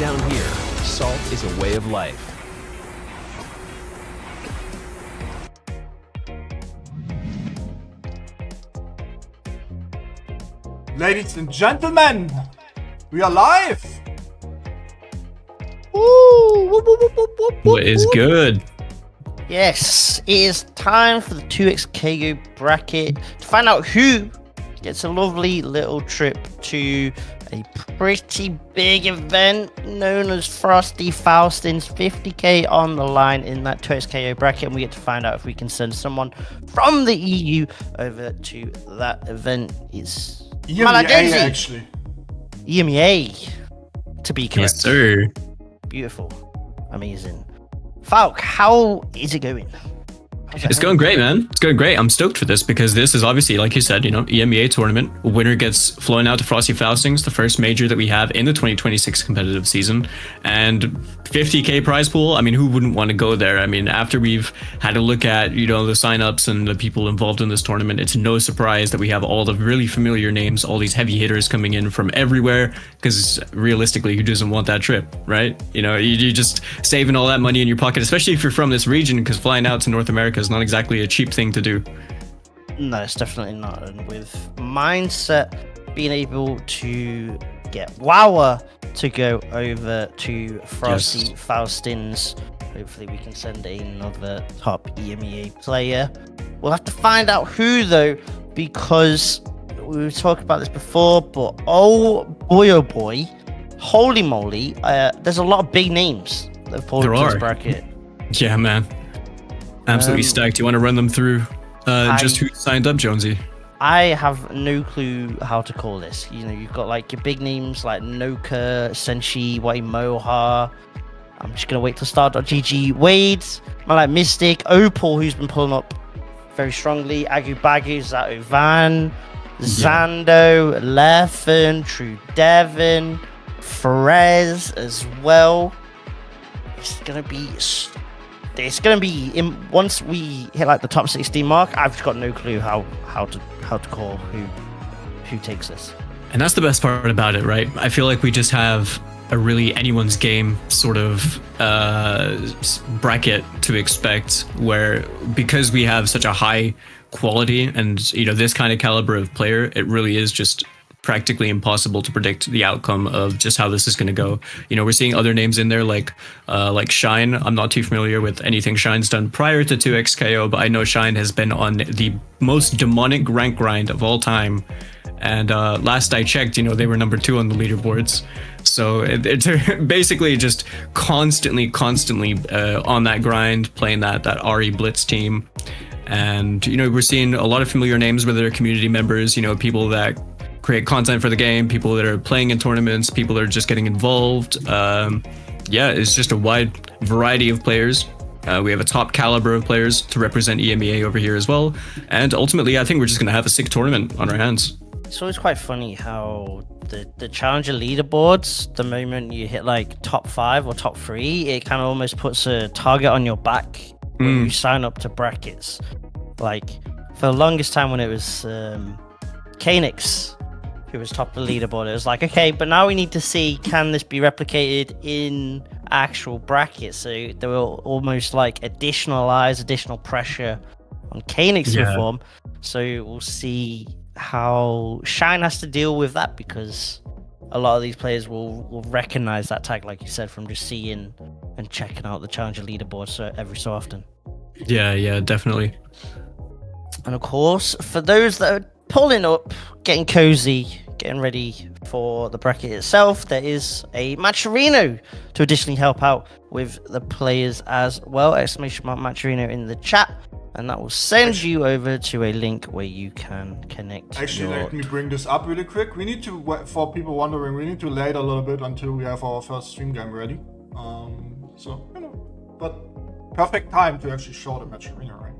Down here, salt is a way of life. Ladies and gentlemen, we are live! What is good? Yes, it is time for the 2xKO bracket to find out who gets a lovely little trip to a pretty big event known as Frosty Faustings. 50k on the line in that 2xKO bracket, and we get to find out if we can send someone from the EU over to that event. It's EMEA, actually. EMEA, to be correct. Yes, sir. Beautiful. Amazing. Falk, how is it going? It's going great, man. It's going great. I'm stoked for this because this is obviously, like you said, EMEA tournament. Winner gets flown out to Frosty Faustings, the first major that we have in the 2026 competitive season. And 50k prize pool. I mean, who wouldn't want to go there? I mean, after we've had a look at, the signups and the people involved in this tournament, it's no surprise that we have all the really familiar names, all these heavy hitters coming in from everywhere. Because realistically, who doesn't want that trip, right? You're just saving all that money in your pocket, especially if you're from this region, because flying out to North America is not exactly a cheap thing to do. No, it's definitely not. And with mindset being able to get Wower to go over to Frosty Faustings, hopefully we can send another top EMEA player. We'll have to find out who though, because we were talking about this before, but oh boy, holy moly, there's a lot of big names that have pulled into this bracket. Yeah, man. Absolutely stacked. You want to run them through just who signed up, Jonesy? I have no clue how to call this. You've got like your big names like Noka, Senshi, Moha. I'm just going to wait till start.gg. Wade, Mystic, Opal, who's been pulling up very strongly, Agu Bagu, Zato Van, Zando, Leffen, True Devon, Ferez as well. It's gonna be once we hit like the top 16 mark. I've just got no clue how to call who takes this. And that's the best part about it, right? I feel like we just have a really anyone's game sort of bracket to expect, where because we have such a high quality and this kind of caliber of player, it really is just practically impossible to predict the outcome of just how this is going to go. We're seeing other names in there like Shine. I'm not too familiar with anything Shine's done prior to 2xKO, but I know Shine has been on the most demonic rank grind of all time. And last I checked, they were number 2 on the leaderboards. So it's basically just constantly on that grind, playing that Ari Blitz team. And, we're seeing a lot of familiar names, whether they're community members, people that create content for the game, people that are playing in tournaments, people that are just getting involved. It's just a wide variety of players. We have a top caliber of players to represent EMEA over here as well. And ultimately, I think we're just going to have a sick tournament on our hands. It's always quite funny how the challenger leaderboards, the moment you hit like top 5 or top 3, it kind of almost puts a target on your back when you sign up to brackets. Like for the longest time when it was Kanix who was top of the leaderboard, it was like, okay, but now we need to see, can this be replicated in actual brackets? So there were almost like additional eyes, additional pressure on Kanix to perform. So we'll see how Shine has to deal with that, because a lot of these players will recognize that tag, like you said, from just seeing and checking out the challenger leaderboard every so often. Yeah, definitely. And of course, for those that are pulling up, getting cozy, getting ready for the bracket itself, there is a Matcherino to additionally help out with the players as well. Exclamation mark Matcherino in the chat, and that will send you over to a link where you can connect. Actually, let me bring this up really quick. We need to, for people wondering, we need to wait a little bit until we have our first stream game ready. But perfect time to actually show the Matcherino, right?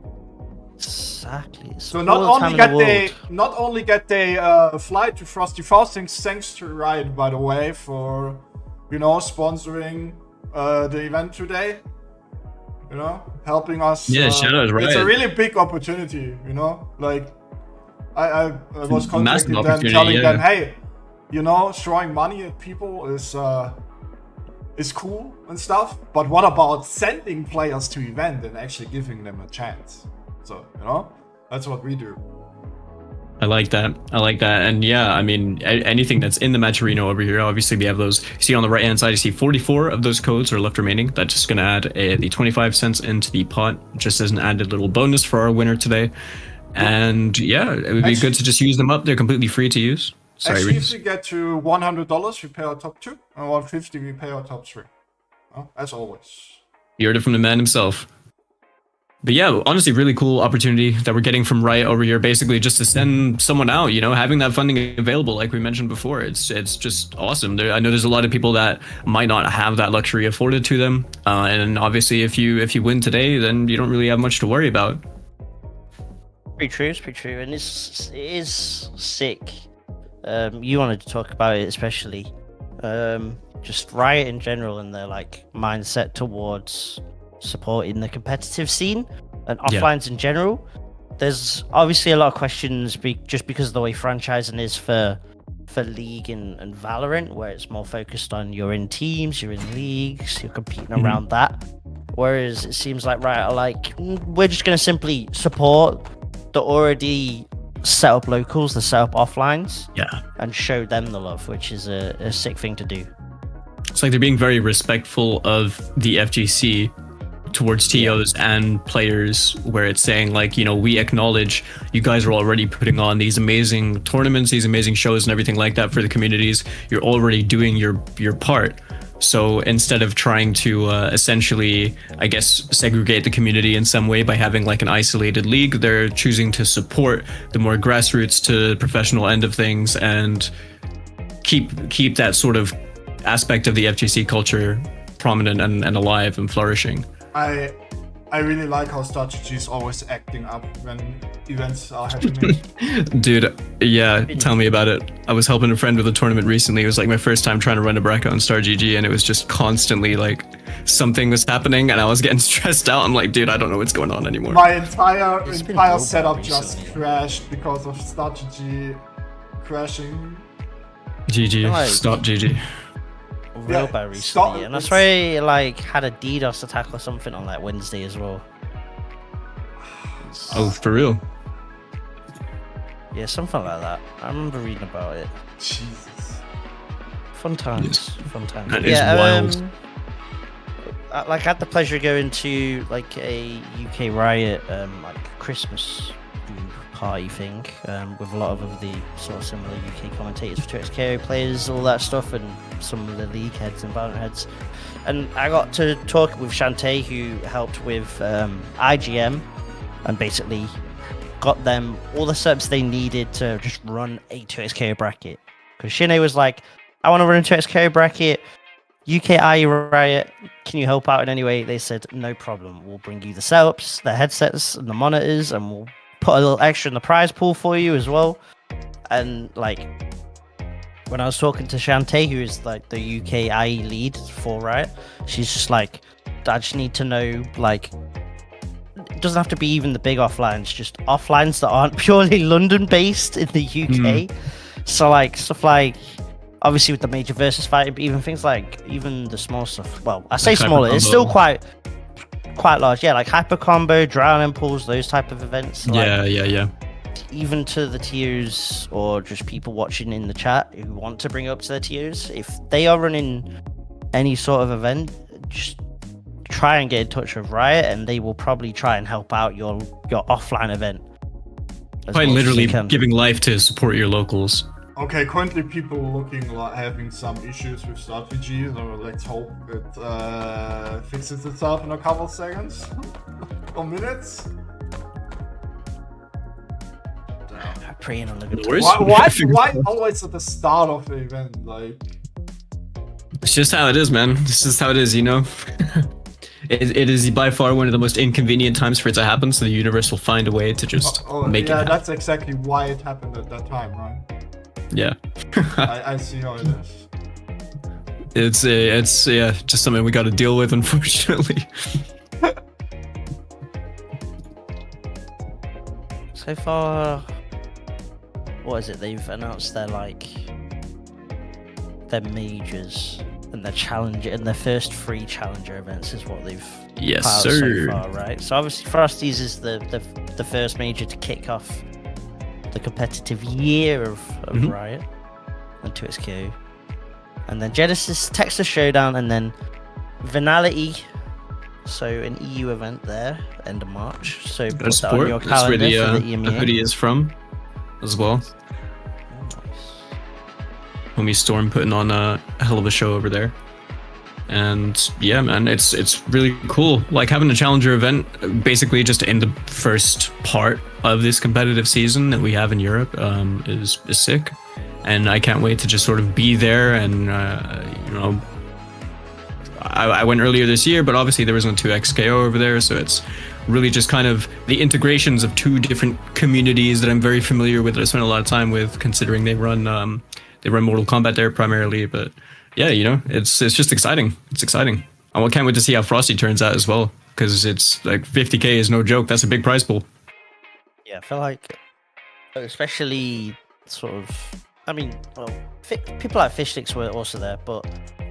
Exactly. So not only get they flight to Frosty Faustings, thanks to Riot, by the way, for sponsoring the event today. Helping us. Yeah, shout out, Riot. It's a really big opportunity. Like I was contacting them, telling them, hey, throwing money at people is is cool and stuff, but what about sending players to event and actually giving them a chance? So, you know, that's what we do. I like that. And yeah, I mean, anything that's in the match arena over here, obviously we have those. You see on the right hand side, you see 44 of those codes are left remaining. That's just going to add the 25 cents into the pot, just as an added little bonus for our winner today. And yeah, it would be good to just use them up. They're completely free to use. Sorry, actually, if we get to $100, we pay our top 2, and $150, we pay our top 3. As always. You heard it from the man himself. But yeah, honestly, really cool opportunity that we're getting from Riot over here, basically just to send someone out, you know, having that funding available, like we mentioned before. It's just awesome. I know there's a lot of people that might not have that luxury afforded to them. And obviously, if you win today, then you don't really have much to worry about. It's pretty true. And it is sick. You wanted to talk about it, especially. Just Riot in general and their like mindset towards supporting the competitive scene and offlines in general. There's obviously a lot of questions just because of the way franchising is for League and Valorant, where it's more focused on you're in teams, you're in leagues, you're competing around that. Whereas it seems like Riot are like, we're just going to simply support the already set up locals, the set up offlines, and show them the love, which is a sick thing to do. It's like they're being very respectful of the FGC towards TOs and players, where it's saying like, you know, we acknowledge you guys are already putting on these amazing tournaments, these amazing shows and everything like that for the communities. You're already doing your part. So instead of trying to essentially, I guess, segregate the community in some way by having like an isolated league, they're choosing to support the more grassroots to professional end of things and keep that sort of aspect of the FGC culture prominent and alive and flourishing. I really like how strategy is always acting up when events are happening. Dude, yeah, tell me about it. I was helping a friend with a tournament recently. It was like my first time trying to run a bracket on StarGG, and it was just constantly like something was happening and I was getting stressed out. I'm like, dude, I don't know what's going on anymore. My entire setup just crashed because of StarGG crashing. GG, stop GG. Real bad recently, and that's why I like had a DDoS attack or something on like Wednesday as well. Oh, for real? Yeah, something like that. I remember reading about it. Jesus. Fun times. Fun times. That is wild. I had the pleasure of going to like a UK Riot like Christmas party thing with a lot of the sort of similar UK commentators for 2XKO players, all that stuff, and some of the league heads and Valorant heads. And I got to talk with Shantae, who helped with IGM, and basically got them all the setups they needed to just run a 2XKO bracket. Because Shine was like, I want to run a 2XKO bracket. UKI Riot, can you help out in any way? They said, no problem. We'll bring you the setups, the headsets, and the monitors, and we'll put a little extra in the prize pool for you as well. And like, when I was talking to Shantae, who is like the UKI lead for Riot, she's just like, I just need to know, like, it doesn't have to be even the big offlines, just offlines that aren't purely London based in the UK. So like stuff like, obviously with the major versus fighting, but even things like, even the small stuff, well, I say smaller, it's still quite large. Yeah, like hyper combo, drown impulse, those type of events. Like, yeah. Even to the TOs or just people watching in the chat who want to bring up to their TOs, if they are running any sort of event, just try and get in touch with Riot, and they will probably try and help out your offline event. Quite literally giving life to support your locals. Okay, currently people looking like having some issues with strategy, so let's hope it fixes itself in a couple seconds or minutes. Praying on the good why always at the start of the event? Like, it's just how it is, man. This is how it is, you know. It is by far one of the most inconvenient times for it to happen, so the universe will find a way to just make it happen. That's exactly why it happened at that time, right? Yeah. I see how it is. It's just something we got to deal with, unfortunately. So far, what is it? They've announced their majors and the challenger and their first 3 challenger events is what they've Yes, put out sir. so far, right? So obviously Frosties is the first major to kick off the competitive year of Riot and 2XQ, and then Genesis, Texas Showdown, and then Venality. So an EU event there, end of March. So put that on your That's where calendar for the the EMEA. hoodie is from, as well. Homie Storm putting on a hell of a show over there. And yeah, man, it's really cool. Like having a challenger event, basically just in the first part of this competitive season that we have in Europe, is sick. And I can't wait to just sort of be there. And you know, I went earlier this year, but obviously there was no 2XKO over there, so it's really just kind of the integrations of 2 different communities that I'm very familiar with. That I spent a lot of time with, considering they run Mortal Kombat there primarily. But yeah, you know, it's just exciting. It's exciting. I can't wait to see how Frosty turns out as well, because it's like 50k is no joke. That's a big prize pool. Yeah, I feel like, especially sort of, I mean, well, people like Fishsticks were also there, but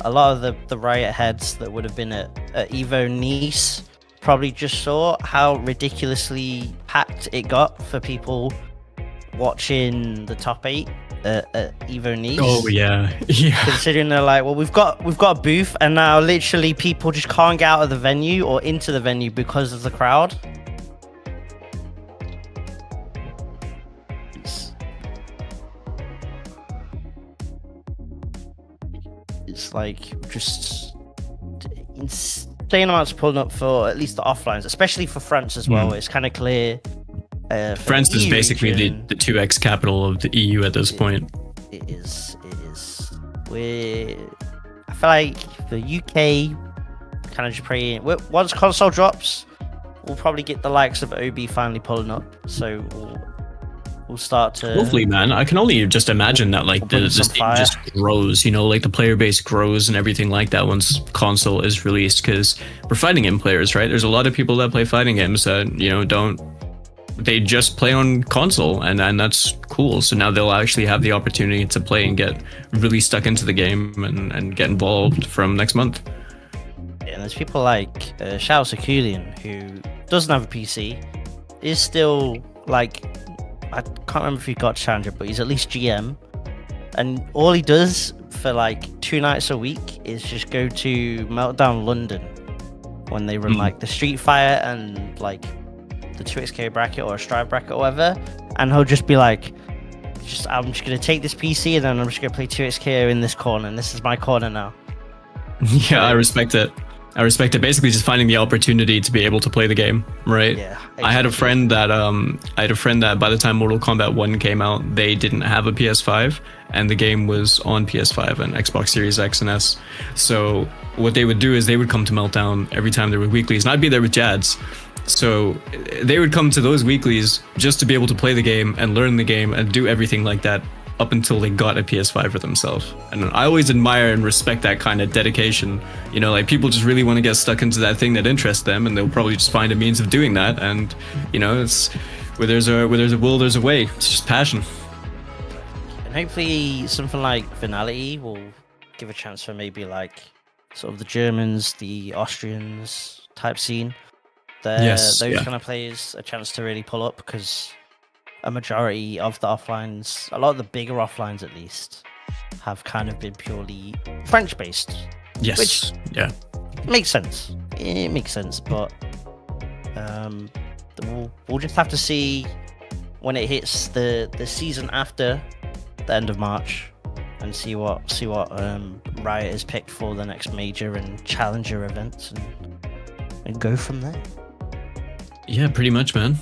a lot of the Riot heads that would have been at Evo Nice probably just saw how ridiculously packed it got for people watching the top 8 at Evo Nice. Oh yeah, yeah. Considering they're like, well, we've got a booth, and now literally people just can't get out of the venue or into the venue because of the crowd. It's like just insane amounts pulling up for at least the offlines, especially for France as well. It's kind of clear. France is basically the 2x capital of the EU at this point. It is. I feel like the UK kind of just praying. Once console drops, we'll probably get the likes of OB finally pulling up. So we'll start to. Hopefully, man. I can only just imagine that like the scene just grows. You know, like the player base grows and everything like that once console is released. Because we're fighting game players, right? There's a lot of people that play fighting games that they just play on console, and that's cool. So now they'll actually have the opportunity to play and get really stuck into the game and get involved from next month. Yeah, and there's people like Shao Sakulian, who doesn't have a PC, is still like, I can't remember if he got Challenger, but he's at least GM, and all he does for like 2 nights a week is just go to Meltdown London when they run like the Street Fighter and like the 2XK bracket or a Strive bracket or whatever, and he'll just be like, I'm just gonna take this PC and then I'm just gonna play 2XK in this corner, and this is my corner now. Yeah, I respect it. Basically just finding the opportunity to be able to play the game, right? Yeah, exactly. I had a friend that by the time Mortal Kombat 1 came out, they didn't have a PS5, and the game was on PS5 and Xbox Series X and S. So what they would do is they would come to Meltdown every time there were weeklies, and I'd be there with Jads. So they would come to those weeklies just to be able to play the game and learn the game and do everything like that up until they got a PS5 for themselves. And I always admire and respect that kind of dedication. You know, like people just really want to get stuck into that thing that interests them, and they'll probably just find a means of doing that. And you know, it's where there's a will, there's a way. It's just passion. And hopefully something like Finality will give a chance for maybe like sort of the Germans, the Austrians type scene. Those kind of players a chance to really pull up, because a majority of the offlines, a lot of the bigger offlines at least, have kind of been purely French based. Yes. Which makes sense. It makes sense, but we'll just have to see when it hits the season after the end of March, and see what Riot has picked for the next major and challenger events, and go from there. Yeah, pretty much, man.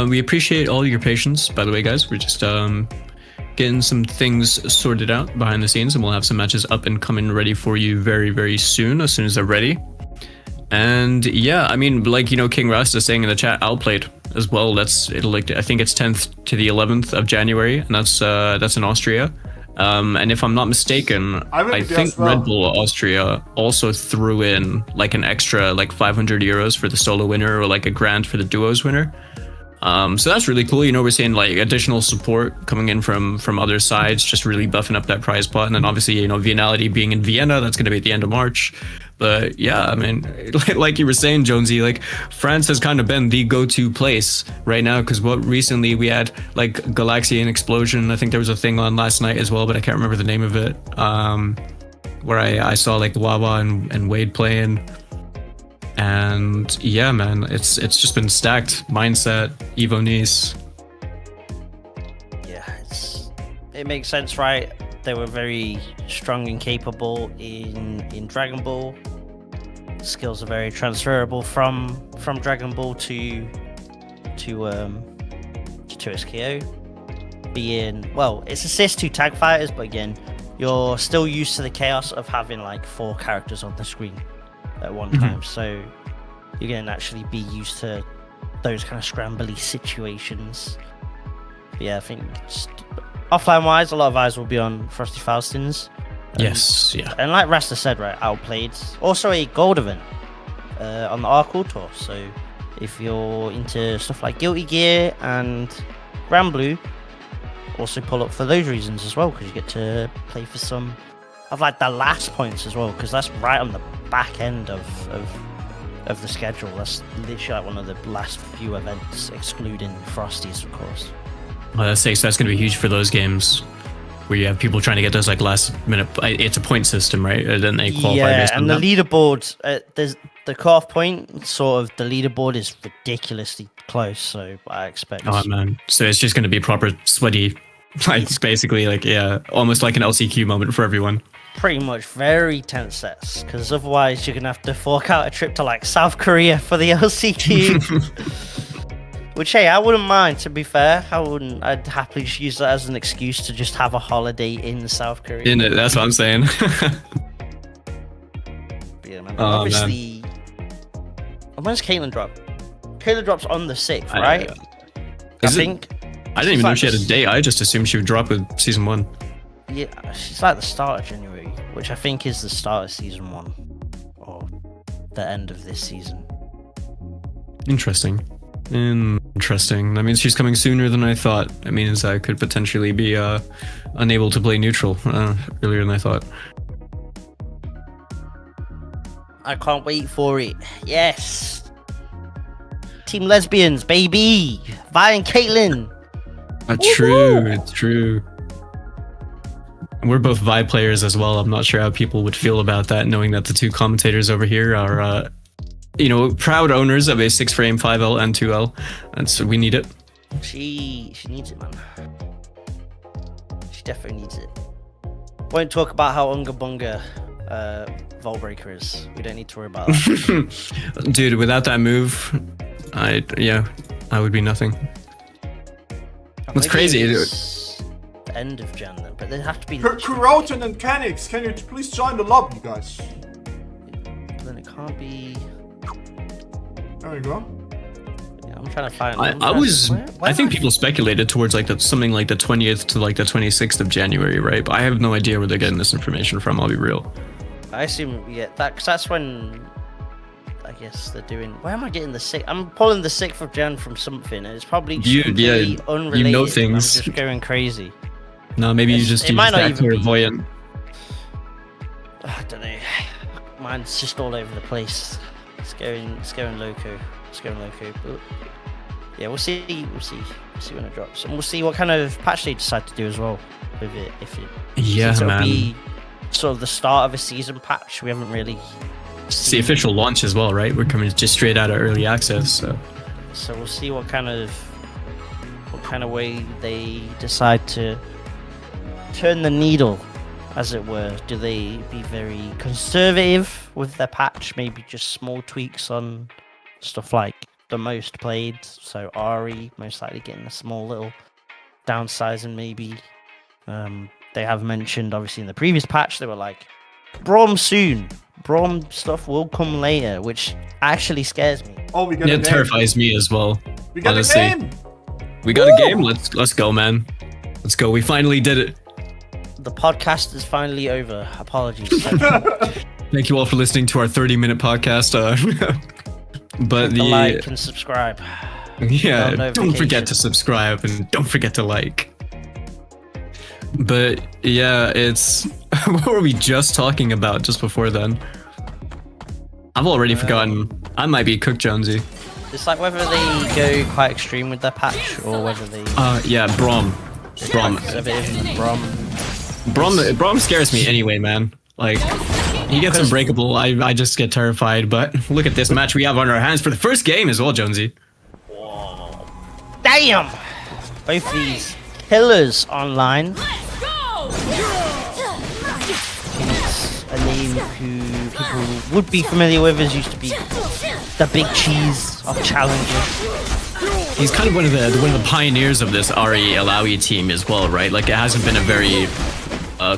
We appreciate all your patience, by the way, guys. We're just getting some things sorted out behind the scenes, and we'll have some matches up and coming ready for you very, very soon, as soon as they're ready. And yeah, I mean, like, you know, King Rasta saying in the chat, Outplayed as well. I think it's 10th to the 11th of January, and that's in Austria. And if I'm not mistaken, I think Red Bull Austria also threw in like an extra like 500 euros for the solo winner, or like a grand for the duos winner. So that's really cool. You know, we're seeing like additional support coming in from other sides, just really buffing up that prize pot. And then obviously, you know, Vienality being in Vienna, that's going to be at the end of March. But yeah, I mean, like you were saying, Jonesy, like France has kind of been the go-to place right now, because what recently we had like Galaxian Explosion. I think there was a thing on last night as well, but I can't remember the name of it. Where I saw like Wawa and Wade playing. And yeah, man, it's just been stacked. Mindset, Evo Nice. Yeah, it makes sense, right? They were very strong and capable in Dragon Ball. Skills are very transferable from Dragon Ball to SKO. Being, well, it's assist to tag fighters, but again, you're still used to the chaos of having like 4 characters on the screen at one time, so you're going to actually be used to those kind of scrambly situations. But yeah, I think just offline wise, a lot of eyes will be on Frosty Faustings. Yes, yeah. And like Rasta said, right, outplayed. Also a gold event on the Arcall Tour, so if you're into stuff like Guilty Gear and Grand Blue, also pull up for those reasons as well, because you get to play for some of like the last points as well, because that's right on the back end of the schedule. That's literally like one of the last few events, excluding Frosties, of course. Well, that's going to be huge for those games where you have people trying to get those like last minute. It's a point system, right? And then they qualify based on and that. The leaderboard, there's the cutoff point. Sort of the leaderboard is ridiculously close, so I expect. Oh man! So it's just going to be proper sweaty, like basically like almost like an LCQ moment for everyone. Pretty much very tense sets, because otherwise you're gonna have to fork out a trip to like South Korea for the LCQ. Which, hey, I wouldn't mind, to be fair. I'd happily just use that as an excuse to just have a holiday in South Korea. That's what I'm saying. Yeah, man. Obviously, when's Caitlyn drop? Caitlyn drops on the 6th, right? I think. I didn't even know she had a date. I just assumed she would drop with season 1. Yeah, she's like the start of January, which I think is the start of season 1, or the end of this season. Interesting. That means she's coming sooner than I thought. That means I could potentially be unable to play neutral earlier than I thought. I can't wait for it. Yes. Team Lesbians, baby. Vi and Caitlyn. True, it's true. We're both Vi players as well. I'm not sure how people would feel about that, knowing that the 2 commentators over here are, proud owners of a 6-frame 5L and 2L, and so we need it. She needs it, man. She definitely needs it. Won't talk about how Unga Bunga Voltbreaker is. We don't need to worry about that. Dude, without that move, I would be nothing. What's crazy? The end of Jan then, but they have to be. Kuroten and Kenix, can you please join the lobby, guys? Then it can't be. There we go. Yeah, I'm trying to find. I think people speculated towards like something like the 20th to like the 26th of January, right? But I have no idea where they're getting this information from. I'll be real. I assume that's when. I guess they're doing. Where am I getting the 6th? I'm pulling the 6th of Jan from something, and it's probably just completely unrelated. You know things. I'm just going crazy. No, maybe you just use that clairvoyant. I don't know. Mine's just all over the place. It's going loco. But yeah, we'll see when it drops, and we'll see what kind of patch they decide to do as well with it. Since it'll be sort of the start of a season patch. We haven't really. It's the official launch as well, right? We're coming just straight out of early access, so we'll see what kind of way they decide to turn the needle, as it were. Do they be very conservative with their patch? Maybe just small tweaks on stuff like the most played. So Ari most likely getting a small little downsizing, maybe. They have mentioned, obviously, in the previous patch, they were like, Braum soon. Braum stuff will come later, which actually scares me. Oh, we got a game. It terrifies me as well. We got a game. We got a game. Let's go, man. Let's go. We finally did it. The podcast is finally over. Apologies. Thank you all for listening to our 30-minute podcast. But like and subscribe. Yeah, Bell don't forget notification. to subscribe and don't forget to like. But yeah, it's what were we just talking about just before then? I've already forgotten. I might be cooked, Jonesy. It's like whether they go quite extreme with their patch or whether they. Yeah, Brom. Conservative Brom scares me anyway, man. Like, he gets unbreakable. I just get terrified. But look at this match we have on our hands for the first game as well, Jonesy. Damn! Both these killers online. It's a name who people would be familiar with, as used to be the big cheese of challenges. He's kind of one of the pioneers of this RE Alawi team as well, right? Like, it hasn't been a very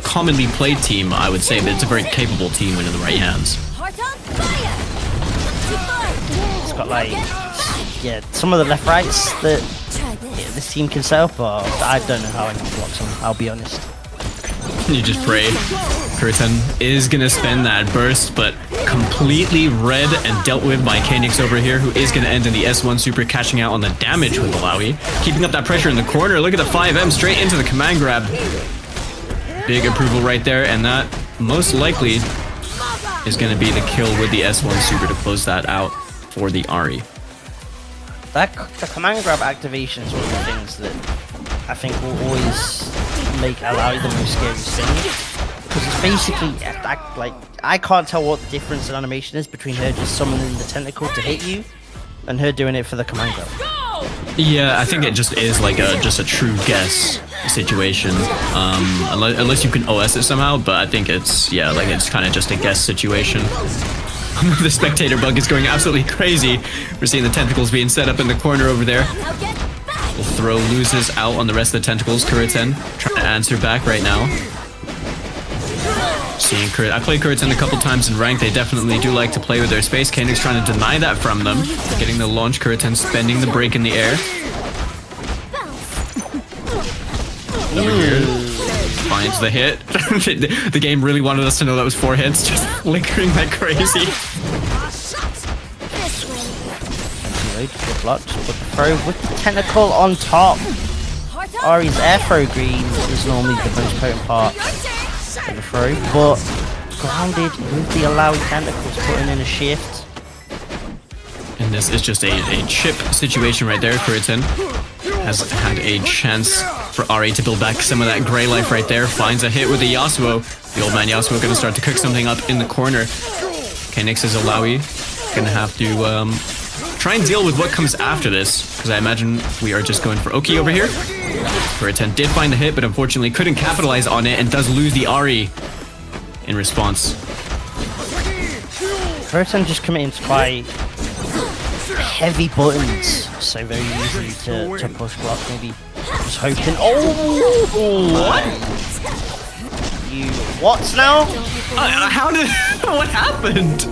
commonly played team, I would say, but it's a very capable team when in the right hands. It's got like, yeah, some of the left rights that this team can set up, but I don't know how I can block them, I'll be honest. You just pray. Curtin is gonna spend that burst, but completely read and dealt with by Kanix over here, who is gonna end in the S1 super, catching out on the damage with Alawi. Keeping up that pressure in the corner. Look at the 5M straight into the command grab. Big approval right there, and that most likely is gonna be the kill with the S1 super to close that out for the Ari. The command grab activation is one of the things that I think will always make Alawi the most scariest thing. Because it's basically, like, I can't tell what the difference in animation is between her just summoning the tentacle to hit you and her doing it for the command grab. Yeah, I think it just is like just a true guess situation. Unless you can OS it somehow, but I think it's, yeah, like it's kind of just a guess situation. The spectator bug is going absolutely crazy. We're seeing the tentacles being set up in the corner over there. The throw loses out on the rest of the tentacles. Kuriten trying to answer back right now. Seeing I played Kuriten a couple times in rank. They definitely do like to play with their space. Kanix trying to deny that from them. Getting the launch. Kuriten spending the break in the air. Over here. Finds the hit. The game really wanted us to know that was 4 hits. Just flickering like crazy. Good blocked, but the throw with the tentacle on top. Ari's air throw green is normally the most potent part of the throw, but grounded with the Alawi tentacles, putting in a shift. And this is just a chip situation right there. Kuriten has had a chance for Ari to build back some of that gray life right there. Finds a hit with the Yasuo. The old man Yasuo going to start to cook something up in the corner. Kanix is Alawi. Going to have to try and deal with what comes after this, because I imagine we are just going for Oki over here. Kuriten did find the hit, but unfortunately couldn't capitalize on it and does lose the Ari in response. Kuriten just committing to quite heavy buttons, so very easy to push block. Maybe just hoping. Oh, what? You what now? How did? What happened?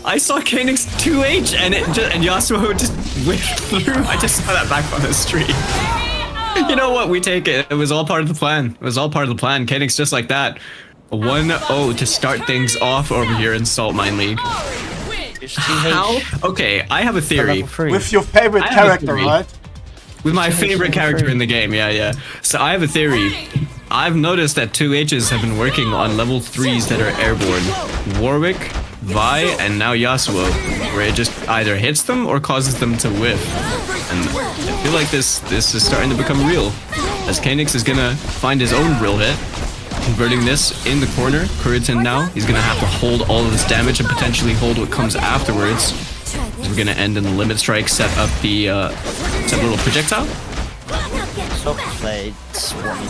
I saw Kanix 2H and Yasuo just whipped through. I just saw that back on the stream. You know what? We take it. It was all part of the plan. It was all part of the plan. Kanix just like that. 1-0 to start things off over here in Saltmine League. How? Okay, I have a theory. With your favorite character, right? With my favorite character in the game, yeah. So I have a theory. I've noticed that 2Hs have been working on level 3s that are airborne. Warwick, Vi, and now Yasuo, where it just either hits them or causes them to whiff. And I feel like this is starting to become real, as Kanix is gonna find his own real hit. Converting this in the corner. Kuriten now, he's gonna have to hold all of this damage and potentially hold what comes afterwards. We're gonna end in the limit strike, set up the set a little projectile. So played Swanee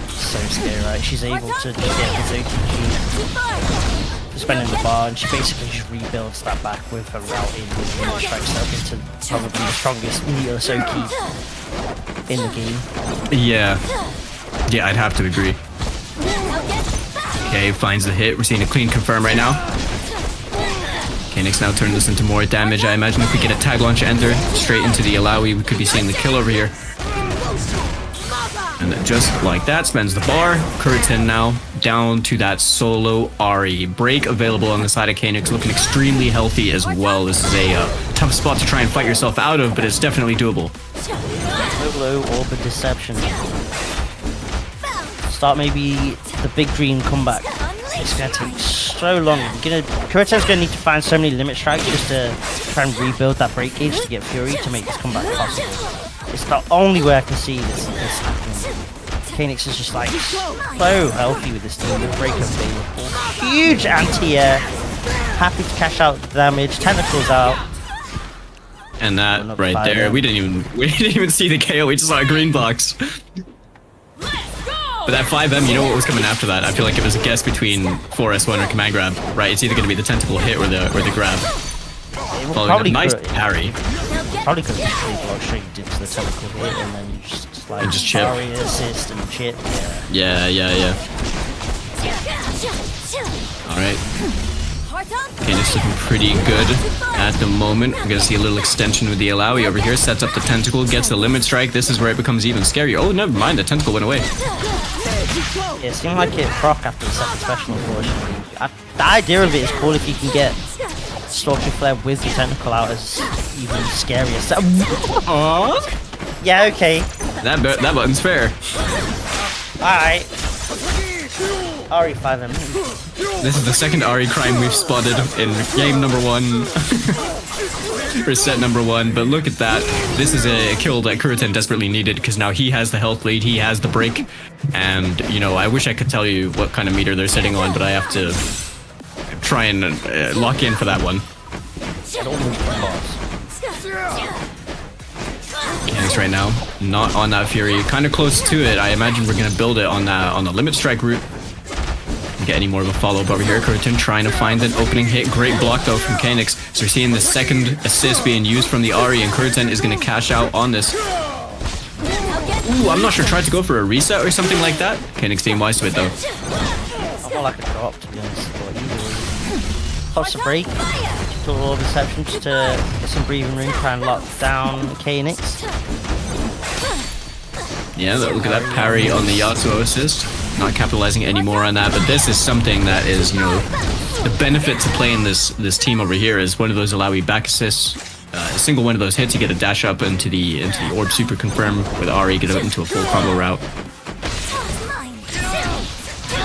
so scary, right? She's able to just get the OTG, spending the bar, and she basically just rebuilds that back with her routing with limit strike set up into probably the strongest meatless Oki in the game. Yeah, I'd have to agree. Okay, finds the hit. We're seeing a clean confirm right now. Kanix now turn this into more damage. I imagine if we get a tag launch enter straight into the Alawi, we could be seeing the kill over here. And then just like that, spends the bar. Kuritin now down to that solo Ari. Break available on the side of Kanix, looking extremely healthy as well. This is a tough spot to try and fight yourself out of, but it's definitely doable. Low Orbit Deception. Start maybe the big green comeback. It's going to take so long. Kuritin's going to need to find so many limit strikes just to try and rebuild that break gauge to get Fury to make this comeback possible. It's the only way I can see this happening. Kanix is just like so healthy with this team. The break available. Huge anti-air. Happy to cash out the damage. Tentacles out. And that right there, we didn't even see the KO. We just saw a green box. But that 5M, you know what was coming after that? I feel like it was a guess between 4S1 or command grab, right? It's either going to be the tentacle hit or the grab. Following a nice parry. Probably because the tree block straight into the tentacle hit and then you just like chip. parry assist and chip. Yeah. Alright. Kanix looking pretty good at the moment. We're gonna see a little extension with the Alawi over here. Sets up the tentacle, gets the limit strike. This is where it becomes even scarier. Oh, never mind, the tentacle went away. Yeah, it seemed like it proc after the second special, unfortunately. The idea of it is cool if you can get Stalker Flare with the tentacle out is even scarier. So, yeah, okay. That button's fair. Alright. Ari 5M. This is the second Ari crime we've spotted in game number 1. Or set number 1, but look at that. This is a kill that Kuritin desperately needed because now he has the health lead, he has the break, and you know, I wish I could tell you what kind of meter they're sitting on, but I have to try and lock in for that one. Kanix right now, not on that Fury, kind of close to it. I imagine we're gonna build it on the limit strike route. Get any more of a follow-up over here. Kuritin trying to find an opening hit. Great block though from Kanix. So we're seeing the second assist being used from the Ari, and Kuritin is going to cash out on this. Ooh, I'm not sure. Tried to go for a reset or something like that. Kanix being wise to it though. More like a drop, to be honest. Pops a break. Total deception just to get some breathing room. Try and lock down Kanix. Yeah, look at that parry on the Yasuo assist. Not capitalizing any more on that, but this is something that is, you know, the benefit to playing this team over here is one of those Alawi back assists. A single one of those hits, you get a dash up into the orb super confirm with Ari, get out into a full combo route.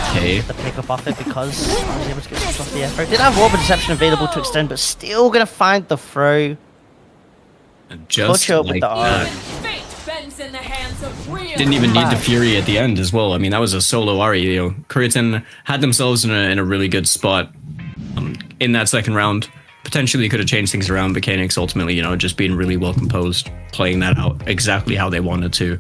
Okay. The pick up off it because I was able to get some off the effort. Did have Orb of Deception available to extend, but still gonna find the throw. And just Touch up like with the that. In the hands of real Didn't even need the Fury at the end as well. I mean, that was a solo Ari. You know, Kuritin had themselves in a really good spot in that second round. Potentially could have changed things around, but Kanix ultimately, you know, just being really well composed, playing that out exactly how they wanted to.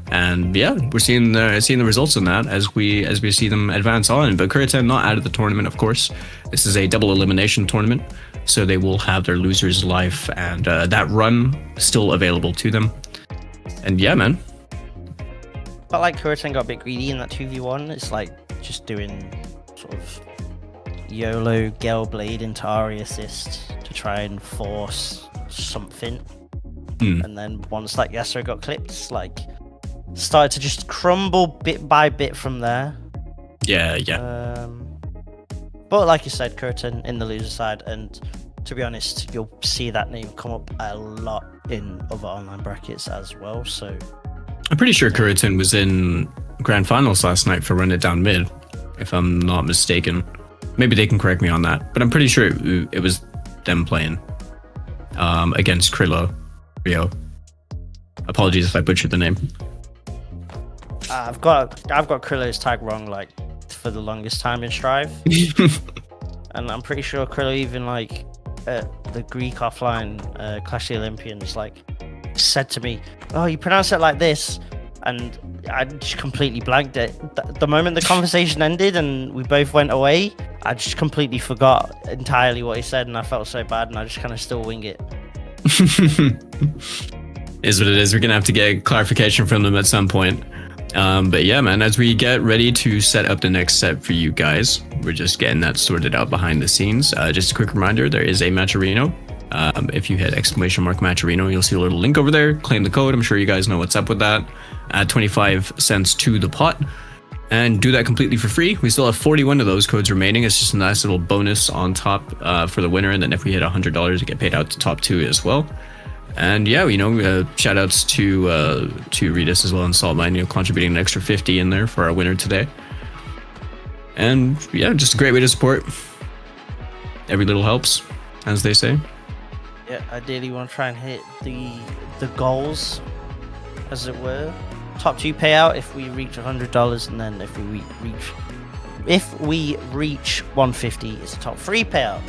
And yeah, we're seeing the results in that as we see them advance on. But Kuritin not out of the tournament, of course. This is a double elimination tournament, so they will have their losers life, and that run still available to them. And yeah, man. Felt like Kuritin got a bit greedy in that 2v1. It's like just doing sort of YOLO Gale Blade into Ari assist to try and force something. And then once like Yasuo got clipped, like started to just crumble bit by bit from there. Yeah. But like you said, Kuritin in the loser side, and to be honest, you'll see that name come up a lot in other online brackets as well. So I'm pretty sure Kuritin was in grand finals last night for Run It Down Mid, if I'm not mistaken. Maybe they can correct me on that, but I'm pretty sure it was them playing against Rio. Apologies if I butchered the name. I've got Krillo's tag wrong like for the longest time in Strive. And I'm pretty sure Krillo even like the Greek offline Clash of the Olympians like said to me, "Oh, you pronounce it like this," and I just completely blanked it. The moment the conversation ended and we both went away, I just completely forgot entirely what he said, and I felt so bad, and I just kind of still wing it. Is what it is. We're gonna have to get clarification from them at some point. But yeah, man, as we get ready to set up the next set for you guys, we're just getting that sorted out behind the scenes. Just a quick reminder, there is a match arena If you hit !Matcherino, you'll see a little link over there. Claim the code. I'm sure you guys know what's up with that. Add 25 cents to the pot and do that completely for free. We still have 41 of those codes remaining. It's just a nice little bonus on top for the winner. And then if we hit $100, you get paid out to top 2 as well. And yeah, shout outs to Redis as well and Saltmine, contributing an extra 50 in there for our winner today. And yeah, just a great way to support. Every little helps, as they say. Yeah, ideally you want to try and hit the goals, as it were. Top 2 payout if we reach $100, and then if we reach 150, it's a top 3 payout,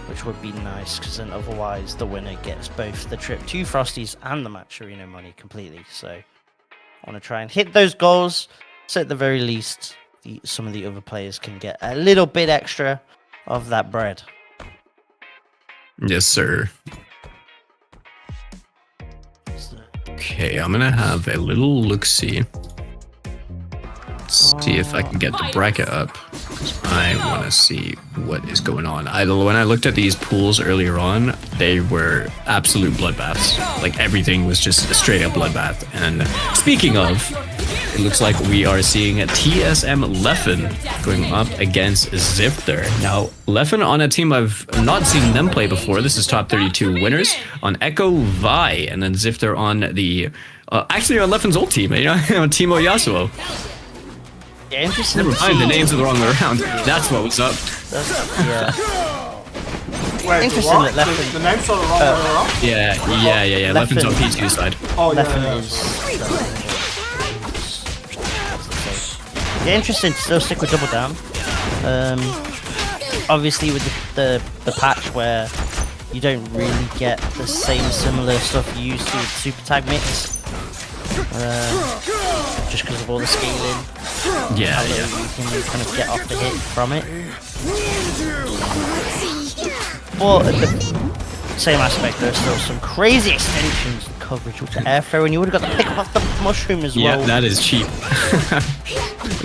which would be nice, because then otherwise the winner gets both the trip to Frosties and the Matcherino money completely. So I want to try and hit those goals, so at the very least some of the other players can get a little bit extra of that bread. Yes, sir. Okay, I'm gonna have a little look-see. See if I can get the bracket up. I want to see what is going on. When I looked at these pools earlier on, they were absolute bloodbaths. Like, everything was just a straight-up bloodbath. And speaking of, it looks like we are seeing TSM Leffen going up against Zifter. Now, Leffen on a team I've not seen them play before. This is top 32 winners on Echo Vi, and then Zifter on the actually on Leffen's old team, on Timo Yasuo. Yeah, interesting. Never mind, the names are the wrong way around. That's what was up. Yeah. Wait, Interesting that Leffen... The names are the wrong way around? Yeah. Leffen's on P2 side. Oh, Leffen yeah. is... Yeah, interesting to still stick with Double Down. Obviously with the patch where you don't really get the same similar stuff you used to with Super Tag Mix. Just because of all the scaling. Yeah. You can kind of get off the hit from it. But at the same aspect, there's still some crazy extensions and coverage with the air throw, and you would have got the pick off the mushroom as well. Yeah, that is cheap.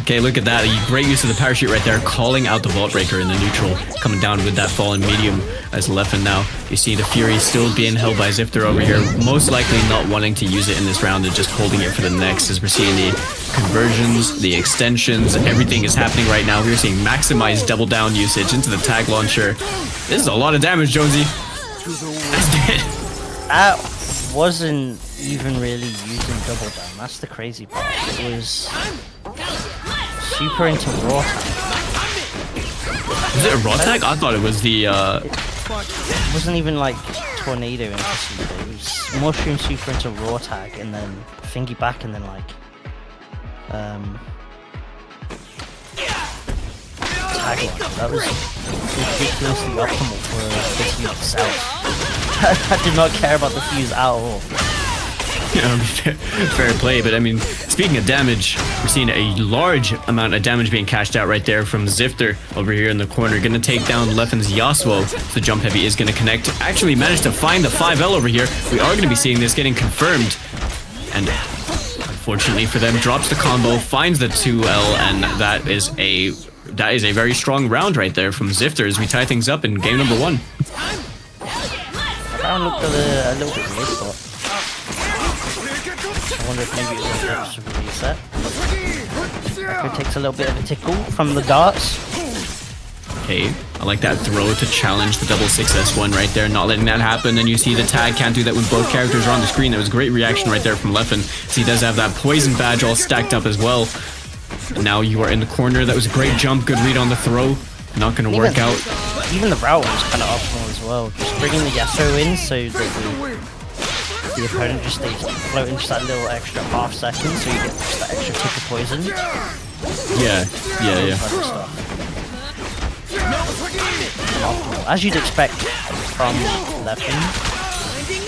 Okay, look at that. Great use of the parachute right there, calling out the Vault Breaker in the neutral, coming down with that fallen medium as Leffen now. You see the Fury still being held by Zifter over here, most likely not wanting to use it in this round and just holding it for the next, as we're seeing the conversions, the extensions, everything is happening right now. We're seeing maximized double down usage into the tag launcher. This is a lot of damage, Jonesy. That's dead. That wasn't even really using double down. That's the crazy part. It was super into raw tag. Was it a raw tag? I thought it was the It wasn't even like tornado into super. It was mushroom super into raw tag and then thingy back and then like tag launch. That was ridiculously optimal for the fuse itself. I did not care about the fuse at all. Fair play, but I mean, speaking of damage, we're seeing a large amount of damage being cashed out right there from Zifter over here in the corner. Gonna take down Leffen's Yasuo. The jump heavy is gonna connect. Actually managed to find the 5L over here. We are gonna be seeing this getting confirmed. And unfortunately for them, drops the combo, finds the 2L, and that is a very strong round right there from Zifter as we tie things up in game number 1. That one looked a little bit weird, but I wonder if maybe it was a sort of reset. Echo takes a little bit of a tickle from the darts. Okay, I like that throw to challenge the double 6S1 right there, not letting that happen. And you see the tag can't do that when both characters are on the screen. That was a great reaction right there from Leffen. So he does have that poison badge all stacked up as well. And now you are in the corner. That was a great jump, good read on the throw. Not going to work out. Even the route was kind of optimal as well. Just bringing the Yasuo in so that the opponent just stays floating just that little extra half second, so you get just that extra tick of poison. Yeah. Optimal, as you'd expect from Leffen.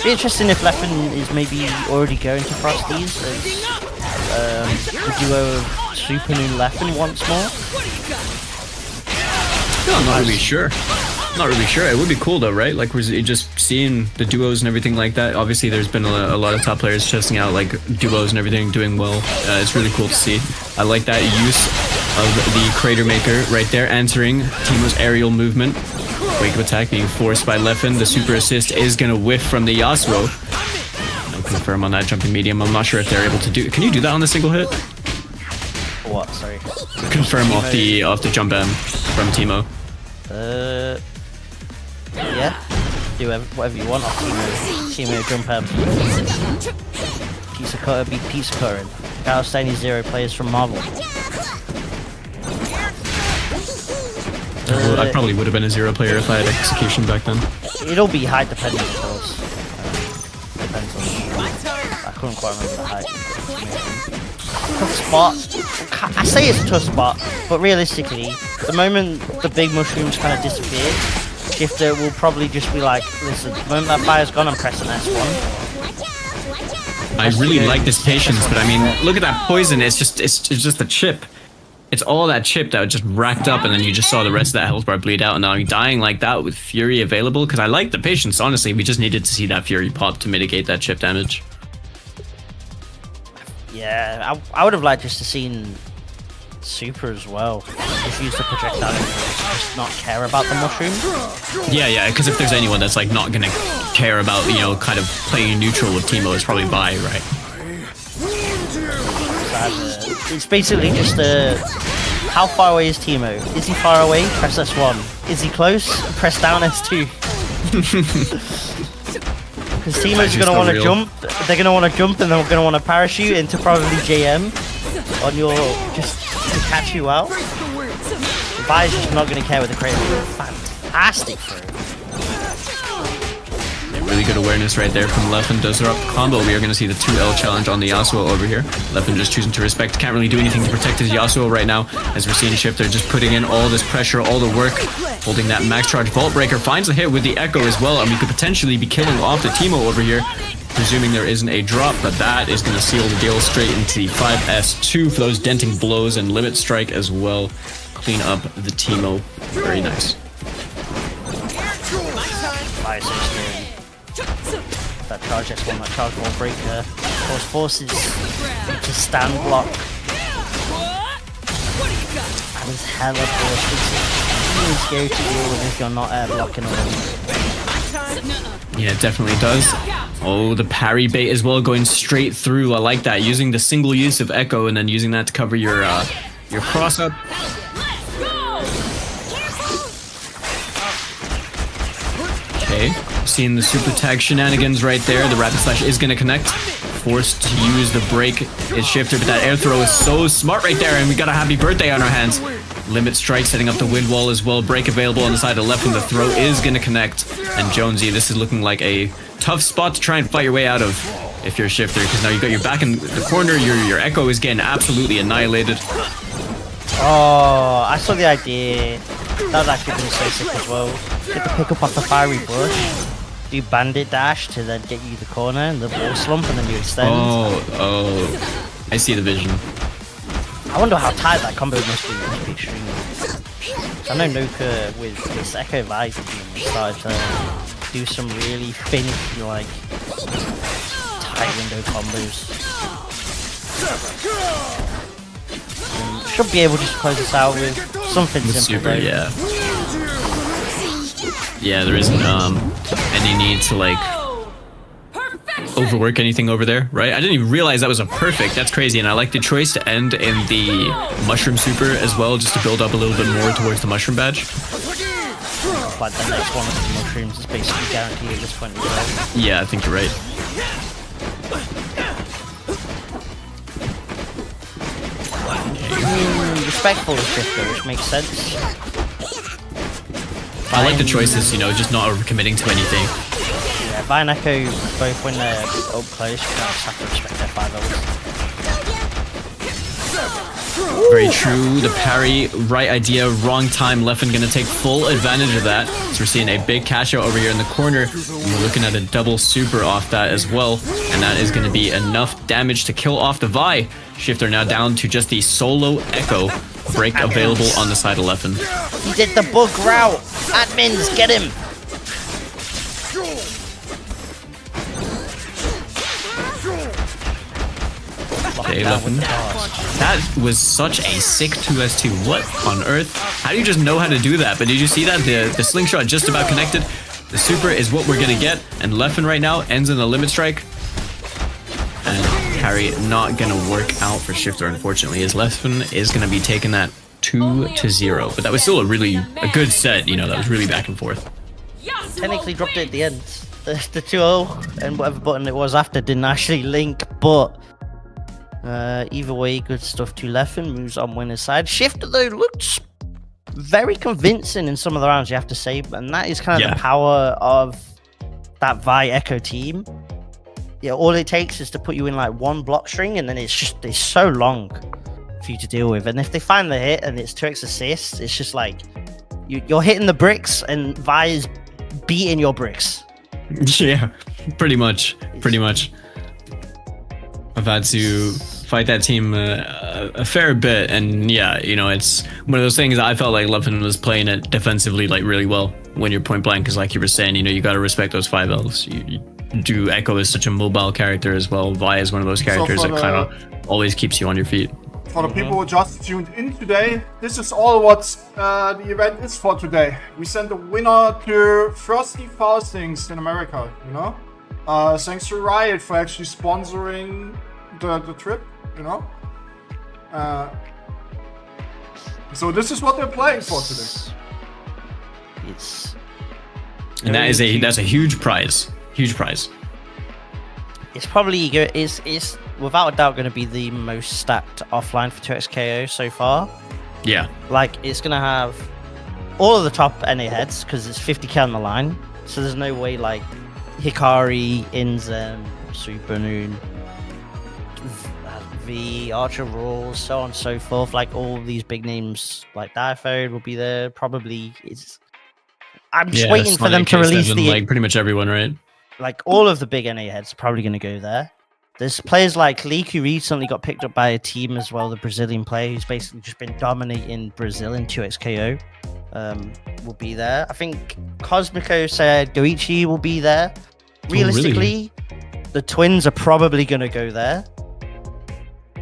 Be interesting if Leffen is maybe already going to Frosties as the duo of Super and Leffen once more. No, I'm not really sure. Not really sure. It would be cool though, right? Like we're just seeing the duos and everything like that. Obviously, there's been a lot of top players testing out like duos and everything, doing well. It's really cool to see. I like that use of the Crater Maker right there, answering Timo's aerial movement. Wake up attack being forced by Leffen. The super assist is going to whiff from the Yasuo. No confirm on that jumping medium. I'm not sure if they're able to do... Can you do that on the single hit? What? Sorry. Confirm off the jump M from Teemo. Yeah. Do whatever you want off Teemo jump M. Pizza cutter beat pizza cutter. Outstanding 0 players from Marvel. I probably would have been a 0 player if I had execution back then. It'll be height dependent, of course. Depends on. I couldn't quite remember the height. Tough spot. I say it's a tough spot, but realistically, the moment the big mushrooms kind of disappear, Shifter will probably just be like, listen, the moment that fire's gone, I'm pressing S1. I really like this patience, but I mean, look at that poison. It's just a chip. It's all that chip that just racked up, and then you just saw the rest of that health bar bleed out, and now you're dying like that with Fury available. Because I like the patience, honestly. We just needed to see that Fury pop to mitigate that chip damage. Yeah, I would have liked just to seen Super as well. Just use the projectile just not care about the mushroom. Yeah, because if there's anyone that's like not gonna care about, you know, kind of playing neutral with Teemo, it's probably Vi, right? It's basically just how far away is Teemo? Is he far away? Press S1. Is he close? Press down S2. Because Teemo's going to want to jump. They're going to want to jump and they're going to want to parachute into probably JM on your just to catch you out. Vi's just not going to care with the crate. Fantastic throw. Really good awareness right there from Leffen. Does her up combo. We are going to see the 2L challenge on the Yasuo over here. Leffen just choosing to respect. Can't really do anything to protect his Yasuo right now, as we're seeing Shifter just putting in all this pressure, all the work, holding that max charge. Vault Breaker finds a hit with the Echo as well, and we could potentially be killing off the Teemo over here, presuming there isn't a drop, but that is going to seal the deal straight into the 5S2 for those denting blows, and Limit Strike as well. Clean up the Teemo. Very nice. That charge S1, that charge wall breaker. Of course, forces you to stand block. That is hella force. It's really scary to deal with if you're not air blocking already. Yeah, it definitely does. Oh, the parry bait as well, going straight through. I like that. Using the single use of Echo and then using that to cover your cross up. Okay, seeing the super tag shenanigans right there. The rapid slash is going to connect. Forced to use the break is Shifter, but that air throw is so smart right there, and we got a happy birthday on our hands. Limit Strike setting up the wind wall as well. Break available on the side of left, and the throw is going to connect. And Jonesy, this is looking like a tough spot to try and fight your way out of if you're a Shifter, because now you got your back in the corner. Your Echo is getting absolutely annihilated. Oh, I saw the idea. That was actually pretty so sick as well. Get the pick up off the fiery bush, do bandit dash to then get you the corner and the wall slump, and then you extend. Oh, I see the vision. I wonder how tight that combo must be extremely. I know Noka with this Echo Vibe started to do some really finicky, like, tight window combos. Should be able to just close this out with something simple. Super, yeah. Yeah, there isn't any need to like overwork anything over there, right? I didn't even realize that was a perfect. That's crazy, and I like the choice to end in the mushroom super as well, just to build up a little bit more towards the mushroom badge. Like the next one of the mushrooms is basically guaranteed at this point as well. Yeah, I think you're right. Respectful of Shifter, which makes sense. I like the choices, you know, just not overcommitting to anything. Yeah, Vi and Echo, both when they're up close, you just have to respect their 5 Very true. The parry, right idea, wrong time. Leffen gonna take full advantage of that. So we're seeing a big cash out over here in the corner. And we're looking at a double super off that as well. And that is gonna be enough damage to kill off the Vi. Shifter now down to just the solo Echo. Break available on the side of Leffen. He did the bug route! Admins, get him! Okay, that was such a sick 2s2. What on earth? How do you just know how to do that? But did you see that? The slingshot just about connected. The super is what we're gonna get. And Leffen right now ends in a limit strike. And carry not gonna work out for Shifter, unfortunately, as Leffen is gonna be taking that 2-0. But that was still a good set, you know, that was really back and forth. Technically dropped it at the end. The 2-0 and whatever button it was after didn't actually link, but either way, good stuff to Leffen. Moves on winner's side. Shifter, though, looks very convincing in some of the rounds, you have to say. And that is kind of the power of that Vi Echo team. Yeah, all it takes is to put you in like one block string, and then it's so long for you to deal with. And if they find the hit and it's 2x assists, it's just like you're hitting the bricks and Vi is beating your bricks. Yeah, pretty much. I've had to fight that team a fair bit, and yeah, you know, it's one of those things that I felt like Leffen was playing it defensively like really well when you're point blank, because like you were saying, you know, you got to respect those 5Ls. You do. Echo is such a mobile character as well. Vi is one of those characters that kind of always keeps you on your feet. For the people who just tuned in today, this is all what the event is for today. We sent a winner to Frosty Faustings in America, you know? Thanks to Riot for actually sponsoring the trip, you know? So this is what they're playing for today. That's a huge prize. Huge prize. It's probably it's without a doubt going to be the most stacked offline for 2xKO so far. Yeah. Like, it's going to have all of the top NA heads because it's 50k on the line. So there's no way like Hikari, Inzem, Supernoon, V, Archer Rules, so on and so forth. Like all of these big names like Diaphode will be there. Probably I'm just waiting for them to release like pretty much everyone, right? Like all of the big NA heads are probably going to go there. There's players like Leak who recently got picked up by a team as well, the Brazilian player who's basically just been dominating Brazil in 2xKO. Will be there. I think Cosmico said Goichi will be there. Realistically, the Twins are probably going to go there.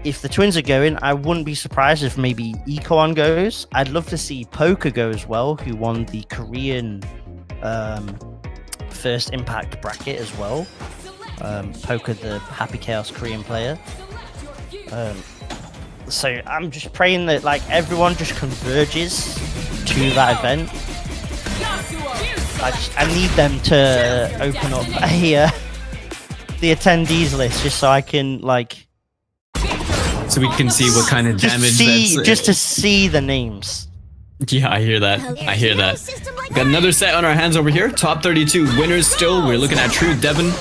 If the Twins are going, I wouldn't be surprised if maybe Econ goes. I'd love to see Poker go as well, who won the Korean first impact bracket as well. Poker, the Happy Chaos Korean player. So I'm just praying that like everyone just converges to that event. I need them to open up the attendees list just so I can like so we can see what kind of damage just to see the names. Yeah, I hear that. We got another set on our hands over here. Top 32 winners still. We're looking at True Devon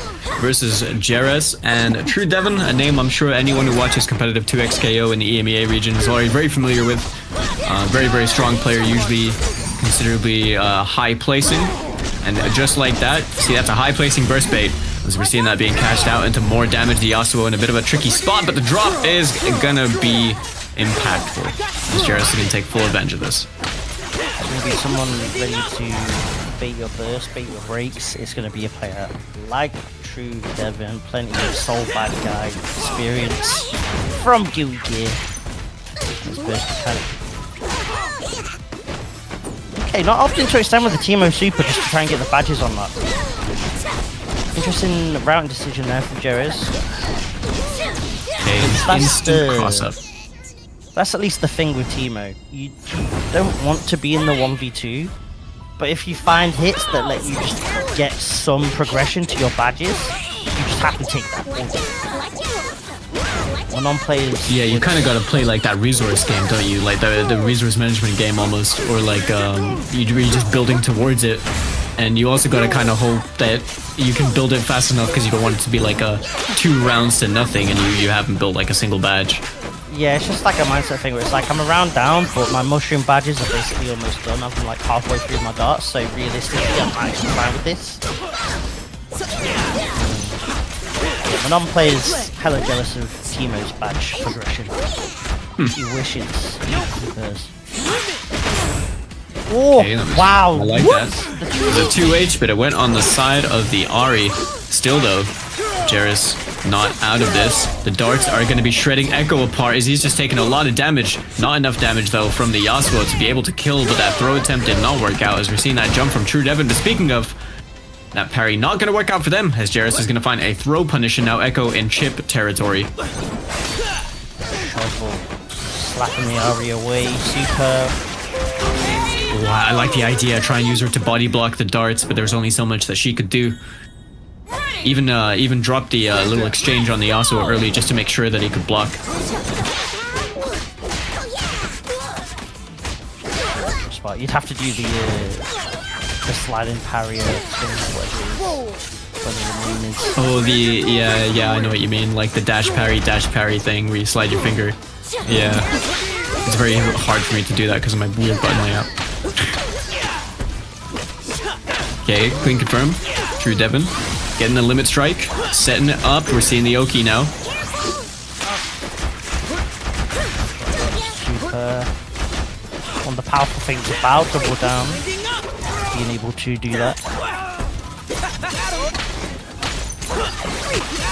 versus Jerez. And True Devon, a name I'm sure anyone who watches competitive 2xKO in the EMEA region is already very familiar with. Very, very strong player, usually considerably high placing. And just like that, see, that's a high placing burst bait. As we're seeing that being cashed out into more damage to Yasuo in a bit of a tricky spot, but the drop is gonna be impactful. As Jerez can take full advantage of this. Maybe someone ready to bait your burst, bait your breaks. It's going to be a player like True Devon, plenty of soul bad guy experience from Guild Gear. His burst mechanic. Okay, not opting to extend with the Teemo Super just to try and get the badges on that. Interesting routing decision there from Jerez. Okay, instant cross-up. That's at least the thing with Teemo. You don't want to be in the 1v2, but if you find hits that let you just get some progression to your badges, you just have to take that. When on players, yeah, you kind of got to play like that resource game, don't you? Like the resource management game almost, or like you're just building towards it, and you also got to kind of hope that you can build it fast enough because you don't want it to be like a 2 rounds to nothing, and you haven't built like a single badge. Yeah, it's just like a mindset thing where it's like I'm a round down, but my mushroom badges are basically almost done. I'm like halfway through my darts, so realistically, I'm actually fine with this. When I'm players hella jealous of Teemo's badge progression. He wishes he does. Oh, okay, wow! I like that. It was a 2H, but it went on the side of the Ahri. Still though, Jerez not out of this. The darts are going to be shredding Echo apart as he's just taking a lot of damage. Not enough damage, though, from the Yasuo to be able to kill, but that throw attempt did not work out as we're seeing that jump from True Devon. But speaking of, that parry not going to work out for them as Jarrus is going to find a throw punish, and now Echo in chip territory. Slapping the Ari away, super. Wow, I like the idea. Try and use her to body block the darts, but there's only so much that she could do. Even dropped the little exchange on the Yasuo early just to make sure that he could block. Spot. You'd have to do the sliding parry Oh, yeah, I know what you mean. Like the dash parry thing where you slide your finger. Yeah, it's very hard for me to do that because of my weird button layout. Okay, clean confirm. True Devon getting the limit strike, setting it up. We're seeing the Oki now. Super. One of the powerful things about double down, being able to do that.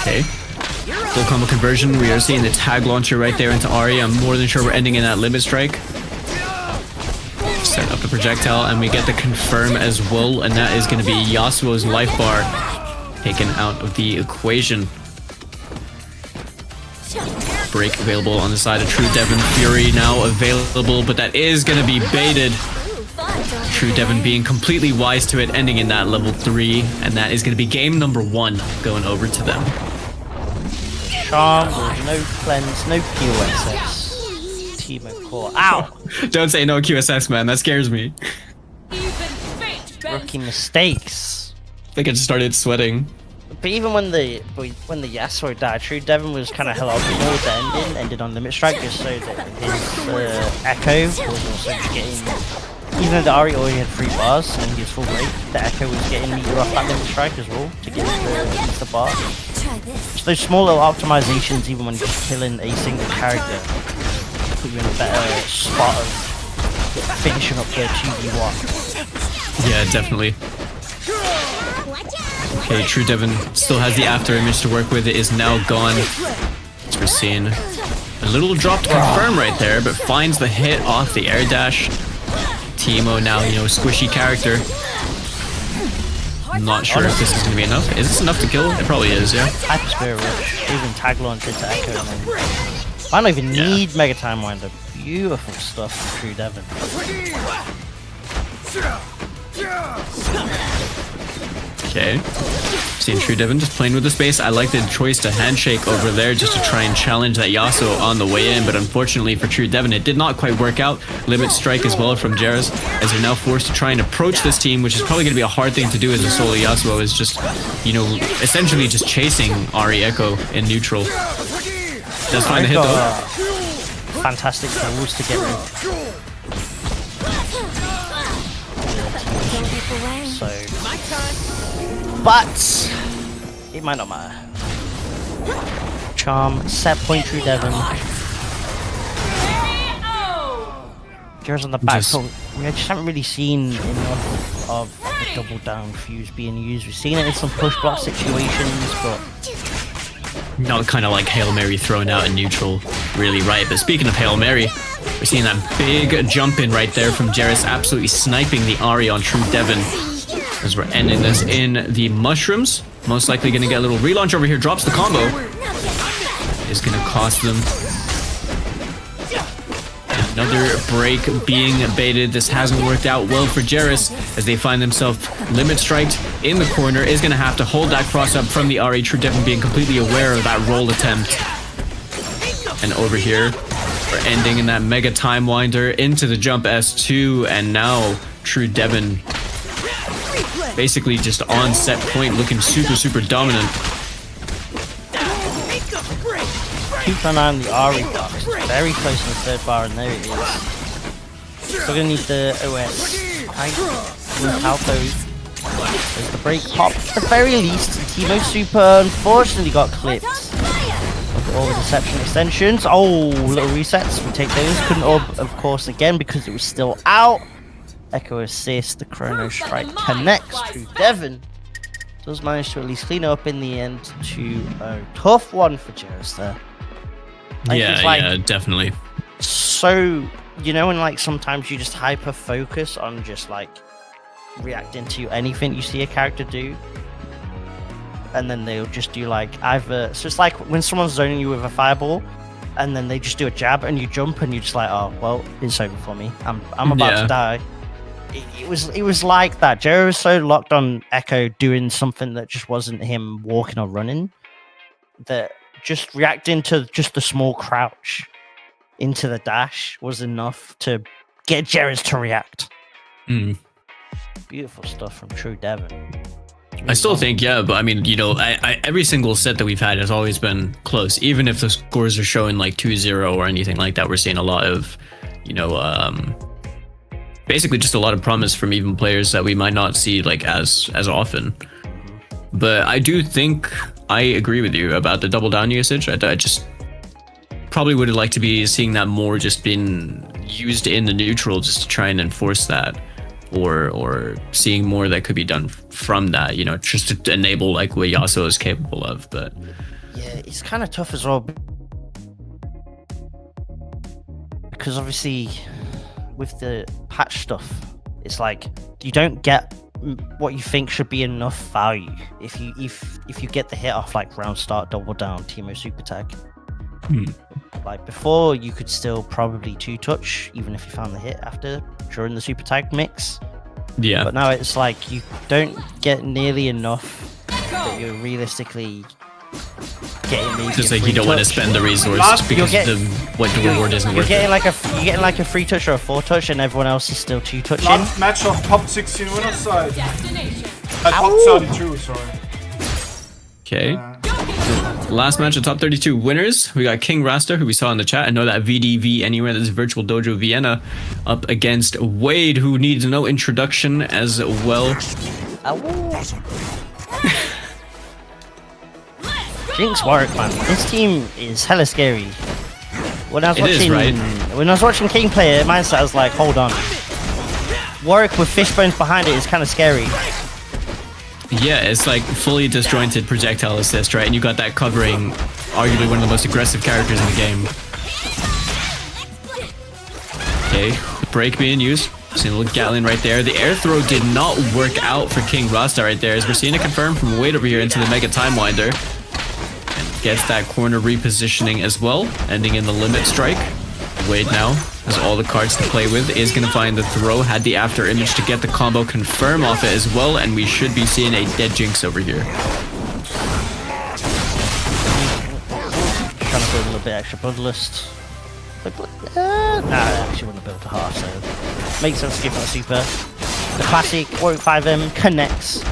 Okay. Full combo conversion. We are seeing the tag launcher right there into Ahri. I'm more than sure we're ending in that limit strike. Set up the projectile, and we get the confirm as well, and that is going to be Yasuo's life bar taken out of the equation. Break available on the side of True Devon. Fury now available, but that is going to be baited. True Devon being completely wise to it, ending in that level 3, and that is going to be game number 1 going over to them. Charm, no cleanse, no QSS. Team and core. Ow! Don't say no QSS, man. That scares me. Rookie mistakes. I think I just started sweating. But even when the Yasuo died, True Devon was kind of held up towards the ended on limit strike just so that his Echo was also getting. Even though the Ahri already had 3 bars and he was full break, the Echo was getting meter off that limit strike as well to get into the bar. So those small little optimizations, even when you're just killing a single character, put you in a better spot of finishing up the 2v1. Yeah, definitely. Okay, True Devon still has the after image to work with. It is now gone. As we're seeing a little dropped confirm right there, but finds the hit off the air dash. Teemo now, squishy character. I'm not sure if this is going to be enough. Is this enough to kill? It probably is, yeah. Hyper Spirit Rush, even tag launch into Echo. And then I don't even need Mega Time Winder. Beautiful stuff from True Devon. Okay. Seeing True Devon just playing with the space. I like the choice to handshake over there just to try and challenge that Yasuo on the way in, but unfortunately for True Devon, it did not quite work out. Limit strike as well from Jarrus, as they're now forced to try and approach this team, which is probably going to be a hard thing to do as a solo Yasuo, is just, essentially just chasing Ahri Echo in neutral. Does find the hit though. Fantastic tools to get rid. So, but it might not matter. Charm, set point True Devon. Jarrus on the back. We just haven't really seen enough of the double down fuse being used. We've seen it in some push block situations, but not kind of like Hail Mary thrown out in neutral, really, right? But speaking of Hail Mary, we're seeing that big jump in right there from Jarrus, absolutely sniping the Ahri on True Devon. As we're ending this in the mushrooms. Most likely going to get a little relaunch over here. Drops the combo. Is going to cost them. Another break being baited. This hasn't worked out well for Jarrus as they find themselves limit striked in the corner. Is going to have to hold that cross up from the Ahri. True Devon being completely aware of that roll attempt. And over here, we're ending in that mega time winder into the jump S2. And now True Devon basically just on set point, looking super dominant. keep an eye on the Ahri box. Very close to the third bar, and there it is. Still gonna need the OS. Without those. There's the break pop. At the very least, Teemo Super unfortunately got clipped. Look at all the deception extensions. Oh, little resets. We take those. Couldn't orb, of course, again because it was still out. Echo assist. The Chrono Strike connects to Devon. does manage to at least clean it up in the end to a tough one for Jairus there. Yeah, definitely. So, you know, when like sometimes you just hyper focus on just like reacting to anything you see a character do, and then they'll just do like either. So it's like when someone's zoning you with a fireball, and then they just do a jab and you jump and you're just like, oh well, it's over for me. I'm about to die. It was like that. Jerry was so locked on Echo doing something that just wasn't him walking or running, that just reacting to just the small crouch into the dash was enough to get Jerry's to react. Beautiful stuff from True Devon. I still think, but I mean, you know, I every single set that we've had has always been close. Even if the scores are showing like 2-0 or anything like that, we're seeing a lot of, you know, basically just a lot of promise from even players that we might not see like as often. But I do think I agree with you about the double down usage. I just probably would have liked to be seeing that more just being used in the neutral just to try and enforce that. Or seeing more that could be done from that, you know, just to enable like what Yasuo is capable of. But yeah, it's kind of tough as well, because obviously with the patch stuff, it's like you don't get what you think should be enough value if you get the hit off like round start, double down, Teemo super tag. Like before, you could still probably 2-touch even if you found the hit after during the super tag mix. Yeah. But now it's like you don't get nearly enough that you're realistically getting maybe. Just like you don't want to spend the resource because the reward isn't worth it. You're getting like a 3-touch or a 4-touch, and everyone else is still 2-touching. Last match of top 16 winner side. Top 32, sorry. Okay. Last match of top 32 winners. We got King Rasta, who we saw in the chat. I know that VDV anywhere. That's Virtual Dojo Vienna up against Wade, who needs no introduction as well. Jinx Warwick, man. This team is hella scary. When I was watching King play it, mindset, I was like, hold on. Warwick with fishbones behind it is kind of scary. Yeah, it's like fully disjointed projectile assist, right? And you got that covering arguably one of the most aggressive characters in the game. Okay, break being used. Seeing a little Gatling right there. The air throw did not work out for King Rasta right there, as we're seeing it confirmed from Wade over here into the Mega Time Winder. And gets that corner repositioning as well, ending in the limit strike. Wade now has all the cards to play with, is going to find the throw, had the after image to get the combo confirm off it as well, and we should be seeing a dead Jinx over here. Trying to build a little bit extra bloodlust. Nah, I actually wouldn't have built a half, so makes sense to give that a super. The classic 1.5M connects.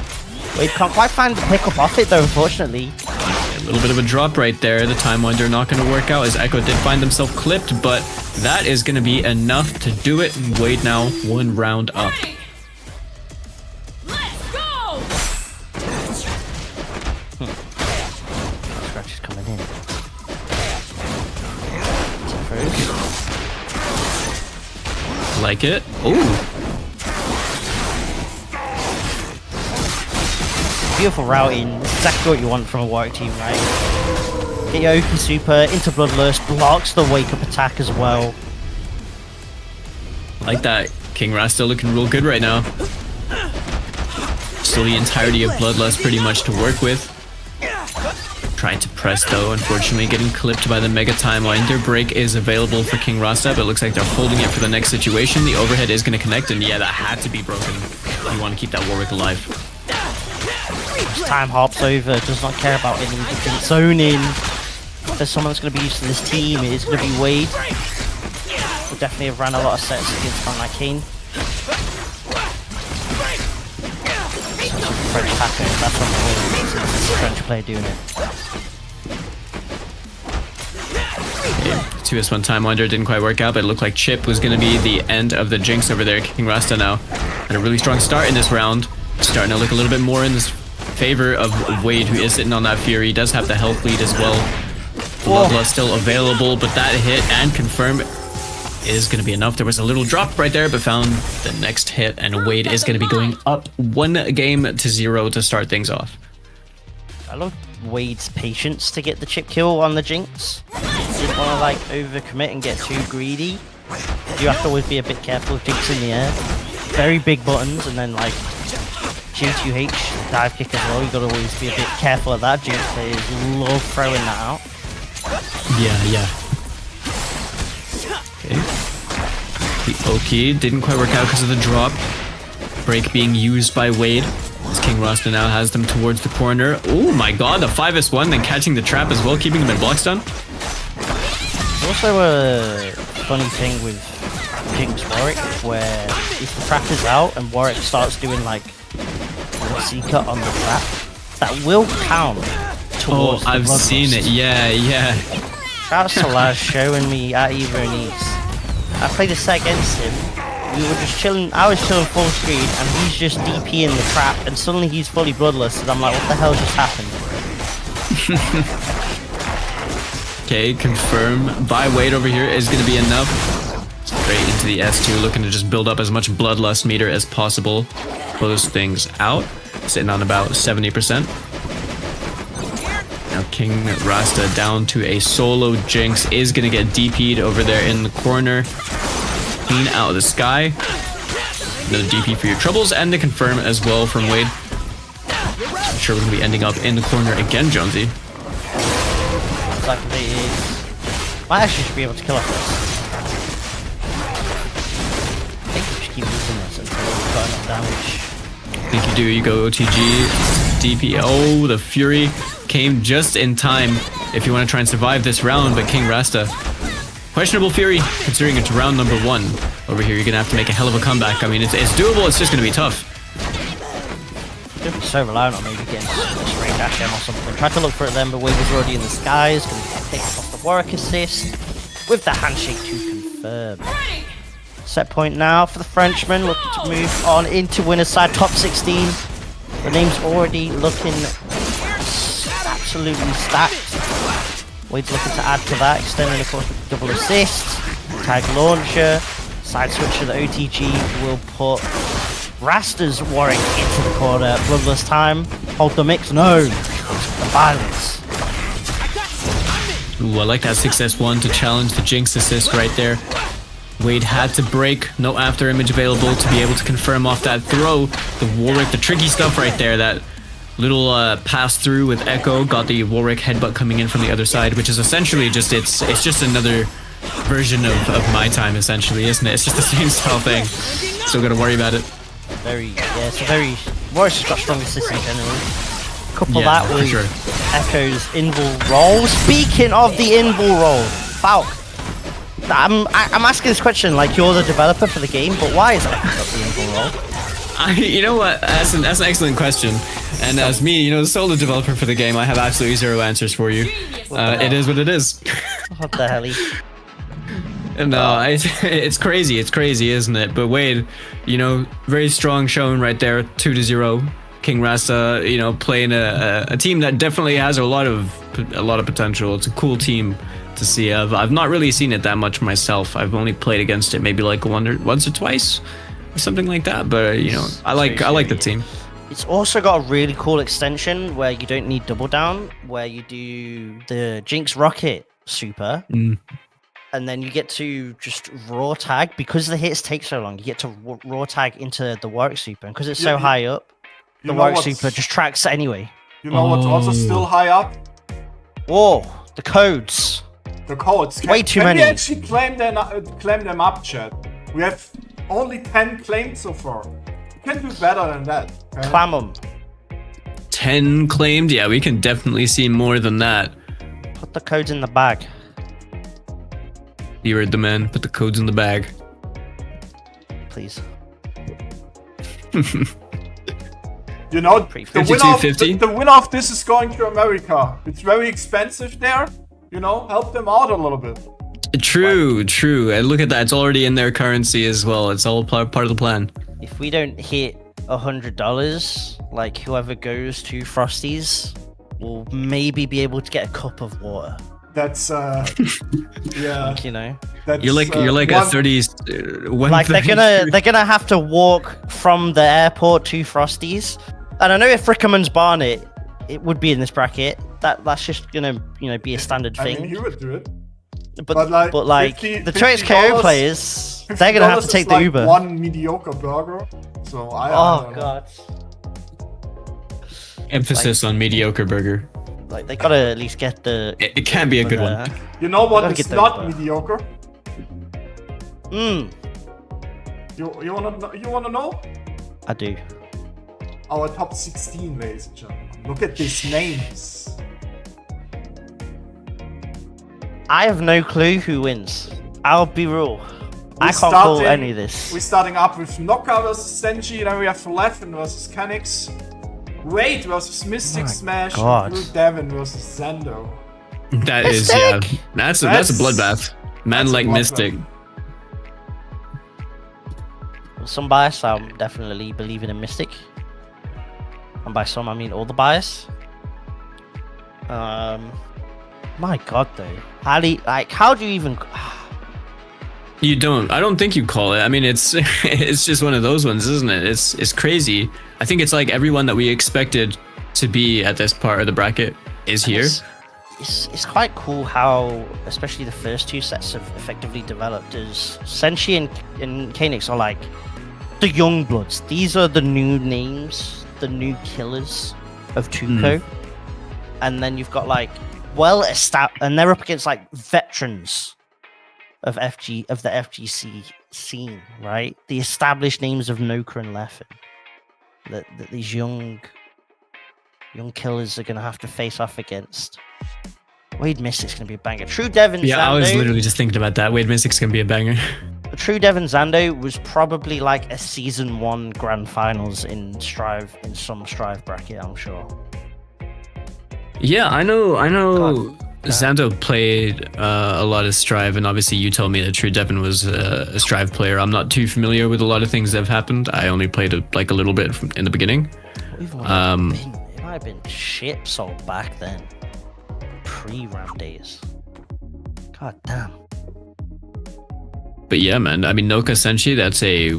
Wade can't quite find the pickup off it though, unfortunately. A little bit of a drop right there. The Time Winder not going to work out as Echo did find himself clipped, but that is going to be enough to do it. Wade now 1 round up. Let's go! Scratch is coming in. Like it. Ooh. Beautiful routing. This is exactly what you want from a Warwick team, right? Get your Oki super into Bloodlust, blocks the wake up attack as well. Like that. King Rasta looking real good right now. Still the entirety of Bloodlust pretty much to work with. Trying to press though, unfortunately getting clipped by the Mega Time Winder. Break is available for King Rasta, but it looks like they're holding it for the next situation. The overhead is going to connect, and yeah, that had to be broken. You want to keep that Warwick alive. Time hops over, does not care about any different zoning. If there's someone that's going to be used to this team, it is going to be Wade. We'll definitely have ran a lot of sets against someone like Kane. French hacker, that's what the French player doing it. Okay, 2s1 Time Winder didn't quite work out, but it looked like Chip was going to be the end of the Jinx over there. King Rasta now had a really strong start in this round. Starting to look a little bit more in this favor of Wade, who is sitting on that Fury. He does have the health lead as well. Bloodlust still available, but that hit and confirm is going to be enough. There was a little drop right there, but found the next hit, and Wade is going to be going up 1-0 to start things off. I love Wade's patience to get the chip kill on the Jinx. Didn't want to like overcommit and get too greedy. You have to always be a bit careful of Jinx in the air. Very big buttons, and then like G2H dive kick as well. You gotta always be a bit careful of that. Jinx players love throwing that out. Yeah. Okay. The Oki didn't quite work out because of the drop. Break being used by Wade. As King Rasta now has them towards the corner. Oh my god, the 5s1, then catching the trap as well, keeping them in block stun. There's also a funny thing with Jinx Warwick, where if the trap is out and Warwick starts doing like a Seeker on the trap, that will count towards the I've blood seen loss. it, yeah. Shouts to Laz showing me at either and East. I played a set against him. We were just chilling. I was chilling full screen, and he's just DPing the trap, and suddenly he's fully bloodless. And I'm like, what the hell just happened? Okay, confirm by Wade over here is going to be enough. Straight into the S2, looking to just build up as much bloodlust meter as possible. Close things out. Sitting on about 70%. Now King Rasta down to a solo Jinx is going to get DP'd over there in the corner. Clean out of the sky. Another DP for your troubles, and the confirm as well from Wade. I'm sure we're going to be ending up in the corner again, Jonesy. Exactly. I actually should be able to kill off this. I think we should keep using this until we've got enough damage. I think you do. You go OTG, DP. Oh, the Fury came just in time if you want to try and survive this round, but King Rasta. Questionable Fury, considering it's round number 1. Over here, you're going to have to make a hell of a comeback. I mean, it's doable, it's just going to be tough. Don't be so reliant on maybe getting a straight dash M or something. Tried to look for it then, but Wade was already in the skies. Going to take off the Warwick assist with the handshake to confirm. Set point now for the Frenchman, looking to move on into winner's side, top 16. The name's already looking absolutely stacked. Wade's looking to add to that, extending of course with double assist, tag launcher, side switch to the OTG will put Rasta's Warwick into the corner. Bloodless time, hold the mix, no, the violence. Ooh, I like that 6S1 to challenge the Jinx assist right there. Wade had to break, no after image available to be able to confirm off that throw. The Warwick, the tricky stuff right there, that little pass through with Echo, got the Warwick headbutt coming in from the other side, which is essentially just, it's just another version of my time essentially, isn't it? It's just the same style thing. Still gotta worry about it. It's a very, Warwick's just got strong assist in general. Couple that with sure. Echo's invul roll. Speaking of the invul roll, Falk, I'm asking this question like you're the developer for the game, but why is Echo got the invul roll? You know what? That's an excellent question. And as me, the solo developer for the game, I have absolutely zero answers for you. It is what it is. What the hell? No, it's crazy. It's crazy, isn't it? But Wade, very strong showing right there, 2-0. King Rasta, playing a team that definitely has a lot of potential. It's a cool team to see. I've not really seen it that much myself. I've only played against it maybe like once or twice, or something like that. But I like the team. It's also got a really cool extension where you don't need double down, where you do the Jinx Rocket super. And then you get to just raw tag because the hits take so long. You get to raw tag into the Warwick super, and because it's so high up, the Warwick super just tracks anyway. You know what's also still high up? Whoa, the codes. The codes. Way too can many. we actually claim them up, chat? We have only 10 claimed so far. We can do better than that. Okay? Clam 'em. 10 claimed? Yeah, we can definitely see more than that. Put the codes in the bag. You heard the man. Put the codes in the bag. Please. The winner of this is going to America. It's very expensive there. Help them out a little bit. True. And look at that. It's already in their currency as well. It's all part of the plan. If we don't hit $100, like whoever goes to Frosty's will maybe be able to get a cup of water. That's yeah. Like, That's, You're like a 30. Like they're gonna have to walk from the airport to Frosty's. And I know if Rickerman's Barnet, it would be in this bracket. That's just gonna be a standard thing. I mean, he would do it. But like $50 the Twitch KO players, they're gonna have to take the Uber. One mediocre burger. So I don't know. God. Emphasis on mediocre burger. Like they gotta at least get the. It can be a good one. You know what Gotta is get not those, mediocre? Mm. You wanna know? I do. Our top 16, ladies and gentlemen. Look at these names. I have no clue who wins. I'll be real. I can't call any of this. We're starting up with Noka versus Senji, then we have Leffen versus Kenix, Raid versus Mystic Smash, God. and Blue Devin versus Zando. That is, yeah. That's a bloodbath. Man like Mystic. Some bias, I'm definitely believing in Mystic. And by some, I mean all the bias. My God, though. How do you even... You don't. I don't think you call it. I mean, it's just one of those ones, isn't it? It's crazy. I think it's like everyone that we expected to be at this part of the bracket is here. It's quite cool how, especially the first two sets have effectively developed as Senshi and Kanix are like the young bloods. These are the new names, the new killers of Tuco. And then you've got like well-established, and they're up against like veterans of the FGC scene, right? The established names of Noka and Leffen. That these young killers are gonna have to face off against. Wade Mystic's gonna be a banger. True Devin Zando. I was literally just thinking about that. Wade Mystic's gonna be a banger. True Devin Zando was probably like a season 1 grand finals in some Strive bracket, I'm sure. Yeah, I know. Zando played a lot of Strive, and obviously you told me that True Devin was a Strive player. I'm not too familiar with a lot of things that have happened. I only played like a little bit in the beginning. It might have been shit sold back then. Pre-RAM days. God damn. But yeah, man. I mean, Noka Senshi,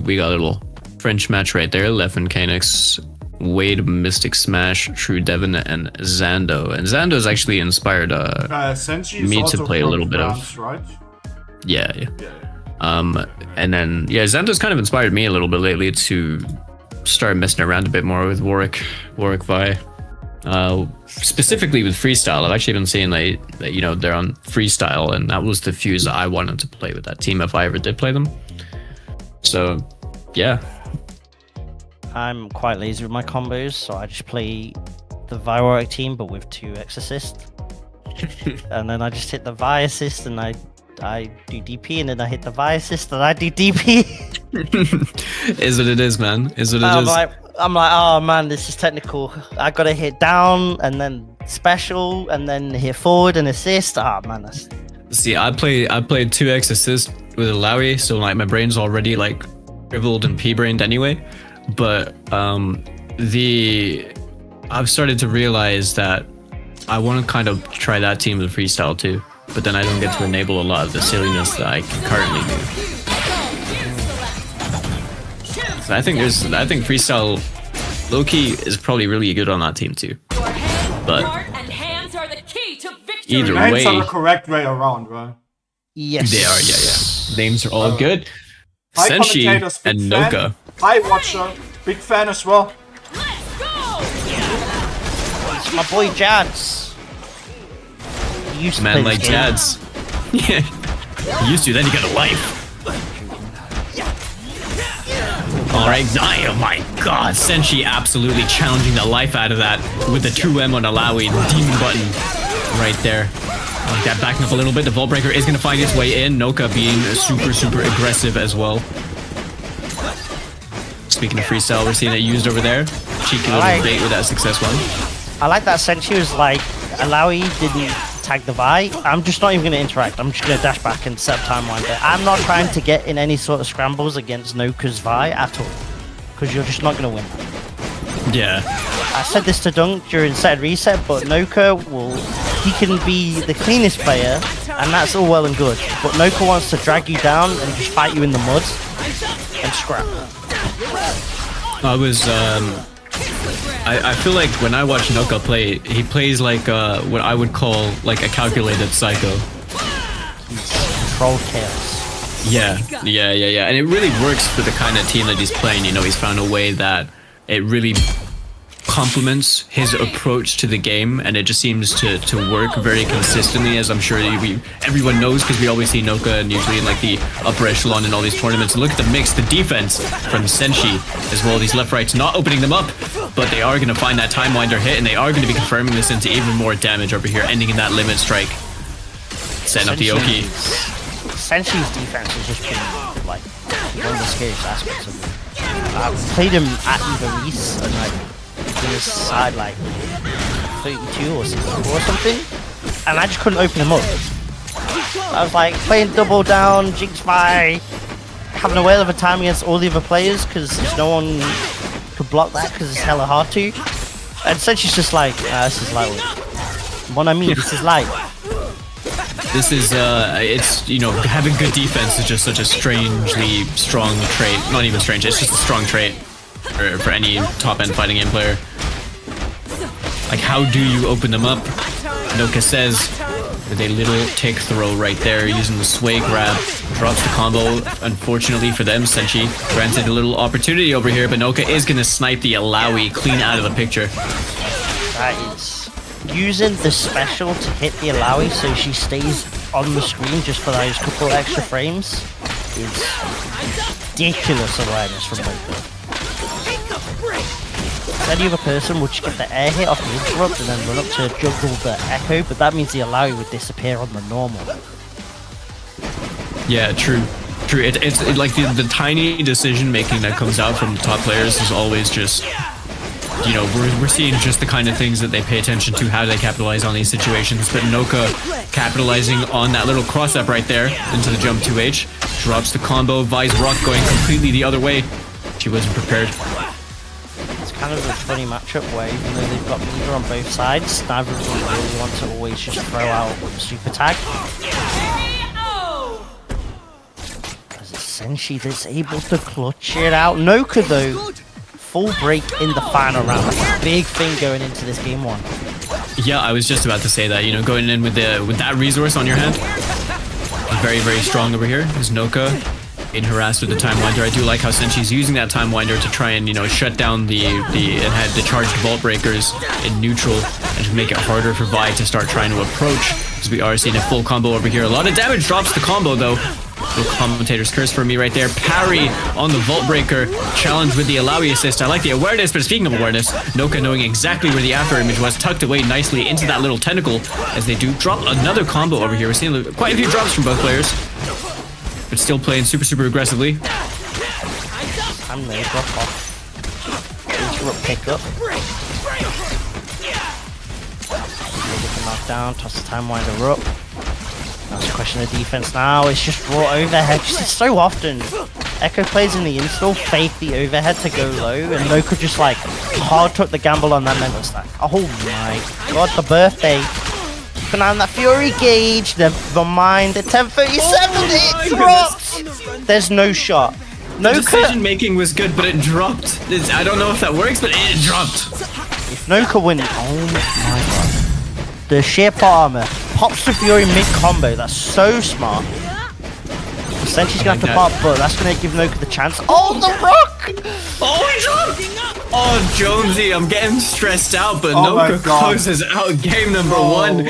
we got a little French match right there. Leffen Kanix, Wade, Mystic Smash, True Devin, and Zando. And Zando's actually inspired me to play a little bit of. Right? Yeah. And then Zando's kind of inspired me a little bit lately to start messing around a bit more with Warwick Vi. Specifically with freestyle. I've actually been seeing that they're on freestyle, and that was the fuse that I wanted to play with that team if I ever did play them. So yeah. I'm quite lazy with my combos, so I just play the Vi Warwick team but with 2 Exorcists. And then I just hit the Vi assist and I do DP, and then I hit the Vi assist and I do DP. Is what it is, man. Is what it is. I'm like, oh man, this is technical. I gotta hit down and then special and then hit forward and assist. Ah man, that's... See, I played 2x assist with Alawi, so like my brain's already like shriveled and pea-brained anyway. But I've started to realize that I want to kind of try that team with freestyle too, but then I don't get to enable a lot of the silliness that I can currently do. So I think freestyle low-key is probably really good on that team too. But either way, names are the correct way around, right? Yes, they are. Yeah. Names are all good. Hi, Senshi and Noka. Hi, Watcher. Big fan as well. It's my boy Jads. He used to Man play like this game. Jads. Yeah. You used to, then you got a life. Alright, oh my god. Senshi absolutely challenging the life out of that with the 2M on Alawi. Demon button right there. Like that, backing up a little bit. The Vault Breaker is going to find its way in. Noka being super aggressive as well. Speaking of freestyle, we're seeing it used over there. Cheeky little bait with that success one. I like that Senshi was like, Alawi didn't tag the Vi. I'm just not even going to interact. I'm just going to dash back and set up timeline there. I'm not trying to get in any sort of scrambles against Noka's Vi at all. Because you're just not going to win. Yeah. I said this to Dunk during set and reset, but Noka will he can be the cleanest player, and that's all well and good. But Noka wants to drag you down and just fight you in the mud and scrap. I was I feel like when I watch Noka play, he plays like what I would call like a calculated psycho. He's controlled chaos. Yeah, and it really works for the kind of team that he's playing. You know, he's found a way that it really complements his approach to the game, and it just seems to work very consistently, as I'm sure everyone knows, because we always see Noka and usually in like the upper echelon in all these tournaments. And look at the mix, the defense from Senshi as well. These left rights not opening them up, but they are going to find that time winder hit, and they are going to be confirming this into even more damage over here, ending in that limit strike, setting up the Oki. Senshi's defense has just been like one of the scariest aspects of it. I've played him at Eva East and like in his side like 32 or 64 or something, and I just couldn't open him up. I was like playing double down, Jinx Fi, having a whale of a time against all the other players because no one could block that because it's hella hard to. And Senshi's just like, this is lightweight. What I mean, this is light. This is, it's, you know, having good defense is just such a strangely strong trait. Not even strange, it's just a strong trait for any top-end fighting game player. Like, how do you open them up? Noka says with a little tick throw right there using the sway grab. Drops the combo. Unfortunately for them, Senshi granted a little opportunity over here, but Noka is going to snipe the Alawi clean out of the picture. That is... Using the special to hit the Alawi so she stays on the screen just for those couple extra frames is ridiculous awareness from Noka. Any other person would just get the air hit off the interrupt and then run up to juggle the echo, but that means the Alawi would disappear on the normal. Yeah, true. It's like the tiny decision making that comes out from the top players is always just, you know, we're seeing just the kind of things that they pay attention to, how they capitalize on these situations. But Noka capitalizing on that little cross-up right there into the jump 2H, drops the combo, Vi's Rock going completely the other way. She wasn't prepared. It's kind of a funny matchup where even though they've got meter on both sides, neither of them really want to always just throw out a super tag. As Senshi that's able to clutch it out. Noka though, full break in the final round. That's a big thing going into this game one. Yeah, I was just about to say that, you know, going in with that resource on your hand. Very, very strong over here is Noka. Getting harassed with the time winder. I do like how Senshi's using that time winder to try and, you know, shut down the charged vault breakers in neutral and just make it harder for Vi to start trying to approach, as we are seeing a full combo over here. A lot of damage drops the combo though. Little commentator's curse for me right there. Parry on the vault breaker. Challenge with the Alawi assist. I like the awareness, but speaking of awareness, Noka knowing exactly where the after image was, tucked away nicely into that little tentacle as they do drop another combo over here. We're seeing quite a few drops from both players, but still playing super aggressively. I'm gonna drop off. Interrupt pickup. Get the knockdown, toss the time winder up. That's a question of defense now. It's just raw overhead. Just so often, Echo plays in the install, fake the overhead to go low, and Noka just like hard took the gamble on that mental stack. Oh my god, the birthday. Keep an eye on that Fury gauge. Never mind the 1037. It dropped. There's no shot. The decision making was good, but it dropped. I don't know if that works, but it dropped. If Noka wins, oh my god. The sheer part armor pops the Fury mid combo. That's so smart. Senshi's gonna have to pop, but that's gonna give Noka the chance. Oh, the rock! Oh, he dropped! Oh, Jonesy, I'm getting stressed out, but Oh Noka closes out game number one.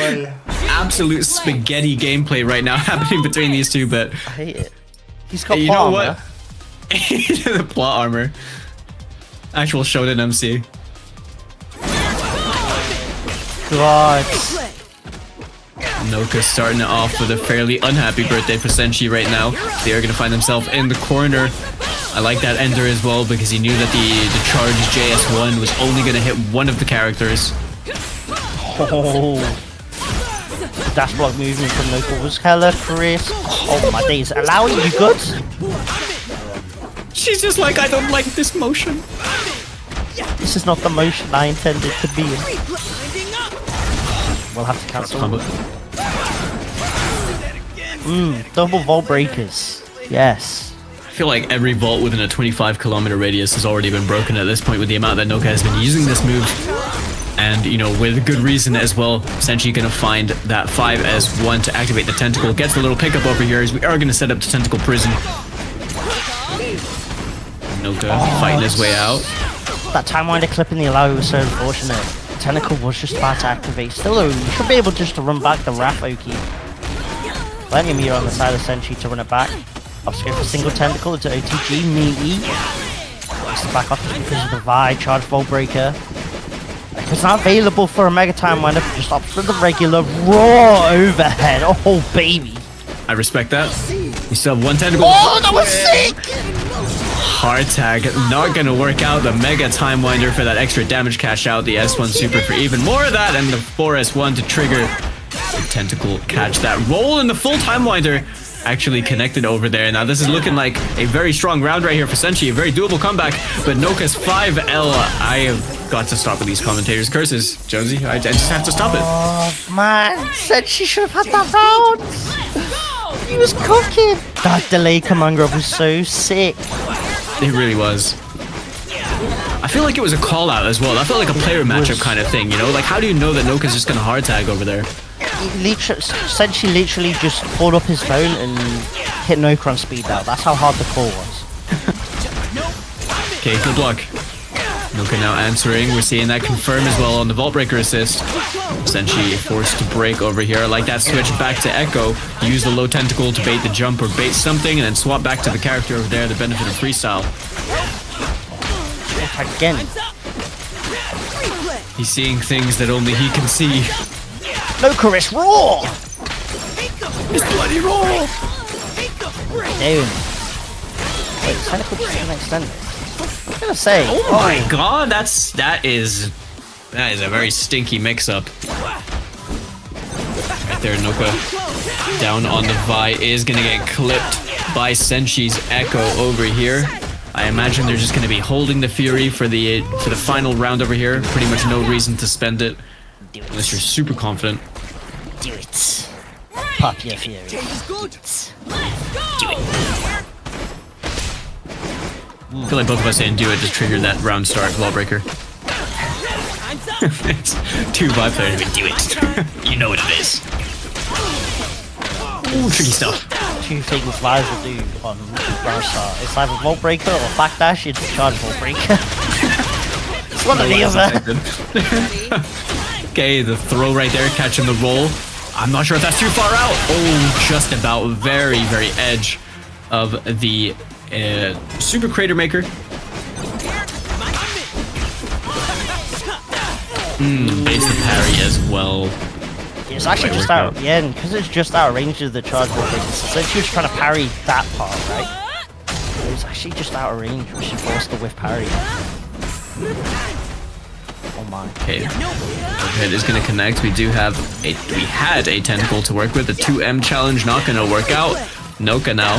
Absolute spaghetti gameplay right now happening between these two, but I hate it. He's got you plot know armor. What? The plot armor. Actual Shonen MC. God. Noka starting it off with a fairly unhappy birthday for Senshi right now. They are going to find themselves in the corner. I like that ender as well because he knew that the charged JS1 was only going to hit one of the characters. Oh. The dash block movement from Noka was hella crisp. Oh my days. Alawi, you good? She's just like, I don't like this motion. This is not the motion I intended to be in. we'll have to cancel. Combo. Double vault breakers. Yes. I feel like every vault within a 25-kilometer radius has already been broken at this point with the amount that Noka has been using this move. And, you know, with good reason as well. Senshi gonna find that 5S1 to activate the tentacle. Gets the little pickup over here as we are gonna set up the tentacle prison. Noka fighting his way out. That time winder clip in the allow was so unfortunate. Tentacle was just about to activate. Still though, you should be able just to run back the Wrath Oki. Plenty of meter on the side of Senshi to run it back. Obscure for single tentacle into OTG, meaty. Just back off because of the Vi, charge Vault Breaker. If it's not available for a Mega Time Winder, just opt for the regular raw overhead. Oh baby. I respect that. You still have one tentacle. Oh, that was sick! Hard tag, not gonna work out. The Mega Time Winder for that extra damage cash out. The S1 super for even more of that, and the 4S1 to trigger the tentacle catch. That roll in the full Time Winder actually connected over there. Now this is looking like a very strong round right here for Senshi. A very doable comeback, but Noka's 5L. I have got to stop with these commentators' curses, Jonesy. I just have to stop it. Oh man, Senshi should have had that round. He was cooking. That delay command grab was so sick. It really was. I feel like it was a call out as well. That felt like a player matchup kind of thing, you know? Like, how do you know that Noka's just gonna hard tag over there? Senshi literally just pulled up his phone and hit Noka on speed dial. That's how hard the call was. Okay, good luck. Noka now answering. We're seeing that confirm as well on the Vault Breaker assist. Senshi forced to break over here. I like that switch back to Echo. Use the low tentacle to bait the jump or bait something, and then swap back to the character over there, the benefit of freestyle. Again. He's seeing things that only he can see. Noka is raw! It's bloody raw! Damn. Wait, tentacle just didn't extend it. I'm gonna say. Oh my god, that is a very stinky mix-up. Right there, Noka down on the Vi is gonna get clipped by Senshi's Echo over here. I imagine they're just gonna be holding the Fury for the final round over here. Pretty much no reason to spend it unless you're super confident. Do it. Pop your Fury. Do it. I feel like both of us saying do it just triggered that round start wall breaker. It's two Vi players to do it. You know what it is. Ooh, tricky stuff. Two things Vise will do on round start. It's either Vault Breaker or backdash into charge Vault Breaker. It's one or the other. Okay, the throw right there, catching the roll. I'm not sure if that's too far out. Oh, just about very, very edge of the Super Crater Maker. Base the parry as well. It's actually just out, yeah, and because it's just out of range of the charge Vault Breaker, so she was trying to parry that part, right? It was actually just out of range, which she forced the whiff parry. Oh my. Okay, overhead is going to connect. We had a tentacle to work with. The 2M challenge not going to work out. Noka now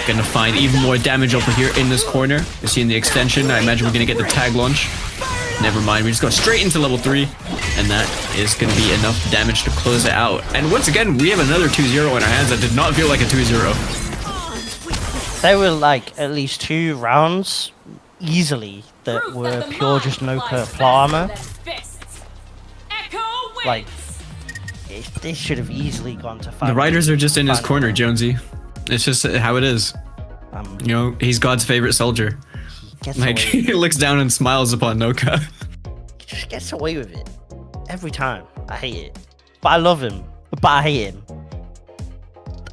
going to find even more damage over here in this corner. You're seeing the extension. I imagine we're going to get the tag launch. Never mind, we just go straight into level 3, and that is going to be enough damage to close it out. And once again, we have another 2-0 in our hands that did not feel like a 2-0. There were like at least 2 rounds easily that were pure just Noka plot armor. Like, they should have easily gone to 5. The riders are just in his corner, Jonesy. It's just how it is. You know, he's God's favorite soldier. Like, he looks down and smiles upon Noka. He just gets away with it. Every time. I hate it. But I love him. But I hate him.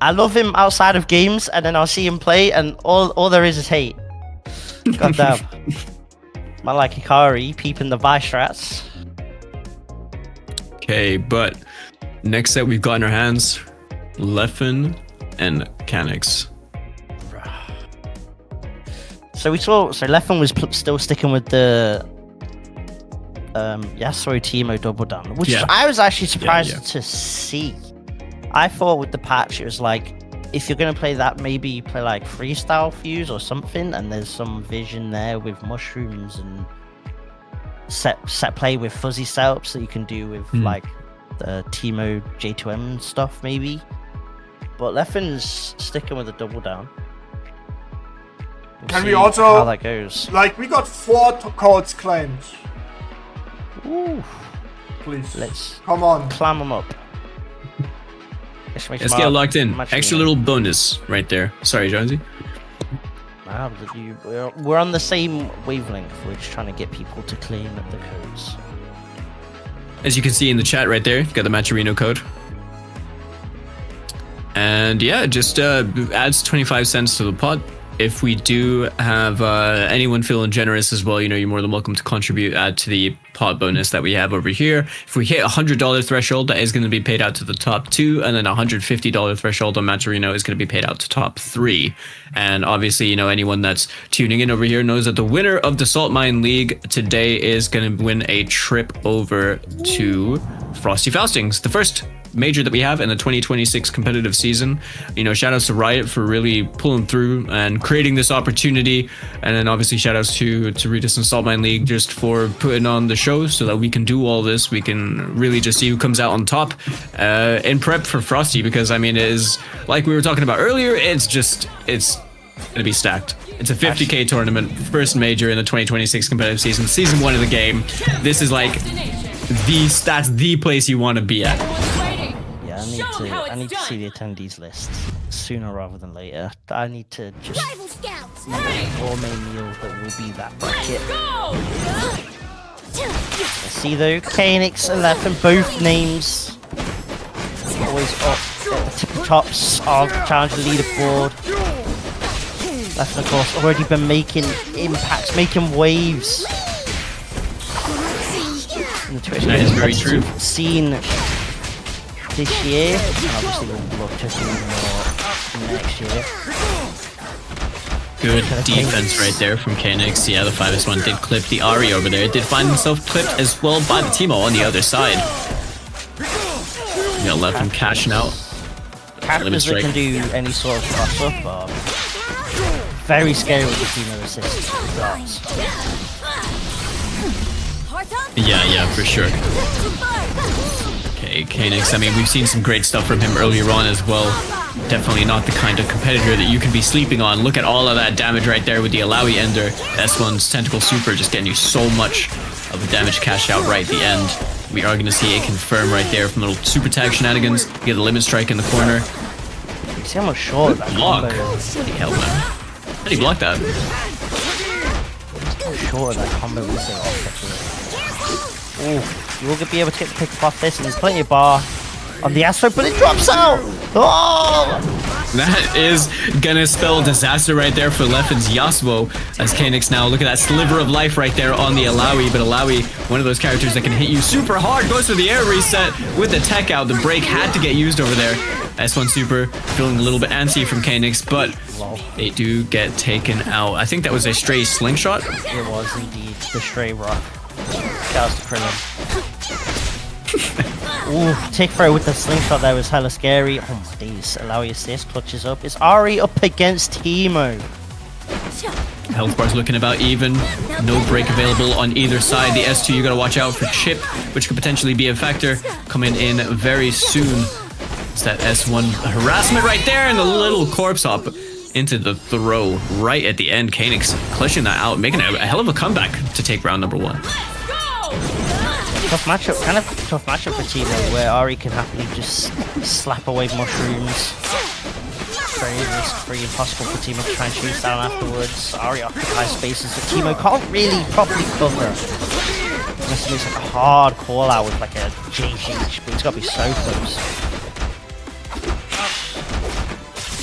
I love him outside of games, and then I'll see him play, and all there is hate. God damn. Man like Hikari, peeping the Vi strats. Okay, but next set we've got in our hands, Leffen and Canix. So we saw, Leffen was still sticking with the Yasuo Teemo double down, which I was actually surprised to see. I thought with the patch it was like, if you're going to play that, maybe you play like Freestyle Fuse or something, and there's some vision there with mushrooms and set play with fuzzy setups that you can do with like the Teemo J2M stuff maybe. But Leffen's sticking with a double down. Can we see also how that goes? like we got 4 codes claimed? Ooh, Please, let's come on. clam them up. Let's get locked in. Extra little bonus right there. Sorry, Jonesy. Nah, we're on the same wavelength. We're just trying to get people to claim the codes. As you can see in the chat right there, you've got the Matcherino code. And yeah, just adds 25 cents to the pot. If we do have anyone feeling generous as well, you're more than welcome to contribute, add to the pot bonus that we have over here. If we hit $100 threshold, that is going to be paid out to the top 2, and then $150 threshold on Matcherino is going to be paid out to top 3. And obviously, anyone that's tuning in over here knows that the winner of the Saltmine League today is going to win a trip over to Frosty Faustings, the first major that we have in the 2026 competitive season. Shout outs to Riot for really pulling through and creating this opportunity, and then obviously shout outs to Ritas and Saltmine League just for putting on the show so that we can do all this. We can really just see who comes out on top in prep for Frosty, because it is like we were talking about earlier, it's gonna be stacked. It's a 50k tournament, first major in the 2026 competitive season, season 1 of the game. This is like that's the place you want to be at. I need to see the attendees list sooner rather than later. I need to just make a gourmet meal that will be that bracket. I see though, Kanix and Leffen, both names always up at the tippy tops of the challenger leaderboard. Leffen, of course, already been making impacts, making waves in the Twitch. That is very true. Scene this year, and obviously we'll look to do more next year. Good defense right there from Kanix. Yeah, the 5S1 did clip the Ari over there. It did find himself clipped as well by the Teemo on the other side. You got Leffen cashing out. Characters that can do any sort of cross up are very scary with the Teemo assist drops. Yeah, for sure. Okay, Kanix, we've seen some great stuff from him earlier on as well. Definitely not the kind of competitor that you can be sleeping on. Look at all of that damage right there with the Alawi Ender. S1's Tentacle Super just getting you so much of a damage cash out right at the end. We are going to see a confirm right there from little super tag shenanigans. You get a limit strike in the corner. You see how much short that block. combo is? Bloody hell, man. How did he block that? How short that combo is there off. Ooh, you will be able to get the pick off this, and there's plenty of bar on the Astro, but it drops out! Oh! That is gonna spell disaster right there for Leffen's Yasuo, as Kanix now, look at that sliver of life right there on the Alawi, but Alawi, one of those characters that can hit you super hard, goes for the air reset with the tech out. The break had to get used over there. S1 Super feeling a little bit antsy from Kanix, but they do get taken out. I think that was a stray slingshot. It was indeed the stray rock. Shout out to Krillin. Ooh, tick throw with the slingshot there was hella scary. Oh my days, Alawi assist, clutches up. It's Ari up against Teemo. Health bar's looking about even. No break available on either side. The S2, you gotta watch out for Chip, which could potentially be a factor coming in very soon. It's that S1 harassment right there, and the little corpse hop into the throw right at the end. Kanix clutching that out, making a hell of a comeback to take round number 1. Tough matchup, kind of tough matchup for Teemo, where Ari can happily just slap away mushrooms. Very risk-free, impossible for Teemo to try and shoot down afterwards. Ari occupies spaces that Teemo can't really properly cover. Unless it's like a hard call out with like a JH, but he's got to be so close.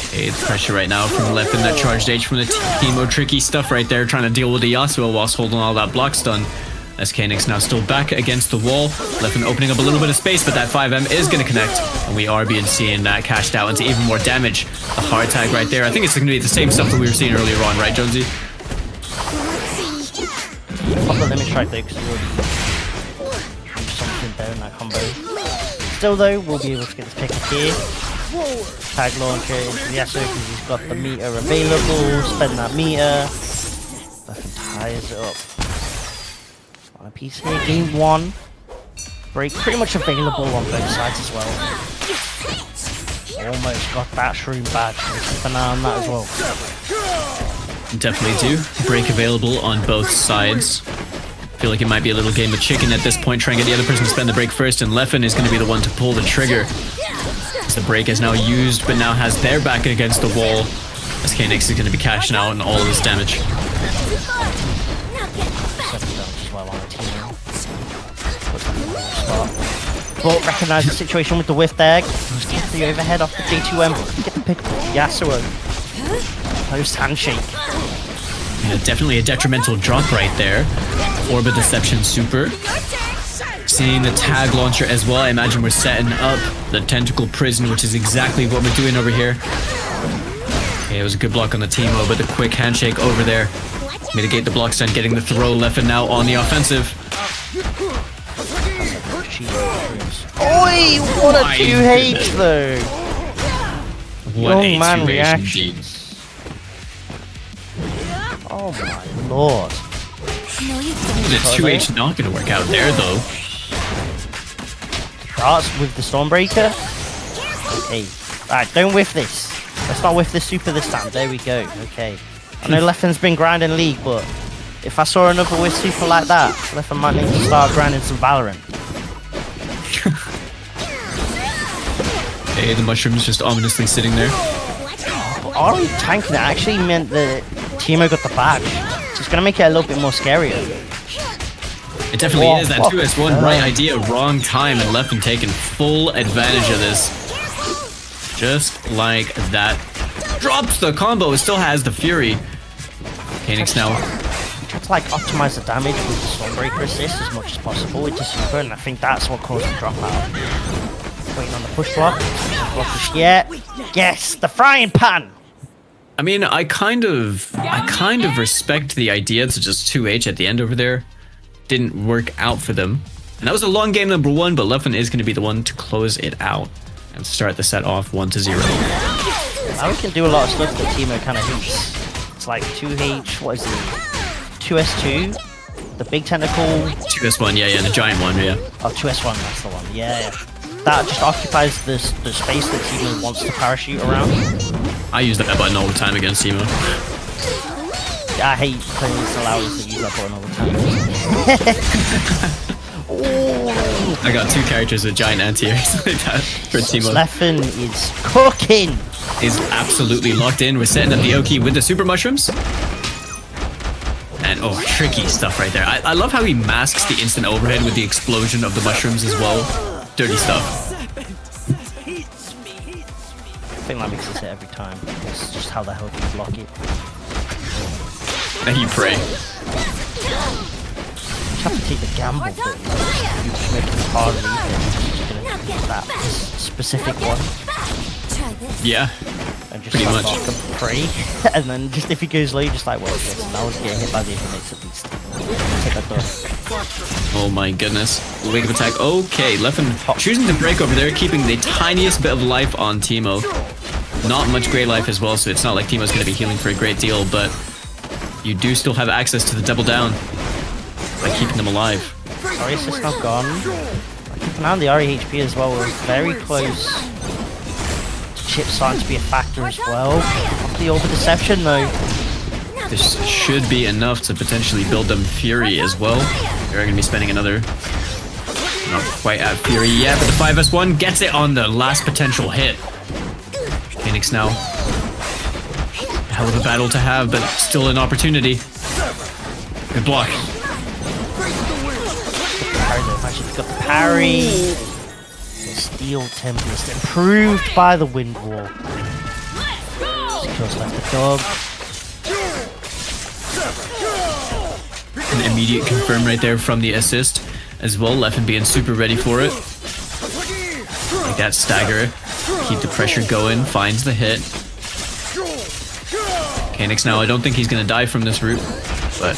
Okay, the pressure right now from Leffen, that charged H from the Teemo, tricky stuff right there, trying to deal with the Yasuo whilst holding all that block stun. As Kanix now still back against the wall. Leffen opening up a little bit of space, but that 5M is going to connect. And we are seeing that cashed out into even more damage. The hard tag right there. I think it's going to be the same stuff that we were seeing earlier on, right, Jonesy? Pop the limit strike though, because we already do something there in that combo. Still though, we'll be able to get this pick up here. Tag launcher into the Yasuo because he's got the meter available. Spend that meter. Leffen ties it up. On a piece here, game 1. Break pretty much available on both sides as well. Almost got that shroom badge. Keep an eye on that as well. Definitely do. Break available on both sides. Feel like it might be a little game of chicken at this point, trying to get the other person to spend the break first, and Leffen is going to be the one to pull the trigger. As the break is now used, but now has their back against the wall, as Kanix is going to be cashing out on all of his damage. But recognise the situation with the whiff there. Just get the overhead off the J2M. Get the pick. Yasuo. Post handshake. Yeah, definitely a detrimental drop right there. Orbit Deception super. Seeing the tag launcher as well, I imagine we're setting up the tentacle prison, which is exactly what we're doing over here. Okay, it was a good block on the Teemo, but the quick handshake over there. Mitigate the block stun, getting the throw. Leffen now on the offensive. Oi! What a 2H though! What Young a man 2H reaction. indeed. Oh my lord. The 2H not going to work out there though. Starts with the Stormbreaker. Okay. Alright, don't whiff this. Let's not whiff this super this time. There we go. Okay. I know Leffen's been grinding League, but if I saw another whiff super like that, Leffen might need to start grinding some Valorant. Hey, the mushroom's just ominously sitting there. But Ari tanking it actually meant that Teemo got the badge. So it's going to make it a little bit more scarier. It definitely is. That 2S1, right idea, wrong time, and Leffen taking full advantage of this. Just like that. Drops the combo, it still has the Fury. Kanix now. Try to like optimize the damage with the Stormbreaker assist as much as possible with the super, and I think that's what caused the dropout. Waiting on the push block. Yeah. Yes, the frying pan. I mean, I kind of respect the idea to just 2H at the end over there. Didn't work out for them. And that was a long game number 1, but Leffen is going to be the one to close it out and start the set off 1-0. Now we can do a lot of stuff that Teemo kind of hates. It's like 2H, what is it? 2S2? The big tentacle? 2S1, yeah, the giant one, yeah. Oh, 2S1, that's the one, yeah. That just occupies the space that Teemo wants to parachute around. I use that button all the time against Teemo. Yeah, I hate players allow us to use that button all the time. Oh. I got 2 characters with giant anti-airs like that for Teemo. Leffen is cooking! Is absolutely locked in. We're setting up the Oki with the super mushrooms. And oh, tricky stuff right there. I love how he masks the instant overhead with the explosion of the mushrooms as well. Dirty stuff. I think that makes us hit every time. It's just how the hell do you block it? And you pray. You have to take the gamble that you just make it hard to leave that specific one. Yeah. And just pretty like much. block and pray. And then just if he goes low, you just like, well, listen, I was getting hit by the infinite at least. Take that done. Oh my goodness. The wake up attack. Okay, Leffen choosing to break over there, keeping the tiniest bit of life on Teemo. Not much great life as well, so it's not like Teemo's going to be healing for a great deal, but you do still have access to the double down by keeping them alive. Ari assist now gone. I keep an eye on the Ari HP as well. We're very close. Chip starting to be a factor as well. Off the over deception though. This should be enough to potentially build them Fury as well. They're going to be spending another... Not quite at Fury yet, but the 5S1 gets it on the last potential hit. Phoenix now. Hell of a battle to have, but still an opportunity. Good block. She's got the parry. The Steel Tempest improved by the Wind Wall. Secures left the dog. An immediate confirm right there from the assist as well. Leffen being super ready for it. Like that stagger. Keep the pressure going. Finds the hit. Kanix now, I don't think he's going to die from this route, but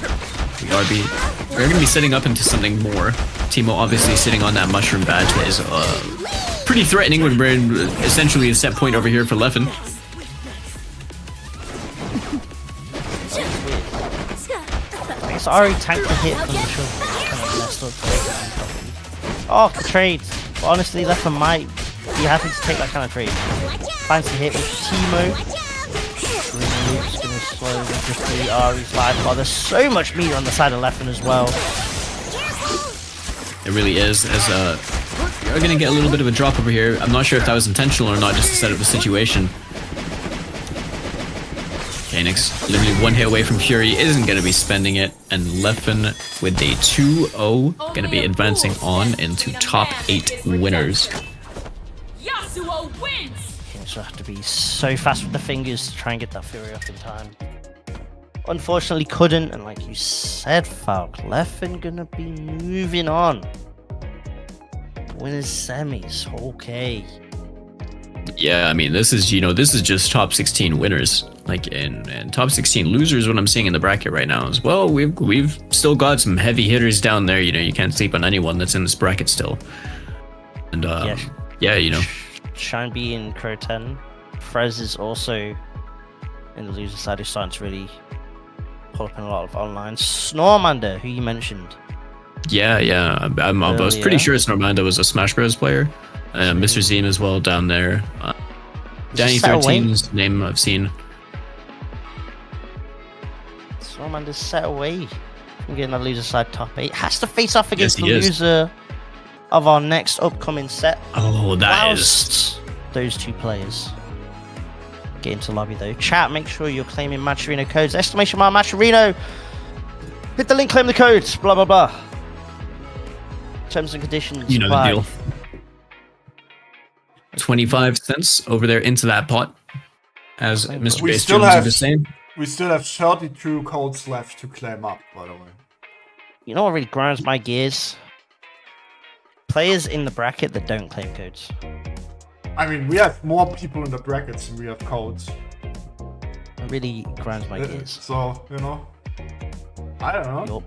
we're going to be setting up into something more. Teemo obviously sitting on that mushroom badge that is pretty threatening when we're in essentially a set point over here for Leffen. It's already tanked the hit from the show. Kind of messed up. Oh, the trade. But honestly, Leffen might be happy to take that kind of trade. Fancy hit with Timo. Luke's gonna slowly just delete Ari's life. Oh, there's so much meat on the side of Leffen as well. It really is. As you're gonna get a little bit of a drop over here. I'm not sure if that was intentional or not, just to set up the situation. Phoenix, literally one hit away from Fury, isn't going to be spending it, and Leffen with a 2-0, going to be advancing on into top 8 winners. Yasuo wins. Games will have to be so fast with the fingers to try and get that Fury off in time. Unfortunately couldn't, and like you said, Falk, Leffen gonna be moving on. Winners semis, okay. Yeah, I mean, this is, you know, this is just top 16 winners. Like, and top 16 losers, what I'm seeing in the bracket right now as well. We've still got some heavy hitters down there. You know, you can't sleep on anyone that's in this bracket still. And yeah, you know, Shine B and Crow 10. Frez is also in the loser side, who's starting to really pull up in a lot of online. Snormander, who you mentioned. Yeah, I was pretty sure Snormander was a Smash Bros player. Mr. Zim as well down there. Danny 13's name I've seen. Snormander's set away from getting the loser side top 8. Has to face off against the is. loser of our next upcoming set. Oh, that is... Whilst those two players get into lobby though. Chat, make sure you're claiming Matcherino codes. Exclamation mark Matcherino. Hit the link, claim the codes. Blah, blah, blah. Terms and conditions. You know the deal. 25 cents over there into that pot. As Mr. Base Jones is saying. We still have 32 codes left to claim up, by the way. You know what really grinds my gears? Players in the bracket that don't claim codes. I mean, we have more people in the brackets than we have codes. It really grinds my gears. So, you know, I don't know. You're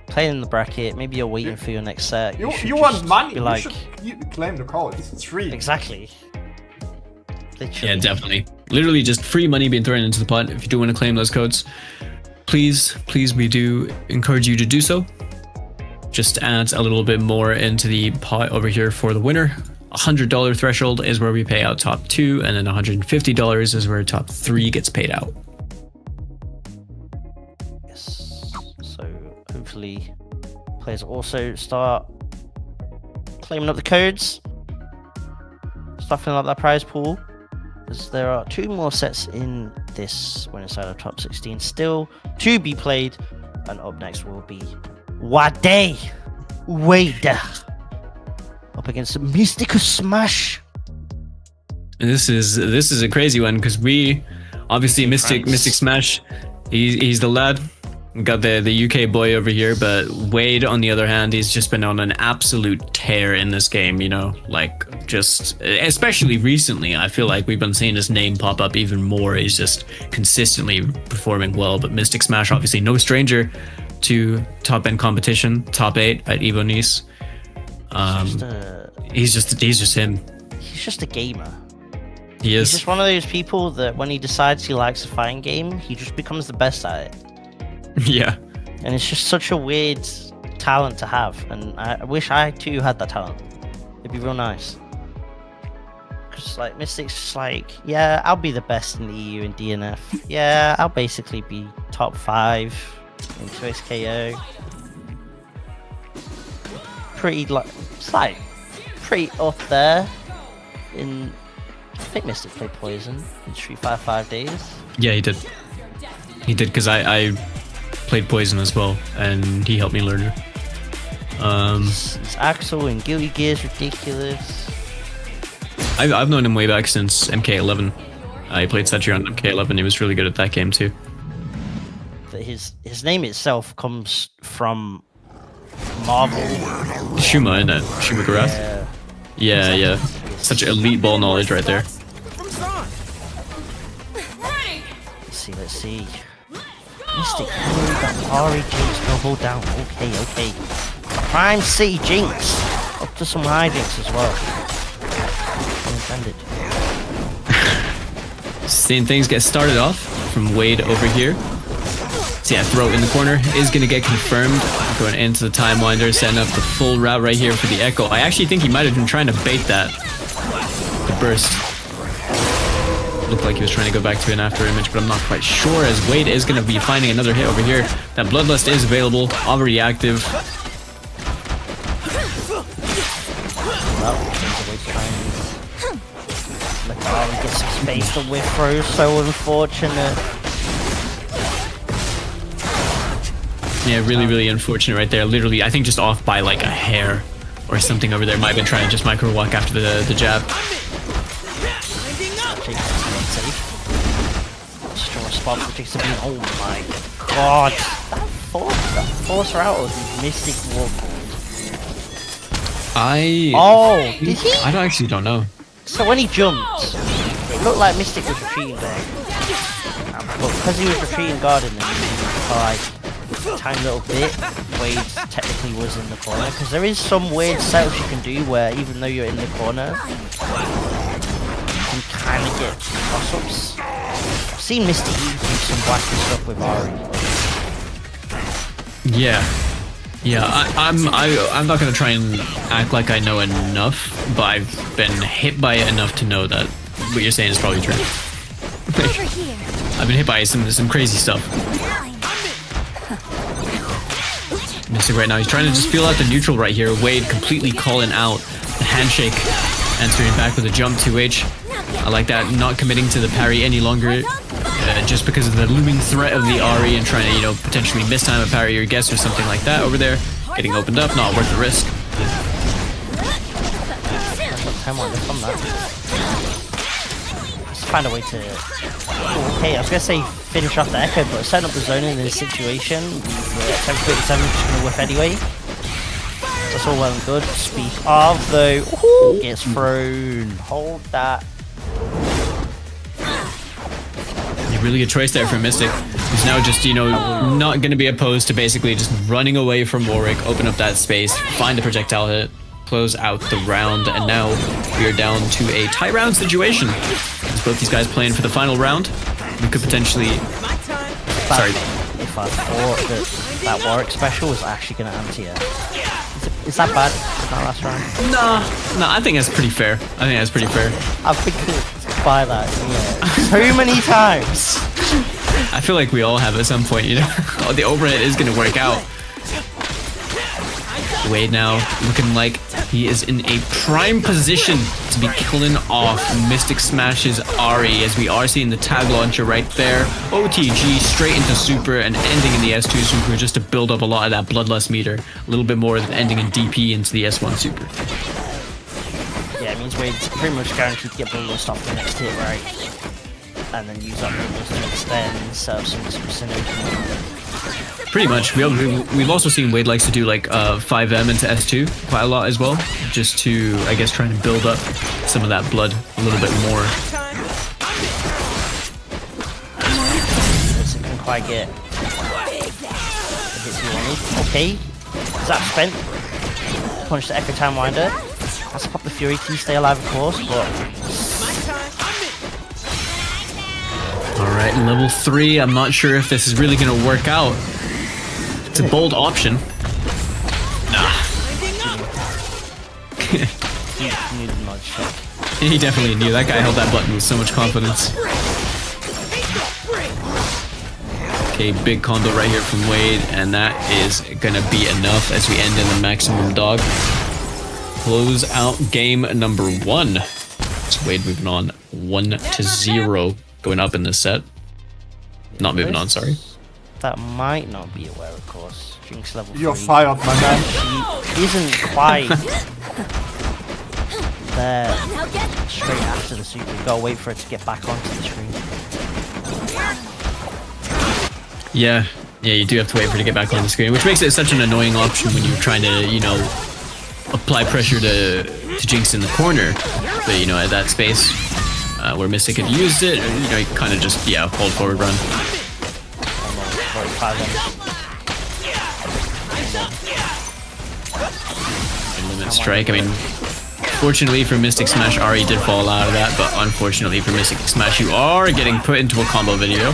playing in the bracket, maybe you're waiting for your next set. You want money, be like, you should claim the codes. It's free. Exactly. Literally. Yeah, definitely. Literally just free money being thrown into the pot. If you do want to claim those codes, please, we do encourage you to do so. Just adds a little bit more into the pot over here for the winner. $100 threshold is where we pay out top 2, and then $150 is where top 3 gets paid out. Yes. So hopefully players also start claiming up the codes. Start filling up that prize pool. As there are 2 more sets in this winner side of top 16 still to be played, and up next will be Wade up against Mystical Smash. And this is a crazy one because we obviously Mystic Smash, he's the lad. We got the UK boy over here, but Wade on the other hand, he's just been on an absolute tear in this game, you know, like just especially recently. I feel like we've been seeing his name pop up even more. He's just consistently performing well. But Mystic Smash, obviously no stranger to top end competition, top 8 at Evo Nice. He's just him. He's just a gamer. He is. He's just one of those people that when he decides he likes a fighting game, he just becomes the best at it. Yeah. And it's just such a weird talent to have, and I wish I too had that talent. It'd be real nice. Because like Mystic's just like, yeah, I'll be the best in the EU and DNF. Yeah, I'll basically be top 5 in 2SKO. Pretty pretty up there. In I think Mystic played Poison in Street Fighter 5 days. Yeah, he did. He did because I played Poison as well, and he helped me learn her. His Axel and Guilty Gear is ridiculous. I've known him way back since MK11. I played Setri on MK11. He was really good at that game too. His name itself comes from Marvel. Shuma, isn't it? Shuma Garath? Yeah. Such elite ball knowledge right there. Let's see. Mystic that Ari Jinx will hold down. Okay. Prime City Jinx. Up to some high Jinx as well. Intended. Seeing things get started off from Wade over here. So yeah, throw in the corner is going to get confirmed. Going into the Time Winder, setting up the full route right here for the Echo. I actually think he might have been trying to bait that. The burst. Looked like he was trying to go back to an after image, but I'm not quite sure, as Wade is going to be finding another hit over here. That Bloodlust is available, already active. Look how he gets some space to whiff through, so unfortunate. Yeah, really unfortunate right there. Literally, I think just off by like a hair or something over there. Might have been trying to just micro walk after the jab. Strong spot for Jason. Oh my god. That force route of Mystic Warlord. Oh, did he? I actually don't know. So when he jumped, it looked like Mystic was retreating there. But because he was retreating guarding them for like a tiny little bit, Wade technically was in the corner. Because there is some weird setups you can do where even though you're in the corner, you kind of get cross-ups. I've seen Mystic do some wacky stuff with Ari. Yeah. Yeah, I'm not gonna try and act like I know enough, but I've been hit by it enough to know that what you're saying is probably true. I've been hit by some crazy stuff. Mystic right now, he's trying to just feel out the neutral right here. Wade completely calling out the handshake, answering back with a jump 2H. I like that, not committing to the parry any longer. Just because of the looming threat of the Ari and trying to, you know, potentially miss time a parry or guess or something like that over there. Getting opened up, not worth the risk. Let's find a way to... Okay, I was going to say finish off the Echo, but setting up the zone in this situation, 737 is just going to whiff anyway. That's all well and good. Speed of, though, gets thrown. Hold that. Really good choice there for Mystic. He's now just, you know, not going to be opposed to basically just running away from Warwick, open up that space, find the projectile hit, close out the round, and now we are down to a tie round situation. As both these guys playing for the final round, we could potentially... Sorry. If I thought that Warwick special was actually going to anti it. Is that bad? That last round? No, I think that's pretty fair. I've been by that, yeah. So many times. I feel like we all have at some point, you know. The overhead is going to work out. Wade now looking like he is in a prime position to be killing off Mystic Smash's Ari, as we are seeing the tag launcher right there. OTG straight into super and ending in the S2 super just to build up a lot of that bloodlust meter. A little bit more than ending in DP into the S1 super. Yeah, it means Wade's pretty much guaranteed to get bloodlust off the next hit, right? And then use that bloodlust to extend, set up some synergy. Pretty much. We've also seen Wade likes to do like 5M into S2 quite a lot as well, just to, I guess, try and build up some of that blood a little bit more. Doesn't quite get the hits you wanted. Okay, Zap spent. Punch the Echo Time Winder. Has to pop the Fury key, stay alive of course, but... Alright, level 3. I'm not sure if this is really going to work out. It's a bold option. Nah. He definitely knew. That guy held that button with so much confidence. Okay, big combo right here from Wade, and that is going to be enough as we end in the maximum dog. Close out game number 1. So Wade moving on 1-0. Going up in this set. Not moving on, sorry. That might not be aware, of course. Jinx level 3. You're fired, my man. He isn't quite there straight after the super. You gotta wait for it to get back onto the screen. Yeah, you do have to wait for it to get back on the screen, which makes it such an annoying option when you're trying to, you know, apply pressure to Jinx in the corner. But, you know, at that space where Mystic had used it, you know, you kind of just, yeah, hold forward run. And limit strike. I mean, fortunately for Mystic Smash, Ari did fall out of that, but unfortunately for Mystic Smash, you are getting put into a combo video.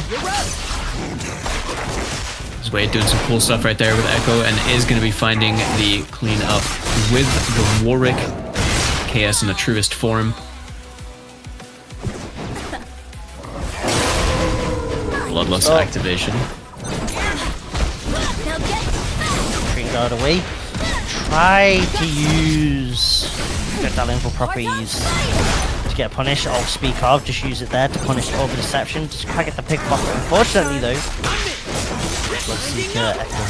Wade doing some cool stuff right there with Echo, and is going to be finding the clean up with the Warwick. KS in the truest form. Bloodlust activation. Green guard away. Try to use that info properties to get punished. I'll speak of, just use it there to punish over deception. Just try to get the pickpocket. Unfortunately though, Bloodseeker Echo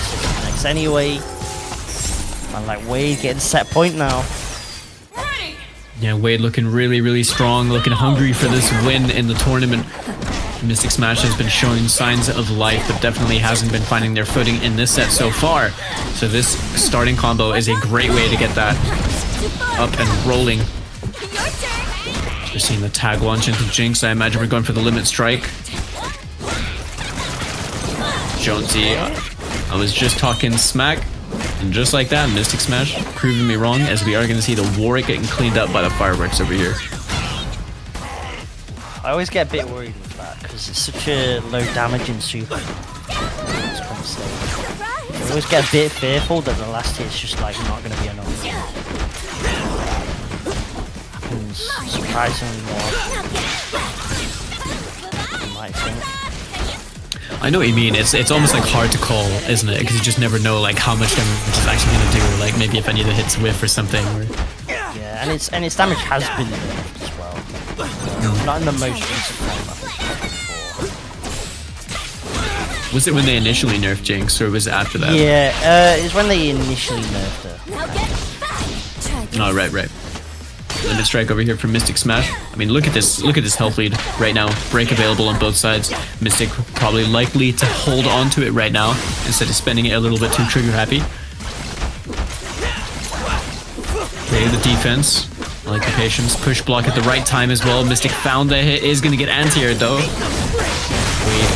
next anyway. And like Wade getting set point now. Yeah, Wade looking really, really strong, looking hungry for this win in the tournament. Mystic Smash has been showing signs of life, but definitely hasn't been finding their footing in this set so far. So this starting combo is a great way to get that up and rolling. We're seeing the tag launch into Jinx. I imagine we're going for the limit strike. Jonesy, I was just talking smack. And just like that, Mystic Smash proving me wrong, as we are going to see the Warwick getting cleaned up by the fireworks over here. I always get a bit worried with that because it's such a low damage in super. I always get a bit fearful that the last hit's just like not going to be enough. Happens surprisingly more. You might think. I know what you mean. It's almost like hard to call, isn't it? Because you just never know like how much damage it's actually going to do. Like maybe if any of the hits whiff or something. Or... Yeah, and its damage has been nerfed as well. Not in the most recent form, I think. Was it when they initially nerfed Jinx, or was it after that? Yeah, it's when they initially nerfed her. Oh, right. Limit strike over here from Mystic Smash. I mean, look at this health lead right now. Break available on both sides. Mystic probably likely to hold on to it right now instead of spending it a little bit too trigger happy. Okay, the defense. I like the patience. Push block at the right time as well. Mystic found the hit. Is going to get anti-aired though. Wade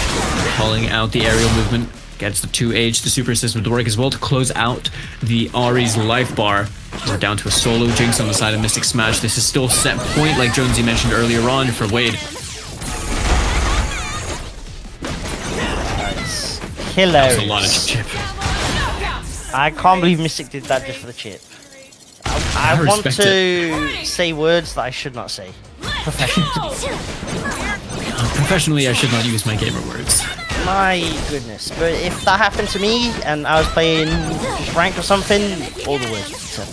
calling out the aerial movement. Gets the 2H, the super assist with work as well to close out the Ari's life bar. We're down to a solo Jinx on the side of Mystic Smash. This is still set point, like Jonesy mentioned earlier on, for Wade. Nice. Hilarious. That's a lot of chip. I can't believe Mystic did that just for the chip. I want to say words that I should not say. Professionally, I should not use my gamer words. My goodness. But if that happened to me and I was playing just ranked or something, all the words would be said.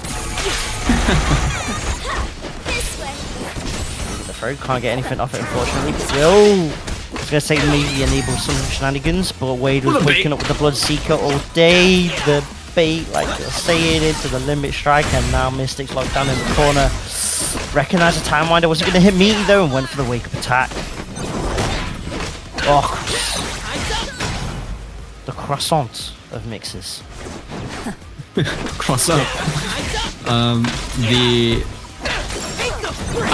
The throw can't get anything off it, unfortunately. But will. I was going to say maybe enable some shenanigans, but Wade was waking up with the Bloodseeker all day. The bait, like you're saying, into the limit strike, and now Mystic's locked down in the corner. Recognized the time winder wasn't going to hit me though, and went for the wake up attack. Oh, the croissant of mixes. Cross up.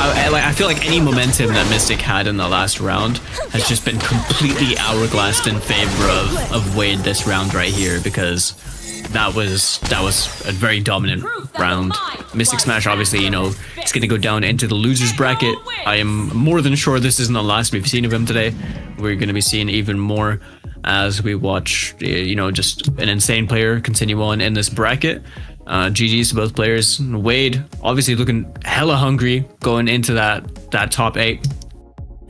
I feel like any momentum that Mystic had in the last round has just been completely hourglassed in favor of Wade this round right here, because that was a very dominant round. Mystic Smash, obviously, you know, it's going to go down into the losers bracket. I am more than sure this isn't the last we've seen of him today. We're going to be seeing even more as we watch, you know, just an insane player continue on in this bracket. GG's to both players. Wade, obviously looking hella hungry going into that top 8.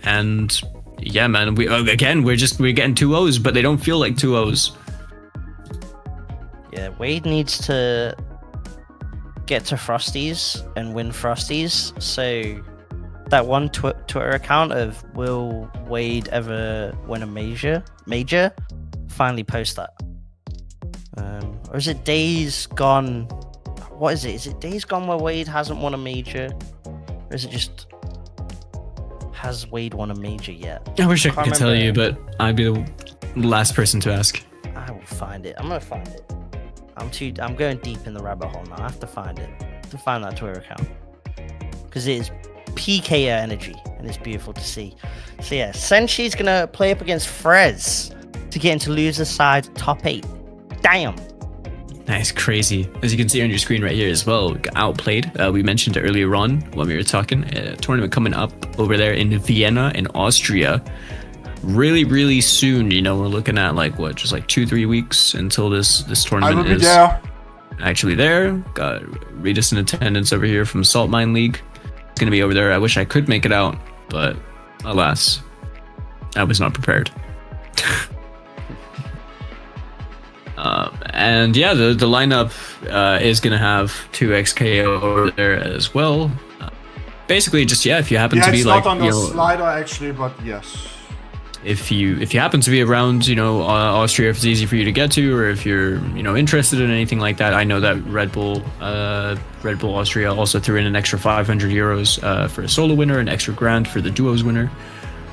And yeah, man, we're getting 2-0s, but they don't feel like 2-0s. Yeah, Wade needs to get to Frosties and win Frosties. So that one Twitter account of will Wade ever win a major? Finally post that. Or is it days gone? What is it? Is it days gone where Wade hasn't won a major? Or is it just has Wade won a major yet? I wish I could tell you, but I'd be the last person to ask. I will find it. I'm gonna find it. I'm going deep in the rabbit hole now. I have to find it. I have to find that Twitter account. Because it is PK energy and it's beautiful to see. So yeah, Senshi's gonna play up against Frez to get into loser side top 8. Damn. Nice, crazy. As you can see on your screen right here as well, got outplayed. We mentioned it earlier on when we were talking. A tournament coming up over there in Vienna in Austria. really soon. You know, we're looking at like what, just like 2-3 weeks until this I tournament will be is there. actually there. Got Regis in attendance over here from Saltmine League. It's gonna be over there. I wish I could make it out, but alas, I was not prepared. And yeah, the lineup is gonna have 2xKO over there as well. Basically, just if you happen Yeah, to be it's like, not on you the know, slider actually, but yes. if you happen to be around, you know, Austria, if it's easy for you to get to, or if you're, you know, interested in anything like that, I know that Red Bull Austria also threw in an extra 500 euros for a solo winner, an extra grand for the duos winner.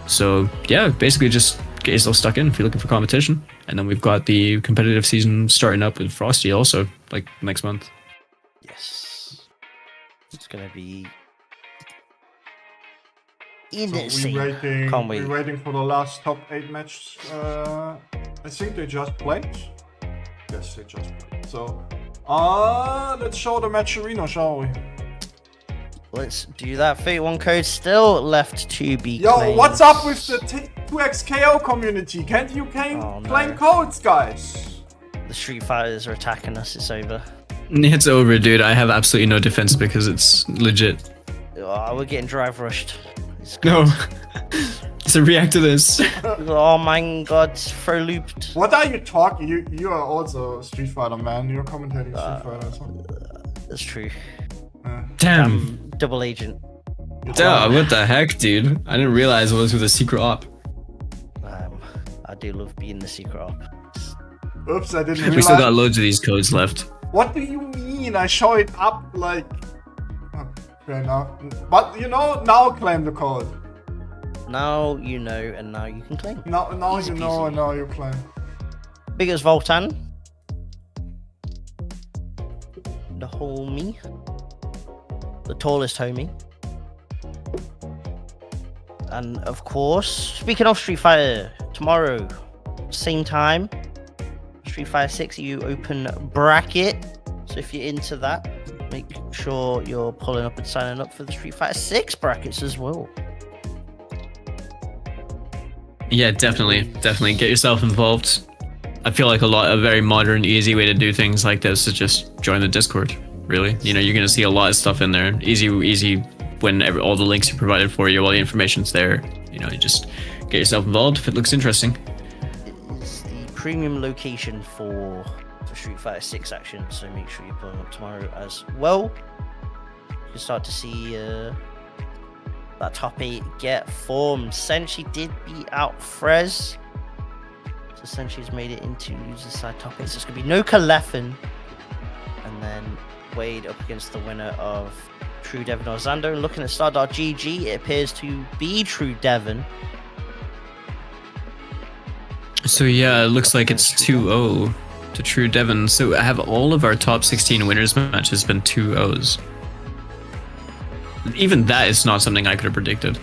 So yeah, basically just get yourself stuck in if you're looking for competition. And then we've got the competitive season starting up with Frosty also, like next month. Yes. It's gonna be So insane. we're wait. waiting for the last top 8 matches. I think they just played. Yes, they just played. So, let's show the match arena, shall we? Let's do that. 31 code still left to be Yo, claimed. what's up with the 2xKO community? Can't you claim codes, guys? The Street Fighters are attacking us. It's over. It's over, dude. I have absolutely no defense because it's legit. Oh, we're getting drive rushed. No. So react to this. Oh my god, throw looped. What are you talking? You are also a Street Fighter, man. You're commentating Street Fighter as well. That's true. Damn. Double agent. Duh, what the heck, dude? I didn't realize it was with a secret op. I do love being the secret op. Oops, I didn't realize. We still got loads of these codes left. What do you mean? I show it up like... Oh, fair enough. But you know, now claim the code. Now you know, and now you can claim. Now Easy you know, peasy. and now you claim. Biggest Voltan. The homie. The tallest homie. And of course, speaking of Street Fighter, tomorrow, same time, Street Fighter 6 EU open bracket. So if you're into that, make sure you're pulling up and signing up for the Street Fighter 6 brackets as well. Yeah, definitely get yourself involved. I feel like a very modern, easy way to do things like this is just join the Discord. Really, you know, you're gonna see a lot of stuff in there. Easy when all the links are provided for you, all the information's there. You know, you just get yourself involved if it looks interesting. It is the premium location for Street Fighter 6 action, so make sure you're pulling up tomorrow as well. You can start to see that top 8 get formed. Senshi did beat out Frez, so Senshi's made it into loser side top 8. So it's gonna be no Kalefen, and then Wade up against the winner of True Devon or Xando. And looking at Star.gg, it appears to be True Devon. So yeah, it looks like it's 2-0 to True Devon. So have all of our top 16 winners matches been 2-0s? Even that is not something I could have predicted.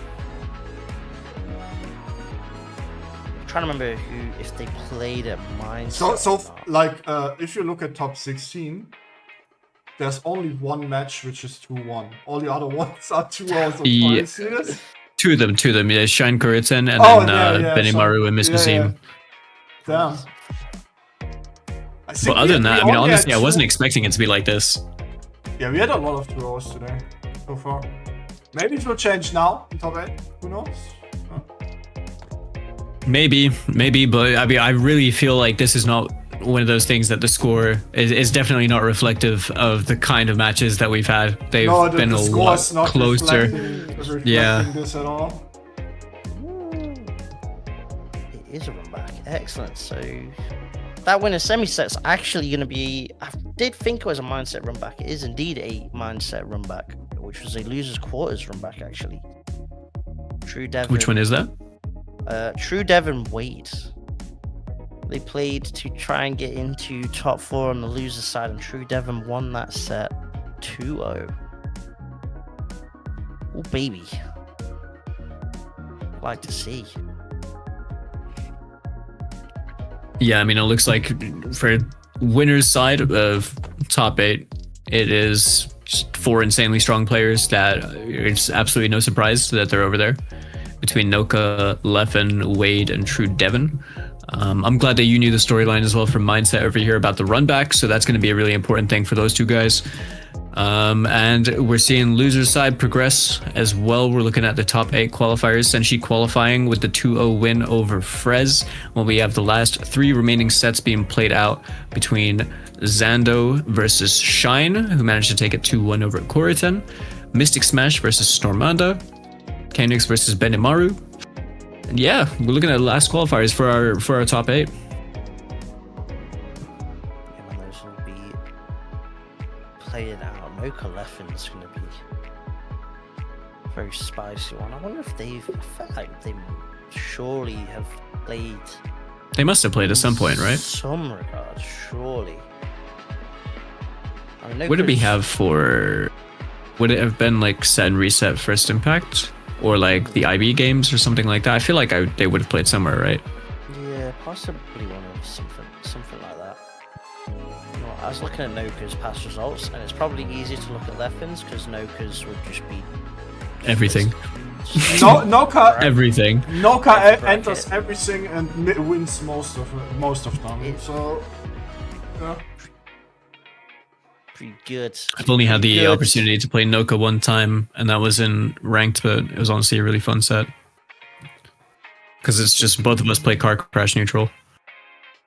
I'm trying to remember if they played at mine. If you look at top 16, there's only one match which is 2-1. All the other ones are 2-0. So Yeah. you see this? Two of them. Yeah, Shine Kuritzen and then Benimaru and Miss Nazim. Damn. But other than that, I mean, honestly, I wasn't expecting it to be like this. Yeah, we had a lot of 2-0s today so far. Maybe it will change now in top 8. Who knows? Maybe, but I mean, I really feel like this is not one of those things that the score is definitely not reflective of the kind of matches that we've had. They've been a lot closer. Yeah. This at all. It is a run back. Excellent. So that winner semi-set's actually going to be... I did think it was a mindset run back. It is indeed a mindset run back, which was a loser's quarters run back, actually. True Devon. Which one is that? True Devon Wade. They played to try and get into top 4 on the loser side, and True Devon won that set 2-0. Oh, baby. Like to see. Yeah, I mean, it looks like for winner's side of top 8, it is just 4 insanely strong players that it's absolutely no surprise that they're over there. between Noka, Leffen, Wade, and True Devon. I'm glad that you knew the storyline as well from Mindset over here about the run back, so that's going to be a really important thing for those two guys. And we're seeing loser's side progress as well. We're looking at the top 8 qualifiers, Senshi qualifying with the 2-0 win over Frez, while we have the last 3 remaining sets being played out between Zando versus Shine, who managed to take it 2-1 over Koriten, Mystic Smash versus Stormanda, Kanix versus Benimaru. And yeah, we're looking at the last qualifiers for our top 8. Those will be playing out. Noka Leffen's going to be a very spicy one. I wonder if I feel like they surely have played. They must have played at some point, right? Some regard, surely. I mean, What did we have for? Would it have been like Set and Reset First Impact? Or like the IB games or something like that? I feel like they would have played somewhere, right? Yeah, possibly one of something like that. You know, I was looking at Noka's past results, and it's probably easier to look at Leffen's because Noka's would just be Everything. Noka Everything. Noka enters everything and wins most of them. So yeah. pretty good. I've only had the Good. opportunity to play Noka one time, and that was in ranked, but it was honestly a really fun set. Because it's just both of us play car crash neutral.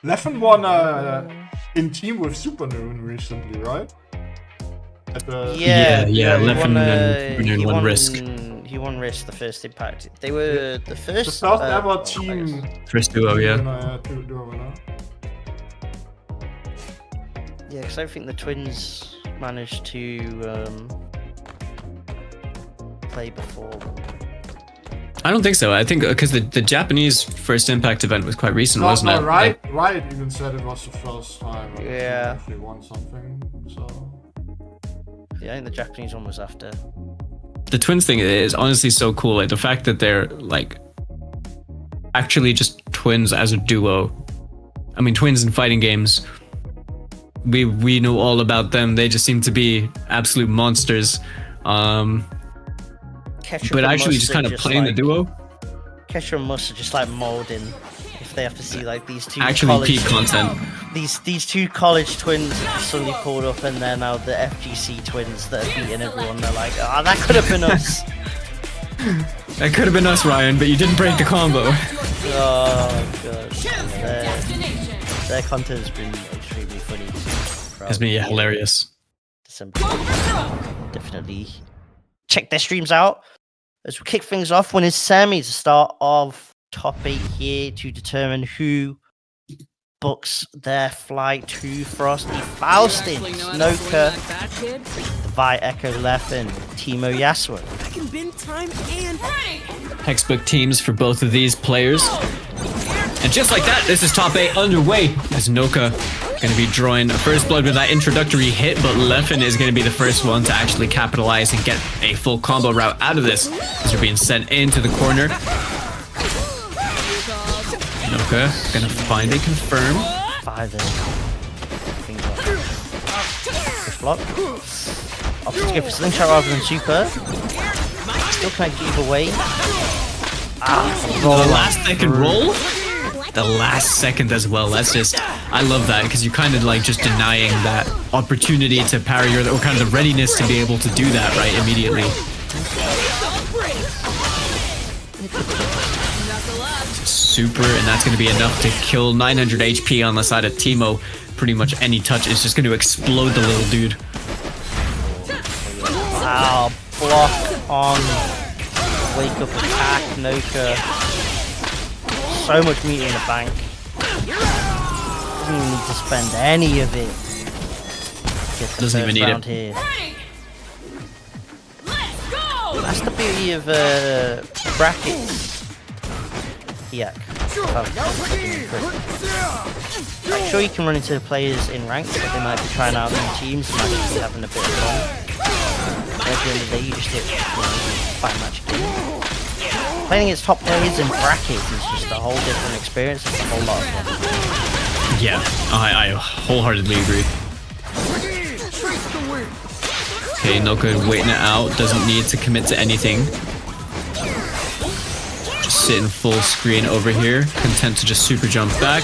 Leffen won in team with Supernoon recently, right? Yeah, he Leffen won, and he won won Risk. He won Risk the first impact. They were the first ever I team. guess. First duo, yeah. Yeah, because I think the twins managed to play before. Uh, I don't think so. I think because the Japanese first impact event was quite recent, wasn't it? Riot even said it was the first time. Yeah. They won something. So. Yeah, I think the Japanese one was after. The twins thing is honestly so cool. Like the fact that they're like actually just twins as a duo. I mean, twins in fighting games. We know all about them. They just seem to be absolute monsters. Ketchup But and actually just mustard kind of playing like, the duo. Ketchup and mustard just like molding. If they have to see like these two Actually college, peak content. these two college twins that just suddenly pulled up, and they're now the FGC twins that are beating everyone. They're like, ah, that could have been us. That could have been us, Ryan, but you didn't break the combo. Oh god, their content has been extremely funny. It's been hilarious. December. Definitely check their streams out. As we kick things off, winning semis, the start of top 8 here to determine who books their flight to Frosty. Faustings, Noka, Vi Echo Leffen, Timo Yasuo. Textbook teams for both of these players. And just like that, this is top 8 underway as Noka going to be drawing first blood with that introductory hit, but Leffen is going to be the first one to actually capitalize and get a full combo route out of this as they're being sent into the corner. Noka going to find a confirm. 5 there. Push block. Opts to go for slingshot rather than super. Still can't give away. The last second roll? The last second as well. That's just, I love that because you're kind of like just denying that opportunity to parry or kind of the readiness to be able to do that right immediately. Super, and that's going to be enough to kill 900 HP on the side of Timo. Pretty much any touch is just going to explode the little dude. Wow, block on wake up attack, Noka. So much meat in the bank. Doesn't even need to spend any of it. Get the Doesn't even first need round it. here. Let's go! That's the beauty of brackets. Yak. I'm sure you can run into the players in ranks, but they might be trying out new teams, might just be having a bit of fun. But at the end of the day, you just hit 5 match game. Playing against top players in brackets is just a whole different experience. It's a whole lot of fun. Yeah, I wholeheartedly agree. Okay, Noka waiting it out, doesn't need to commit to anything. sit in full screen over here, content to just super jump back.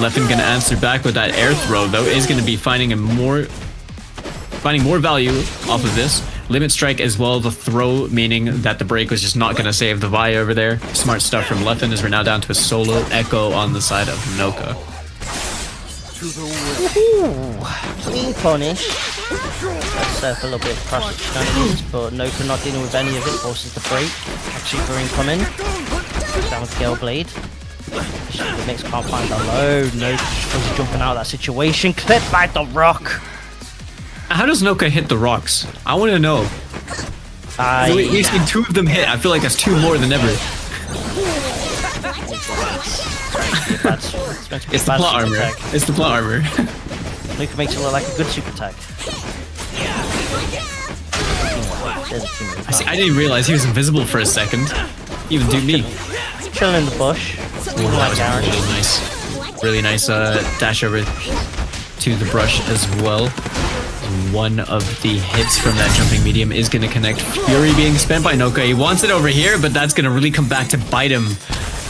Leffen gonna answer back with that air throw though, is gonna be finding more value off of this. Limit strike as well, the throw, meaning that the break was just not gonna save the Vi over there. Smart stuff from Leffen as we're now down to a solo echo on the side of Noka. Clean punish. That's a little bit of cross shenanigans, but Noka not dealing with any of it, forces the break. Actually, for incoming. Down with Gale Blade. The mix can't find the low. Noka was jumping out of that situation. Clipped by the rock. How does Noka hit the rocks? I want to know. We've seen 2 of them hit. I feel like that's 2 more than ever. It's the plot armor. It's the plot armor. Noka makes it look like a good super tag. I didn't realize he was invisible for a second. Even do me. Chilling in the bush. Ooh, that was really nice. Really nice dash over to the brush as well. One of the hits from that jumping medium is going to connect. Fury being spent by Noka. He wants it over here, but that's going to really come back to bite him.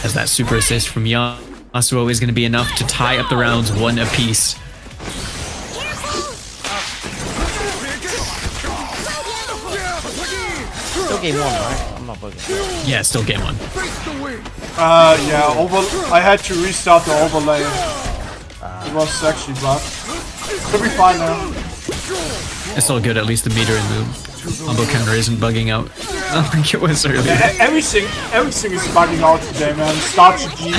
As that super assist from Yasuo is going to be enough to tie up the rounds 1 apiece. Still game 1, right? I'm not bugging. Yeah, still game 1. Yeah, I had to restart the overlay. It was actually bugged. Should be fine now. It's all good, at least the meter in the combo counter isn't bugging out. I think it was earlier. Yeah, everything is bugging out today, man. Start G,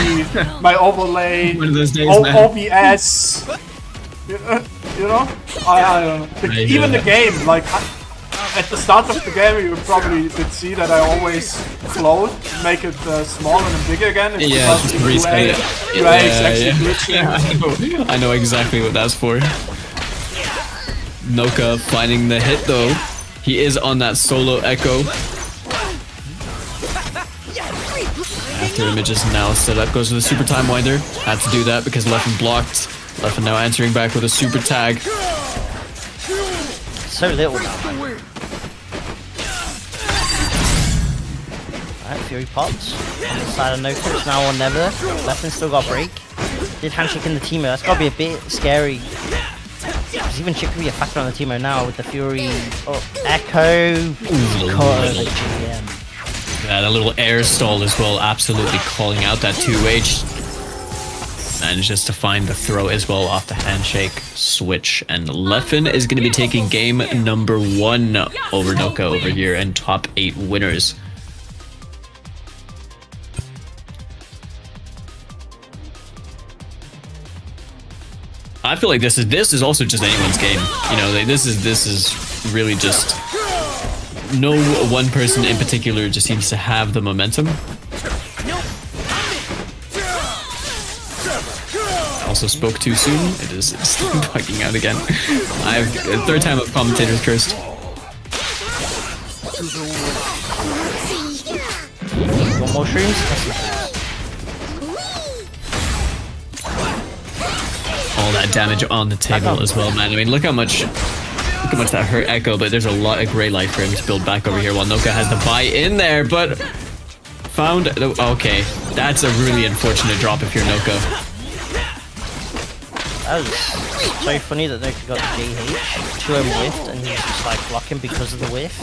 my overlay, One of those days, man. OBS. You know? I don't know. Even the game, like, at the start of the game, you probably did see that I always float, make it smaller and bigger again. It's Yeah, just rescale it. Yeah, I know exactly what that's for. Noka finding the hit though. He is on that solo echo. After image is now set up, goes to the super time winder. Had to do that because Leffen blocked. Leffen now answering back with a super tag. So little now. Alright, Fury pops on the side of Noka. It's now or never. Leffen still got break. Did handshake in the teamer. That's gotta be a bit scary. Because even shit could be a factor on the teamer now with the Fury echo. Yeah, the little air stall as well, absolutely calling out that 2H. Manages to find the throw as well off the handshake switch. And Leffen is going to be taking game number 1 over Noka over here and top 8 winners. I feel like this is also just anyone's game. You know, this is really just no one person in particular just seems to have the momentum. Also spoke too soon. It is bugging out again. I've third time of commentator's cursed. Want more shrooms? All that damage on the table as well, man. I mean, look how much that hurt Echo, but there's a lot of gray life for him to build back over here while Noka has the buy in there, but found... Okay, that's a really unfortunate drop if you're Noka. That was so funny that Noka got the GH, 2M whiffed, and he was just like blocking because of the whiff.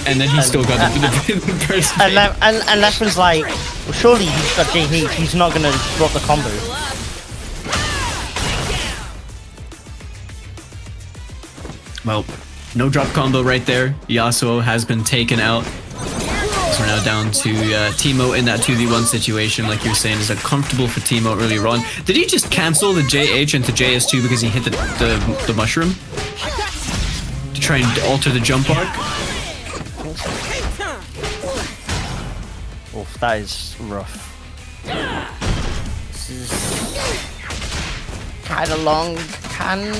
And then he still got the first. And Leffen's like, well, surely he's got GH, he's not gonna drop the combo. Well, no drop combo right there. Yasuo has been taken out. So we're now down to Teemo in that 2v1 situation. Like you were saying, is it comfortable for Teemo earlier on? Did he just cancel the JH into JS2 because he hit the mushroom? To try and alter the jump arc? Oof, that is rough. This is kind of long. Can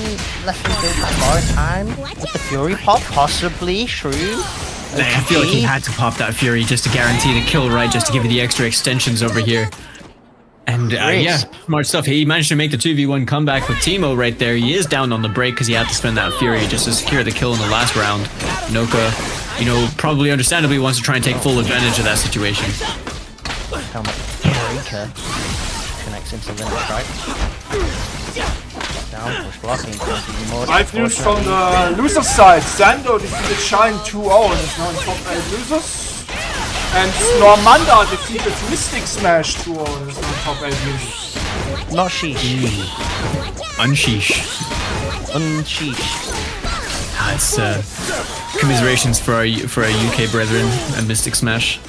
Leffen build that more time with the Fury pop? Possibly. Shrew. I feel like he had to pop that Fury just to guarantee the kill, right? Just to give you the extra extensions over here. And yeah, smart stuff. He managed to make the 2v1 comeback with Teemo right there. He is down on the break because he had to spend that Fury just to secure the kill in the last round. Noka, you know, probably understandably wants to try and take full advantage of that situation. Helmet breaker connects into limit strike. Down push blocking. I've news from the loser side. Zando defeated Shine 2-0 and is now in top 8 losers. And Normanda defeated Mystic Smash 2-0 and is now in top 8 losers. Not sheesh. Unsheesh. Unsheesh. It's commiserations for our UK brethren at Mystic Smash.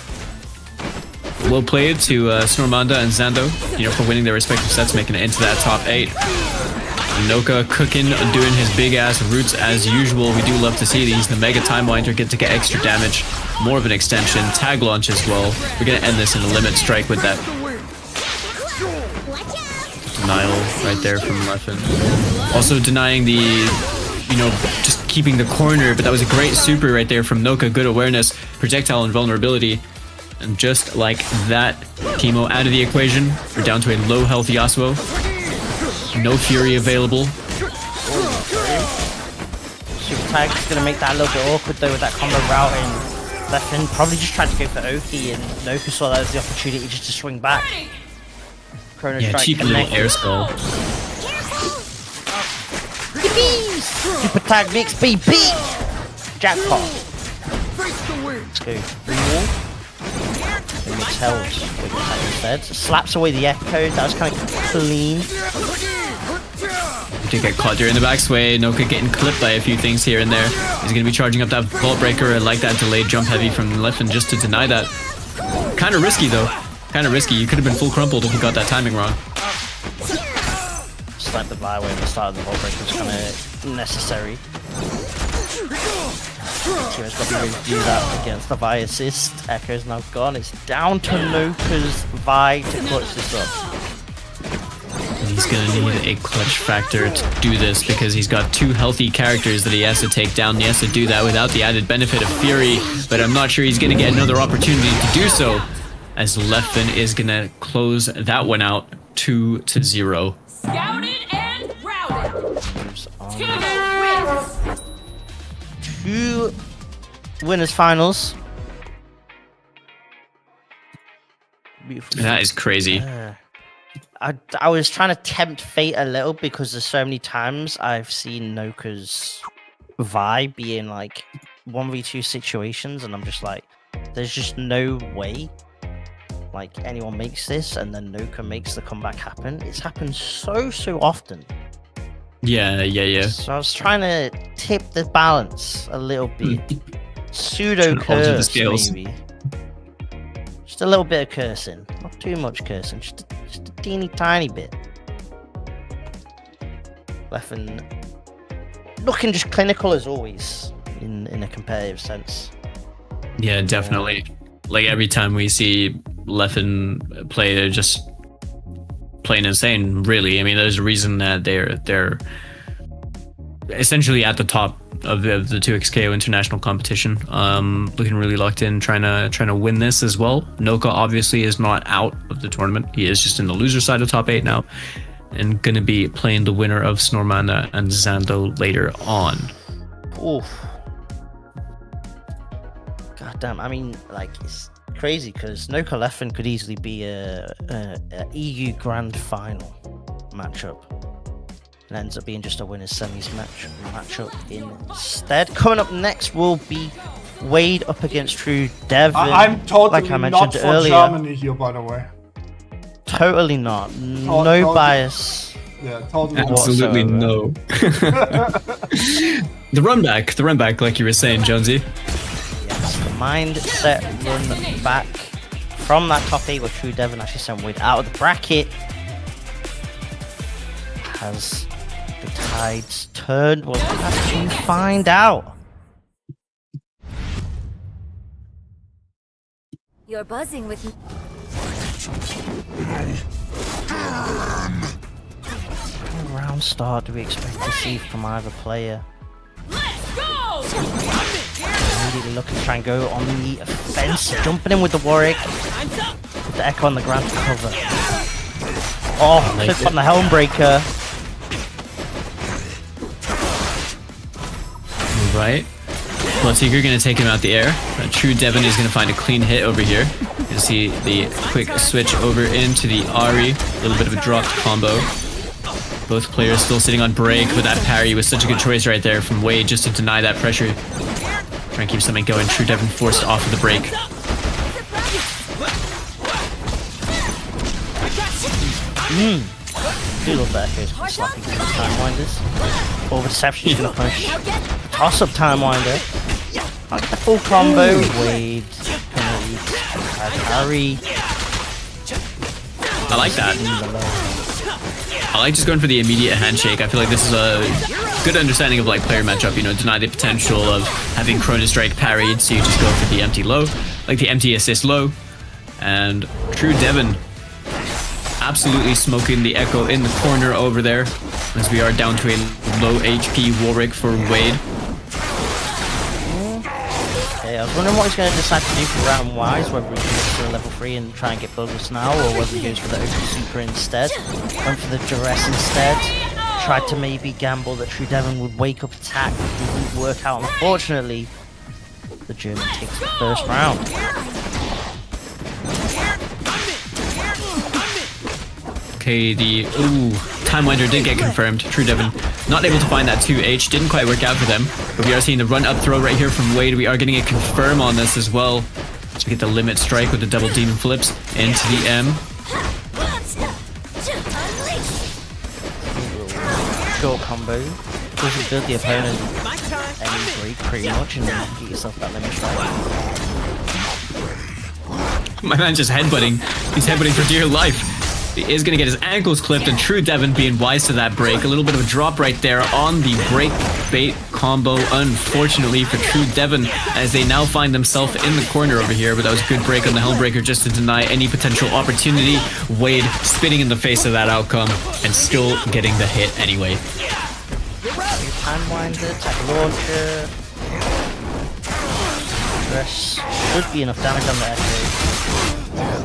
Well played to Snormanda and Zando, for winning their respective sets, making it into that top 8. Noka cooking, doing his big ass roots as usual. We do love to see these. The Mega Time Winder get extra damage, more of an extension, tag launch as well. We're gonna end this in a limit strike with that denial right there from Leffen. Also denying the, just keeping the corner, but that was a great super right there from Noka. Good awareness, projectile invulnerability. And just like that, Teemo out of the equation. We're down to a low health Yasuo. No Fury available. Super tag is going to make that a little bit awkward though with that combo routing. Leffen probably just tried to go for Oki, and Noka saw that as the opportunity just to swing back. Chrono Yeah, Strike cheeky little connect. air skull. Super tag mix BB! Jackpot. Let's go. Tells with the tag instead. Slaps away the echo. That was kind of clean. Did get caught during the backsway. Noka getting clipped by a few things here and there. He's going to be charging up that Vault Breaker. I like that delayed jump heavy from Leffen just to deny that. Kind of risky though. Kind of risky. You could have been full crumpled if you got that timing wrong. Slight the Vi away at the start of the Vault Breaker was kind of necessary. Team's got to be ready to do that against the Vi assist. Echo's now gone. It's down to Noka's Vi to clutch this up. He's gonna need a clutch factor to do this because he's got 2 healthy characters that he has to take down. He has to do that without the added benefit of Fury, but I'm not sure he's gonna get another opportunity to do so, as Leffen is gonna close that one out 2-0. Scouted and routed. 2 winners finals. Beautiful. That is crazy. I was trying to tempt fate a little because there's so many times I've seen Noka's Vi be in like 1v2 situations, and I'm just like, there's just no way like anyone makes this and then Noka makes the comeback happen. It's happened so often. Yeah. So I was trying to tip the balance a little bit. Pseudo Trying to alter the curse scales. maybe. Just a little bit of cursing, not too much cursing, just a teeny tiny bit. Leffen looking just clinical as always in a competitive sense. Yeah, definitely. Like every time we see Leffen play, they're just plain insane, really. I mean, there's a reason that they're essentially at the top of the 2XKO international competition. Looking really locked in, trying to win this as well. Noka obviously is not out of the tournament. He is just in the loser side of top 8 now, and gonna be playing the winner of Snormanda and Zando later on. Oof. God damn, I mean, like, it's crazy because Noka Leffen could easily be a EU Grand Final matchup. And ends up being just a winners semis matchup instead. Coming up next will be Wade up against True Devin. I'm totally like I not mentioned for earlier. Germany here, by the way. Totally not. No totally. bias. Yeah, totally. Absolutely no. The run back, like you were saying, Jonesy. Yes, the mindset run back from that top 8 with True Devin actually sent Wade out of the bracket. Has the tides turned? Well, let's actually find out. You're buzzing with me. What round start do we expect to see from either player? Let's go! Immediately looking to try and go on the offensive, jumping in with the Warwick, with the Echo on the ground to cover. Oh, like clip on the Helmbreaker. Right. Bloodseeker gonna take him out the air. True Devin is gonna find a clean hit over here. You see the quick switch over into the Ari. A little bit of a dropped combo. Both players still sitting on break, but that parry was such a good choice right there from Wade just to deny that pressure. Try and keep something going. True Devon forced off of the break. Do love that Echo's slapping through the time winders. Over deception is gonna push. Toss up time winder. Like the full combo. Wade. Parry. I like that. I like just going for the immediate handshake. I feel like this is a good understanding of like player matchup, you know, deny the potential of having Chrono Strike parried, so you just go for the empty low, like the empty assist low. And True Devon absolutely smoking the Echo in the corner over there, as we are down to a low HP Warwick for Wade. Okay, I was wondering what he's going to decide to do for round wise, whether he goes for a level 3 and try and get bonus now, or whether he goes for the open super instead. Went for the duress instead. Tried to maybe gamble that True Devon would wake up attack. Didn't work out, unfortunately. The German takes the first round. Okay, the Time Winder did get confirmed. True Devon not able to find that 2H. Didn't quite work out for them. But we are seeing the run up throw right here from Wade. We are getting a confirm on this as well. So we get the limit strike with the double demon flips into the M. Short combo. Doesn't build the opponent any break pretty much, and then get yourself that limit strike. My man just headbutting. He's headbutting for dear life. He is going to get his ankles clipped, and True Devon being wise to that break. A little bit of a drop right there on the break bait combo, unfortunately for True Devon, as they now find themselves in the corner over here. But that was a good break on the Helmbreaker just to deny any potential opportunity. Wade spitting in the face of that outcome and still getting the hit anyway. Time winder, attack launcher. Dress should be enough damage on the Echo.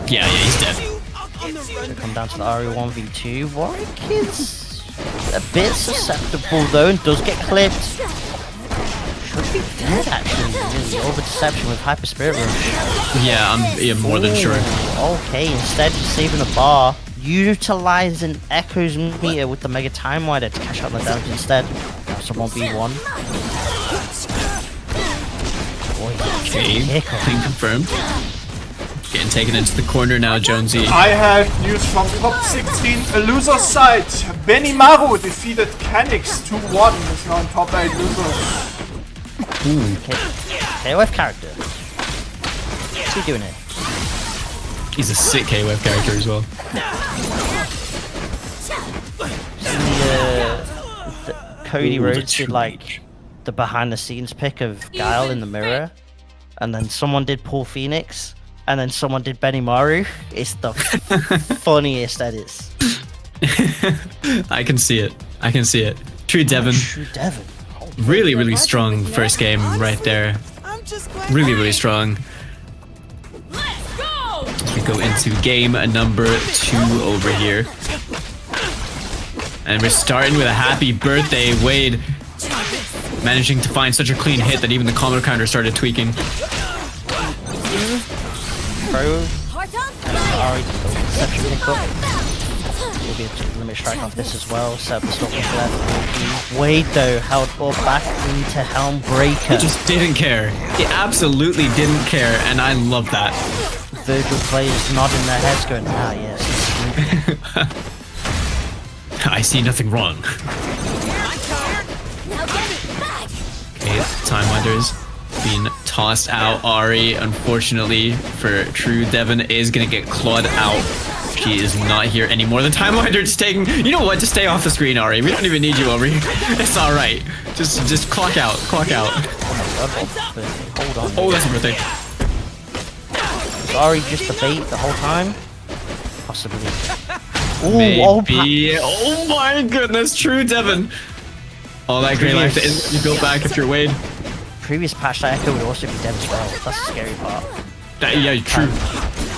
Yeah, he's dead. So come down to the Ari 1v2. Warwick is a bit susceptible though and does get clipped. Should be dead actually, really. Over deception with Hyper Spirit Rush. Yeah, I'm more than sure. Okay, instead just saving a bar. Utilizing Echo's meter with the Mega Time Winder to cash out the damage instead. That's a 1v1. Okay, clean confirmed. Getting taken into the corner now, Jonesy. I have news from top 16. A loser's side. Benimaru defeated Canix 2-1. Is now in top 8 losers. KOF character. What's he doing here? He's a sick KOF character as well. Cody Rhodes did like the behind the scenes pick of Guile in the mirror, and then someone did Paul Phoenix, and then someone did Benimaru. It's the funniest edits. I can see it. I can see it. True Devon. True Devon. Really, really strong first game right there. Really, really strong. Let's go! We go into game number 2 over here. And we're starting with a happy birthday, Wade. Managing to find such a clean hit that even the combo counter started tweaking. Pro. Ari, deception pickup. We'll be able to limit strike off this as well. Set up the stop left. Wade though held ball back into Helmbreaker. He just didn't care. He absolutely didn't care, and I love that. Virtual players nodding their heads going, ah yes. I see nothing wrong. Okay, Time Winders being tossed out. Ari, unfortunately for True Devon, is gonna get clawed out. She is not here anymore. The Time Winder is taking. You know what? Just stay off the screen, Ari. We don't even need you over here. It's all right. Just clock out. Clock out. Hold on. Oh, that's a birthday. Was Ari just a bait the whole time? Possibly. Maybe. Oh my goodness, True Devon. All that great life that is you built back if you're Wade. Previous patch that Echo would also be dead as well. That's the scary part. Yeah, true.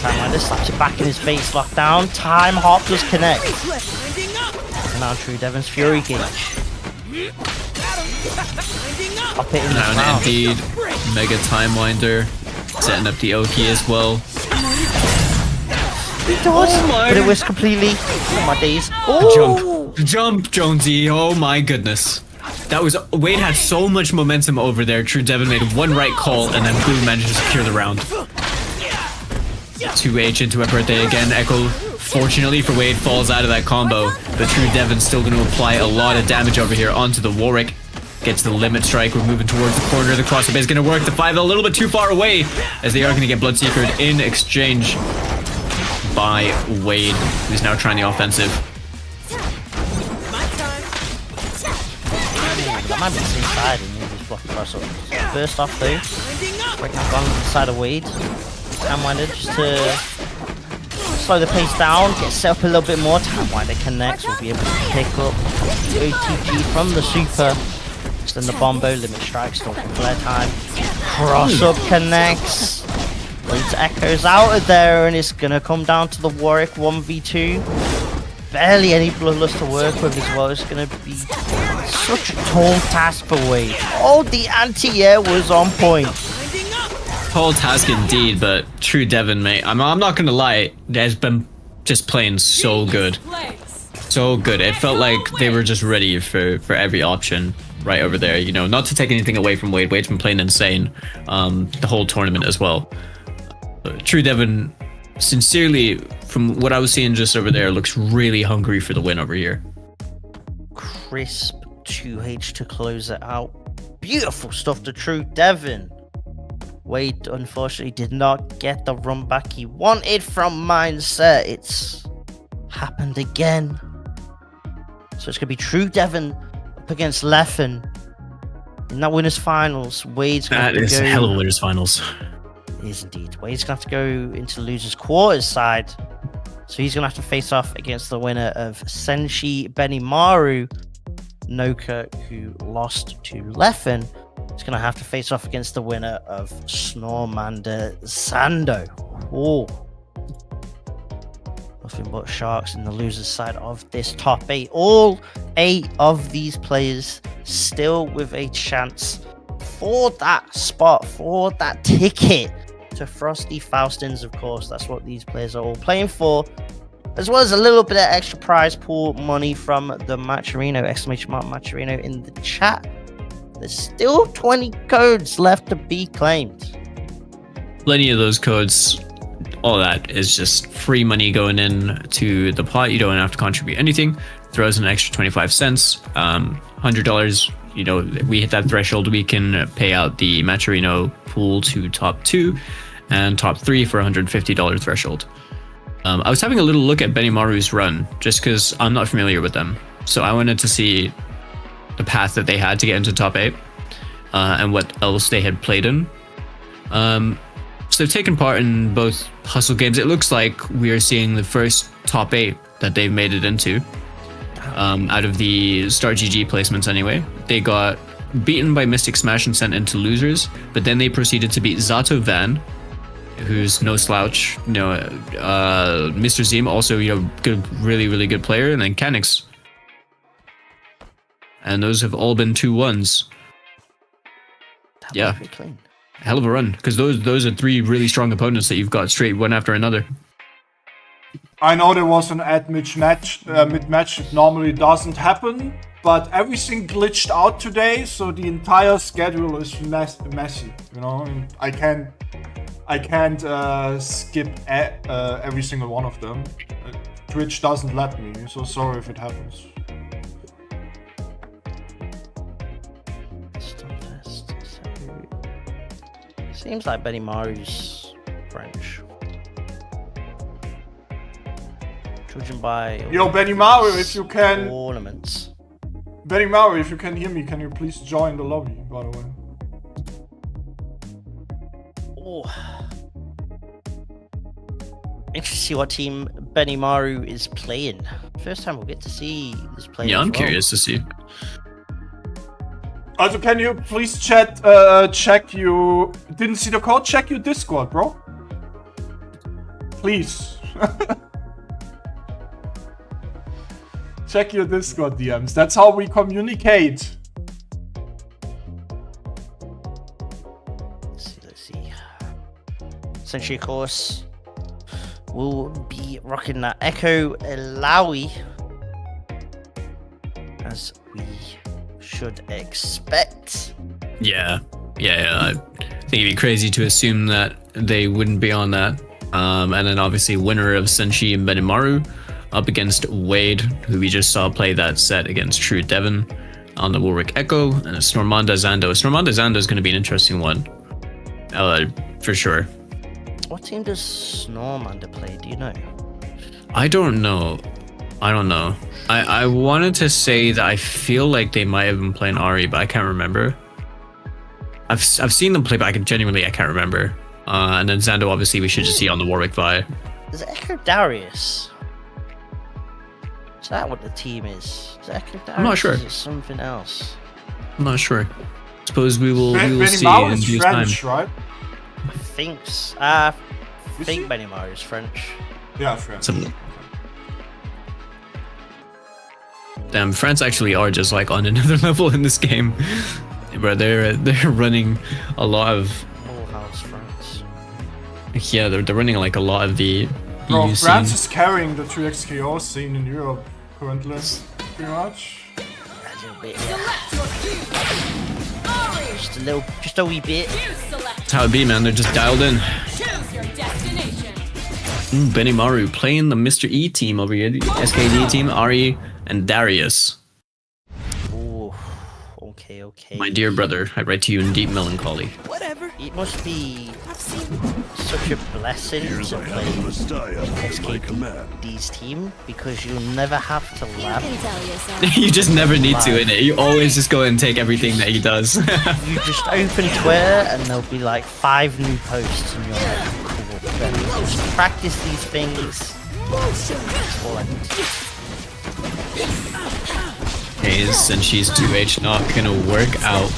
Time Winder slaps it back in his face, lockdown. Time Hop does connect. And now True Devon's Fury Gauge. I'll put in this round. Indeed, Mega Time Winder setting up the Oki as well. He does, but it was completely. Oh my days! Oh, Jump, Jonesy. Oh my goodness. That was Wade had so much momentum over there. True Devon made one right call, and then Blue managed to secure the round. 2H into a birthday again. Echo, fortunately for Wade, falls out of that combo, but True Devon's still going to apply a lot of damage over here onto the Warwick. Gets the limit strike. We're moving towards the corner. The crossbow is going to work. The 5 a little bit too far away, as they are going to get Bloodseekered in exchange by Wade, who's now trying the offensive. that might be the same side and you just block across it. First off though, breaking up on the side of Wade. Timewinder just to slow the pace down, get set up a little bit more. Timewinder connects, we'll be able to pick up the OTG from the super. Then the Bombo, limit strike, stalking flare time. Cross up connects. Wade's echoes out of there, and it's gonna come down to the Warwick 1v2. Barely any bloodlust to work with as well. It's gonna be such a tall task for Wade. Oh, the anti-air was on point. Tall task indeed, but True Devon, mate. I'm not gonna lie, has been just playing so good. So good. It felt like they were just ready for every option right over there. You know, not to take anything away from Wade. Wade's been playing insane the whole tournament as well. True Devon, sincerely, from what I was seeing just over there, looks really hungry for the win over here. Crisp 2H to close it out. Beautiful stuff to True Devon. Wade unfortunately did not get the run back he wanted from Mindset. It's happened again. So it's going to be True Devon up against Leffen in that winners finals. Wade's going to That is go... a hell of a winners finals. It is indeed. Wade's going to have to go into the losers quarters side. So he's going to have to face off against the winner of Senshi Benimaru. Noka, who lost to Leffen, is going to have to face off against the winner of Snormander Sando. Oh. Nothing but sharks in the losers side of this top 8. All 8 of these players still with a chance for that spot, for that ticket to Frosty Faustings, of course. That's what these players are all playing for, as well as a little bit of extra prize pool money from the Matcherino, exclamation mark Matcherino in the chat. There's still 20 codes left to be claimed. Plenty of those codes. All that is just free money going in to the pot. You don't have to contribute anything. Throws an extra 25 cents. $100. You know, we hit that threshold, we can pay out the Matcherino pool to top 2 and top 3 for $150 threshold. I was having a little look at Benimaru's run just because I'm not familiar with them. So I wanted to see the path that they had to get into top 8 and what else they had played in. So they've taken part in both hustle games. It looks like we are seeing the first top 8 that they've made it into. Out of the Start GG placements anyway. They got beaten by Mystic Smash and sent into losers, but then they proceeded to beat Zato Van, who's no slouch. You know, Mr. Zim also, you know, good, really good player, and then Canix. And those have all been 2-1s. Yeah. Clean. Hell of a run, because those are 3 really strong opponents that you've got straight one after another. I know there was an ad mid-match. It normally doesn't happen, but everything glitched out today, so the entire schedule is messy. You know, and I can't skip every single one of them. Twitch doesn't let me, so sorry if it happens. Seems like Benimaru's French. Judging by Yo, Benimaru, if you can. Ornaments. Benimaru, if you can hear me, can you please join the lobby? By the way. Oh. Interesting to see what team Benimaru is playing. First time we'll get to see this player. Yeah, I'm curious to see. Also, can you please check you... Didn't see the code? Check your Discord, bro. Please. Check your Discord DMs. That's how we communicate. Let's see. Essentially, of course, will be rocking that Echo Lowy, as we should expect. Yeah. I think it'd be crazy to assume that they wouldn't be on that. And then obviously winner of Senshi and Benimaru up against Wade, who we just saw play that set against True Devon on the Warwick Echo, and a Snormanda Zando. Snormanda Zando is going to be an interesting one, for sure. What team does Snormanda play? Do you know? I don't know. I wanted to say that I feel like they might have been playing Ari, but I can't remember. I've seen them play, but I can't remember. And then Zando, obviously, we should just see on the Warwick Vi. Is it Echo Darius? Is that what the team is? Is it Echo Darius? I'm not sure. Or is it something else? I'm not sure. Suppose we will see Benimaru in is due French, time. right? I think Benimaru is French. Yeah, French. Damn, France actually are just like on another level in this game. Bro, they're running a lot of... Morehouse, France. Yeah, they're running like a lot of the Bro, EU France scene. is carrying the 2xKO scene in Europe currently, pretty much. A little bit, yeah. Select your cue. Ari, Just a wee bit. you select. That's how it be, man. They're just dialed in. Choose your destination. Benimaru playing the Mr. E team over here. The SKD team, Ari and Darius. Ooh, okay. My dear brother, I write to you in deep melancholy. It must be such a blessing to play SKD's team, because you'll never have to You laugh. can tell yourself. You just never need to, innit? You always just go and take everything that he does. You just open Twitter and there'll be like 5 new posts, and you're like, cool. Then just practice these things. That's all I need. Okay, since she's 2H, not gonna work out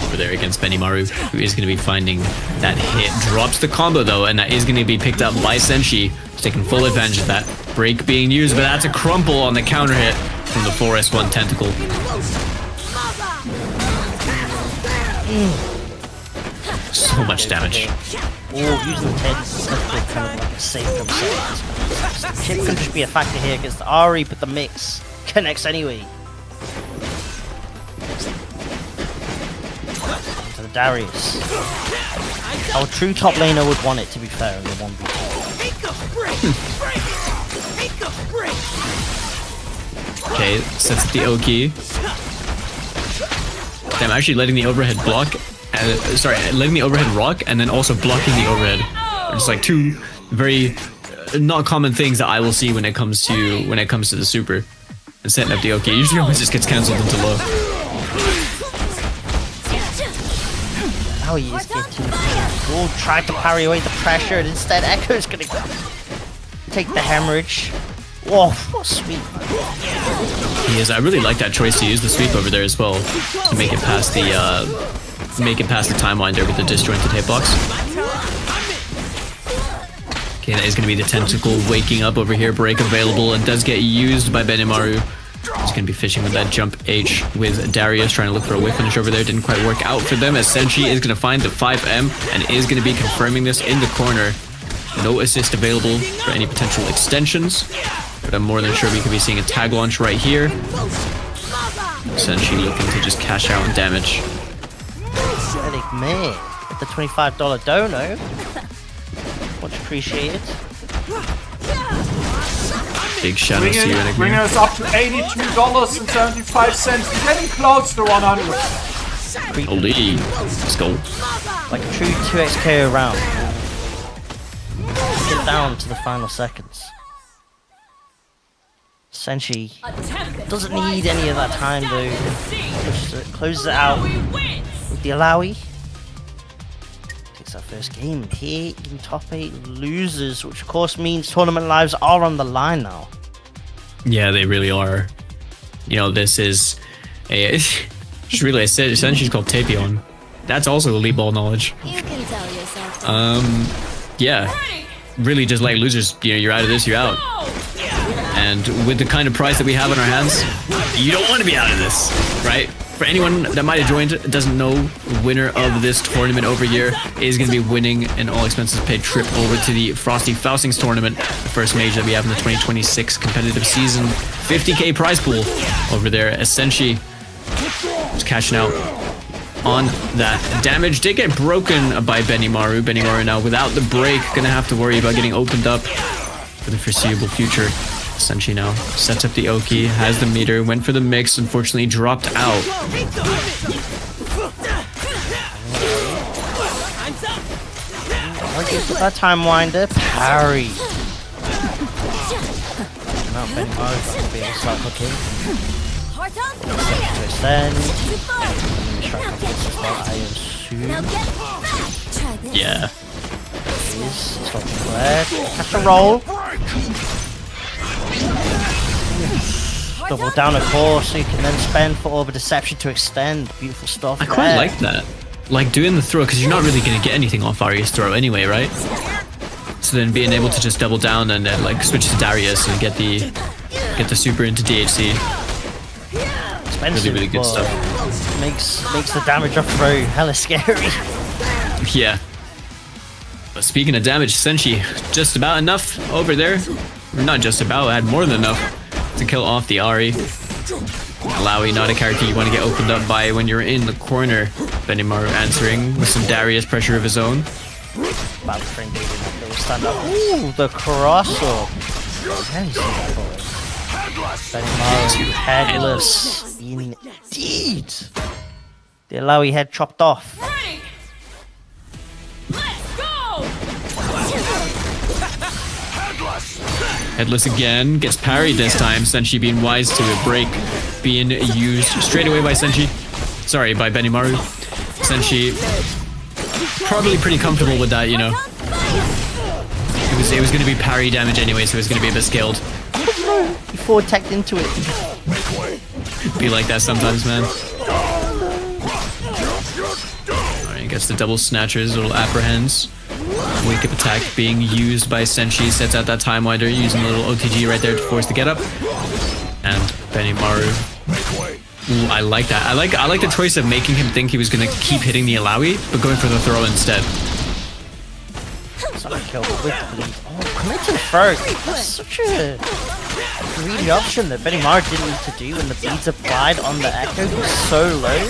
over there against Benimaru, who is gonna be finding that hit. Drops the combo though, and that is gonna be picked up by Senshi. He's taking full advantage of that break being used, but that's a crumple on the counter hit from the 4S1 tentacle. So much damage. Oh, using the 10 is kind of like a safe himself. Chip can just be a factor here against the Ari, but the mix connects anyway. To the Darius. Our true top laner would want it, to be fair, in the 1v2. Okay, sets up the Oki. Damn, actually letting the overhead block. Letting the overhead rock and then also blocking the overhead. Just like two very not common things that I will see when it comes to the super. And setting up the Oki usually always just gets cancelled into low. Now he is getting Bull tried to parry away the pressure, and instead Echo's gonna take the hemorrhage. Whoa, what sweep. He is. I really like that choice to use the sweep over there as well to make it past the timeline there with the disjointed hitbox. Okay, that is going to be the tentacle waking up over here. Break available and does get used by Benimaru. He's going to be fishing with that jump H with Darius, trying to look for a whiff finish over there. Didn't quite work out for them, as Senshi is going to find the 5M and is going to be confirming this in the corner. No assist available for any potential extensions, but I'm more than sure we could be seeing a tag launch right here. Senshi looking to just cash out on damage. Pathetic man with the $25 dono. Much appreciated. Big shout out to you, Bringing us up to $82.75. We're getting close to 100. Holy, let's go. Like a true 2xK round. Get down to the final seconds. Senshi doesn't need any of that time though. Closes it out with the Alawi. Takes that first game here in top 8, loses, which of course means tournament lives are on the line now. Yeah, they really are. You know, this is a just really I said Senshi's called Tapion. That's also elite ball knowledge. You can tell yourself. Yeah. Really just like losers, you know, you're out of this, you're out. And with the kind of prize that we have on our hands, you don't want to be out of this, right? For anyone that might have joined doesn't know, the winner of this tournament over here is going to be winning an all expenses paid trip over to the Frosty Faustings tournament, the first major that we have in the 2026 competitive season. 50k prize pool over there. Essentially, just cashing out on that. Damage did get broken by Benimaru. Benimaru now without the break, gonna have to worry about getting opened up for the foreseeable future. Senshi now sets up the Oki, has the meter, went for the mix, unfortunately dropped out. That time winder, parry. Now Benimaru's going to be able to start hooking. To extend. I assume. Yeah. Catch a roll. Double down a core so you can then spend for Orb of Deception to extend. Beautiful stuff. I quite like that. Like doing the throw, because you're not really going to get anything off Aria's throw anyway, right? So then being able to just double down and then like switch to Darius and get the super into DHC. Expensive, really good stuff. Makes the damage off throw hella scary. Yeah. But speaking of damage, Senshi just about enough over there. Not just about, had more than enough to kill off the Ari. Alawi, not a character you want to get opened up by when you're in the corner. Benimaru answering with some Darius pressure of his own. Bad friend David, little stand up. Ooh, the cross up. Benimaru headless. Indeed. The Alawi head chopped off. Ready? Let's go! Headless again, gets parried this time. Senshi being wise to a break being used straight away by Senshi. Sorry, by Benimaru. Senshi probably pretty comfortable with that, you know. It was going to be parry damage anyway, so it was going to be a bit scaled. He forward tacked into it. Be like that sometimes, man. Alright, gets the double snatchers, little apprehends. Wake up attack being used by Senshi, sets out that time winder, using a little OTG right there to force the get up. And Benimaru. Ooh, I like that. I like the choice of making him think he was gonna keep hitting the Alawi, but going for the throw instead. Solid kill with the bleed. Oh, commit to the throw. That's such a greedy option that Benimaru didn't need to do when the bleeds applied on the Echo was so low.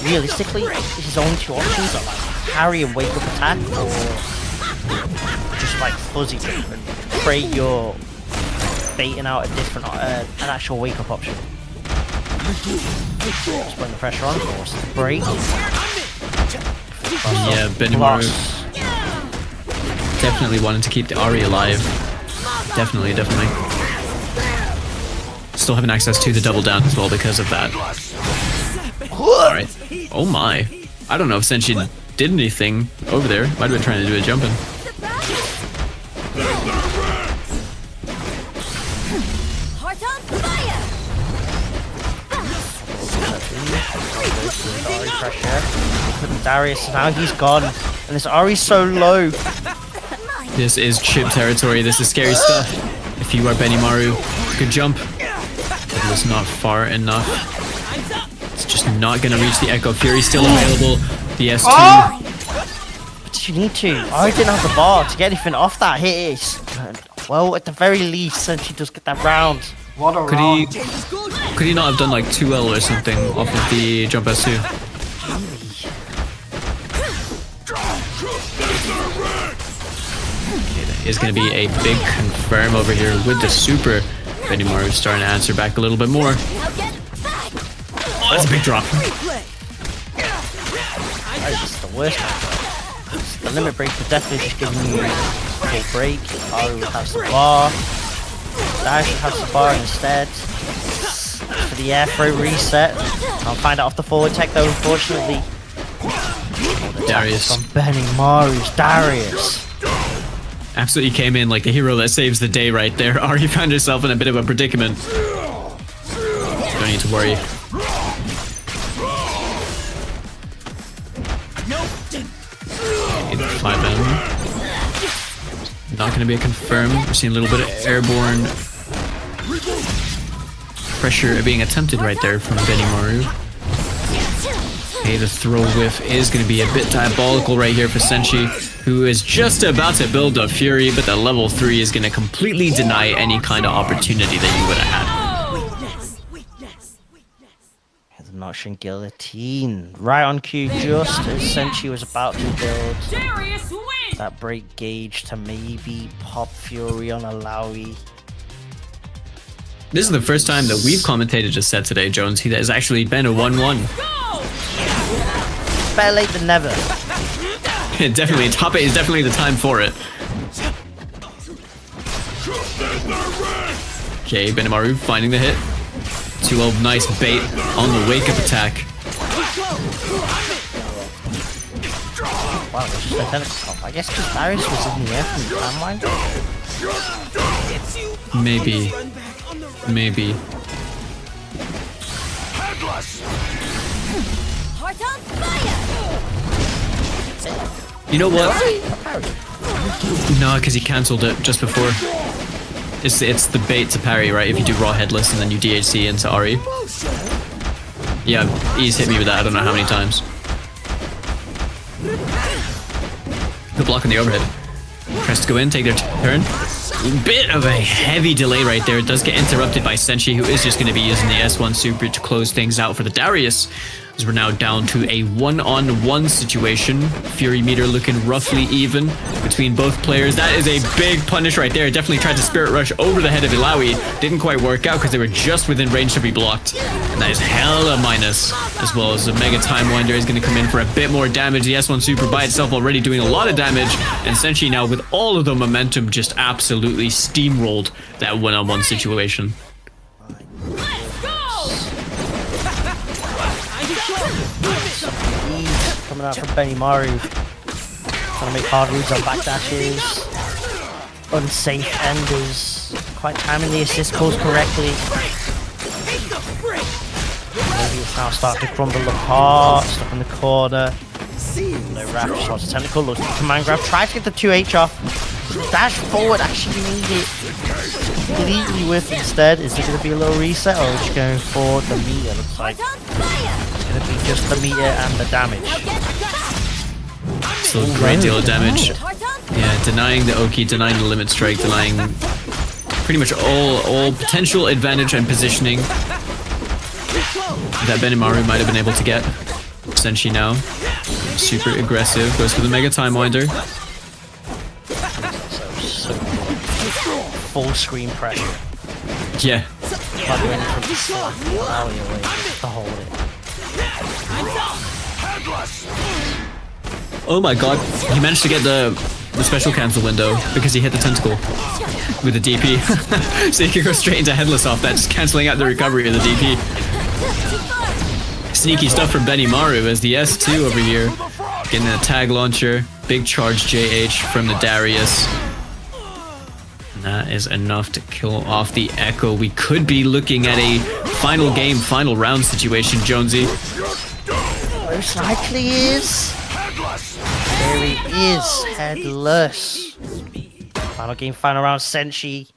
Realistically, his only two options are like parry and wake up attack, or just like fuzzy and pray you're baiting out a different, an actual wake up option. Just putting the pressure on, force the break. Yeah, Benimaru definitely wanted to keep the Ari alive. Definitely. Still having access to the double down as well because of that. Alright. Oh my. I don't know if Senshi did anything over there. Might have been trying to do a jump in. Darius, now he's gone. And this Ari's so low. This is chip territory. This is scary stuff. If you are Benimaru, good jump. But it's not far enough. It's just not gonna reach the Echo. Fury still available. The S2. Oh! What did you need to? I didn't have the bar to get anything off that hit. Well, at the very least, since she does get that round. What a round. Could he not have done like 2L or something off of the jump S2? Okay, that is going to be a big confirm over here with the super. Benimaru starting to answer back a little bit more. Oh, that's a big drop. That is the worst matchup. The limit break would definitely just give you a full break. Aru would have some bar. Dash should have some bar instead. For the air throw reset. I'll find out off the forward tech though, unfortunately. Darius. From Benimaru's Darius. Absolutely came in like the hero that saves the day right there. Ari found herself in a bit of a predicament. Don't need to worry. Okay, 5M. Not going to be a confirm. We're seeing a little bit of airborne pressure being attempted right there from Benimaru. Okay, the throw whiff is going to be a bit diabolical right here for Senshi, who is just about to build a Fury, but the level 3 is going to completely deny any kind of opportunity that you would have had. The Noxian Guillotine. Right on cue, just as Senshi was about to build Darius wins. that break gauge to maybe pop Fury on a Lowy. This is the first time that we've commentated a set today, Jonesy, that has actually been a 1-1. Better late than never. Definitely, top 8 is definitely the time for it. Okay, Benimaru finding the hit. 2-0, nice bait on the wake-up attack. Wow, there's just a tentacle top. I guess because Darius was in the air from the timeline. Maybe. Maybe. Heart on fire! You know what? No, because he cancelled it just before. It's the bait to parry, right? If you do raw headless and then you DHC into Ari. Yeah, he's hit me with that I don't know how many times. The block on the overhead. Press to go in, take their turn. Bit of a heavy delay right there. It does get interrupted by Senshi, who is just going to be using the S1 super to close things out for the Darius. As we're now down to a 1-on-1 situation. Fury meter looking roughly even between both players. That is a big punish right there. Definitely tried to Spirit Rush over the head of Ilawi. Didn't quite work out because they were just within range to be blocked. And that is hella minus. As well as the Mega Time Winder is going to come in for a bit more damage. The S1 super by itself already doing a lot of damage. And Senshi now with all of the momentum just absolutely steamrolled that 1-on-1 situation. Coming out from Benimaru. Trying to make hard reads on backdashes. Unsafe enders. Quite timing the assist calls correctly. Maybe it's now starting to crumble apart. Stuck in the corner. No wrap shots. Technical looks to command grab. Tries to get the 2H off. Dash forward. Actually made it completely whiff instead. Is there going to be a little reset or is it going for the meter? Looks like it's going to be just the meter and the damage. Still a great deal of damage. Yeah, denying the Oki, denying the limit strike, denying pretty much all potential advantage and positioning that Benimaru might have been able to get. Senshi now, super aggressive, goes for the Mega Time Winder. Full screen pressure. Yeah. Not doing it from slack alley away just to hold it. Oh my god, he managed to get the special cancel window because he hit the tentacle with the DP. So he can go straight into headless off that, just cancelling out the recovery of the DP. Sneaky stuff from Benimaru as the S2 over here. Getting a tag launcher, big charge JH from the Darius. And that is enough to kill off the Echo. We could be looking at a final game, final round situation, Jonesy. Most likely is. There he is, headless. Final game, final round. Senshi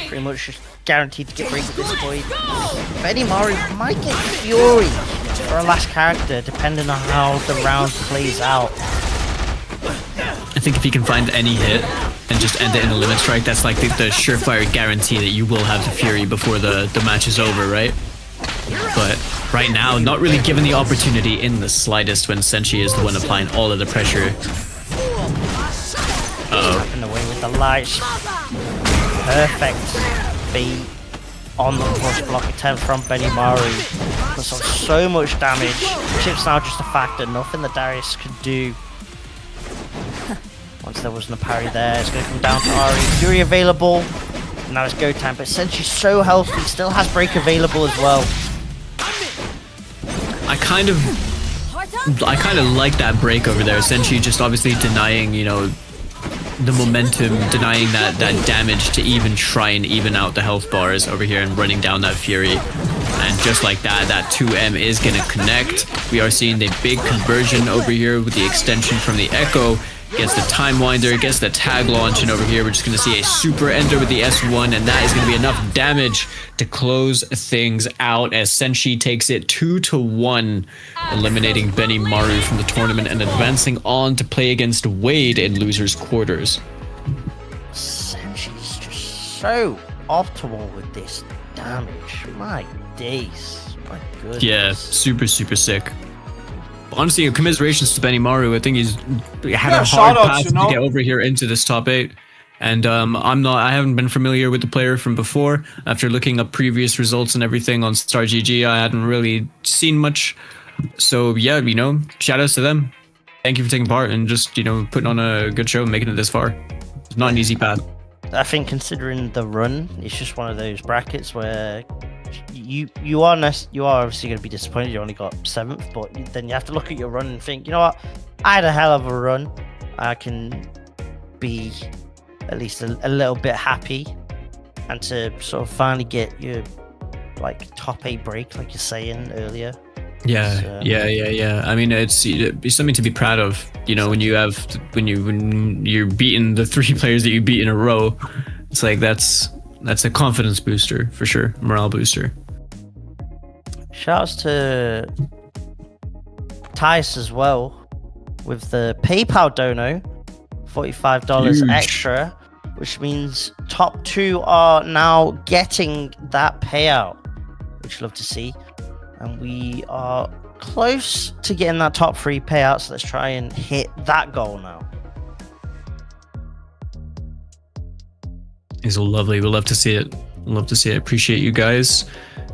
pretty much just guaranteed to get break at this point. Benimaru might get Fury for a last character, depending on how the round plays out. I think if he can find any hit and just end it in a limit strike, that's like the surefire guarantee that you will have the Fury before the match is over, right? But right now, not really given the opportunity in the slightest when Senshi is the one applying all of the pressure. Tapping away with the lights. Perfect bait on the push block attempt from Benimaru. Puts on so much damage. Chip's now just a factor. Nothing that Darius could do. Once there wasn't a parry there, it's going to come down to Ari. Fury available. Now it's go time, but Senshi's so healthy, still has break available as well. I kind of like that break over there. Senshi just obviously denying, you know, the momentum, denying that damage to even try and even out the health bars over here and running down that Fury. And just like that 2M is going to connect. We are seeing the big conversion over here with the extension from the Echo. Gets the time winder, gets the tag launch, and over here we're just going to see a super ender with the S1, and that is going to be enough damage to close things out as Senshi takes it 2-1, eliminating Benny Maru from the tournament and advancing on to play against Wade in losers quarters. Senshi's just so optimal with this damage. My days. My goodness. Yeah, super sick. Honestly, commiserations to Benny Maru. I think he's had a hard shoutouts, path you know? to get over here into this top 8. And I haven't been familiar with the player from before. After looking up previous results and everything on StarGG, I hadn't really seen much. So yeah, shout outs to them. Thank you for taking part and just, putting on a good show and making it this far. It's not an easy path. I think considering the run, it's just one of those brackets where you are obviously going to be disappointed you only got 7th, but then you have to look at your run and think, you know what, I had a hell of a run. I can be at least a little bit happy, and to sort of finally get your top 8 break, like you're saying earlier. Yeah. I mean, it's something to be proud of. When you're beating the 3 players that you beat in a row, it's like that's a confidence booster for sure, morale booster. Shouts to Tice as well with the PayPal dono, $45 Huge. extra, which means top 2 are now getting that payout, which love to see. And we are close to getting that top 3 payout, so let's try and hit that goal now. It's lovely. We'll love to see it. Appreciate you guys,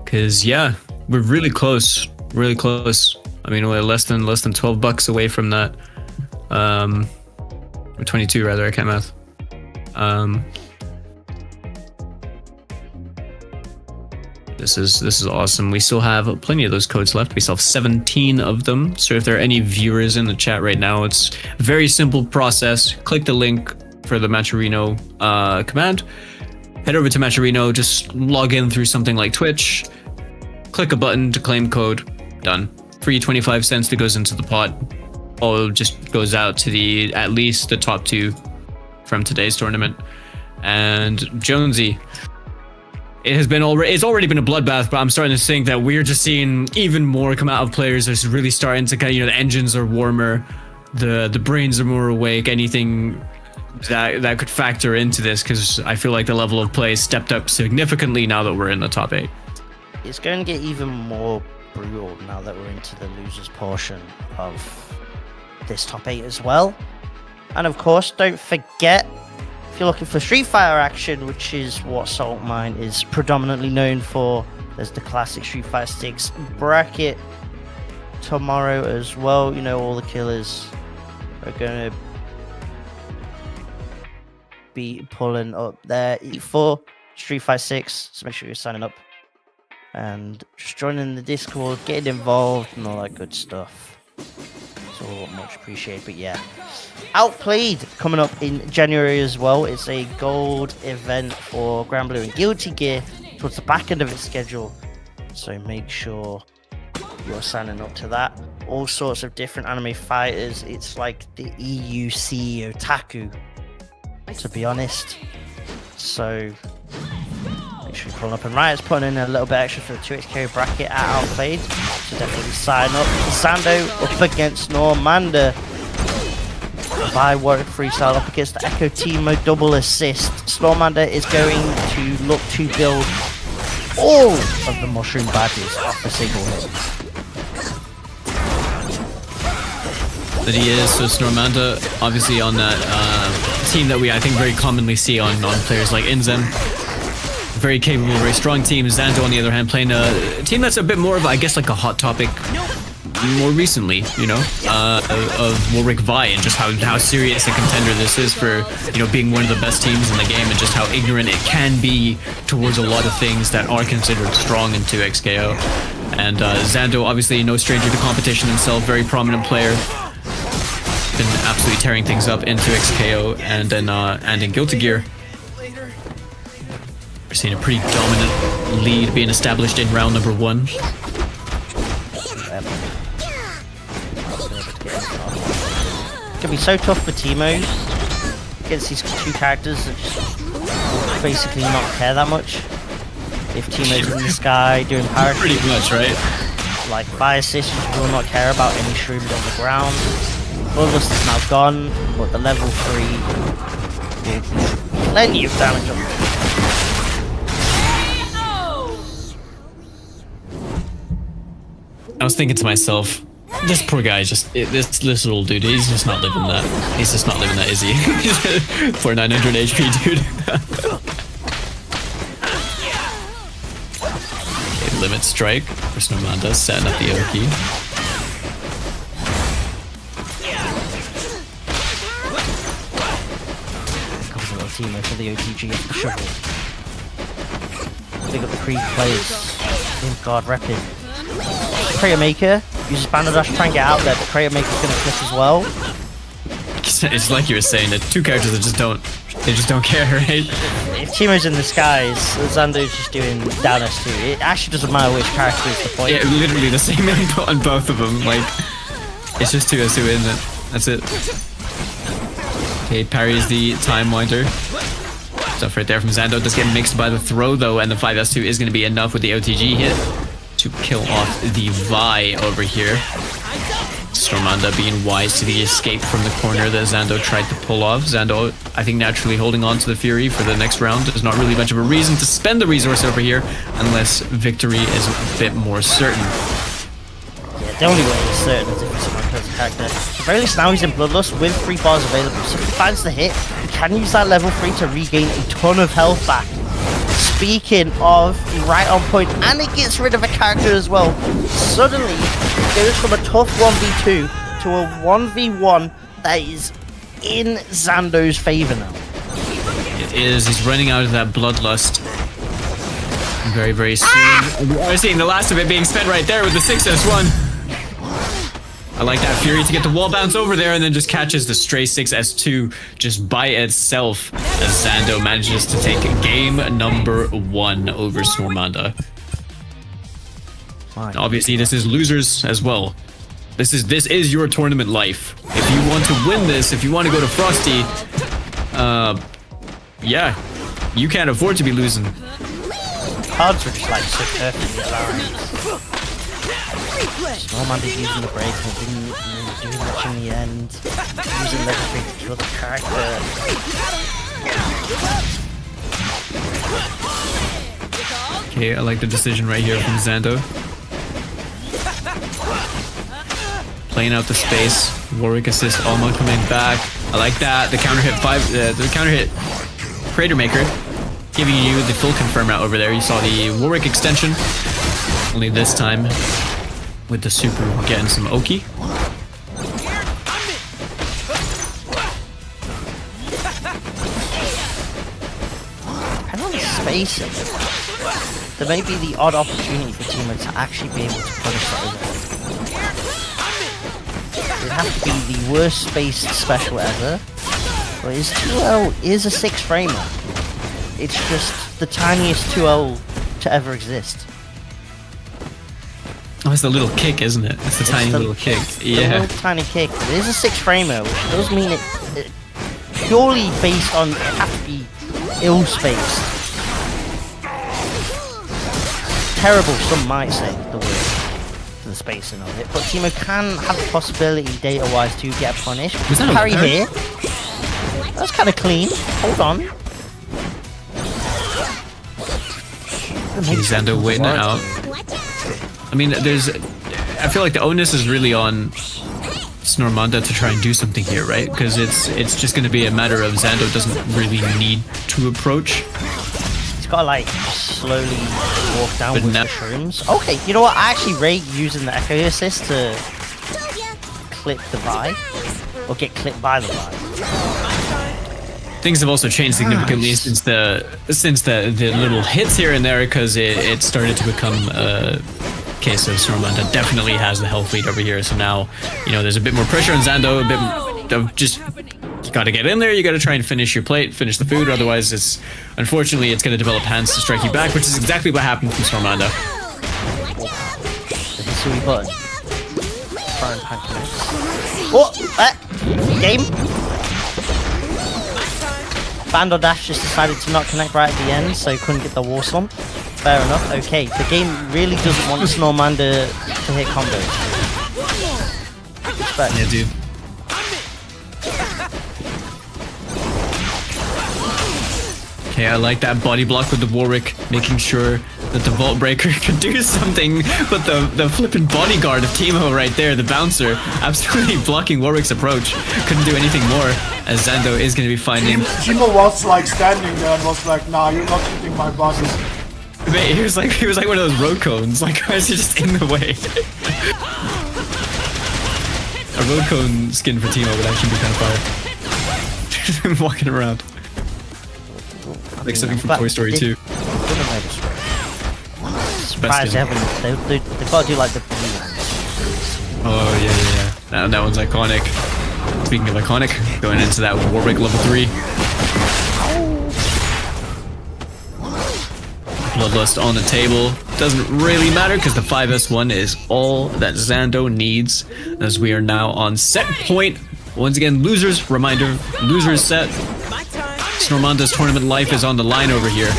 because yeah, we're really close. I mean, we're less than $12 away from that. Or 22 rather. I can't math. This is awesome. We still have plenty of those codes left. We still have 17 of them. So if there are any viewers in the chat right now, it's a very simple process. Click the link for the Matcherino command. Head over to Matcherino, just log in through something like Twitch. Click a button to claim code. Done. Free 25 cents that goes into the pot. All just goes out to at least the top 2 from today's tournament. And Jonesy, it's already been a bloodbath, but I'm starting to think that we're just seeing even more come out of players. It's really starting to kind of, the engines are warmer, the brains are more awake. Anything that could factor into this, because I feel like the level of play stepped up significantly now that we're in the top 8. It's going to get even more brutal now that we're into the losers portion of this top 8 as well. And of course, don't forget, if you're looking for Street Fighter action, which is what Saltmine is predominantly known for, there's the classic Street Fighter 6 bracket tomorrow as well. All the killers are going to be pulling up their E4 Street Fighter 6, so make sure you're signing up and just joining the Discord, getting involved and all that good stuff. It's all much appreciated. But yeah, Outplayed coming up in January as well. It's a gold event for Grand Blue and Guilty Gear towards the back end of its schedule, so make sure you're signing up to that. All sorts of different anime fighters. It's like the EUC Otaku, to be honest. So make sure you pull up, and Riot's putting in a little bit extra for the 2xk bracket at Outplayed, so definitely sign up. Zando up against Normander. By Warwick Freestyle up against the Echo Timo double assist. Normander is going to look to build all of the mushroom badges off a single hit. That he is. So Normander, obviously on that team that I think very commonly see on players like Inzen. Very capable, very strong team. Xanto, on the other hand, playing a team that's a bit more of, I guess, like a hot topic more recently, of Warwick Vi, and just how serious a contender this is for, being one of the best teams in the game, and just how ignorant it can be towards a lot of things that are considered strong in 2xko. And Xando, obviously no stranger to competition himself, very prominent player. Been absolutely tearing things up in 2xko and in Guilty Gear. We're seeing a pretty dominant lead being established in round number 1. gonna be so tough for Teemos against these two characters that just basically not care that much. If Teemo's in the sky doing parachute, Pretty much, right? like fire assist, you will not care about any shrooms on the ground. Bloodlust is now gone, but the level 3 will do plenty of damage on them. I was thinking to myself, this poor guy, this little dude, he's just not living that. He's just not living that, is he? For 900 HP, dude. Okay, limit strike for Snowmanda, setting up the Oki. Comes a little teammate for the OTG off the shovel. Big up the Creed players. Oh god, rapid. Creator Maker uses Banner Dash to try and get out there, but Creator Maker's gonna clip as well. It's like you were saying, that two characters that just don't care, right? If Teemo's in the skies, Zando's just doing down S2. It actually doesn't matter which character is the point. Yeah, literally the same input on both of them. Like, it's just 2S2, isn't it? That's it. Okay, parries the Time Winder. Stuff right there from Zando. Does get mixed by the throw though, and the 5S2 is going to be enough with the OTG hit to kill off the Vi over here. Stormanda being wise to the escape from the corner that Zando tried to pull off. Zando, I think, naturally holding on to the Fury for the next round. There's not really much of a reason to spend the resource over here unless victory is a bit more certain. Yeah, the only way is certain is if someone kills a character. At the very least now he's in Bloodlust with 3 bars available, so if he finds the hit, he can use that level 3 to regain a ton of health back. Speaking of, right on point, and it gets rid of a character as well. Suddenly, it goes from a tough 1v2 to a 1v1 that is in Zando's favor now. It is. He's running out of that bloodlust very, very soon. We are seeing the last of it being spent right there with the 6S1. I like that Fury to get the wall bounce over there and then just catches the stray 6S2 just by itself as Zando manages to take game number 1 over Stormanda. Fine. Obviously, this is losers as well. This is your tournament life. If you want to win this, if you want to go to Frosty, yeah, you can't afford to be losing. Cards were just like so perfectly aligned. Snowman's using the break and didn't really do much in the end. Using level 3 to kill the character. Okay, I like the decision right here from Zando. Playing out the space. Warwick assist almost coming back. I like that. The counter hit the counter hit Crater Maker, giving you the full confirm out over there. You saw the Warwick extension. Only this time with the super getting some Oki. And on the spacing, there may be the odd opportunity for teammates to actually be able to punish that over. It'd have to be the worst spaced special ever, but his 2L is a 6-framer. It's just the tiniest 2L to ever exist. Oh, it's the little kick, isn't it? It's the tiny little kick. Yeah. Little tiny kick. But it is a 6-framer, which does mean it purely based on it have to be ill-spaced. Terrible, some might say, the word for the spacing of it. But Teemo can have the possibility, data-wise, to get a punish. Was that a Parry parry? here. That's kind of clean. Hold on. Zando waiting it out. I mean, I feel like the onus is really on Snormanda to try and do something here, right? Because it's just going to be a matter of Zando doesn't really need to approach. He's got to like slowly walk down But with now- the shrooms. Okay, you know what? I actually rate using the Echo Assist to clip the Vi. Or get clipped by the Vi. Things have also changed significantly since the little hits here and there, because it started to become a case of Snormanda definitely has the health lead over here. So now, you know, there's a bit more pressure on Zando, a bit of just, you gotta get in there, you gotta try and finish your plate, finish the food, otherwise unfortunately it's gonna develop hands to strike you back, which is exactly what happened from Snormanda. The Hisui button. Frying pan connects. Oh! Game. Band or Dash just decided to not connect right at the end, so he couldn't get the wall slump. Fair enough. Okay, the game really doesn't want Snormander to hit combos. Respect. Yeah, dude. Okay, I like that body block with the Warwick, making sure that the Vault Breaker could do something, but the flippin' bodyguard of Teemo right there, the bouncer, absolutely blocking Warwick's approach. Couldn't do anything more, as Zando is going to be finding... Teemo was like standing there and was like, nah, you're not hitting my body. Mate, he was like one of those road cones. Like, why is he just in the way? A road cone skin for Teemo would actually be kind of fire. Walking around. Like something from Toy Story 2. Surprised they haven't. They've got to do like the blue ones. Oh, yeah. That one's iconic. Speaking of iconic, going into that Warwick level 3. Bloodlust on the table. Doesn't really matter because the 5S1 is all that Zando needs, as we are now on set point. Once again, losers, reminder, losers set. Snormanda's tournament life is on the line over here.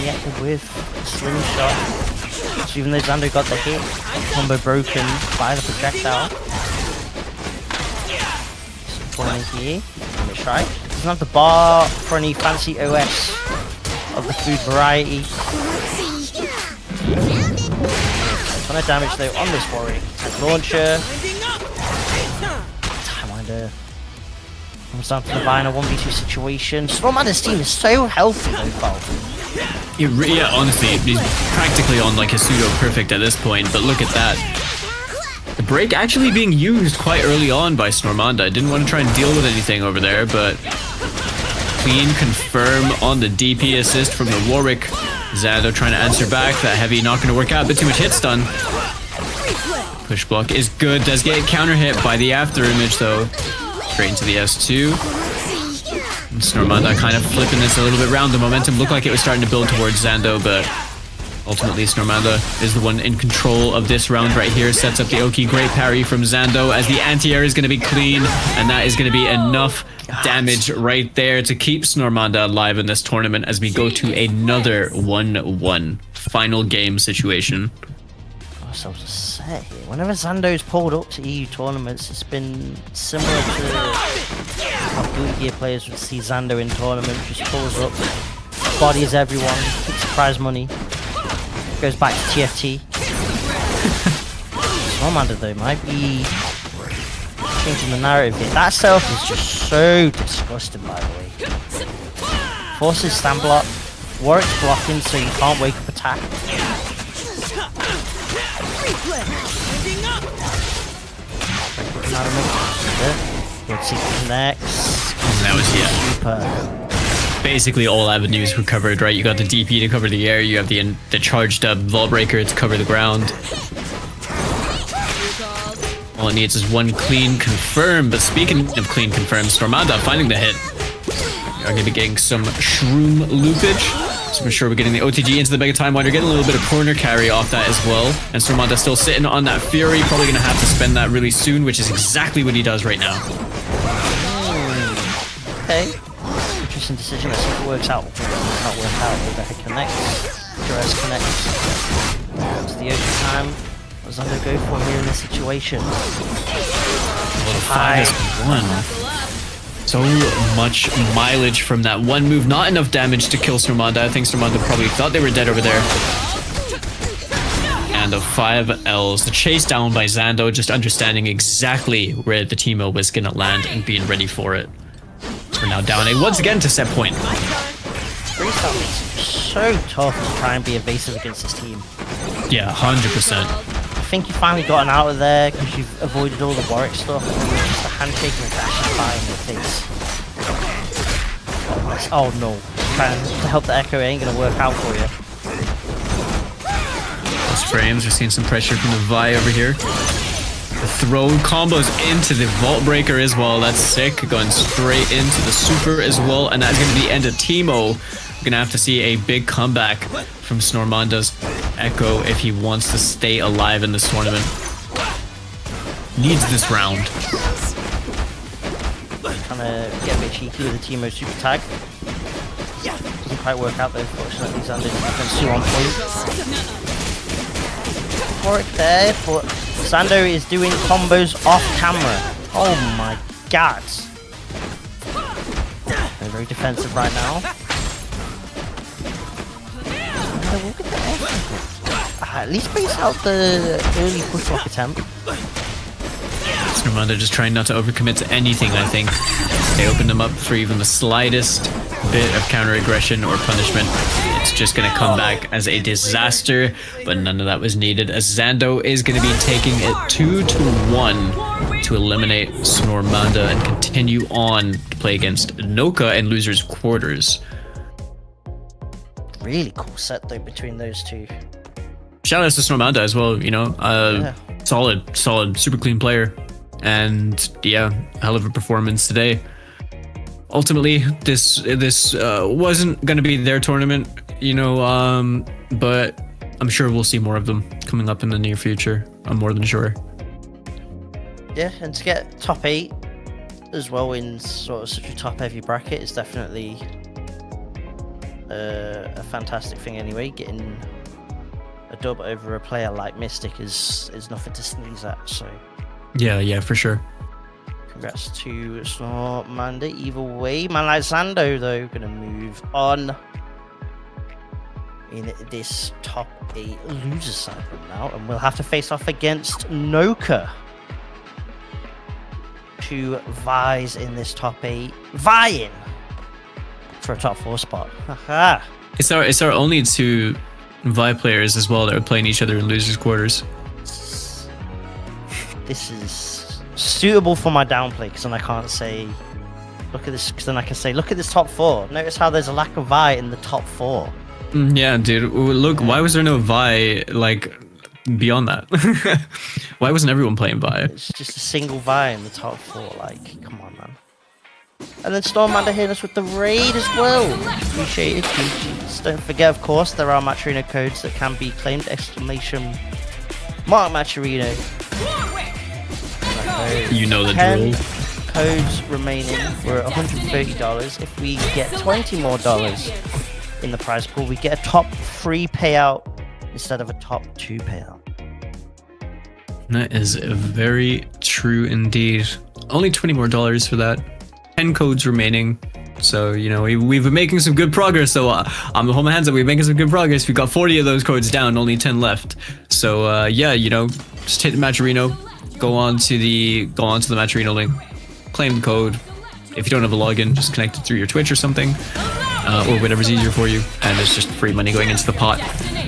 Reacted with slingshot. So even though Zando got the hit, combo broken by the projectile. Corner here. Let's try. Doesn't have the bar for any fancy OS of the food variety. Ton of damage though on this Warwick. Attack launcher. Timewinder. Comes down to the Vine, a 1v2 situation. Snormander's team is so healthy though, Paul. Yeah, honestly, he's practically on like a pseudo-perfect at this point, but look at that. The break actually being used quite early on by Snormanda. I didn't want to try and deal with anything over there, but clean confirm on the DP assist from the Warwick. Zando trying to answer back. That heavy not going to work out, but too much hit stun. Push block is good. Does get counter hit by the after image though. Straight into the S2. And Snormanda kind of flipping this a little bit round. The momentum looked like it was starting to build towards Zando, but ultimately Snormanda is the one in control of this round right here. Sets up the Oki. Great parry from Zando as the anti-air is going to be clean, and that is going to be enough damage right there to keep Snormanda alive in this tournament as we go to another 1-1 final game situation. So to say here, whenever Zando's pulled up to EU tournaments, it's been similar to how Guilty Gear players would see Zando in tournament. Just pulls up, bodies everyone, keeps the prize money, goes back to TFT. Snormanda though might be changing the narrative here. That setup is just so disgusting, by the way. Forces stand block, Warwick's blocking so you can't wake up attack. Let's see who connects. That was Super. basically all avenues were covered, right? You got the DP to cover the air, you have the charged up Vault Breaker to cover the ground. All it needs is one clean confirm, but speaking of clean confirm, Snormanda finding the hit. We are going to be getting some shroom loopage. So I'm sure we're getting the OTG into the Mega Time Winder, getting a little bit of corner carry off that as well. And Snormanda still sitting on that Fury, probably going to have to spend that really soon, which is exactly what he does right now. Okay. Interesting decision. Let's see if it works out. Not work out. Overhead connects. Duress connects. To the OG time. What does Zando go for here in this situation? High. So much mileage from that one move. Not enough damage to kill Snormanda. I think Snormanda probably thought they were dead over there. And the 5 Ls. The chase down by Zando, just understanding exactly where the Teemo was going to land and being ready for it. We're now down a once again to set point. Freestyle makes it so tough to try and be evasive against this team. Yeah, 100%. I think you've finally gotten out of there because you've avoided all the Warwick stuff. Just a handshake and a dash and fire in your face. Oh no. Trying to help the Echo, it ain't gonna work out for you. Those frames, we're seeing some pressure from the Vi over here. The throw combos into the Vault Breaker as well. That's sick. Going straight into the super as well. And that's going to be the end of Teemo. We're going to have to see a big comeback from Snormanda's Echo if he wants to stay alive in this tournament. needs this round. Trying to get a bit cheeky with the Teemo super tag. Doesn't quite work out though, fortunately. Xander defense 2 on point. Warwick there, but Xander is doing combos off camera. Oh my god. They're very defensive right now. Look at the effort. At least brings out the early push block attempt. Normanda just trying not to overcommit to anything, I think. They opened them up for even the slightest bit of counter aggression or punishment. It's just going to come back as a disaster, but none of that was needed, as Zando is going to be taking it 2-1 to eliminate Snormanda and continue on to play against Noka in losers quarters. Really cool set though between those two. Shout out to Snormanda as well, you know, solid, super clean player. And yeah, hell of a performance today. Ultimately, this wasn't going to be their tournament, you know, but I'm sure we'll see more of them coming up in the near future. I'm more than sure. Yeah, and to get top 8 as well in sort of such a top-heavy bracket is definitely a fantastic thing anyway. Getting a dub over a player like Mystic is nothing to sneeze at, so... Yeah, for sure. Congrats to Snormanda. Either way, man like Zando though gonna move on in this top 8 loser side now, and we'll have to face off against Noka. 2 Vi's in this top 8, vying for a top 4 spot. Haha. It's our only 2 Vi players as well that are playing each other in losers quarters. This is suitable for my downplay, because then I can't say look at this, because then I can say look at this top 4. Notice how there's a lack of Vi in the top 4. Yeah, dude, look, why was there no Vi like beyond that? Why wasn't everyone playing Vi? It's just a single Vi in the top 4, like, come on, man. And then Stormanda hit us with the raid as well. Appreciate it, GGs. Don't forget, of course, there are Matcherino codes that can be claimed, exclamation mark Matcherino. You know the 10 drill. codes remaining. We're at $130. If we get $20 more in the prize pool, we get a top 3 payout instead of a top 2 payout. That is very true indeed. Only $20 more for that. 10 codes remaining. So, you know, we've been making some good progress. So I'm gonna hold my hands up. We're making some good progress. We've got 40 of those codes down, only 10 left. So yeah, you know, just hit the Matcherino, go on to the Matcherino link, claim the code. If you don't have a login, just connect it through your Twitch or something, or whatever's easier for you. And it's just free money going into the pot.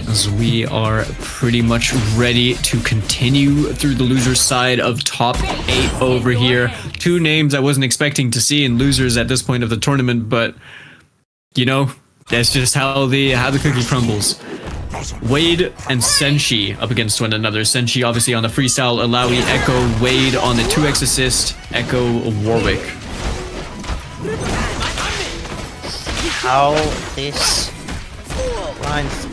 As we are pretty much ready to continue through the losers side of top 8 over here. 2 names I wasn't expecting to see in losers at this point of the tournament, but you know, that's just how the cookie crumbles. Wade and Senshi up against one another. Senshi obviously on the freestyle Alawi Echo, Wade on the 2x assist, Echo Warwick. How this lines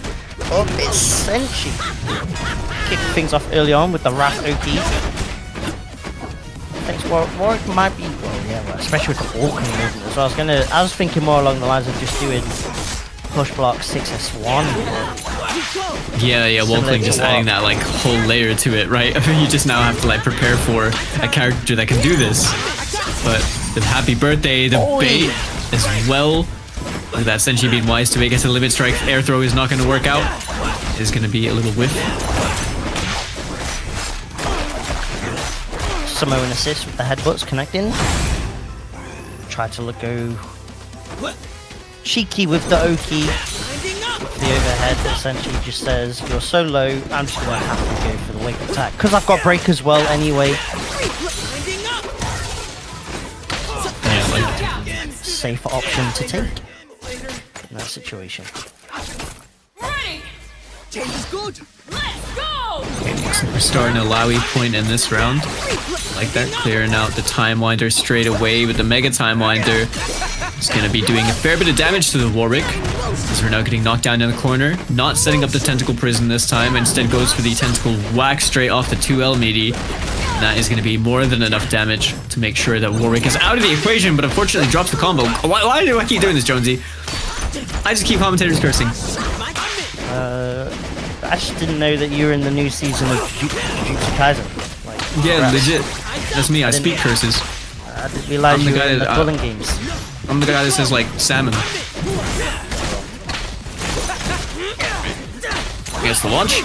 up is Senshi. Kicking things off early on with the Wrath OP. Thanks, Warwick might be, well, especially with the walking movement as well. I was thinking more along the lines of just doing push block 6S1. Yeah, Walkling just adding that like whole layer to it, right? You just now have to like prepare for a character that can do this. But the happy birthday, the bait as well. Look at that, Senshi being wise to make it to the limit strike. Air throw is not going to work out. It is going to be a little whiff. Samoan assist with the headbutts connecting. Try to go cheeky with the Oki. The overhead essentially just says, you're so low, I'm just going to have to go for the wake attack. Because I've got break as well anyway. Yeah, like safer option to take in that situation. Ready? Change is good. Let's go. looks like we're starting a Lowy point in this round. Like that, clearing out the Time Winder straight away with the Mega Time Winder. It's going to be doing a fair bit of damage to the Warwick, as we're now getting knocked down in the corner. Not setting up the Tentacle Prison this time, instead goes for the Tentacle Whack straight off the 2L meaty. That is going to be more than enough damage to make sure that Warwick is out of the equation, but unfortunately drops the combo. Why do I keep doing this, Jonesy? I just keep commentators cursing. I just didn't know that you were in the new season of Jujutsu Kaisen. Like, Yeah, legit. That's me. I speak curses. I didn't realize you were in the bullying games. I'm the guy that says like salmon. Gets the launch.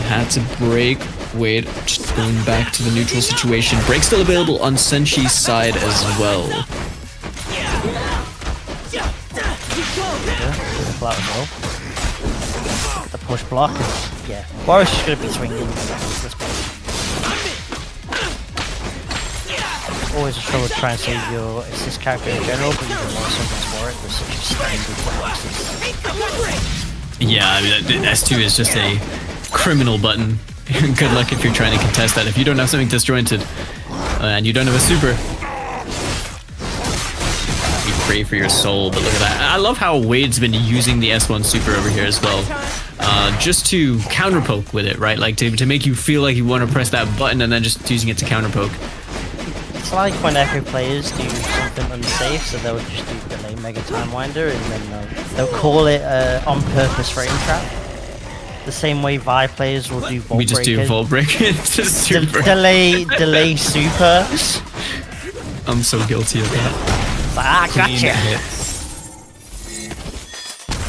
Had to break. Wait, just going back to the neutral situation. Break still available on Senshi's side as well. The push block. Yeah, Warwick's just gonna be swinging. Always a trouble to try and save your assist character in general, but even more so against Warwick with such a standard axis. Yeah, I mean, S2 is just a criminal button. Good luck if you're trying to contest that. If you don't have something disjointed and you don't have a super, you pray for your soul. But look at that. I love how Wade's been using the S1 super over here as well, just to counter poke with it, right? Like to make you feel like you want to press that button and then just using it to counter poke. It's like when Echo players do something unsafe, so they'll just do delay Mega Time Winder and then they'll call it on purpose frame trap. The same way Vi players will do Vault We just do Vault Break into super. Delay super. I'm so guilty of that. Gotcha.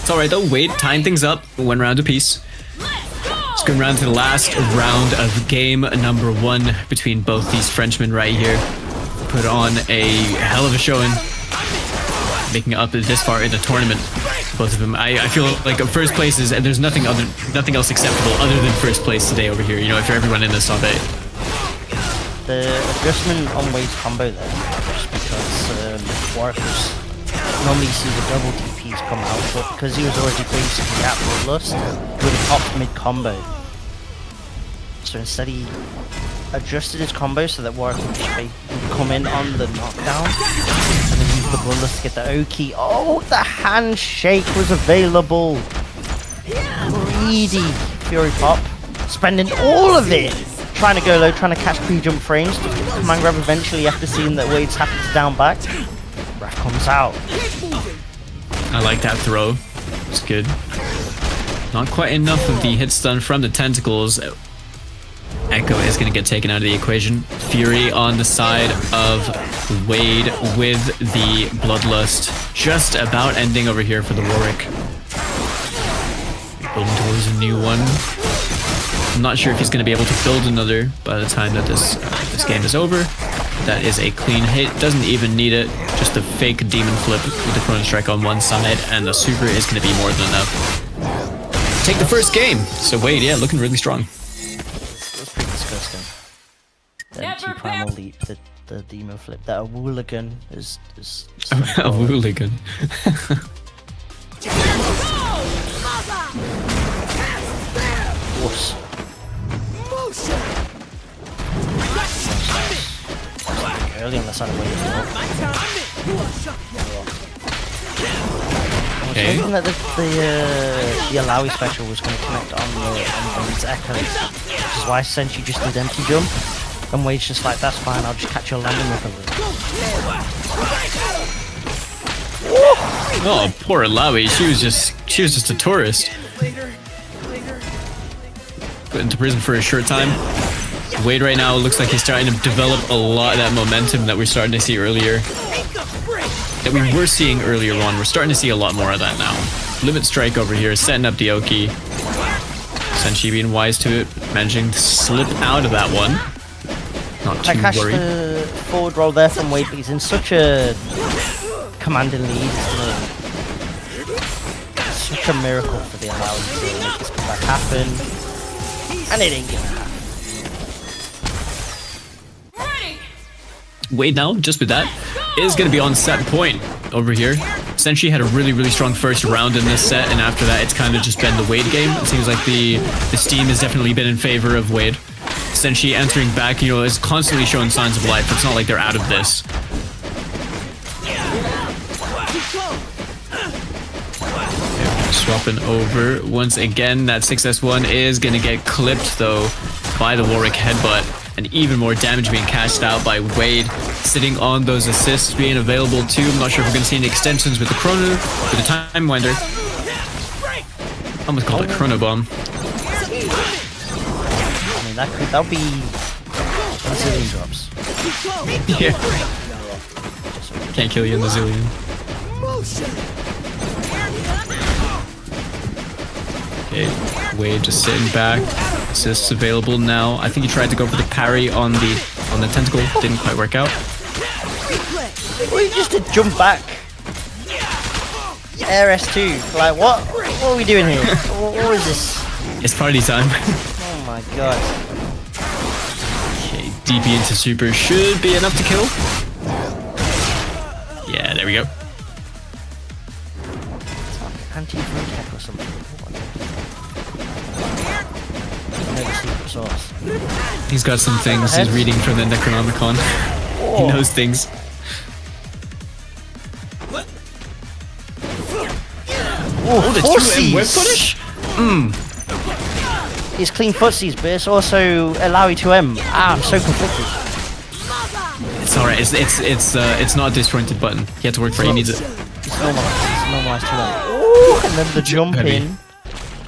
It's alright though, Wade tying things up, 1 round apiece. Let's go around to the last round of game number 1 between both these Frenchmen right here. Put on a hell of a showing, making it up this far in the tournament. Both of them. I feel like first place is, and there's nothing else acceptable other than first place today over here. You know, if everyone in this top 8. The adjustment on Wade's combo there, just because Warwick was normally you see the double DPs come out, but because he was already basically at Bloodlust, he would have popped mid combo. So instead he adjusted his combo so that Warwick would just come in on the knockdown and then use the Bloodlust to get the Oki. Oh, the handshake was available. Greedy Fury Pop, spending all of it trying to go low, trying to catch pre-jump frames. Command grab eventually after seeing that Wade's happy to down back. Raph comes out. I like that throw. It's good. Not quite enough of the hit stun from the tentacles. Echo is going to get taken out of the equation. Fury on the side of Wade with the Bloodlust. Just about ending over here for the Warwick. Building towards a new one. I'm not sure if he's going to be able to build another by the time that this game is over. That is a clean hit. Doesn't even need it. Just a fake demon flip with the Chrono Strike on one side, and the super is going to be more than enough. Take the first game. So Wade, yeah, looking really strong. That's pretty disgusting. Then two primal leap, the demon flip. That a Wooligan is A Wooligan. Whoops. Early on the side of Wade as well. I was hoping that the Alawi special was going to connect on Wade's Echo, which is why Senshi just did empty jump, and Wade's just like, that's fine, I'll just catch your landing with a Oh, poor Alawi. She was just a tourist. Put into prison for a short time. Wade right now looks like he's starting to develop a lot of that momentum that we're starting to see earlier. That we were seeing earlier on. We're starting to see a lot more of that now. Limit Strike over here, setting up the Oki. Senshi being wise to it, managing to slip out of that one. Not too I catch worried. the forward roll there from Wade, but he's in such a commanding lead. It's such a miracle for the Alawi to make this comeback happen. And it ain't gonna happen. Wade now, just with that, is going to be on set point over here. Senshi had a really, really strong first round in this set, and after that, it's kind of just been the Wade game. It seems like the steam has definitely been in favor of Wade. Senshi entering back, you know, is constantly showing signs of life. It's not like they're out of this. Swapping over once again. That 6S1 is going to get clipped, though. by the Warwick headbutt, and even more damage being cashed out by Wade, sitting on those assists being available too. I'm not sure if we're going to see any extensions with the Chrono, with the Time Winder. I almost called it Chrono Bomb. I mean, that'll be a zillion drops. Yeah. Can't kill you in the zillion. Okay, Wade just sitting back. Assists available now. I think he tried to go for the parry on the tentacle. Didn't quite work out. Well, he just did jump back. Air S2. Like, what? What are we doing here? What is this? It's party time. Oh my god. Okay, DP into super should be enough to kill. Yeah, there we go. Anti-protect or something. No, the secret sauce. He's got some things he's reading from the Necronomicon. He knows things. Oh, the footsies! 2M whip punish? It's clean footsies, but it's also allow you to M. Ah, I'm so conflicted. It's alright, it's not a disjointed button. He had to work for it, he needs it. It's normalized to M. Ooh, and then the jump in.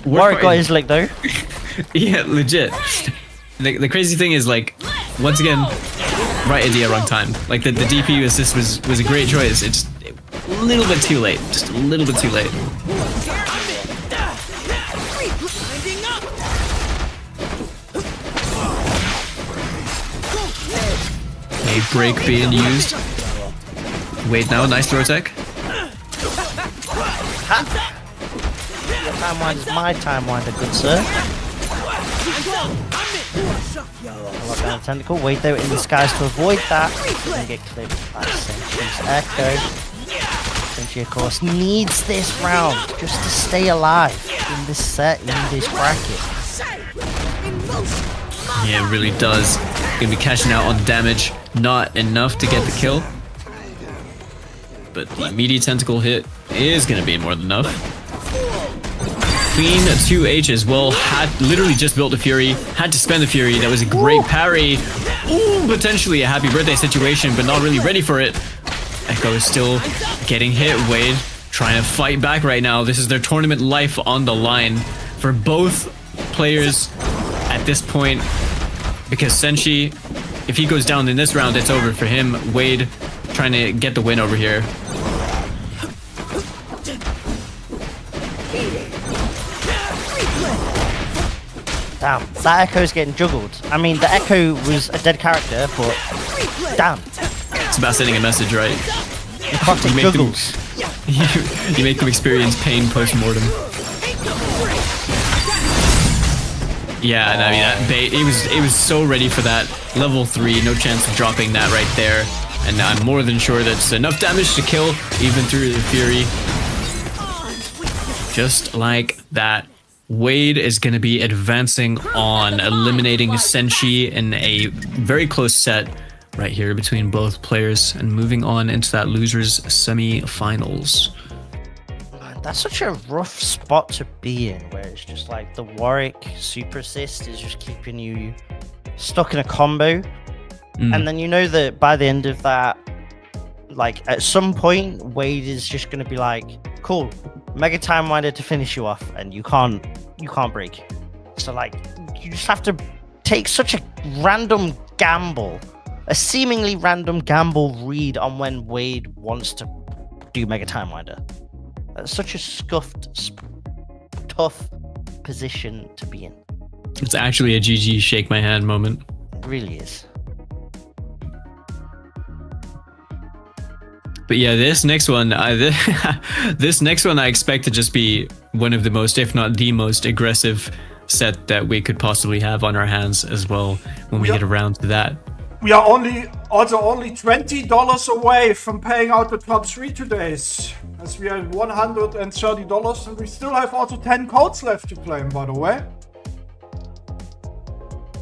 Warwick got his lick though. Yeah, legit. The crazy thing is, like, once again, right idea, wrong time. Like, the DP assist was a great choice. It's a little bit too late. Just a little bit too late. A break being used. Wait now, nice throw tech. Your time wind is my time winder, good sir. Lock down the tentacle. Wait though in the skies to avoid that. Doesn't get clipped by Sentry's Echo. Sentry, of course, needs this round just to stay alive in this set, in this bracket. Yeah, it really does. Gonna be cashing out on damage. Not enough to get the kill. But the immediate tentacle hit is gonna be more than enough. Clean 2H as well. Had literally just built the Fury. Had to spend the Fury. That was a great parry. Ooh, potentially a happy birthday situation, but not really ready for it. Echo is still getting hit. Wade trying to fight back right now. This is their tournament life on the line for both players at this point. Because Senshi, if he goes down in this round, it's over for him. Wade trying to get the win over here. Damn, that Echo's getting juggled. I mean, the Echo was a dead character, but damn. It's about sending a message, right? Necrotic juggles. You make them experience pain post-mortem. Yeah, and I mean, that bait, it was so ready for that. Level 3, no chance of dropping that right there. And I'm more than sure that's enough damage to kill, even through the Fury. Just like that. Wade is going to be advancing on, eliminating Senshi in a very close set right here between both players and moving on into that losers semi-finals. That's such a rough spot to be in, where it's just like the Warwick super assist is just keeping you stuck in a combo. And then you know that by the end of that, like at some point, Wade is just going to be like, cool, Mega Time Winder to finish you off, and you can't break. So like, you just have to take such a random gamble, a seemingly random gamble read on when Wade wants to do Mega Time Winder. That's such a scuffed, tough position to be in. It's actually a GG shake my hand moment. It really is. But yeah, this next one, this next one I expect to just be one of the most, if not the most aggressive set that we could possibly have on our hands as well when we get around to that. We are only $20 away from paying out the top 3 today. As we are at $130 and we still have also 10 codes left to claim, by the way.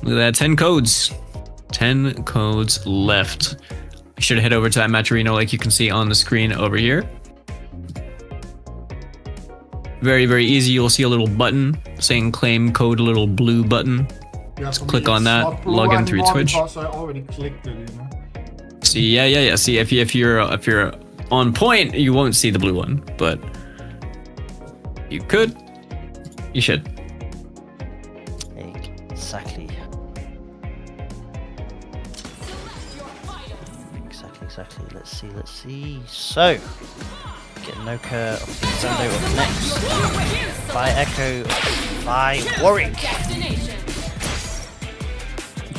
Look at that, 10 codes. 10 codes left. Be sure to head over to that Matcherino like you can see on the screen over here. Very, very easy. You'll see a little button saying claim code, a little blue button. Yeah, for click me, on it's that, not blue log in through anymore Twitch. Because I already clicked it, you know. See, yeah. See, if you're on point, you won't see the blue one, but you could. You should. Exactly. Exactly. Let's see. So, get Noka, Zando up next. By Echo, by Warwick.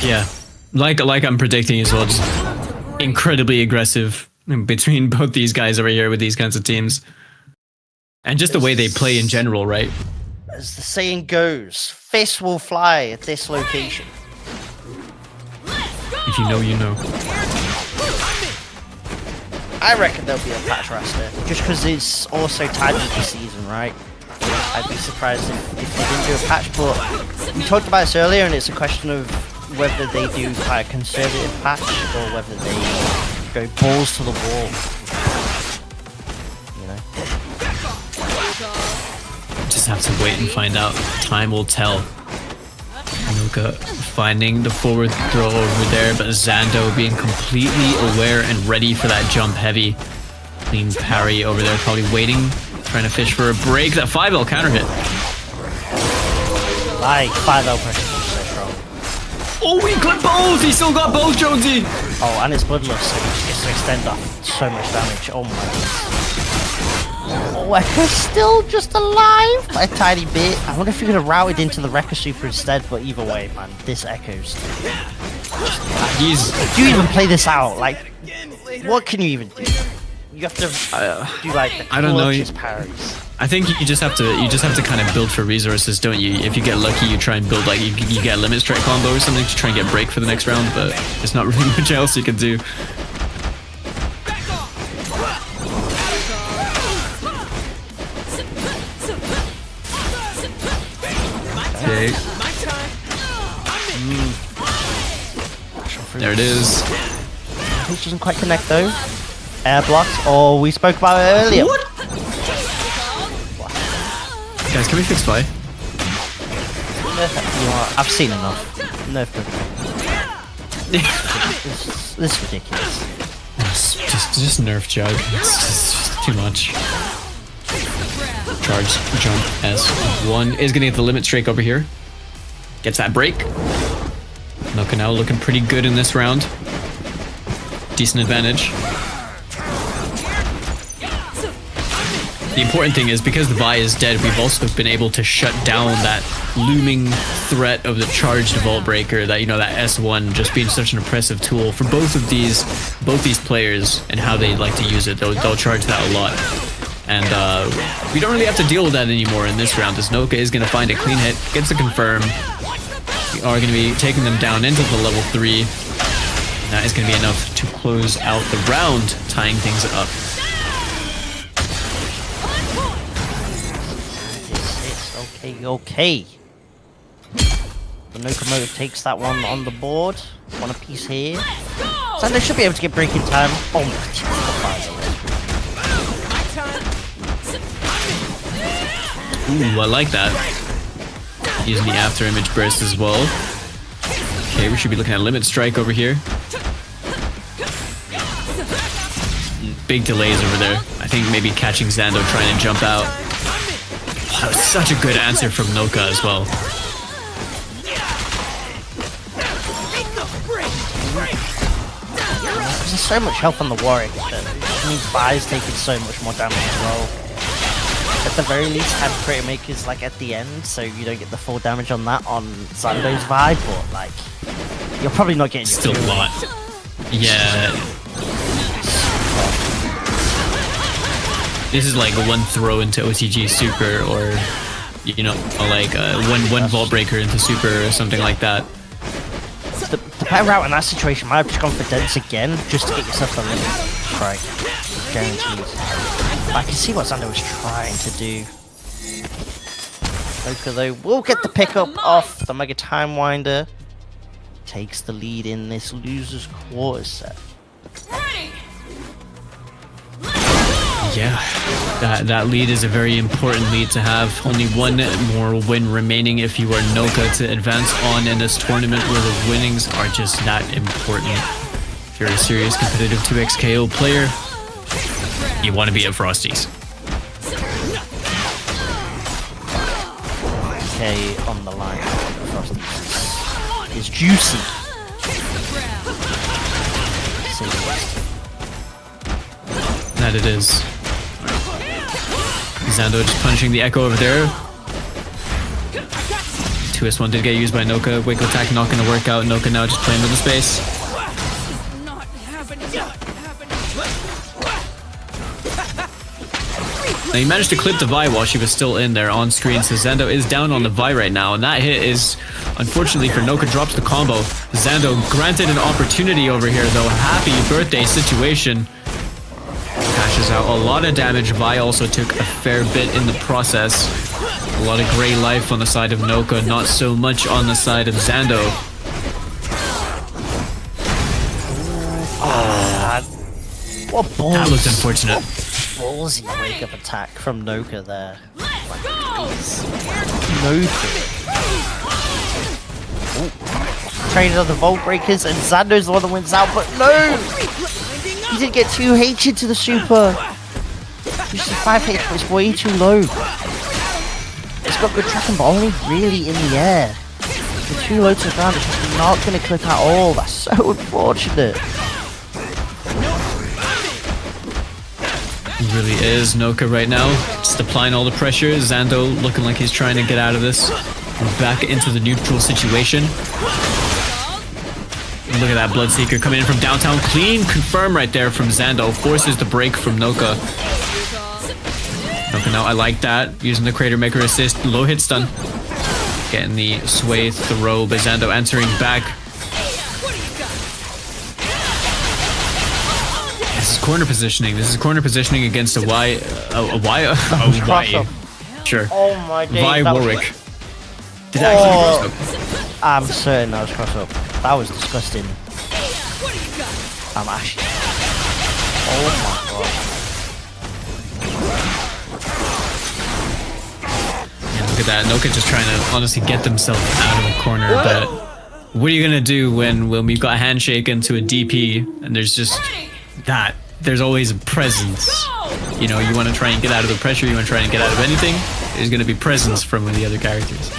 Yeah, like I'm predicting as well. Just incredibly aggressive between both these guys over here with these kinds of teams, and just the way they play in general, right? As the saying goes, fists will fly at this location. If you know, you know. I reckon there'll be a patch roster, just because it's also tied into the season, right? I'd be surprised if they didn't do a patch, but we talked about this earlier, and it's a question of whether they do quite a conservative patch or whether they go balls to the wall. You know? Just have to wait and find out. Time will tell. Noka finding the forward throw over there, but Zando being completely aware and ready for that jump heavy. Clean parry over there, probably waiting, trying to fish for a break. That 5L counter hit. Like 5L pressure is so strong. Oh, he got both! He still got both, Jonesy! Oh, and it's bloodless, so he gets to extend off so much damage. Oh my goodness. Oh, Echo's still just alive by a tiny bit. I wonder if he could have routed into the Wrecker Super instead, but either way, man, this Echo's... Do you even play this out? Like, what can you even do? You have to do like the I don't know. Parries. I think you just have to kind of build for resources, don't you? If you get lucky, you try and build like you get a limit strike combo or something to try and get break for the next round, but there's not really much else you can do. Okay. There it is. Which doesn't quite connect though. Air blocked. Oh, we spoke about it earlier. What? Guys, can we fix fly? You know what? I've seen enough. No This is ridiculous. Just nerf jug. It's just too much. Charge, jump, S1 is gonna get the limit strike over here. Gets that break. Noka now looking pretty good in this round. Decent advantage. The important thing is because the Vi is dead, we've also been able to shut down that looming threat of the charged Vault Breaker. That, you know, that S1 just being such an impressive tool for both these players and how they like to use it. They'll charge that a lot. And we don't really have to deal with that anymore in this round, as Noka is going to find a clean hit, gets a confirm. We are going to be taking them down into the level 3. That is going to be enough to close out the round, tying things up. Okay. The Nokomotive takes that one on the board. One apiece here. Sander should be able to get break in time. Oh my god. Ooh, I like that. Using the after image burst as well. Okay, we should be looking at limit strike over here. Big delays over there. I think maybe catching Zando trying to jump out. That was such a good answer from Noka as well. There's so much health on the Warwick that means Vi's taking so much more damage as well. At the very least, have Creator Makers like at the end, so you don't get the full damage on that on Zando's Vi, but like you're probably not getting still a lot. Yeah. This is like one throw into OTG Super, or you know, like one Vault Breaker into Super or something like that. The better route in that situation might have just gone for Dense again, just to get yourself the limit strike. Guaranteed. I can see what Xander was trying to do. Noka though will get the pickup off the Mega Time Winder. Takes the lead in this loser's quarter set. Yeah, that lead is a very important lead to have. Only one more win remaining if you are Noka to advance on in this tournament where the winnings are just that important. If you're a serious competitive 2x KO player, you want to be at Frosties. Okay, on the line. Frosties is juicy. That it is. Zando just punching the Echo over there. 2S1 did get used by Noka. Wake attack not going to work out. Noka now just playing with the space. Now he managed to clip the Vi while she was still in there on screen, so Zando is down on the Vi right now, and that hit is, unfortunately for Noka, drops the combo. Zando granted an opportunity over here though. Happy birthday situation. Cashes out a lot of damage. Vi also took a fair bit in the process. A lot of gray life on the side of Noka, not so much on the side of Zando. What balls? That looked unfortunate. Ballsy wake up attack from Noka there. Noka. Training on the Vault Breakers, and Zando's the one that wins out, but no! He did get 2 H into the super. Which is 5 H, but it's way too low. It's got good tracking, but only really in the air. It's too low to the ground, it's just not going to clip at all. That's so unfortunate. He really is Noka right now, just applying all the pressure. Zando looking like he's trying to get out of this. Back into the neutral situation. Look at that Bloodseeker coming in from downtown. Clean confirm right there from Zando. Forces the break from Noka. Noka now, I like that. Using the Crater Maker assist. Low hit stun. Getting the sway throw, but Zando answering back. This is corner positioning. This is corner positioning against a Y. A Y? Sure. Oh my days. Vi Warwick. Was... Did actually cross up. I'm certain that was cross up. That was disgusting. I'm actually... Oh my god. Yeah, look at that. Noka just trying to honestly get themselves out of the corner, but what are you gonna do when we've got a handshake into a DP and there's just that? There's always a presence. You know, you want to try and get out of the pressure, you want to try and get out of anything, there's gonna be presence from one of the other characters.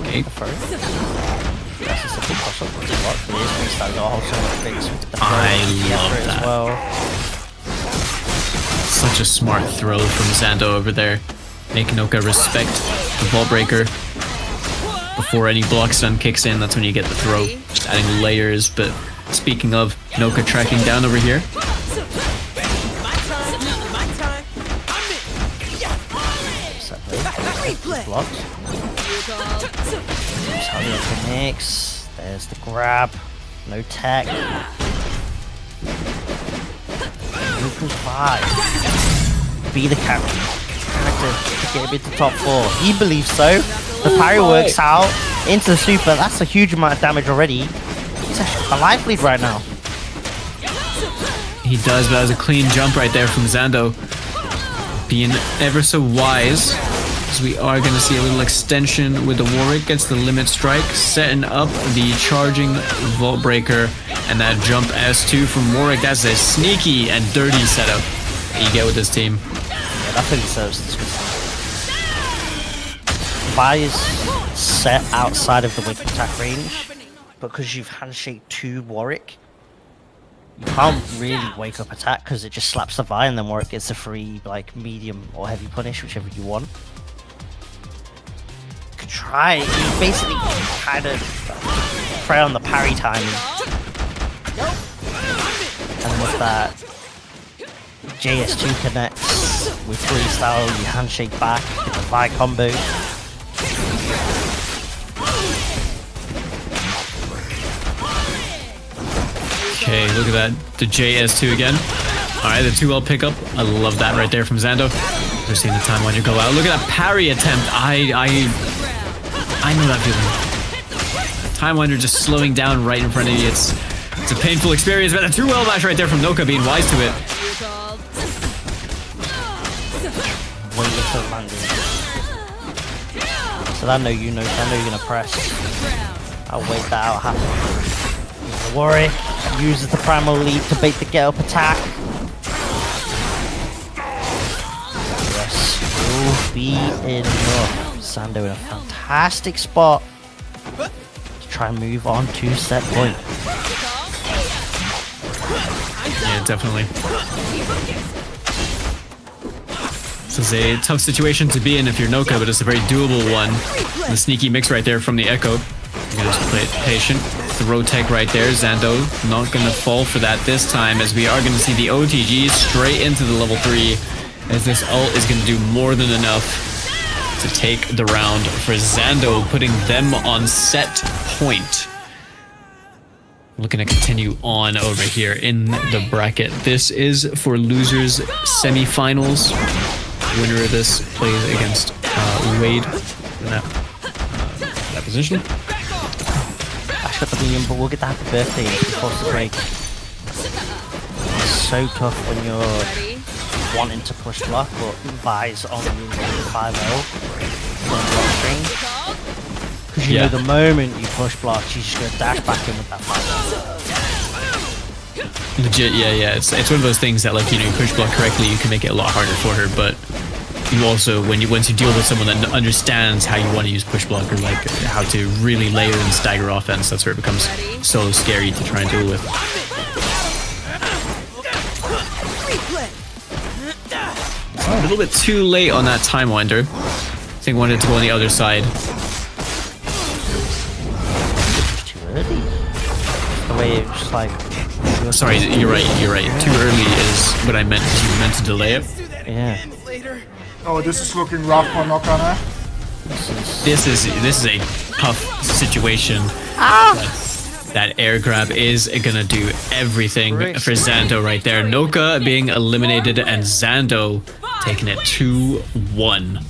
Okay. I love that. Well. Such a smart throw from Zando over there. Making Noka respect the Vault Breaker. Before any block stun kicks in, that's when you get the throw. Just adding layers, but speaking of, Noka tracking down over here. Blocked. Mix. There's the grab. No tech. Lucas 5. Be the character to get him into top 4. He believes so. The parry works out into the super. That's a huge amount of damage already. He's a life lead right now. He does, but that was a clean jump right there from Zando. Being ever so wise. So we are going to see a little extension with the Warwick. Gets the limit strike, setting up the charging Vault Breaker, and that jump S2 from Warwick. That's a sneaky and dirty setup that you get with this team. Yeah, that really serves this. Vi is set outside of the wake attack range, but because you've handshake to Warwick, you can't really wake up attack because it just slaps the Vi, and then Warwick gets a free like medium or heavy punish, whichever you want. Try. You basically kind of prey on the parry timing. And with that, JS2 connects with freestyle, you handshake back, get the Vi combo. Okay, look at that. The JS2 again. Alright, the 2L pickup. I love that right there from Zando. Just seeing the time when you go out. Look at that parry attempt. I know that feeling. Time Winder just slowing down right in front of you. It's a painful experience, but a true well match right there from Noka being wise to it. Waiting for the landing. So I know you know, I know you're gonna press. I'll wait that out happen. Don't worry. Uses the primal lead to bait the get up attack. Yes, will be enough. Sando in a fantastic spot to try and move on to set point. Yeah, definitely. This is a tough situation to be in if you're Noka, but it's a very doable one. The sneaky mix right there from the Echo. You can just play it patient. Throw tech right there. Zando not going to fall for that this time, as we are going to see the OTG straight into the level 3, as this ult is going to do more than enough to take the round for Zando, putting them on set point. Looking to continue on over here in the bracket. This is for losers semifinals. Winner of this plays against Wade in that position. Bash up the million, but we'll get the happy birthday before the break. It's so tough when you're wanting to push block, but Vi's on you 5-0. Because you know the moment you push block, she's just going to dash back in with that 5-0. Legit, yeah. It's one of those things that, like, you know, you push block correctly, you can make it a lot harder for her, but you also, once you deal with someone that understands how you want to use push block, or like how to really layer and stagger offense, that's where it becomes so scary to try and deal with. A little bit too late on that Time Winder. I think I wanted to go on the other side. Too early. The way it was like... Sorry, you're right. Too early is what I meant. You meant to delay it. Yeah. Oh, this is looking rough for Nokana. This is a tough situation. That air grab is gonna do everything for Zando right there. Noka being eliminated and Zando taking it 2-1.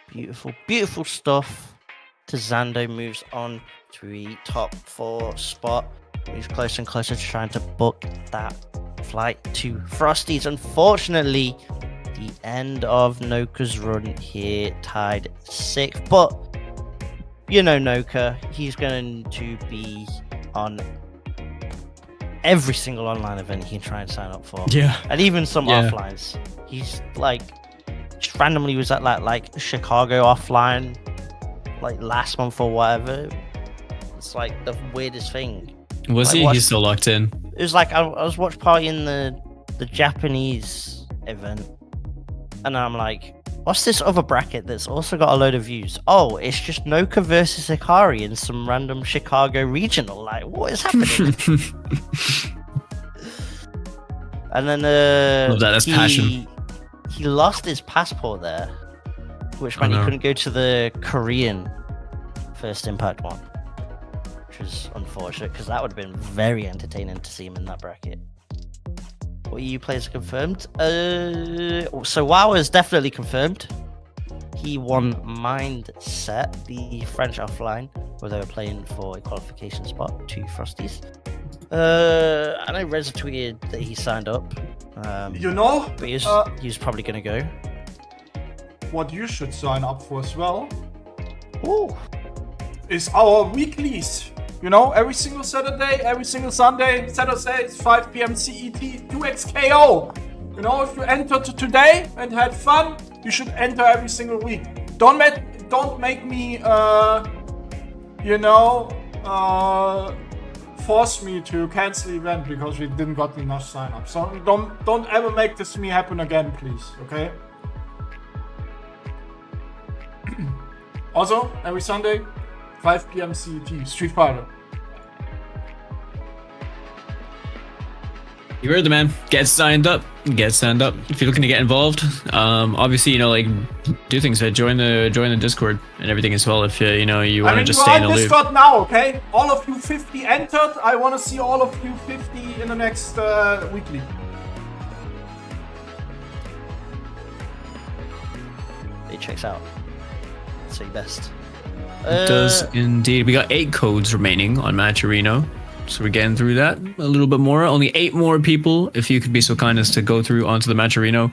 Beautiful, beautiful stuff. To Zando moves on to the top 4 spot. Moves closer and closer to trying to book that flight to Frosties. Unfortunately, the end of Noka's run here, tied 6th. But you know Noka, he's going to be on every single online event he can try and sign up for. Yeah. And even some offlines. He's like, just randomly was at like Chicago offline, like last month or whatever. It's like the weirdest thing. Was like, he? He's still locked in. It was like I was watch partying the Japanese event, and I'm like, what's this other bracket that's also got a load of views? Oh, it's just Noka versus Hikari in some random Chicago regional. Like, what is happening? And then love that. That's passion. He lost his passport there, which meant he couldn't go to the Korean First Impact one, which was unfortunate because that would have been very entertaining to see him in that bracket. What EU players are confirmed? So WoW is definitely confirmed. He won Mindset, the French offline, where they were playing for a qualification spot to Frosties. I know Reza tweeted that he signed up. You know, but he was probably going to go. What you should sign up for as well. Ooh. Is our weeklies. You know, every single Saturday, every single Sunday, Saturday is 5 p.m. CET, 2xKO. You know, if you entered today and had fun, you should enter every single week. Don't make me, force me to cancel the event because we didn't got enough sign-ups. So don't ever make this to me happen again, please. Okay. Also, every Sunday, 5 p.m. CET, Street Fighter. You heard the man. Get signed up. If you're looking to get involved, obviously, you know, like, do things. Join the Discord and everything as well. If you want to just stay in the loop. Discord now, okay? All of you 50 entered. I want to see all of you 50 in the next weekly. It checks out. Say best. It does indeed. We got 8 codes remaining on Matcherino. So we're getting through that a little bit more. Only 8 more people, if you could be so kind as to go through onto the Matcherino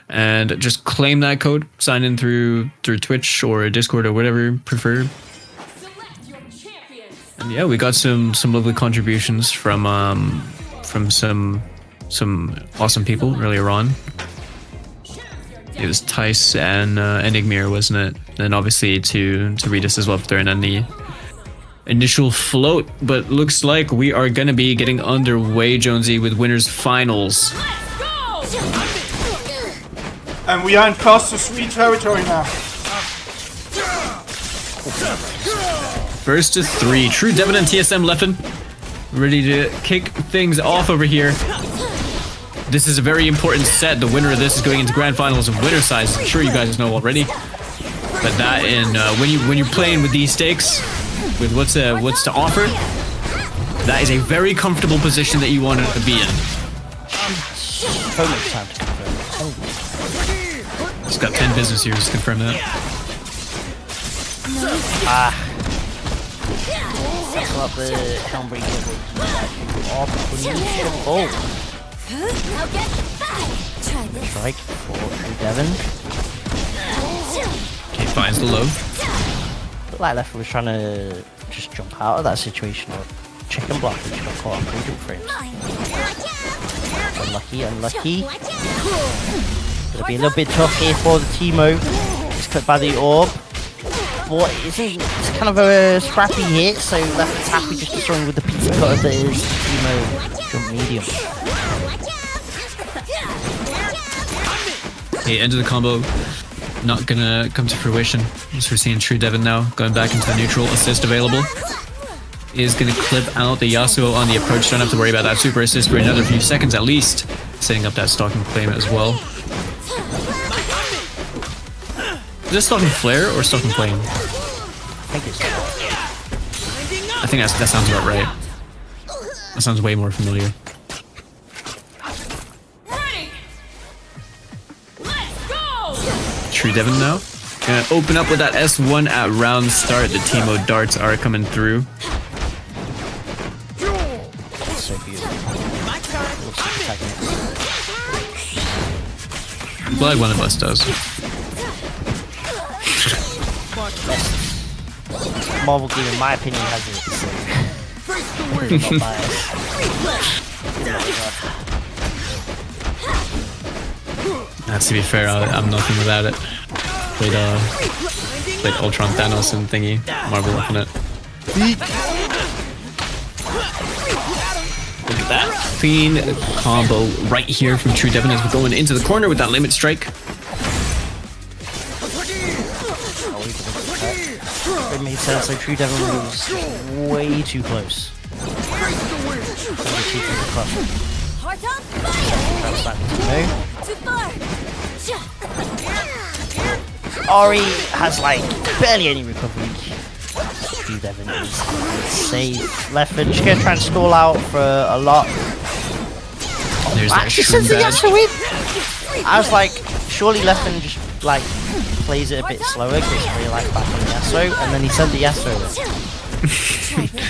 and just claim that code. Sign in through Twitch or Discord or whatever you prefer. Select your champions. And yeah, we got some lovely contributions from some awesome people earlier on. It was Tice and Enigmir, wasn't it? And obviously to Regis as well for throwing in the initial float. But looks like we are gonna be getting underway, Jonesy, with winners finals. Let's go. And we are in Costa Sweet territory now. First to 3, True Devin and TSM Leffen ready to kick things off over here. This is a very important set. The winner of this is going into grand finals of winner size. I'm sure you guys know already. But that in when you're playing with these stakes, with what's to offer, that is a very comfortable position that you want to be in. So much time to confirm. It's got 10 business years to confirm that. That's not the Helmbreaker. Oh, Now get back. Try this. strike for True Devin. Okay, finds the low. Looked like Leffer was trying to just jump out of that situation or chicken block, which got caught on 3 jump frames. Unlucky. Gonna be a little bit tough here for the Teemo. He's clipped by the orb. But it's kind of a scrappy hit, so Leffer's happy just destroying with the pizza cutter that is Teemo jump medium. Okay, end of the combo. Not gonna come to fruition. As we're seeing True Devin now going back into the neutral. Assist available. Is gonna clip out the Yasuo on the approach. Don't have to worry about that super assist for another few seconds at least. Setting up that stalking claim as well. Is this stalking flare or stalking flame? I think that sounds about right. That sounds way more familiar. Ready. Let's go. True Devin now. Gonna open up with that S1 at round start. The Teemo darts are coming through. So beautiful. I'm glad one of us does. Marvel game, in my opinion, has it. So. Not biased. To be fair, I'm nothing without it. Played Ultron Thanos and thingy. Marvel Infinite. Look at that. Clean combo right here from True Devin as we're going into the corner with that limit strike. It made sense, so True Devin was way too close. Heart on fire. Too far. Ori has like barely any recovery. True Devin is safe. Leffen just gonna try and stall out for a lot. There's that Actually shroom sends the badge. Yasuo in. I was like, surely Leffen just like plays it a bit slower, gets real life back on Yasuo, and then he sent the Yasuo in.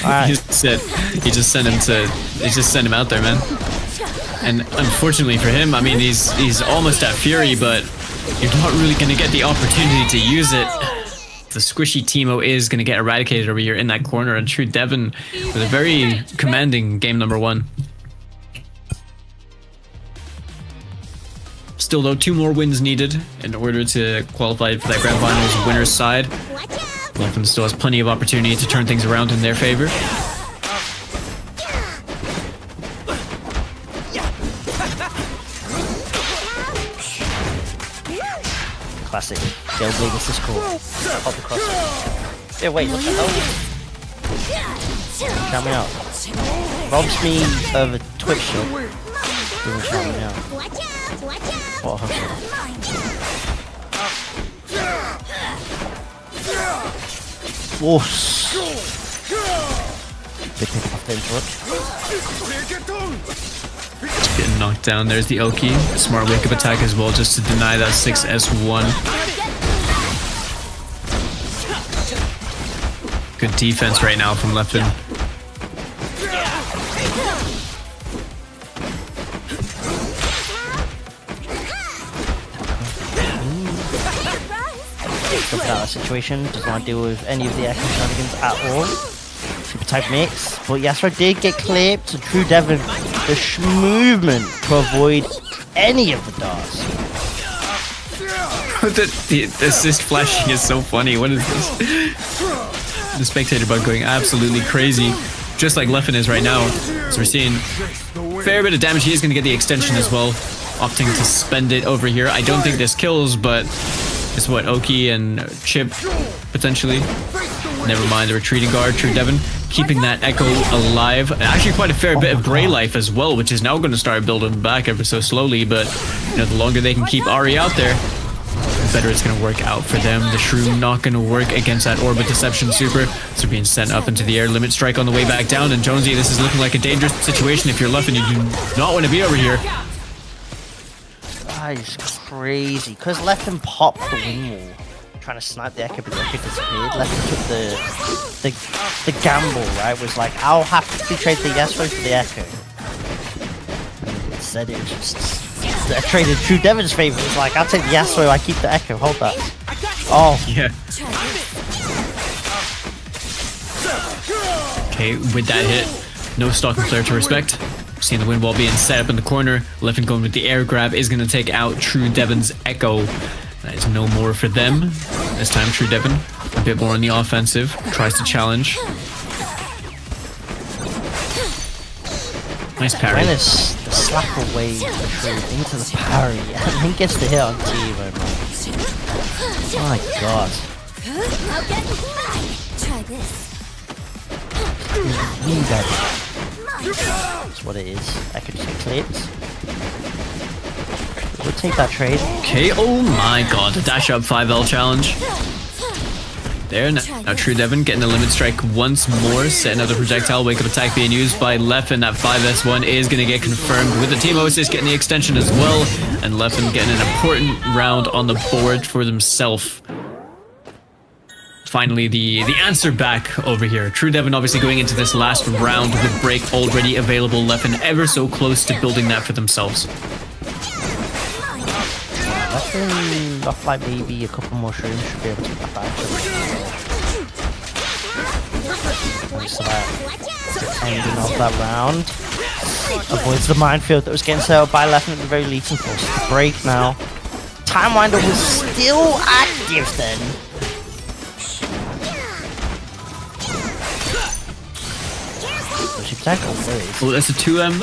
Alright. He just sent him out there, man. And unfortunately for him, I mean, he's almost at Fury, but you're not really going to get the opportunity to use it. The squishy Teemo is going to get eradicated over here in that corner, and True Devin with a very commanding game number 1. Still though, 2 more wins needed in order to qualify for that grand finals winner's side. Leffen still has plenty of opportunity to turn things around in their favor. Classic. Galeblade is this cool. Pop the cross. Yeah, wait, what the hell? Shout me out. Robs me of a Twitch shop. Doesn't shout me out. What a hustle. Whoa. They pick up the interrupt. Getting knocked down. There's the Oki. Smart wake up attack as well, just to deny that 6S1. Good defense right now from Leffen. Jump out of the situation, doesn't want to deal with any of the echo shenanigans at all. Super type mix, but Yasuo did get clipped. So True Devon, the movement to avoid any of the darts. The assist flashing is so funny. What is this? The spectator bug going absolutely crazy, just like Leffen is right now. So we're seeing a fair bit of damage. He is going to get the extension as well, opting to spend it over here. I don't think this kills, but it's what, Oki and Chip potentially. Never mind the retreating guard. True Devon keeping that Echo alive. Actually quite a fair bit of Grey life as well, which is now going to start building back ever so slowly. But you know, the longer they can keep Ari out there, the better it's going to work out for them. The Shroom not going to work against that Orbit Deception Super. So being sent up into the air. Limit Strike on the way back down. And Jonesy, this is looking like a dangerous situation if you're Leffen. You do not want to be over here. That is crazy. Because Leffen popped the wing wall, trying to snipe the Echo, but the Echo disappeared. Leffen took the gamble, right? Was like, I'll happily trade the Yasuo for the Echo. And instead, it was just I traded True Devon's favor. It was like, I'll take the Yasuo, I keep the Echo. Hold that. Oh. Yeah. Okay, with that hit, no stalking flare to respect. Seeing the wind wall being set up in the corner. Leffen going with the air grab is going to take out True Devon's Echo. That is no more for them. This time True Devon a bit more on the offensive. Tries to challenge. Nice parry. Menace, the slap away True into the parry and then gets the hit on Tivo. My god. Now get mine. Try this. You got it. That's what it is. I could just clipped. We'll take that trade. Okay, oh my god, the dash up 5L challenge. There, now True Devon getting the limit strike once more, setting up the projectile wake up attack being used by Leffen. That 5S1 is going to get confirmed with the team assist getting the extension as well, and Leffen getting an important round on the board for themselves. Finally, the answer back over here. True Devon obviously going into this last round with break already available. Leffen ever so close to building that for themselves. Leffen, off like maybe a couple more shrooms should be able to get that back. So that ending off that round avoids the minefield that was getting set up by Leffen at the very least and forces the break now. Time Winder was still active then. Oh, that's a 2M.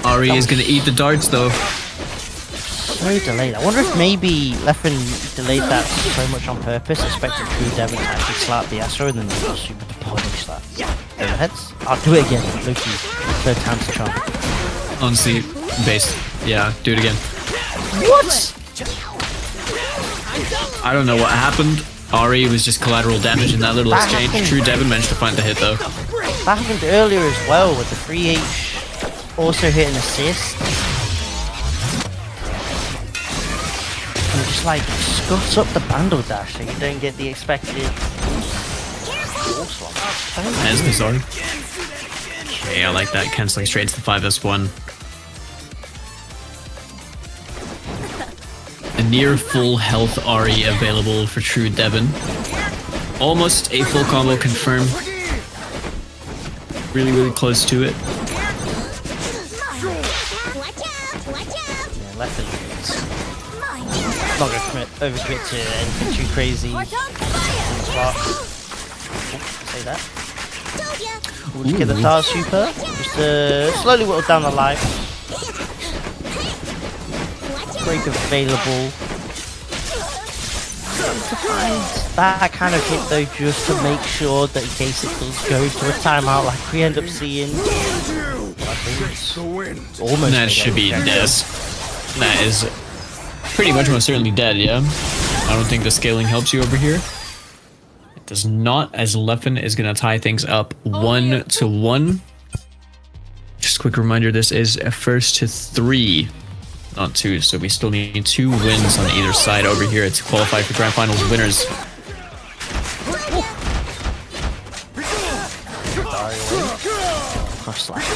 Ari is going to eat the darts though. So delayed. I wonder if maybe Leffen delayed that so much on purpose, expecting True Devon to actually slap the Astro and then they just super to punish that. Overheads? I'll do it again, Loki. Third time's the charm. Honestly, base. Yeah, do it again. What? I don't know what happened. Ari was just collateral damage in that little exchange. True Devon managed to find the hit though. That happened earlier as well with the 3H also hit an assist. And just like scuffs up the Bandle dash so you don't get the expected As the sword. Okay, I like that. Cancelling straight to the 5S1. A near full health Ari available for True Devon. Almost a full combo confirmed. Really, really close to it. Yeah, Leffen. Not gonna overcommit to anything too crazy. In the spot. Say that. We'll just get the Tars super. Just slowly whittle down the life. Break available. That kind of hit though, just to make sure that in case it does go to a timeout like we end up seeing. Almost that should be dead. That is pretty much most certainly dead, yeah? I don't think the scaling helps you over here. It does not, as Leffen is going to tie things up 1-1. Just a quick reminder, this is a first to 3. Not 2, so we still need 2 wins on either side over here to qualify for Grand Finals winners. Dari away. Cross slash.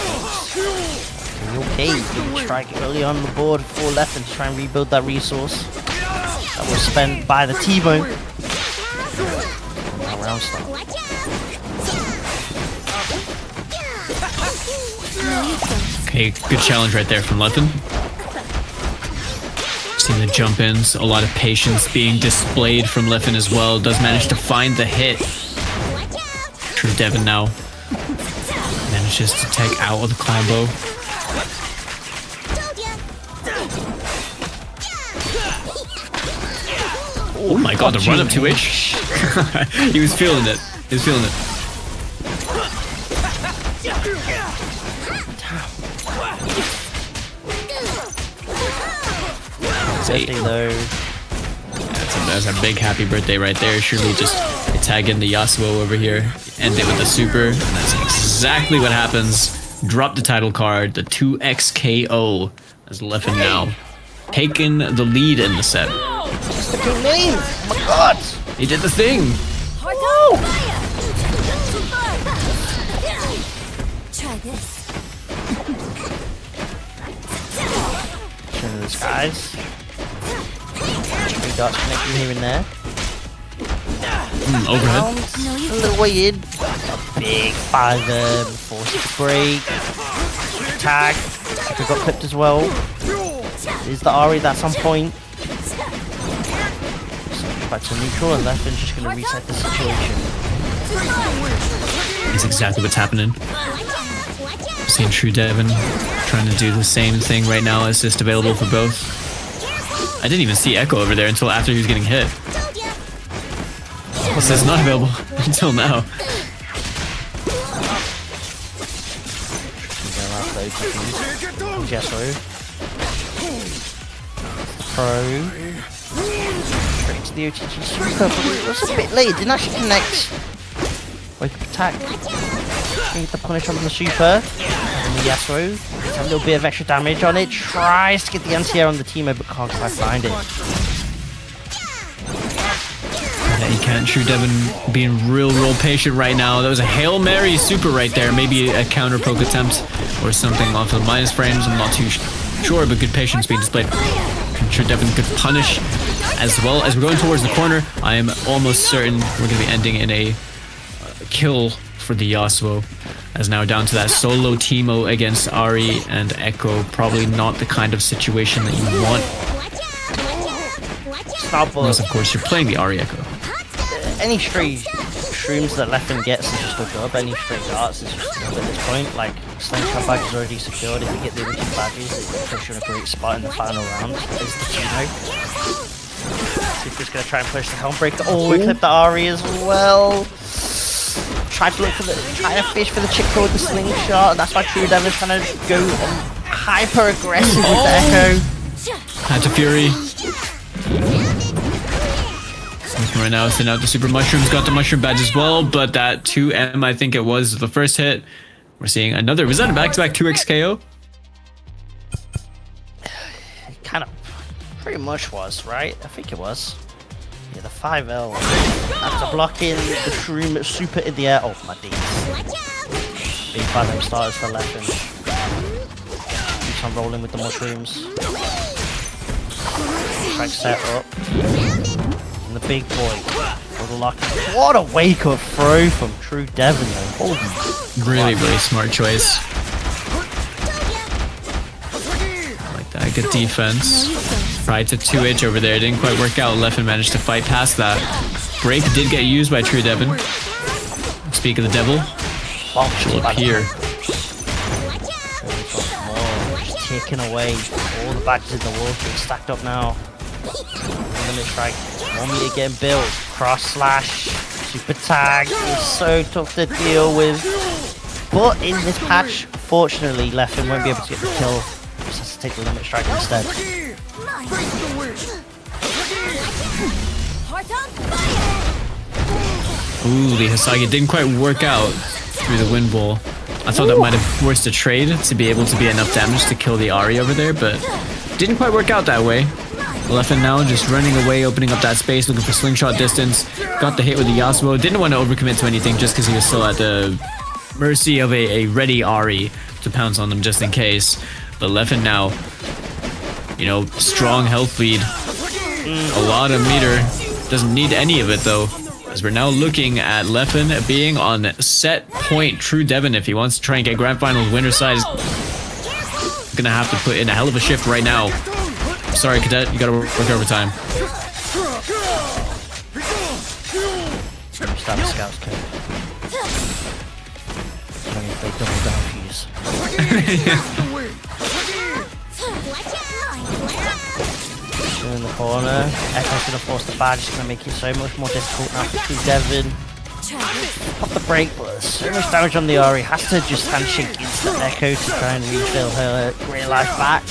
Okay, good strike early on the board for left and try and rebuild that resource that was spent by the T-Bone. Now round start. Okay, good challenge right there from Leffen. Seeing the jump ins, a lot of patience being displayed from Leffen as well. Does manage to find the hit. True Devon now manages to take out of the combo. Oh my god, the run up to H. He was feeling it. He was feeling it. Birthday though. That's a big happy birthday right there. Surely just tag in the Yasuo over here. End it with the super. And that's exactly what happens. Drop the title card. The 2x KO as Leffen now taking the lead in the set. The good name! Oh my god! He did the thing! Woo! Try this. Turn the skies. 3 dots connecting here and there. Overhead. A little way in. A big 5 forces to break. Tag. We got clipped as well. Is the Ari that's on point? Back to neutral and Leffen's just going to reset the situation. That's exactly what's happening. Seeing True Devon trying to do the same thing right now. Assist available for both. I didn't even see Echo over there until after he was getting hit. Assist not available until now. Yasuo. Pro. Straight to the OTG super, but it was a bit late. It didn't actually connect. Wake up attack. Get the punish on the super. And the Yasuo. A little bit of extra damage on it. Tries to get the anti-air on the teammate, but can't quite find it. Yeah, you can't. True Devon being real patient right now. That was a Hail Mary super right there. Maybe a counter poke attempt or something off of the minus frames. I'm not too sure, but good patience being displayed. True Devon could punish as well. As we're going towards the corner, I am almost certain we're going to be ending in a kill for the Yasuo. As now down to that solo teamo against Ari and Echo. Probably not the kind of situation that you want. Unless, of course, you're playing the Ari Echo. Any stray shrooms that Leffen gets is just a dub. Any stray darts is just a dub at this point. Like, Slingshot badge is already secured. If you get the other 2 badges, it puts you in a great spot in the final round. It's the Gino. Super's going to try and push the helm break. Oh, we clipped the Ari as well. Try to fish for the chip with the slingshot. That's why True Devon is trying to go hyper aggressive with the Echo. Had to Fury. Right now, sending out the super mushrooms, got the mushroom badge as well, but that 2M, I think it was the first hit. We're seeing another. Was that a back-to-back 2x KO? It kind of pretty much was, right? I think it was. Yeah, the 5L. After blocking the shroom super in the air. Oh my days. Big 5M starters for Leffen. Keeps on rolling with the mushrooms. Track set up. And the big boy for the lock. What a wake up throw from True Devon though. Holy. Really smart choice. Like that. Good defense. Tried to 2H over there. Didn't quite work out. Leffen managed to fight past that. Break did get used by True Devon. Speak of the devil. She'll appear. Just taking away all the badges in the world being stacked up now. Limit strike. 1 meter getting built. Cross slash. Super tag is so tough to deal with. But in this patch, fortunately, Leffen won't be able to get the kill. Just has to take the limit strike instead. Ooh, the Hisagi didn't quite work out through the wind bowl. I thought that might have forced a trade to be able to be enough damage to kill the Ari over there, but didn't quite work out that way. Leffen now just running away, opening up that space, looking for slingshot distance. Got the hit with the Yasuo. Didn't want to overcommit to anything just because he was still at the mercy of a ready Ari to pounce on them just in case. But Leffen now, you know, strong health lead. A lot of meter. Doesn't need any of it though. As we're now looking at Leffen being on set point True Devon if he wants to try and get Grand Finals winner side. Gonna have to put in a hell of a shift right now. Sorry, Cadet, you gotta work overtime. Stop the scouts code. They double down fuse. In the corner. Echo's gonna force the badge, it's gonna make it so much more difficult now for True Devon. Pop the break, but there's so much damage on the Ari. Has to just handshake into the Echo to try and refill her real life back.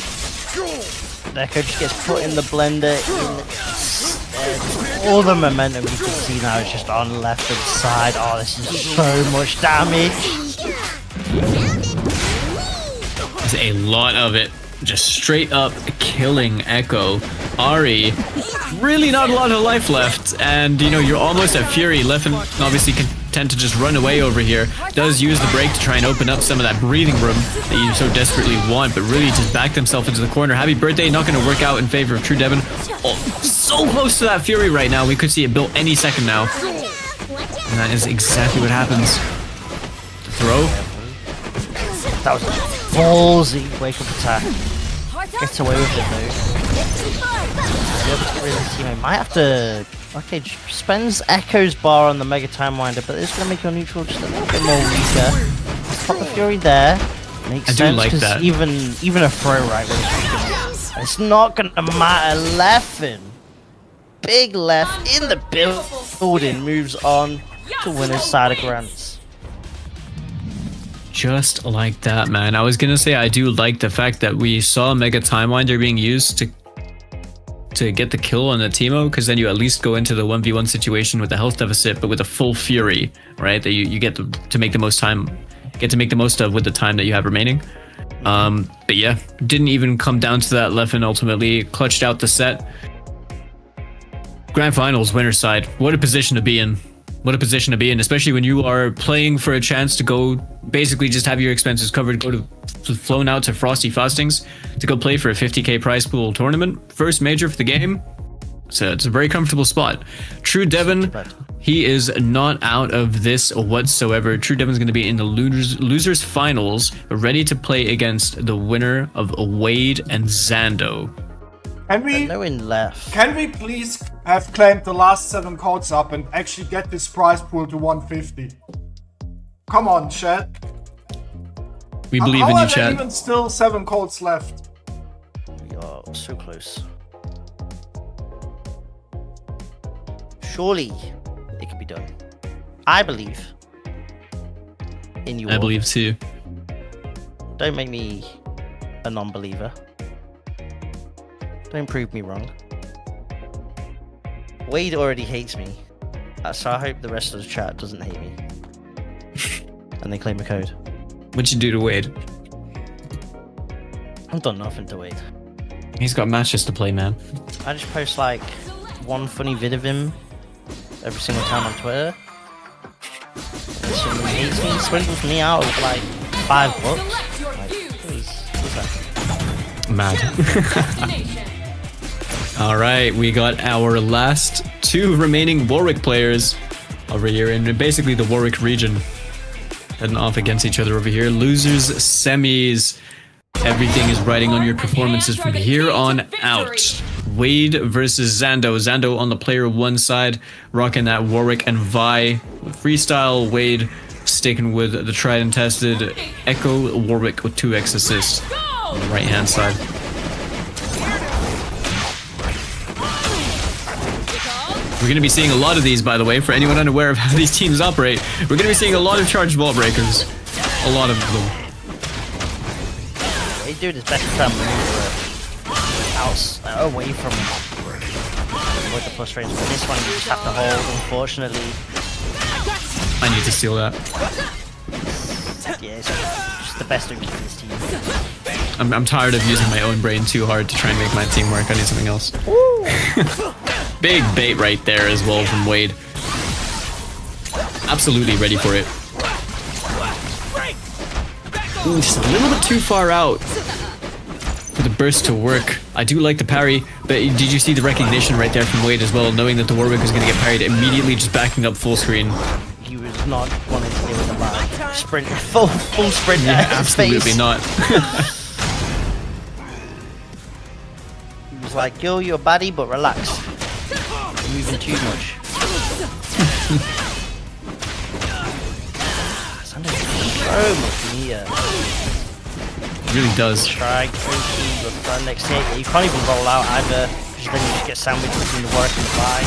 The Echo just gets put in the blender instead. All the momentum you can see now is just on left and side. Oh, this is so much damage. There's a lot of it. Just straight up killing Echo. Ari, really not a lot of life left, and you know, you're almost at Fury. Leffen obviously can tend to just run away over here. Does use the break to try and open up some of that breathing room that you so desperately want, but really just backed himself into the corner. Happy birthday, not going to work out in favor of True Devon. Oh, so close to that Fury right now. We could see it built any second now. And that is exactly what happens. Throw. That was a ballsy wake up attack. Gets away with it though. Really might have to. Okay, spends Echo's bar on the Mega Time Winder, but it's gonna make your neutral just a little bit more weaker. Pop the Fury there. Makes sense. I do like that. Even a throw right when it's not gonna matter. Leffen, big left in the building, moves on to winner's side of grants. Just like that, man. I was gonna say I do like the fact that we saw Mega Time Winder being used to get the kill on the Teemo, because then you at least go into the 1v1 situation with a health deficit, but with a full Fury, right? That you get to make the most of with the time that you have remaining. But yeah, didn't even come down to that. Leffen ultimately clutched out the set. Grand Finals winner side. What a position to be in. What a position to be in, especially when you are playing for a chance to go basically just have your expenses covered, flown out to Frosty Faustings to go play for a 50k prize pool tournament. First major for the game. So it's a very comfortable spot. True Devon, he is not out of this whatsoever. True Devon's going to be in the losers finals, ready to play against the winner of Wade and Zando. Can we please have claimed the last 7 codes up and actually get this prize pool to 150? Come on, chat. We believe in you, chat. How are there even still 7 codes left? We are so close. Surely it can be done. I believe in you. I believe too. Don't make me a non-believer. Don't prove me wrong. Wade already hates me, so I hope the rest of the chat doesn't hate me. And they claim a code. What'd you do to Wade? I've done nothing to Wade. He's got matches to play, man. I just post like one funny vid of him every single time on Twitter. And someone hates me, swindles me out of like $5. Like, who's that? Mad. All right, we got our last 2 remaining Warwick players over here in basically the Warwick region. Heading off against each other over here. Losers, semis. Everything is riding on your performances from here on out. Wade versus Zando. Zando on the player 1 side, rocking that Warwick and Vi. Freestyle, Wade sticking with the tried and tested Echo Warwick with 2x assists on the right hand side. We're going to be seeing a lot of these, by the way, for anyone unaware of how these teams operate. We're going to be seeing a lot of charged ball breakers. A lot of them. They do his best to move away from avoid the plus range, but this one you just have to hold, unfortunately. I need to steal that. Yeah, it's just the best we can this team. I'm tired of using my own brain too hard to try and make my team work. I need something else. Big bait right there as well from Wade. Absolutely ready for it. Ooh, just a little bit too far out for the burst to work. I do like the parry, but did you see the recognition right there from Wade as well, knowing that the Warwick was going to get parried, immediately just backing up full screen? He was not wanting to deal with the back. Sprint, full sprint. Yeah, at his absolutely face. not. He was like, yo, you're a baddie, but relax. You're moving too much. So much meter. It really does. Strike, OT, with the next hit. You can't even roll out either, because then you just get sandwiched between the work and the buy.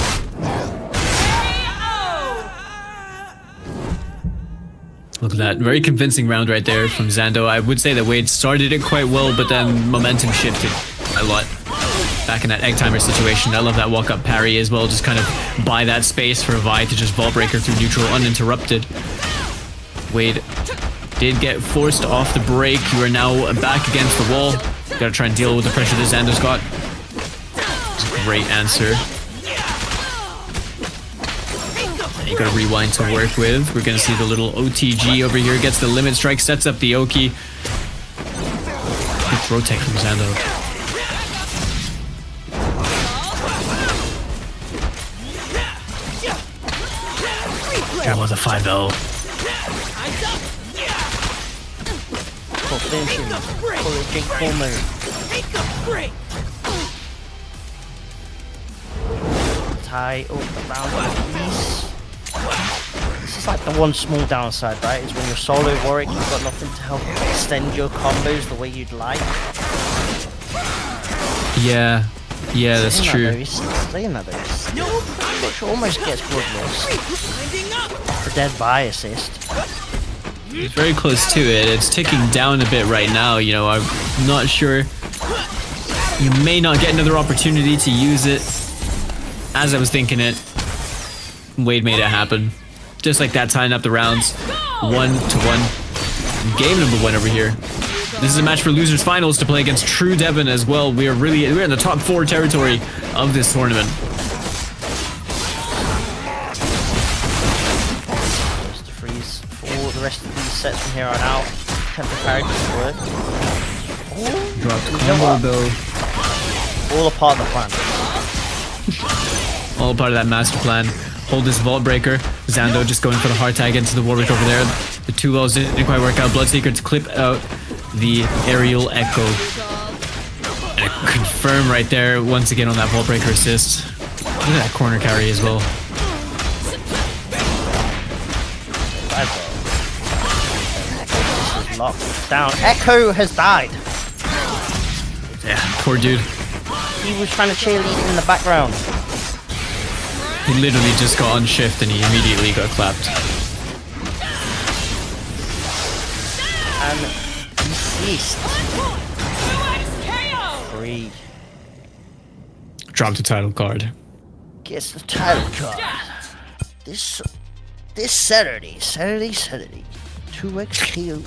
Look at that. Very convincing round right there from Zando. I would say that Wade started it quite well, but then momentum shifted a lot. Back in that egg timer situation. I love that walk-up parry as well. Just kind of buy that space for Vi to just vault breaker through neutral uninterrupted. Wade did get forced off the break. You are now back against the wall. Gotta try and deal with the pressure that Zando's got. It's a great answer. And you gotta rewind to work with. We're gonna see the little OTG over here. Gets the limit strike, sets up the Oki. Good throw tech from Zando. That was a 5-0. Full finishing. Full Jake Paul move. Tie up the round of peace. This is like the one small downside, right? Is when you're solo Warwick, you've got nothing to help extend your combos the way you'd like. Yeah, that's true. Saying that though, which almost gets blood loss. The dead buy assist. It's very close to it. It's ticking down a bit right now. You know, I'm not sure. You may not get another opportunity to use it. As I was thinking it, Wade made it happen. Just like that, tying up the rounds. 1-1. Game number 1 over here. This is a match for losers finals to play against True Devon as well. We're in the top 4 territory of this tournament. Just to freeze for the rest of these sets from here on out. Temper parry doesn't work. Dropped combo though. All a part of the plan. All part of that master plan. Hold this vault breaker. Zando just going for the hard tag into the Warwick over there. The 2 wells didn't quite work out. Bloodseeker to clip out the aerial echo. And a confirm right there once again on that vault breaker assist. Look at that corner carry as well. This is locked down. Echo has died. Yeah, poor dude. He was trying to cheerlead in the background. He literally just got on shift and he immediately got clapped. And deceased. 3. Dropped the title card. Gets the title card. This Saturday. 2x KO.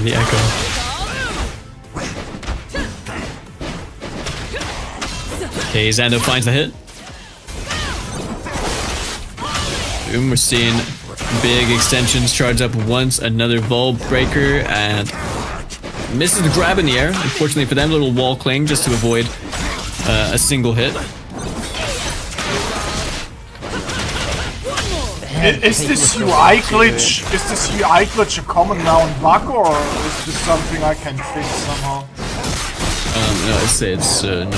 The echo. Okay, Zando finds the hit. Boom, we're seeing big extensions charge up once, another Vault Breaker, and misses the grab in the air. Unfortunately for them, little wall cling just to avoid a single hit. Is this UI glitch? Is this UI glitch a common known bug, or is this something I can fix somehow? No, it's no.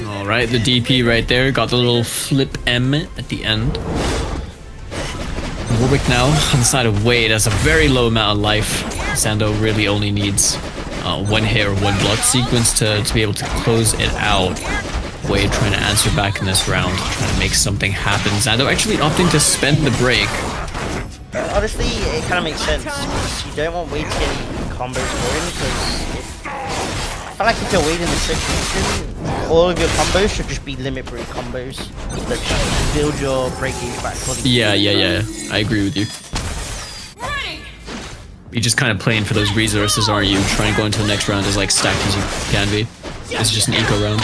Alright, the DP right there, got the little flip M at the end. Warwick now on the side of Wade has a very low amount of life. Zando really only needs 1 hit or 1 block sequence to be able to close it out. Wade trying to answer back in this round, trying to make something happen. Zando actually opting to spend the break. Honestly, it kind of makes sense. You don't want Wade to get any combos going, because I feel like if you're Wade in this situation, all of your combos should just be limit break combos that just build your break gauge back. Yeah. I agree with you. You're just kind of playing for those resources, aren't you? Trying to go into the next round as like stacked as you can be. It's just an eco round.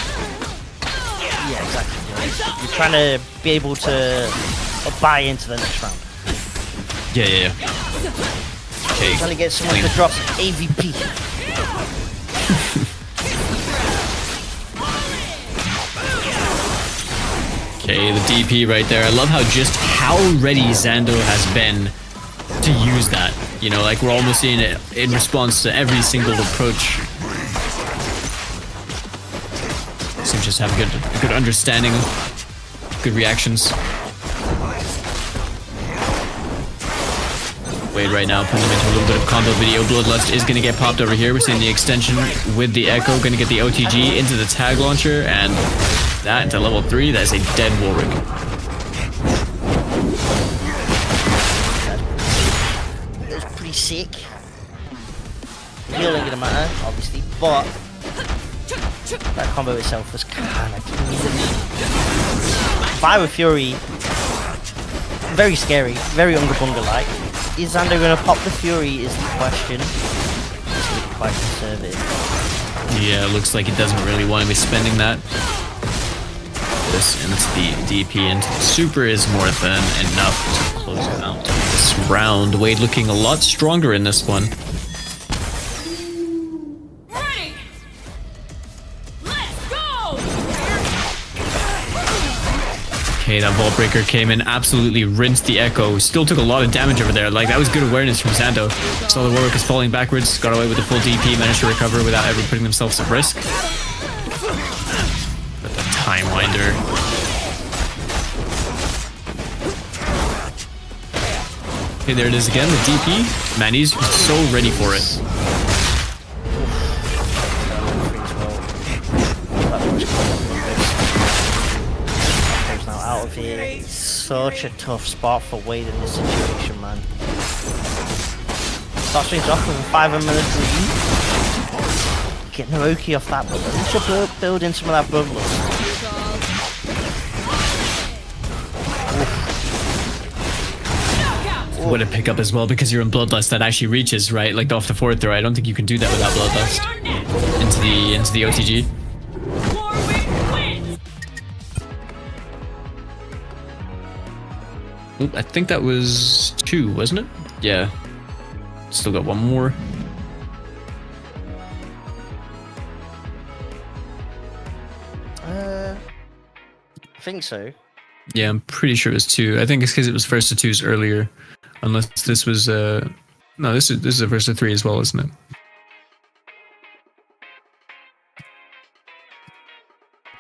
Yeah, exactly. You're trying to be able to buy into the next round. Yeah. Okay. Trying to get someone to drop AVP. Okay, the DP right there. I love how ready Xando has been to use that. You know, like we're almost seeing it in response to every single approach. Seems just have a good understanding, good reactions. Wade right now putting him into a little bit of combo video. Bloodlust is going to get popped over here. We're seeing the extension with the Echo. Going to get the OTG into the tag launcher, and that into level 3. That is a dead Warwick. It's pretty sick. Healing didn't matter, obviously, but that combo itself was kind of clean. Fire with Fury, very scary, very Unga-Bunga-like. Is Xando going to pop the Fury is the question. It's going to be quite conservative. Yeah, it looks like he doesn't really want to be spending that. This into the DP into the super is more than enough to close out this round. Wade looking a lot stronger in this one. Ready. Let's go. Okay, that Vault Breaker came in, absolutely rinsed the Echo. Still took a lot of damage over there. Like, that was good awareness from Xando. Saw the Warwick is falling backwards, got away with the full DP, managed to recover without ever putting themselves at risk. But the Time Winder. Okay, there it is again, the DP. Man, he's so ready for it. Now out of here. It's such a tough spot for Wade in this situation, man. Starts things off with a 5 military. Getting the Roki off that, but at least you're building some of that bloodlust. What a pickup as well, because you're in Bloodlust that actually reaches, right? Like off the forward throw. I don't think you can do that without Bloodlust. Into the OTG. Oop, I think that was 2, wasn't it? Yeah. Still got one more. I think so. Yeah, I'm pretty sure it was 2. I think it's because it was first to 2s earlier. Unless this was no, this is a first to 3 as well, isn't it?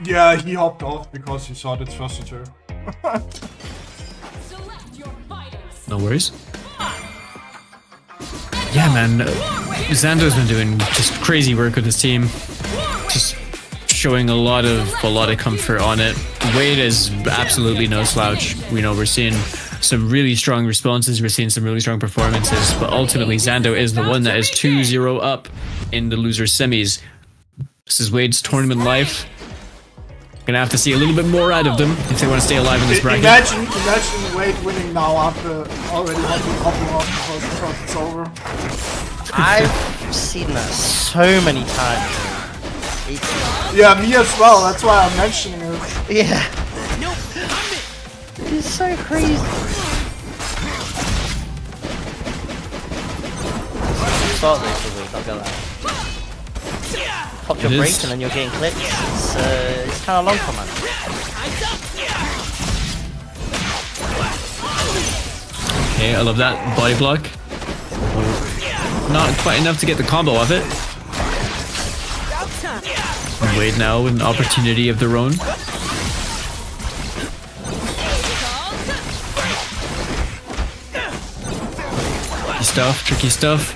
Yeah, he hopped off because he saw that first to 2. No worries. Yeah, man. Xando's been doing just crazy work with his team. Just showing a lot of comfort on it. Wade is absolutely no slouch. You know, we're seeing some really strong responses. We're seeing some really strong performances. But ultimately, Xando is the one that is 2-0 up in the loser semis. This is Wade's tournament life. Gonna have to see a little bit more out of them if they want to stay alive in this bracket. Imagine Wade winning now after already hopping off because it's over. I've seen that so many times. Yeah, me as well. That's why I'm mentioning it. Yeah. It's so crazy. Start this the week, I'll go that. Pop your brakes and then you're getting clipped. It's kind of long for man. Okay, I love that body block. Not quite enough to get the combo of it. Wade now with an opportunity of their own. Tricky stuff.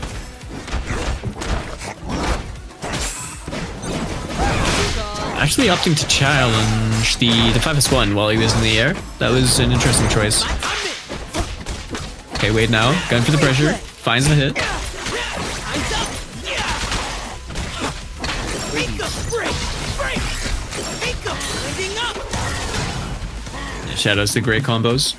Actually opting to challenge the 5S1 while he was in the air. That was an interesting choice. Okay, Wade now, going for the pressure, finds the hit. Shadows the great combos.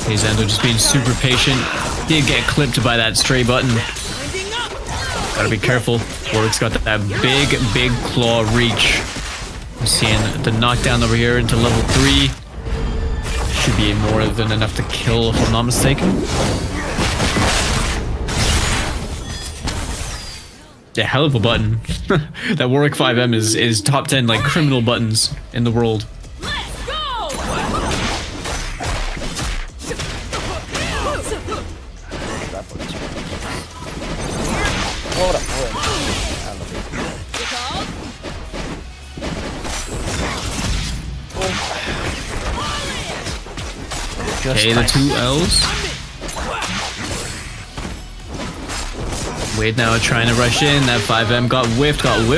Hey, Zando just being super patient. Did get clipped by that stray button. Gotta be careful. Warwick's got that big claw reach. I'm seeing the knockdown over here into level 3. Should be more than enough to kill if I'm not mistaken. Yeah, hell of a button. That Warwick 5M is top 10 like criminal buttons in the world. Let's go! What up, Okay, the 2 L's. Wade now trying to rush in. That 5M got whiff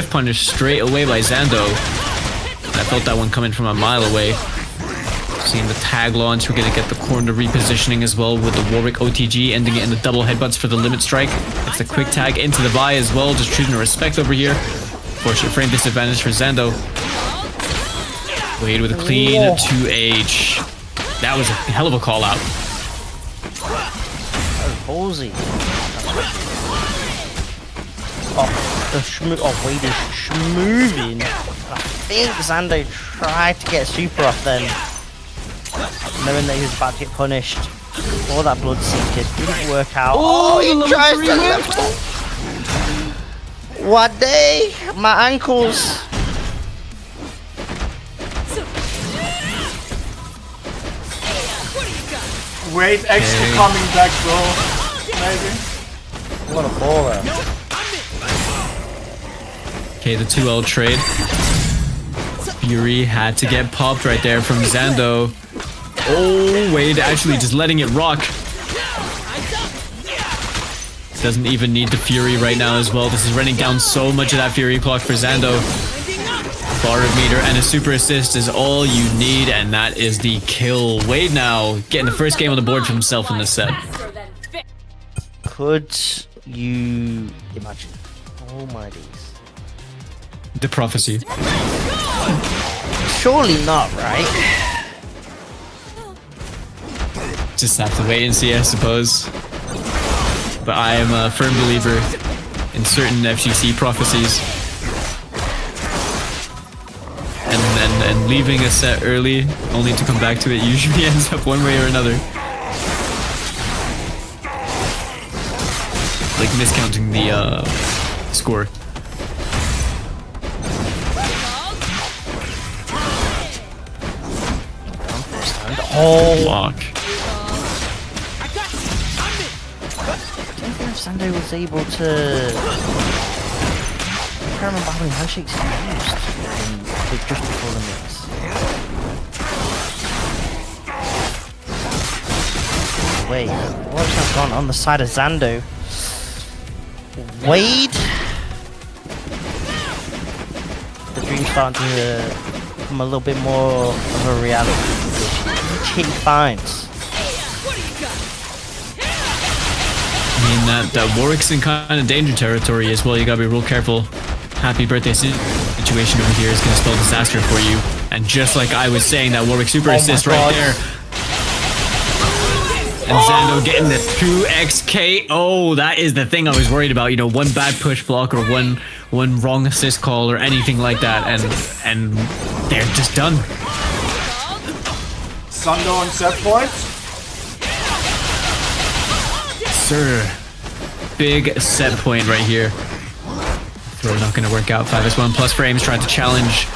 punished straight away by Zando. I felt that one coming from a mile away. Seeing the tag launch, we're gonna get the corner repositioning as well with the Warwick OTG, ending it in the double headbutts for the limit strike. It's a quick tag into the buy as well, just choosing to respect over here. Fortunate frame disadvantage for Zando. Wade with a clean 2H. That was a hell of a call out. Ballsy. Wade is schmoving. I think Zando tried to get super off then, knowing that he was about to get punished. All that blood seeker didn't work out. Oh, he tries to. What day? My ankles. Wait, actually coming back, bro. Maybe. What a baller. Okay, the 2L trade. Fury had to get popped right there from Zando. Oh, Wade actually just letting it rock. Doesn't even need the Fury right now as well. This is running down so much of that Fury clock for Zando. Bar of meter and a super assist is all you need, and that is the kill. Wade now getting the first game on the board for himself in this set. Faster than fit. Could you imagine? Oh my days. The prophecy. Surely not, right? Just have to wait and see, I suppose. But I am a firm believer in certain FGC prophecies. And leaving a set early, only to come back to it, usually ends up one way or another. Like miscounting the score. Oh, Block. I don't think Zando was able to. I can't remember how many handshakes he used just before the mix. Wait, what's that gone on the side of Zando? Wade? The dream's starting to become a little bit more of a reality. Each hit he finds. I mean, that Warwick's in kind of danger territory as well. You gotta be real careful. Happy birthday situation over here is gonna spell disaster for you. And just like I was saying, that Warwick super assist right there. And Zando getting the 2x KO. That is the thing I was worried about. You know, one bad push block or one wrong assist call or anything like that, and they're just done. Zando on set point. Sir, big set point right here. Throw not gonna work out. 5s1 plus frames trying to challenge.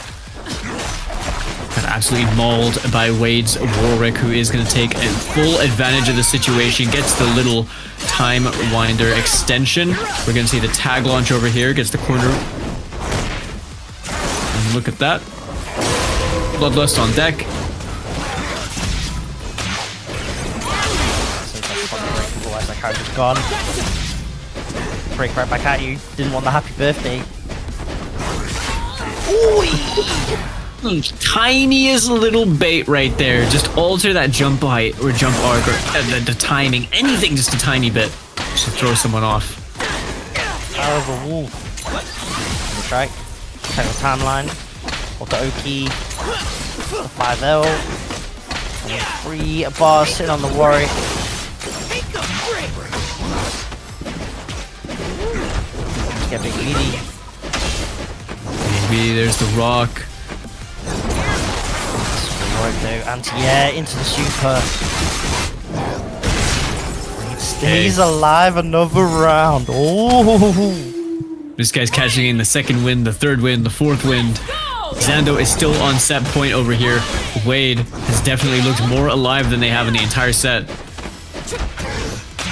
Got absolutely mauled by Wade's Warwick, who is gonna take a full advantage of the situation. Gets the little time winder extension. We're gonna see the tag launch over here. Gets the corner. And look at that. Bloodlust on deck. Otherwise, that card was gone. Break right back at you. Didn't want the happy birthday. Ooh. Tiniest little bait right there. Just alter that jump height or jump arc or the timing. Anything just a tiny bit. Just to throw someone off. Power of a wolf. Strike. Check the timeline. Got the Oki. The 5L. 3 bars sitting on the Warwick. Let's get big greedy. Maybe there's the rock. Warwick though, anti-air into the super. He stays alive another round. Oh! This guy's catching in the second wind, the third wind, the fourth wind. Zando is still on set point over here. Wade has definitely looked more alive than they have in the entire set.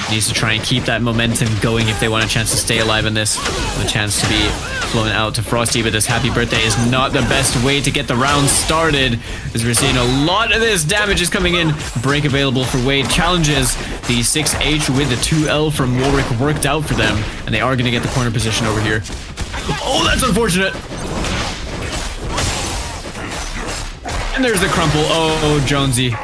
Needs to try and keep that momentum going if they want a chance to stay alive in this. A chance to be flown out to Frosty, but this happy birthday is not the best way to get the round started, as we're seeing a lot of this damage is coming in. Break available for Wade. Challenges the 6H with the 2L from Warwick worked out for them, and they are going to get the corner position over here. Oh, that's unfortunate. And there's the crumple. Oh, Jonesy.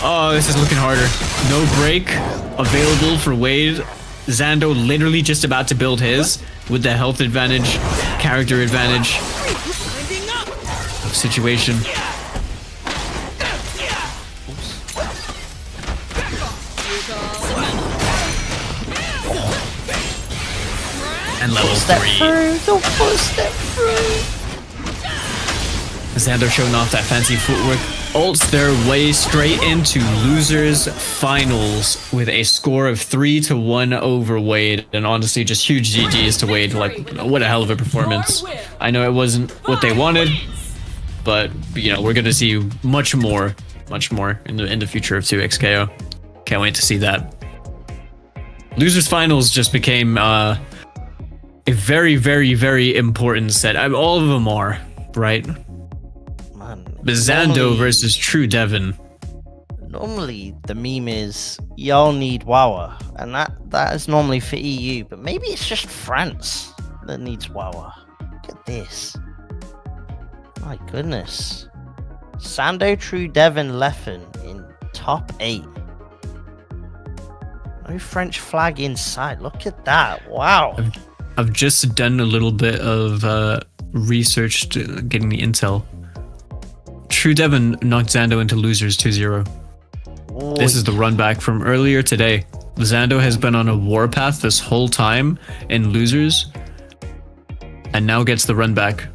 Oh, this is looking harder. No break available for Wade. Zando literally just about to build his with the health advantage, character advantage situation. And level 3. Xander showing off that fancy footwork. Ults their way straight into losers finals with a score of 3-1 over Wade, and honestly just huge GGs to Wade. Like, what a hell of a performance. I know it wasn't what they wanted, but you know, we're gonna see much more in the future of 2XKO. Can't wait to see that. Losers finals just became a very, very, very important set. All of them are, right? But Zando versus True Devon. Normally the meme is y'all need Wawa, and that is normally for EU, but maybe it's just France that needs Wawa. Look at this. My goodness. Zando, True Devon, Leffen in top 8. No French flag inside. Look at that. Wow. I've just done a little bit of research to getting the intel. True Devon knocked Zando into losers 2-0. Oh, This is the run back from earlier today. Zando has been on a warpath this whole time in losers, and now gets the run back.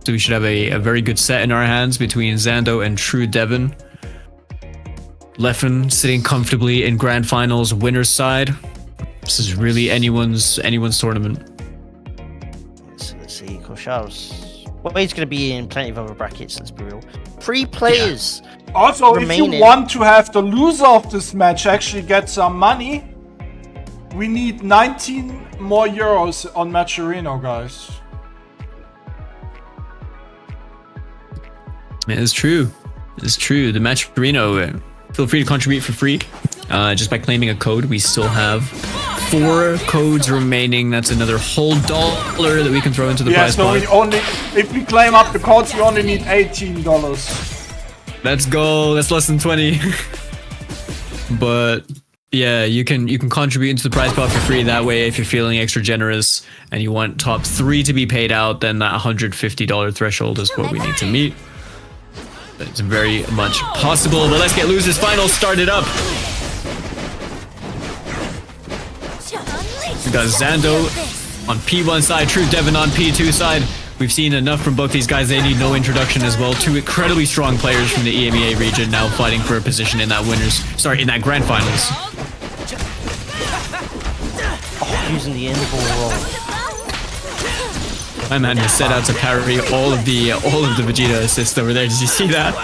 So we should have a very good set in our hands between Zando and True Devon. Leffen sitting comfortably in grand finals winner's side. This is really anyone's tournament. Let's see, Koshaus. Wade's going to be in plenty of other brackets, let's be real. 3 players. Yeah. Also, remaining. if you want to have the loser of this match actually get some money, we need 19 more euros on Matcherino, guys. It's true. It's true. The Matcherino, feel free to contribute for free. Just by claiming a code. We still have 4 codes remaining. That's another whole $1 that we can throw into the prize pot. We only, if we claim up the codes, we only need $18. Let's go. That's less than 20. But yeah, you can contribute into the prize pot for free. That way, if you're feeling extra generous and you want top 3 to be paid out, then that $150 threshold is what we need to meet. It's very much possible. But let's get losers finals started up. We got Zando on P1 side, True Devon on P2 side. We've seen enough from both these guys. They need no introduction as well. 2 incredibly strong players from the EMEA region now fighting for a position in that in that grand finals. Oh, using the interval roll. My man has set out to parry all of the Vegeta assists over there. Did you see that?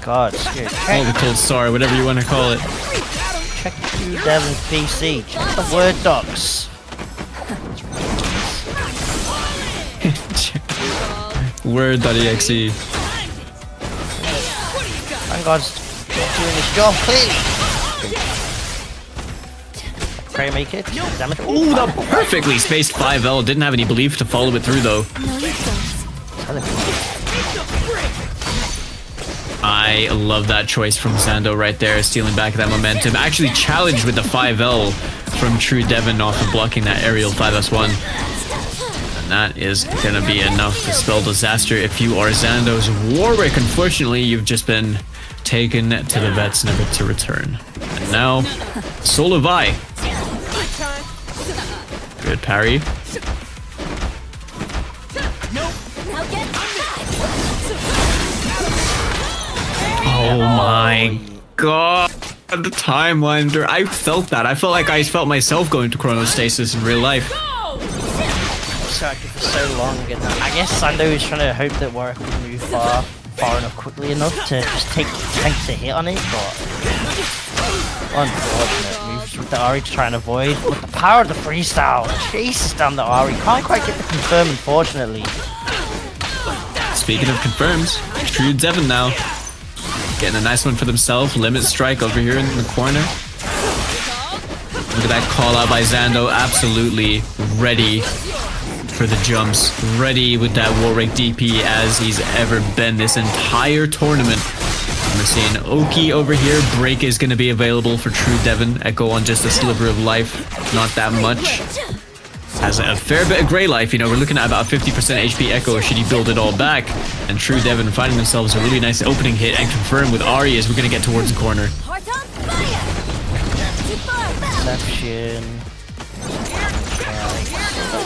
God, scary. All the cold star, whatever you want to call it. Check True Devon's PC. Check the word docs. Word.exe. Thank God's doing his job clearly. Pray make it. Damage. Ooh, the perfectly spaced 5L. Didn't have any belief to follow it through though. No, you don't. I love that choice from Zando right there, stealing back that momentum. Actually challenged with the 5L from True Devon off of blocking that aerial 5S1. And that is going to be enough to spell disaster if you are Zando's Warwick. Unfortunately, you've just been taken to the vets, never to return. And now, Soul of Vi. Good parry. Now get back. Oh my god. The timeline. I felt that. I felt like I felt myself going to chronostasis in real life. Distracted for so long, and I guess Sando is trying to hope that Warwick will move far enough quickly enough to just take tanks a hit on it, but unfortunate moves with the Ari to try and avoid. With the power of the freestyle, chases down the Ari. Can't quite get the confirm, unfortunately. Speaking of confirms, True Devon now. Getting a nice one for themselves. Limit strike over here in the corner. Look at that call out by Zando. Absolutely ready for the jumps. Ready with that Warwick DP as he's ever been this entire tournament. And we're seeing Oki over here. Break is going to be available for True Devon. Echo on just a sliver of life. Not that much. Has a fair bit of Grey Life. You know, we're looking at about 50% HP Echo should he build it all back. And True Devon finding themselves a really nice opening hit and confirm with Ari as we're going to get towards the corner. Heart on fire. Too far. Perception.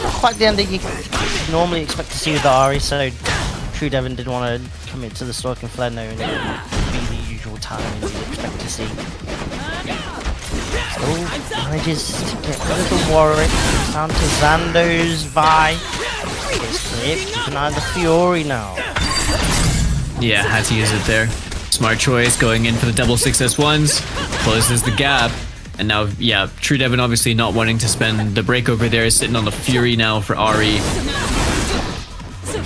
Not quite the end that you normally expect to see with the Ari, so True Devon didn't want to commit to the Stalk and Flare knowing it would be the usual timing you'd expect to see. Still manages to get rid of the Warwick. It's down to Zando's Vi. It's clipped. Keep an eye on the Fiori now. Yeah, had to use it there. Smart choice, going in for the double 6S1s. Closes the gap. And now, yeah, True Devon obviously not wanting to spend the break over there, sitting on the Fury now for Ari.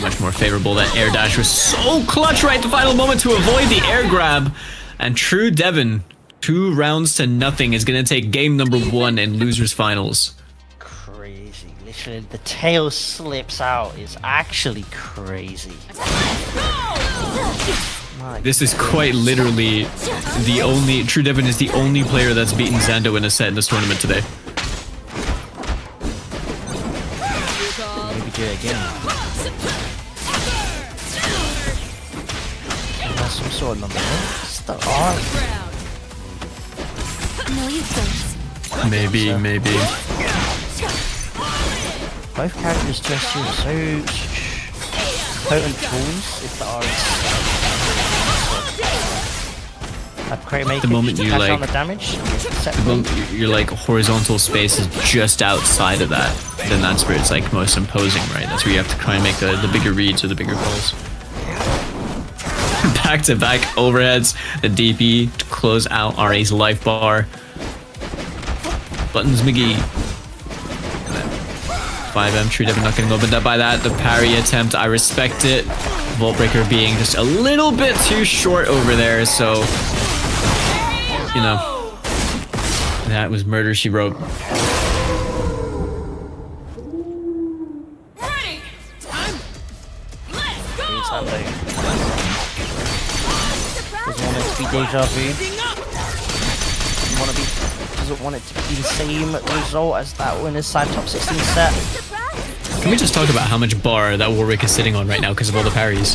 Much more favorable. That air dash was so clutch right at the final moment to avoid the air grab. And True Devon, 2 rounds to nothing, is going to take game number 1 in losers finals. Crazy. Literally, the tail slips out. It's actually crazy. This is quite literally the only... True Devon is the only player that's beaten Zando in a set in this tournament today. Maybe do it again. That's some sort of number. It's the arm. No, you don't. Maybe. Both characters just use so potent tools if the arm is the moment you like, on the damage, the moment your like horizontal space is just outside of that, then that's where it's like most imposing, right? That's where you have to try and make the bigger reads or the bigger goals. Back to back overheads, the DP to close out RA's life bar. Buttons McGee. 5M, True Devon not getting opened up by that. The parry attempt, I respect it. Vault Breaker being just a little bit too short over there, so you know, that was murder she wrote. Ready. Time. Let's go. Doesn't want it to be deja vu. Doesn't want it to be the same result as that winner's side top 16 set. Can we just talk about how much bar that Warwick is sitting on right now because of all the parries?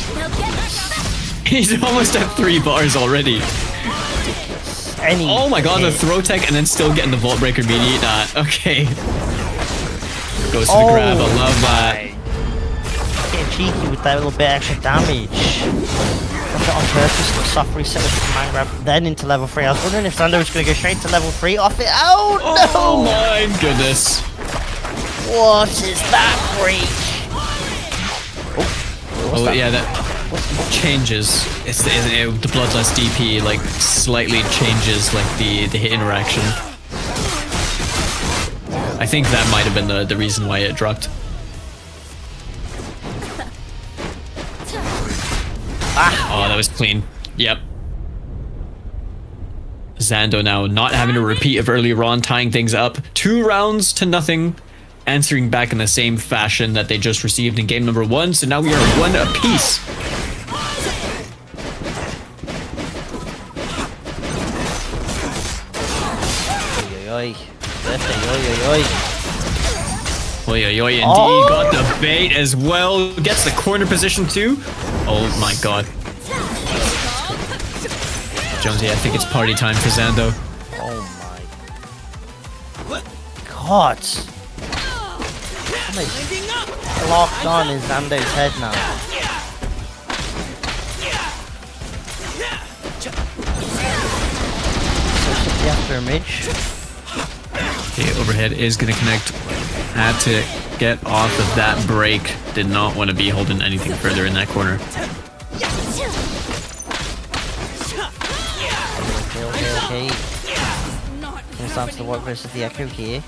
He's almost at 3 bars already. Oh my god, the throw tech and then still getting the Vault Breaker mediate that. Okay. Goes to the grab, I love that. Getting cheeky with that little bit extra damage. Got it on purpose, the soft reset with the command grab, then into level 3. I was wondering if Zando was going to go straight to level 3 off it. Oh no! Oh my goodness. What is that break? Oh yeah, that changes. It's the bloodless DP like slightly changes like the hit interaction. I think that might have been the reason why it dropped. Oh, that was clean. Yep. Zando now not having a repeat of earlier on, tying things up. 2 rounds to nothing. Answering back in the same fashion that they just received in game number 1, so now we are 1 apiece. Oi, indeed, got the bait as well. Gets the corner position too. Oh my god. Jonesy, I think it's party time for Zando. Oh my god. Locked on in Zando's head now. So simply after a midge. Okay, overhead is going to connect. Had to get off of that break. Did not want to be holding anything further in that corner. Okay. Comes down to the Warwick versus the Echo here.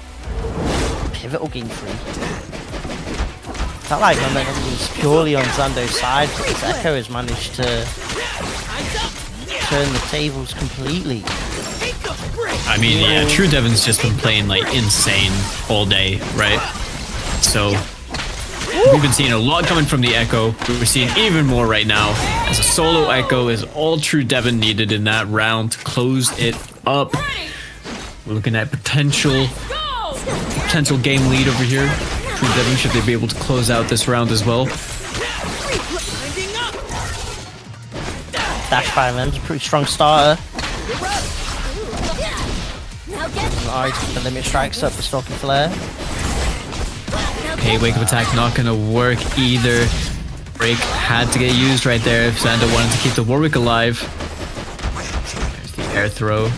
Pivotal game 3. Felt like momentum was purely on Zando's side, but this Echo has managed to turn the tables completely. I mean, yeah, True Devon's just been playing like insane all day, right? So we've been seeing a lot coming from the Echo. We're seeing even more right now as a solo Echo is all True Devon needed in that round to close it up. We're looking at potential game lead over here. True Devon, should they be able to close out this round as well? Dash by M's a pretty strong starter. Alright, the limit strikes up the Stalking Flare. Okay, wake up attack not gonna work either. Break had to get used right there if Xander wanted to keep the Warwick alive. There's the air throw.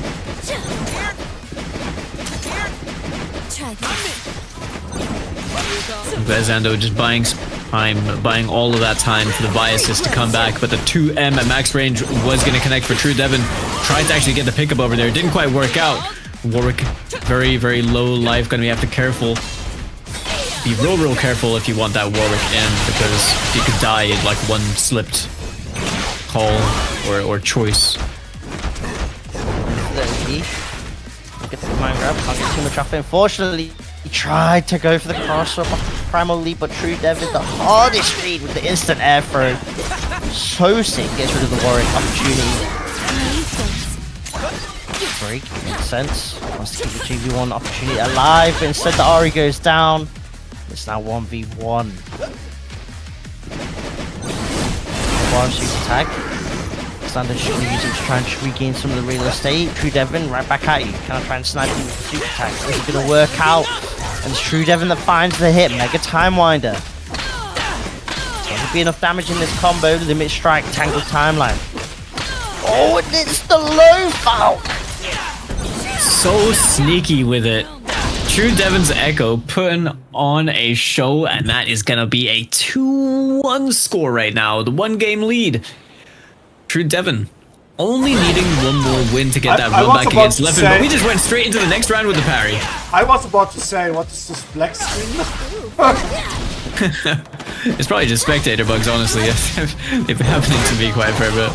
I'm glad Xando just buying time, buying all of that time for the biases to come back, but the 2M at max range was gonna connect for True Devon. Tried to actually get the pickup over there, didn't quite work out. Warwick, very, very low life, gonna have to be real careful if you want that Warwick in, because you could die in like one slipped call or choice. Look at the command grab, can't get too much off it. Unfortunately, he tried to go for the cross up off the Primal Leap, but True Devon, the hardest read with the instant air throw. So sick, gets rid of the Warwick opportunity. Break, makes sense. Wants to keep the 2v1 opportunity alive, but instead the Ari goes down. It's now 1v1. Bar super tag. Standard should use it to try and regain some of the real estate. True Devon right back at you. Can I try and snipe you with the super tag? Is it going to work out? And it's True Devon that finds the hit. Mega Time Winder. There'll be enough damage in this combo. Limit strike, tangled timeline. Oh, and it's the low foul. So sneaky with it. True Devon's Echo putting on a show, and that is gonna be a 2-1 score right now. The 1-game lead. True Devon only needing one more win to get that run back against Leffen, but we just went straight into the next round with the parry. I was about to say, what is this black screen? It's probably just spectator bugs, honestly. They've been happening to me quite a fair bit.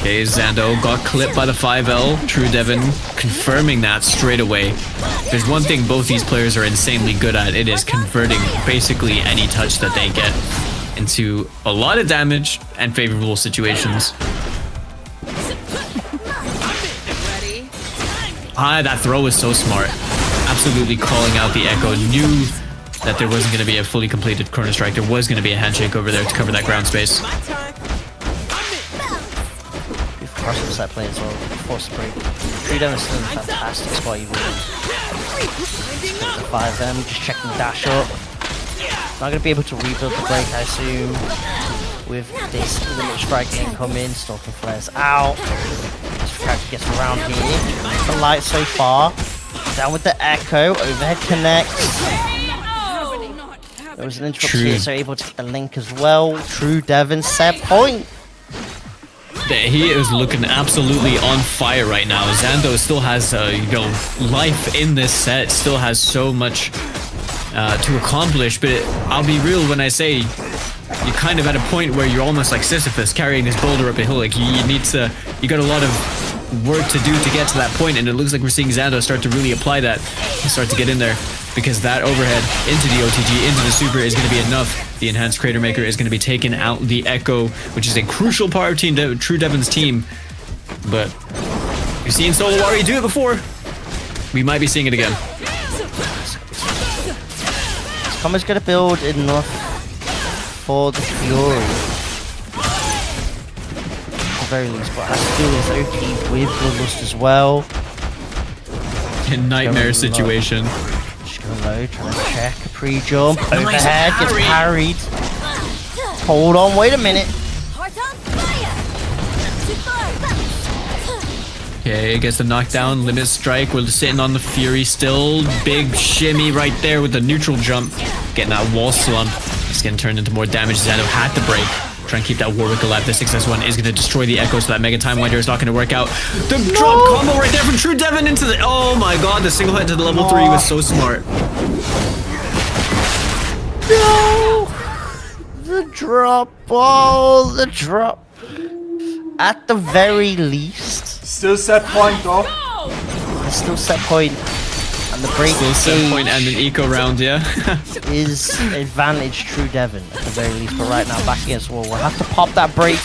Okay, Xando got clipped by the 5L. True Devon confirming that straight away. There's one thing both these players are insanely good at. It is converting basically any touch that they get into a lot of damage and favorable situations. That throw was so smart. Absolutely calling out the Echo. Knew that there wasn't going to be a fully completed corner strike. There was going to be a handshake over there to cover that ground space. Cross that play as well. Force the break. True Devon's still in a fantastic spot. You really. The 5M just checking the dash up. Not going to be able to rebuild the break, I assume. With this limit strike incoming, Stalking Flares out. This character gets around here. The light so far. Down with the Echo. Overhead connects. There was an interrupt here, so able to get the link as well. True Devon set point. He is looking absolutely on fire right now. Xando still has, life in this set. Still has so much to accomplish. But I'll be real when I say you're kind of at a point where you're almost like Sisyphus carrying this boulder up a hill. Like you got a lot of work to do to get to that point, and it looks like we're seeing Xando start to really apply that and start to get in there, because that overhead into the OTG, into the super is going to be enough. The enhanced Crater Maker is going to be taking out the Echo, which is a crucial part of True Devon's team. But we've seen Solowari do it before. We might be seeing it again. Combo's going to build enough for the Fury. very least, but has to do his OP with Bloodlust as well. In nightmare situation. Just going low, trying to check a pre-jump. Overhead, gets parried. Hold on, wait a minute. Heart on fire. Too far. Okay, gets the knockdown. Limit strike. We're sitting on the Fury still. Big shimmy right there with the neutral jump. Getting that wall slump. It's getting turned into more damage. Xando had to break. Try and keep that Warwick alive. The 6S1 is going to destroy the Echo, so that Mega Time Winder is not going to work out. The drop combo right there from True Devon into the... Oh my god, the single hit to the level 3 was so smart. No! The drop. Oh, the drop. At the very least. Still set point though. It's still set point. And the break Still set point and an eco round, yeah. is advantage True Devon at the very least. But right now, back against the wall. We'll have to pop that break.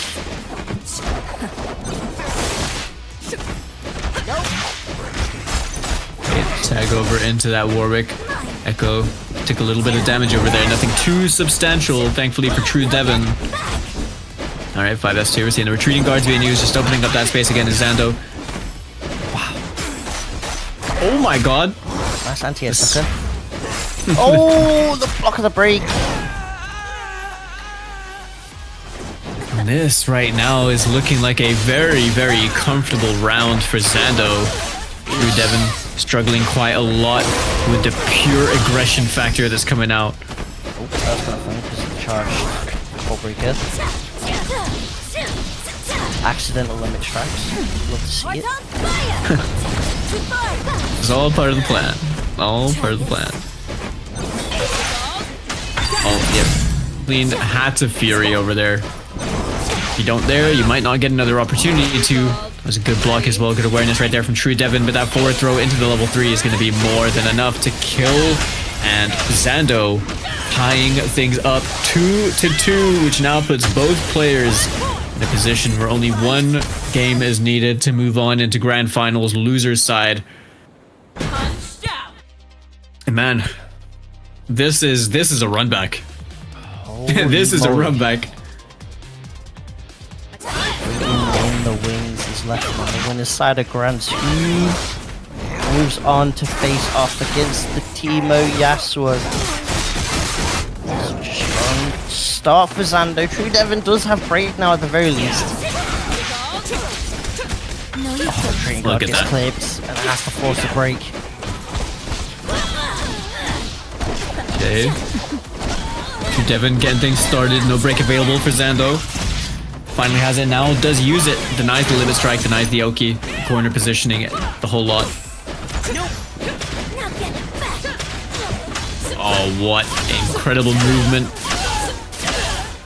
Okay, tag over into that Warwick. Echo took a little bit of damage over there. Nothing too substantial, thankfully, for True Devon. Alright, 5S2. We're seeing the retreating guards being used, just opening up that space again is Xando. Wow. Oh my god. Nice anti-air sucker. Oh, the block of the break. And this right now is looking like a very, very comfortable round for Xando. True Devon struggling quite a lot with the pure aggression factor that's coming out. Oh, that's kind of funny because of the charged wall breaker. Accidental limit strikes. Love to see it. It's all part of the plan. All part of the plan. Oh, yep. Clean hats of Fury over there. If you don't there, you might not get another opportunity to. That was a good block as well. Good awareness right there from True Devon, but that forward throw into the level 3 is going to be more than enough to kill. And Xando tying things up 2-2, which now puts both players in a position where only one game is needed to move on into grand finals, loser's side. And man, this is a run back. This is a run back. In the wings is left on the winner's side of Grand 2. Moves on to face off against the Teemo Yasuo. Strong start for Xando. True Devon does have break now at the very least. Oh, Tree God gets clipped and has to force a break. Okay. True Devon getting things started. No break available for Xando. Finally has it now. Does use it. Denies the limit strike. Denies the Oki. Corner positioning it. The whole lot. Oh, what incredible movement.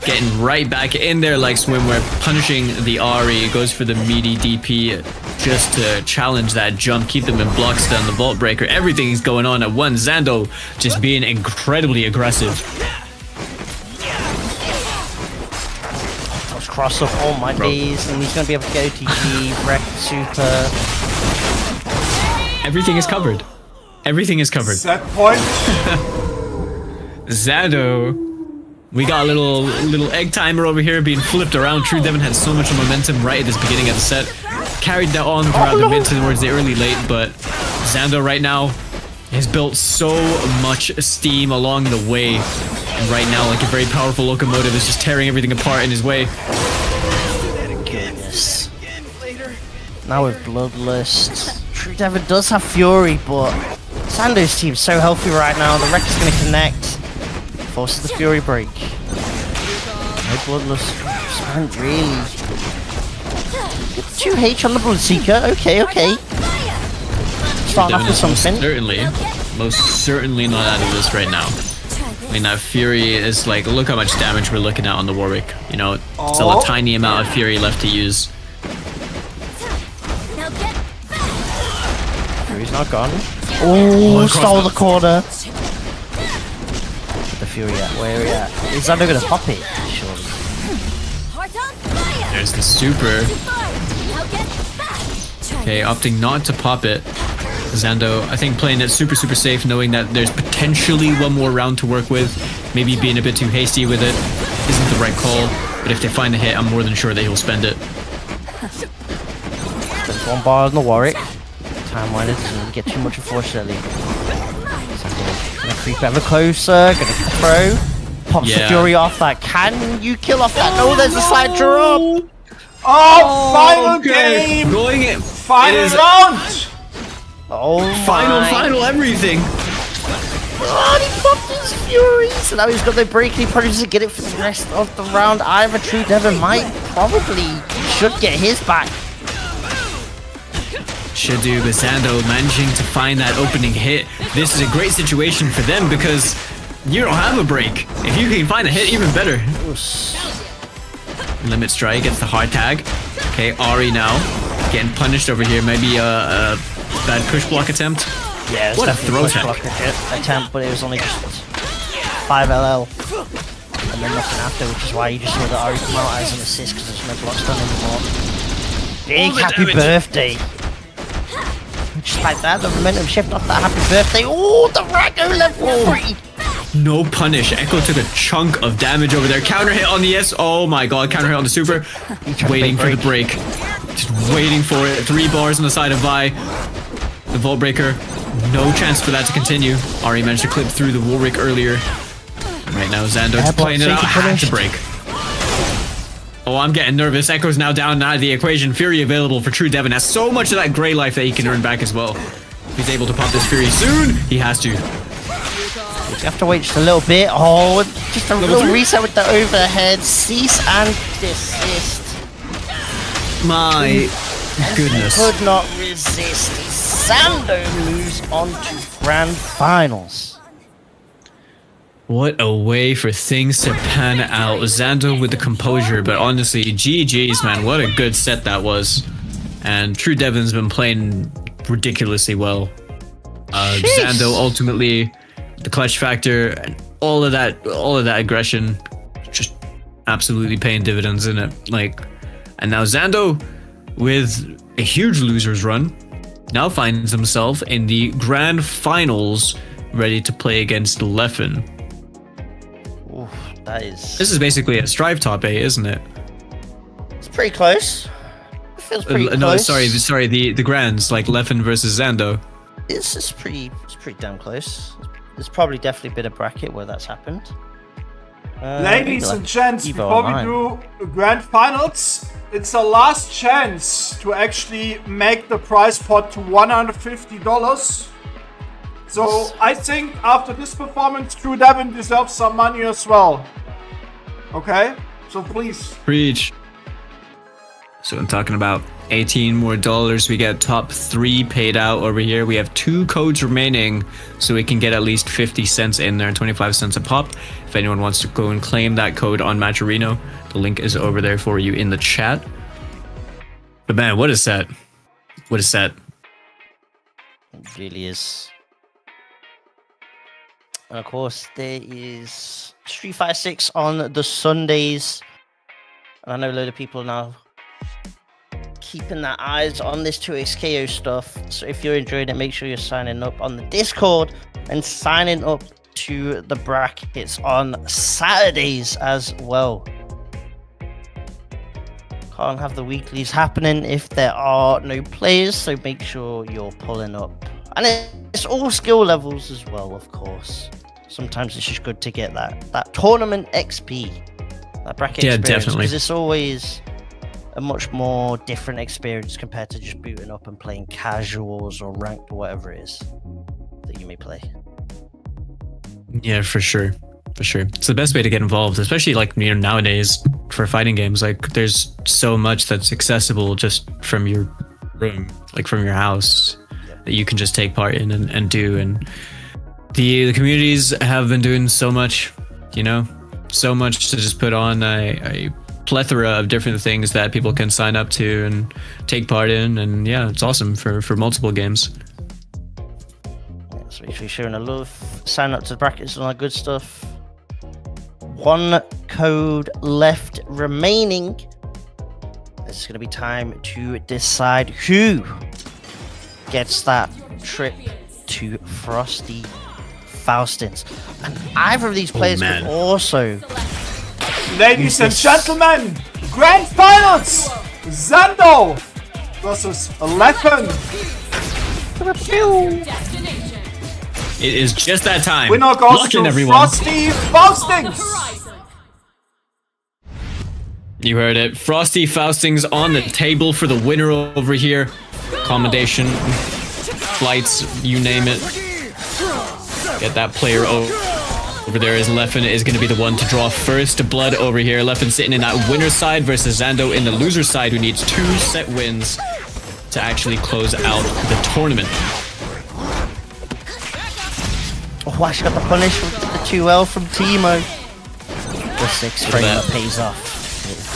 Getting right back in there like swimwear. Punishing the Ahri. Goes for the meaty DP just to challenge that jump. Keep them in blocks down the Vault Breaker. Everything's going on at once. Xando just being incredibly aggressive. Cross up all my days, and he's going to be able to get OTG, wreck super. Everything is covered. Everything is covered. Set point. Xando, we got a little egg timer over here being flipped around. True Devon had so much momentum right at this beginning of the set. Carried that on throughout the mid towards the early late, but Xando right now has built so much steam along the way. And right now, like a very powerful locomotive is just tearing everything apart in his way. Goodness. Now with Bloodlust. True Devon does have Fury, but Xando's team's so healthy right now. The wreck is going to connect. Forces the Fury break. No Bloodlust. Spant really. 2H on the Bloodseeker. Okay. Start off with something. Most certainly not out of this right now. I mean, that Fury is like, look how much damage we're looking at on the Warwick. You know, still a tiny amount of Fury left to use. Fury's not gone. Oh, stole the corner. The Fury at? Where are we at? Is Xando gonna pop it? Surely. There's the super. Okay, opting not to pop it. Xando, I think playing it super safe, knowing that there's potentially one more round to work with. Maybe being a bit too hasty with it isn't the right call, but if they find the hit, I'm more than sure that he'll spend it. There's one bar on the Warwick. Time Winder doesn't get too much, unfortunately. Gonna creep ever closer. Gonna throw. Pops the Fury off that. Can you kill off that? No, there's a slight drop. Oh, final game! Going in. Final round! Oh my. Final everything. Oh, he popped his Fury. So now he's got the break. He probably doesn't get it for the rest of the round. Either True Devon might probably should get his back. Should do, but Zando managing to find that opening hit. This is a great situation for them because you don't have a break. If you can find a hit, even better. Limit Strike gets the hard tag. Okay, Ari now getting punished over here. Maybe a bad push block attempt. Yeah, what a throw tag. Attempt, but it was only just 5 LL. And then nothing after, which is why you just saw that Ari come out as an assist because there's no blocks done anymore. Big happy birthday. Just like that, the momentum shift off that happy birthday. Oh, the Rago level 3. No punish. Echo took a chunk of damage over there. Counter hit on the S. Oh my god, counter hit on the super. Waiting for the break. Just waiting for it. 3 bars on the side of Vi. The Vault Breaker. No chance for that to continue. Ari managed to clip through the Warwick earlier. Right now, Zando's playing it out. Had to break. Oh, I'm getting nervous. Echo's now down out of the equation. Fury available for True Devon. Has so much of that grey life that he can earn back as well. If he's able to pop this Fury soon, he has to. You have to wait just a little bit. Oh, just a little reset with the overhead. Cease and desist. My goodness. Could not resist. Zando moves on to grand finals. What a way for things to pan out. Zando with the composure, but honestly, GG's, man. What a good set that was. And True Devon's been playing ridiculously well. Zando ultimately, the clutch factor, and all of that aggression, just absolutely paying dividends in it. Like, and now Zando, with a huge losers run, now finds himself in the grand finals, ready to play against Leffen. Oof, that is. This is basically a Strive top 8, isn't it? It's pretty close. It feels pretty close. No, sorry, the grands, like Leffen versus Zando. It's pretty damn close. There's probably definitely been a bracket where that's happened. Ladies and gents, before we do grand finals, it's our last chance to actually make the prize pot to $150. So I think after this performance, True Devon deserves some money as well. Okay? So please. Preach. So I'm talking about $18 more. We get top 3 paid out over here. We have 2 codes remaining, so we can get at least 50 cents in there, 25 cents a pop. If anyone wants to go and claim that code on Matcherino, the link is over there for you in the chat. But man, what a set. What a set. It really is. And of course, there is Street Fighter 6 on the Sundays. And I know a load of people are now keeping their eyes on this 2xKO stuff. So if you're enjoying it, make sure you're signing up on the Discord and signing up to the brackets on Saturdays as well. Can't have the weeklies happening if there are no players, so make sure you're pulling up. And it's all skill levels as well, of course. Sometimes it's just good to get that tournament XP, that bracket experience. Definitely. Because it's always a much more different experience compared to just booting up and playing casuals or ranked or whatever it is that you may play. Yeah, for sure. For sure. It's the best way to get involved, especially like, you know, nowadays for fighting games. Like, there's so much that's accessible just from your room, like from your house, that you can just take part in and do. And the communities have been doing so much, you know, so much to just put on a plethora of different things that people can sign up to and take part in. And yeah, it's awesome for multiple games. Yeah, so make sure you're showing the love, sign up to the brackets and all that good stuff. 1 code left remaining. It's going to be time to decide who gets that trip to Frosty Faustings. And either of these players could also... Ladies and gentlemen, grand finals! Zando versus 11. Destination. It is just that time. Winner goes Lock to in, everyone. Frosty Faustings. Horizon. You heard it. Frosty Faustings on the table for the winner over here. Accommodation, flights, you name it. Get that player over there as Leffen is going to be the one to draw first blood over here. Leffen sitting in that winner's side versus Zando in the loser's side, who needs 2 set wins to actually close out the tournament. Oh, I got the punish with the 2L from Teemo. The 6 frame that pays off.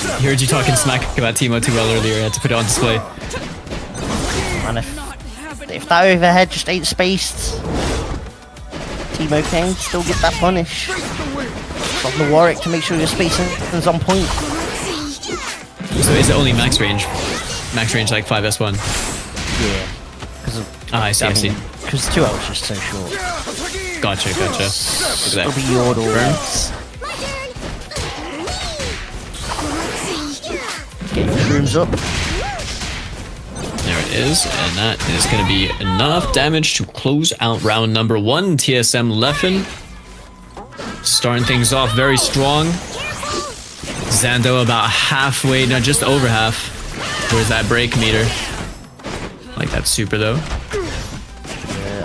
I heard you talking smack about Teemo too well earlier. I had to put it on display. Man, if that overhead just ain't spaced, Teemo can still get that punish. From the Warwick to make sure your spacing is on point. So is it only max range? Max range like 5S1? Yeah. Because I see. Because 2L is just so short. Gotcha. Look at It'll that. be Yordle. Get your shrooms up. There it is, and that is going to be enough damage to close out round number 1. TSM Leffen starting things off very strong. Zando about halfway, no, just over half. Where's that break meter? Like that super though.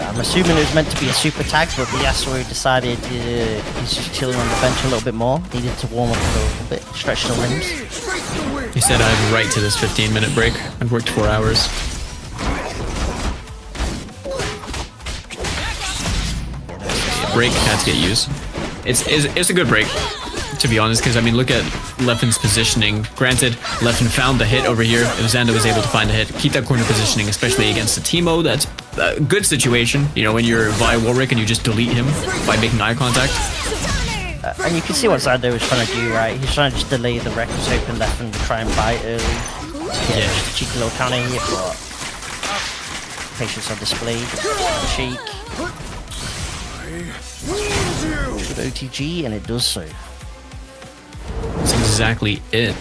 I'm assuming it was meant to be a super tag, but the Yasuo decided he's just chilling on the bench a little bit more. Needed to warm up a little bit, stretch the limbs. He said I'm right to this 15-minute break. I've worked 4 hours. Break can't get used. It's a good break, to be honest, because I mean, look at Leffen's positioning. Granted, Leffen found the hit over here. If Zando was able to find the hit, keep that corner positioning, especially against the Teemo. That's a good situation, you know, when you're via Warwick and you just delete him by making eye contact. And you can see what Zando was trying to do, right? He's trying to just delay the Reckless open Leffen to try and bite early. Yeah, just a cheeky little counter here, but patience on display. Shake. With OTG, and it does so. That's exactly it.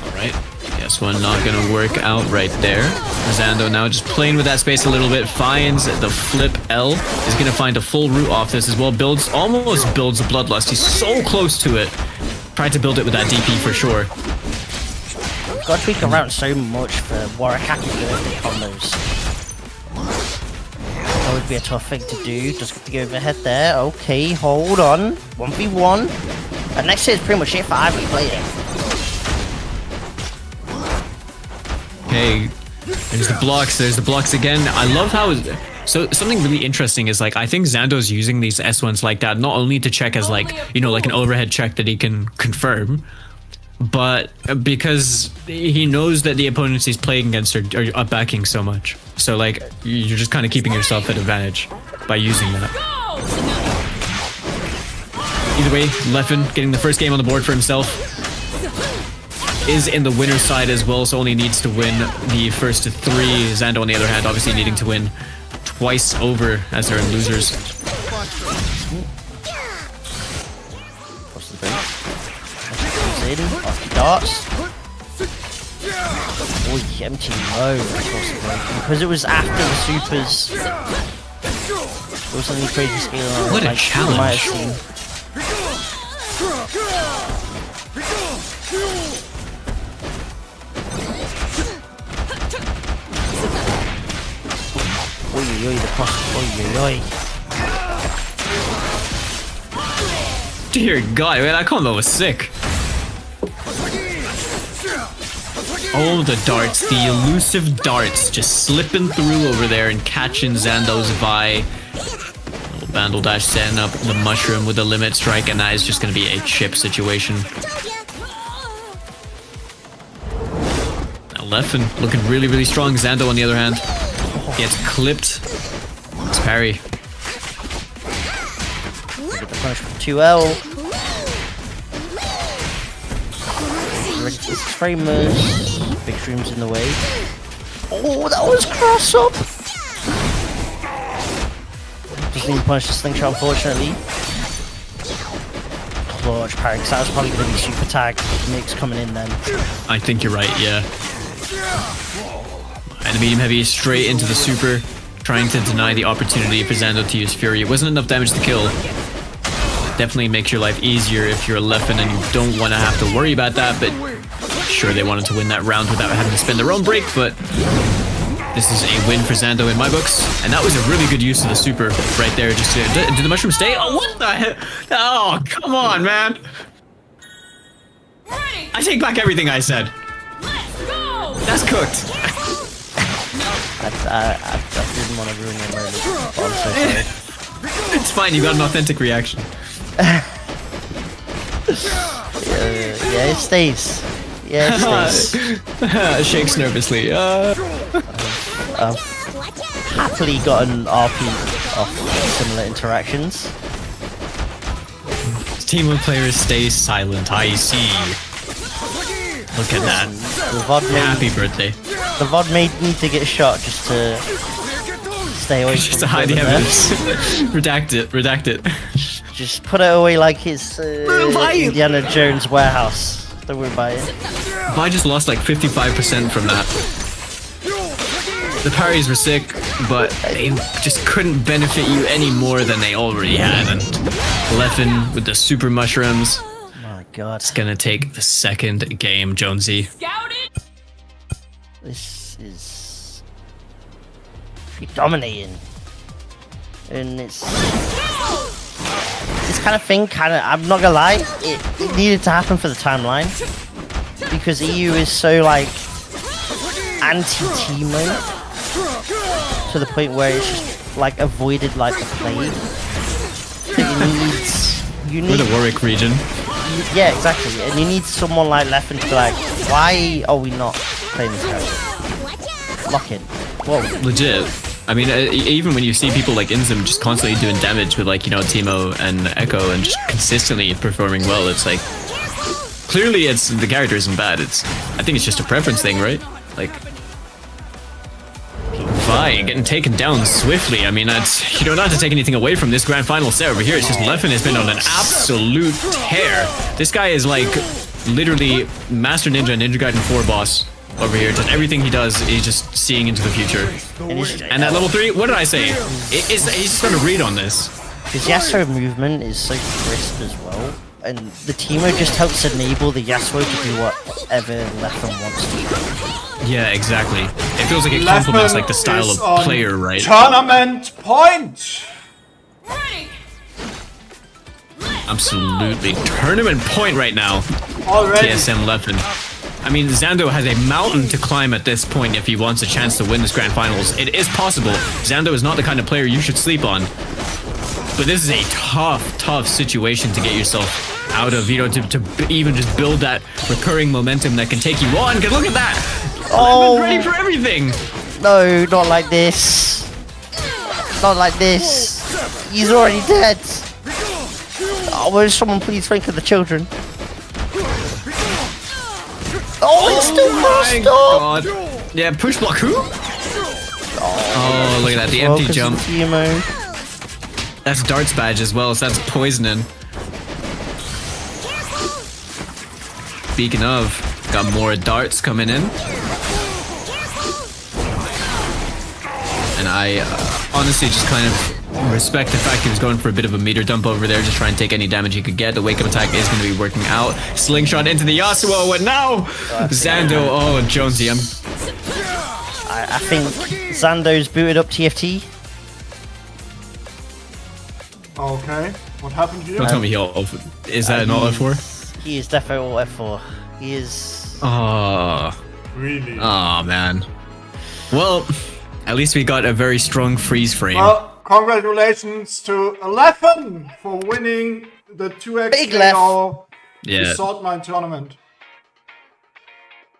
Alright. Guess one not gonna work out right there. Zando now just playing with that space a little bit. Finds the flip L. Is gonna find a full root off this as well. Almost builds a Bloodlust. He's so close to it. Tried to build it with that DP for sure. You've got to tweak around so much for Warwick hacking the combos. That would be a tough thing to do. Just get the overhead there. Okay, hold on. 1v1. And next hit is pretty much it for every player. Okay, there's the blocks again. I love how, so something really interesting is like, I think Zando's using these S1s like that, not only to check as like, you know, like an overhead check that he can confirm, but because he knows that the opponents he's playing against are upbacking so much. So like, you're just kind of keeping yourself at advantage by using that. Either way, Leffen getting the first game on the board for himself. Is in the winner's side as well, so only needs to win the first 3. Zando, on the other hand, obviously needing to win twice over as they're in losers. What's the break? Off the darts. Oh, empty low. Because it was after the supers. There was something crazy scaling on. What a challenge. Oi, the cross. Oi. Dear God, man, that combo was sick. Oh, the darts, the elusive darts, just slipping through over there and catching Zando's Vi. Little Bandle Dash setting up the mushroom with the limit strike, and that is just going to be a chip situation. Now Leffen looking really, really strong. Zando, on the other hand, gets clipped. It's parry. Get the punish from 2L. Ready for 6 framers. Big streams in the way. Oh, that was cross up. Doesn't even punish the slingshot, unfortunately. clutch parry, because that was probably going to be super tag mix coming in then. I think you're right, yeah. And the medium heavy straight into the super, trying to deny the opportunity for Zando to use Fury. It wasn't enough damage to kill. Definitely makes your life easier if you're a Leffen and you don't want to have to worry about that, but sure, they wanted to win that round without having to spend their own break, but this is a win for Zando in my books. And that was a really good use of the super right there. Just to, did the mushroom stay? Oh, what the heck? Oh, come on, man. I take back everything I said. Let's go! That's cooked. I didn't want to ruin your moment, but I'm so sorry. It's fine, you got an authentic reaction. Yeah, it stays. Yeah, it stays. Shakes nervously. I've happily gotten RP off similar interactions. Team of players stay silent. I see. Look at that. The VOD Happy birthday. The VOD may need to get a shot just to stay away Just from to hide the there. evidence. Redact it. Redact it. Just put it away like it's Indiana Jones warehouse. Don't worry about it. I just lost like 55% from that. The parries were sick, but they just couldn't benefit you any more than they already had. And Leffen with the super mushrooms. My God. It's gonna take the second game, Jonesy. Scout it! This is dominating. And it's this kind of thing I'm not gonna lie, it needed to happen for the timeline. Because EU is so like anti-Teemo to the point where it's just like avoided like the plague. You need We're the Warwick region. yeah, exactly. And you need someone like Leffen to be like, why are we not playing this character? Lock in. Whoa. Legit. I mean, even when you see people like Inzim just constantly doing damage with like, you know, Teemo and Echo and just consistently performing well, it's like, clearly it's, the character isn't bad. I think it's just a preference thing, right? Like, Vi getting taken down swiftly. I mean, that's, you know, not to take anything away from this grand final set over here. It's just Leffen has been on an absolute tear. This guy is like literally Master Ninja, Ninja Gaiden 4 boss over here. Just everything he does, he's just seeing into the future. And at level 3, what did I say? He's just got to read on this. His Yasuo movement is so crisp as well. And the Teemo just helps enable the Yasuo to do whatever Leffen wants to do. Yeah, exactly. It feels like it complements like the style of player, right? Tournament point! Ready! Absolutely. Tournament point right now. Already. TSM Leffen. I mean, Zando has a mountain to climb at this point if he wants a chance to win this grand finals. It is possible. Zando is not the kind of player you should sleep on. But this is a tough situation to get yourself out of, you know, to even just build that recurring momentum that can take you on. Cause look at that! Oh, Ready for everything! no, not like this. Not like this. He's already dead. Oh, will someone please think of the children? Oh, it's still crossed up! God. Yeah, push block who? Oh, look at that, the empty jump. Teemo. That's Dart's badge as well, so that's poisoning. Speaking of, got more darts coming in. And I honestly just kind of respect the fact he was going for a bit of a meter dump over there, just try and take any damage he could get. The wake up attack is going to be working out. Slingshot into the Yasuo, and now Zando. Oh, Jonesy, I think Zando's booted up TFT. Okay, what happened here? don't tell me is that an alt F4? He is definitely alt F4. He is. Oh, Really? oh man. Well, at least we got a very strong freeze frame. Well, congratulations to Leffen for winning the 2x Big Lef. Yeah, Saltmine tournament.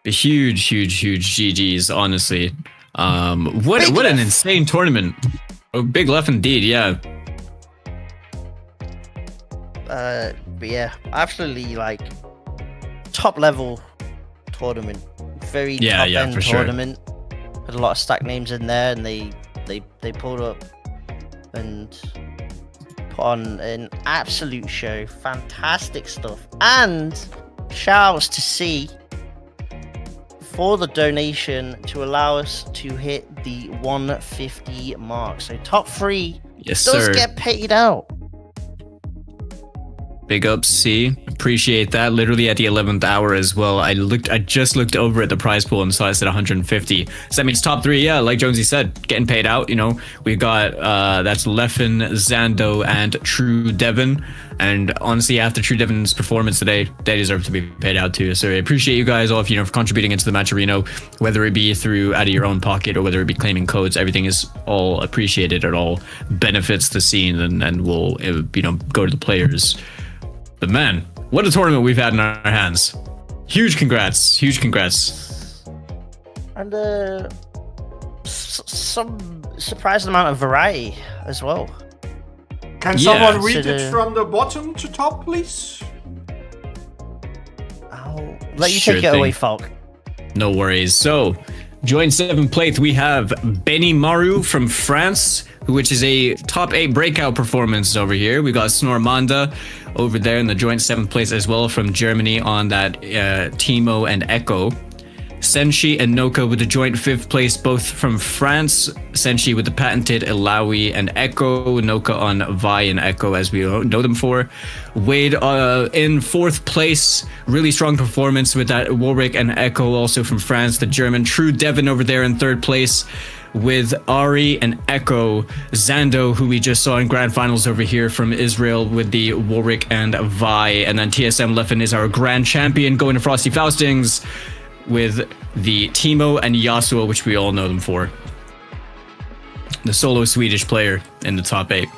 a huge GGs, honestly. What an insane tournament. Oh, big left indeed, yeah. But yeah, absolutely like top level tournament, very top end for sure. tournament. Had a lot of stack names in there, and they pulled up and put on an absolute show. Fantastic stuff. And shouts to C for the donation to allow us to hit the 150 mark. So top 3 Yes, does sir. get paid out. Big up, C. Appreciate that. Literally at the 11th hour as well. I just looked over at the prize pool and saw it at 150. So that means top 3, yeah, like Jonesy said, getting paid out. You know, we got that's Leffen, Zando, and True Devon. And honestly, after True Devon's performance today, they deserve to be paid out too. So I appreciate you guys all for contributing into the match arena, whether it be through out of your own pocket or whether it be claiming codes. Everything is all appreciated. It all benefits the scene and will go to the players. But man, what a tournament we've had in our hands. Huge congrats. And some surprising amount of variety as well. Can someone so read it from the bottom to top, please? I'll let you Sure take it thing. away, Falk. No worries. So, join 7th place, we have Benny Maru from France, which is a top 8 breakout performance over here. We got Snormanda over there in the joint 7th place as well from Germany on that Timo and Echo. Senshi and Noka with the joint 5th place, both from France. Senshi with the patented Ilawi and Echo. Noka on Vi and Echo, as we know them for. Wade in 4th place. Really strong performance with that Warwick and Echo, also from France. The German True Devon over there in 3rd place, with Ari and Echo. Zando, who we just saw in grand finals over here from Israel with the Warwick and Vi. And then TSM Leffen is our grand champion, going to Frosty Faustings with the Timo and Yasuo, which we all know them for. The solo Swedish player in the top 8.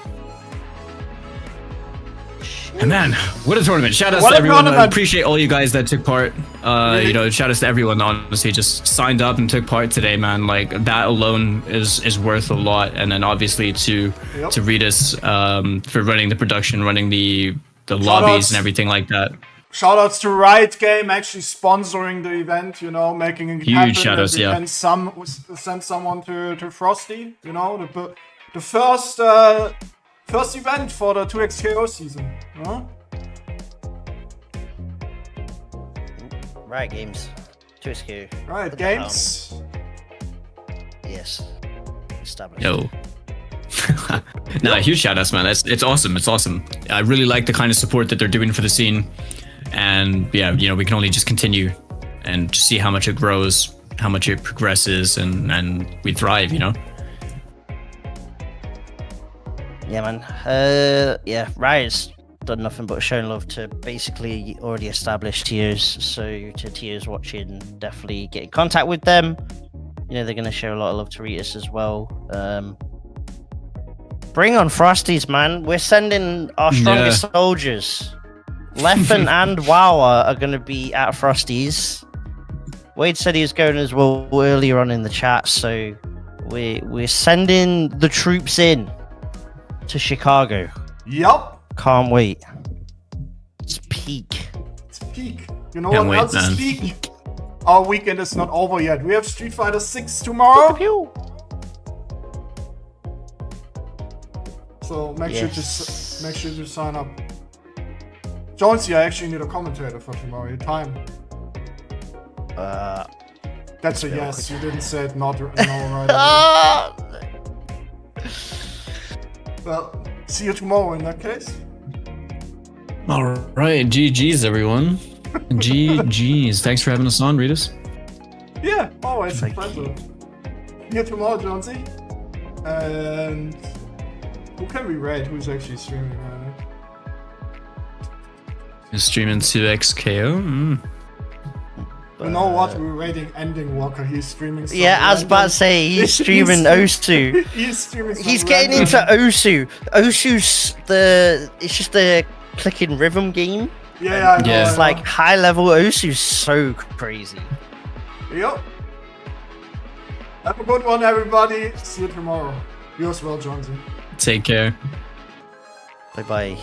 And man, what a tournament. Shout out to everyone. I appreciate all you guys that took part. Shout out to everyone, honestly, just signed up and took part today, man. Like, that alone is worth a lot. And then obviously to Ritas for running the production, running the lobbies and everything like that. Shoutouts to Riot Game actually sponsoring the event, making it happen. Huge shoutouts, yeah. And send someone to Frosty, the first event for the 2xKO season. Riot Games. 2xKO. Riot Games. Yes. Established. Yo. Huge shout outs, man. It's awesome. It's awesome. I really like the kind of support that they're doing for the scene. And yeah, we can only just continue and just see how much it grows, how much it progresses, and we thrive, Yeah, man. Riot's done nothing but showing love to basically already established tiers. So to tiers watching, definitely get in contact with them. They're going to show a lot of love to Ritas as well. Bring on Frosties, man. We're sending our strongest soldiers. Leffen and Wawa are going to be at Frosties. Wade said he was going as well earlier on in the chat, so we're sending the troops in to Chicago. Yup. Can't wait. It's peak. It's peak. You know what else is peak? Our weekend is not over yet. We have Street Fighter 6 tomorrow. So make sure to sign up. Jonesy, I actually need a commentator for tomorrow. Your time. That's a yes. You didn't say it not no right away. Well, see you tomorrow in that case. All right, GG's everyone. GG's. Thanks for having us on, Ritas. Yeah, always a pleasure. See you tomorrow, Jonesy. And who can we rate? Who's actually streaming? You're streaming 2xKO. You know what? We're rating Ending Walker. He's streaming. Yeah, I was about to say he's streaming Osu. He's streaming. He's getting into Osu. Osu's it's just the clicking rhythm game. Yeah. It's like high level Osu's so crazy. Yep. Have a good one, everybody. See you tomorrow. You as well, Johnson. Take care. Bye bye.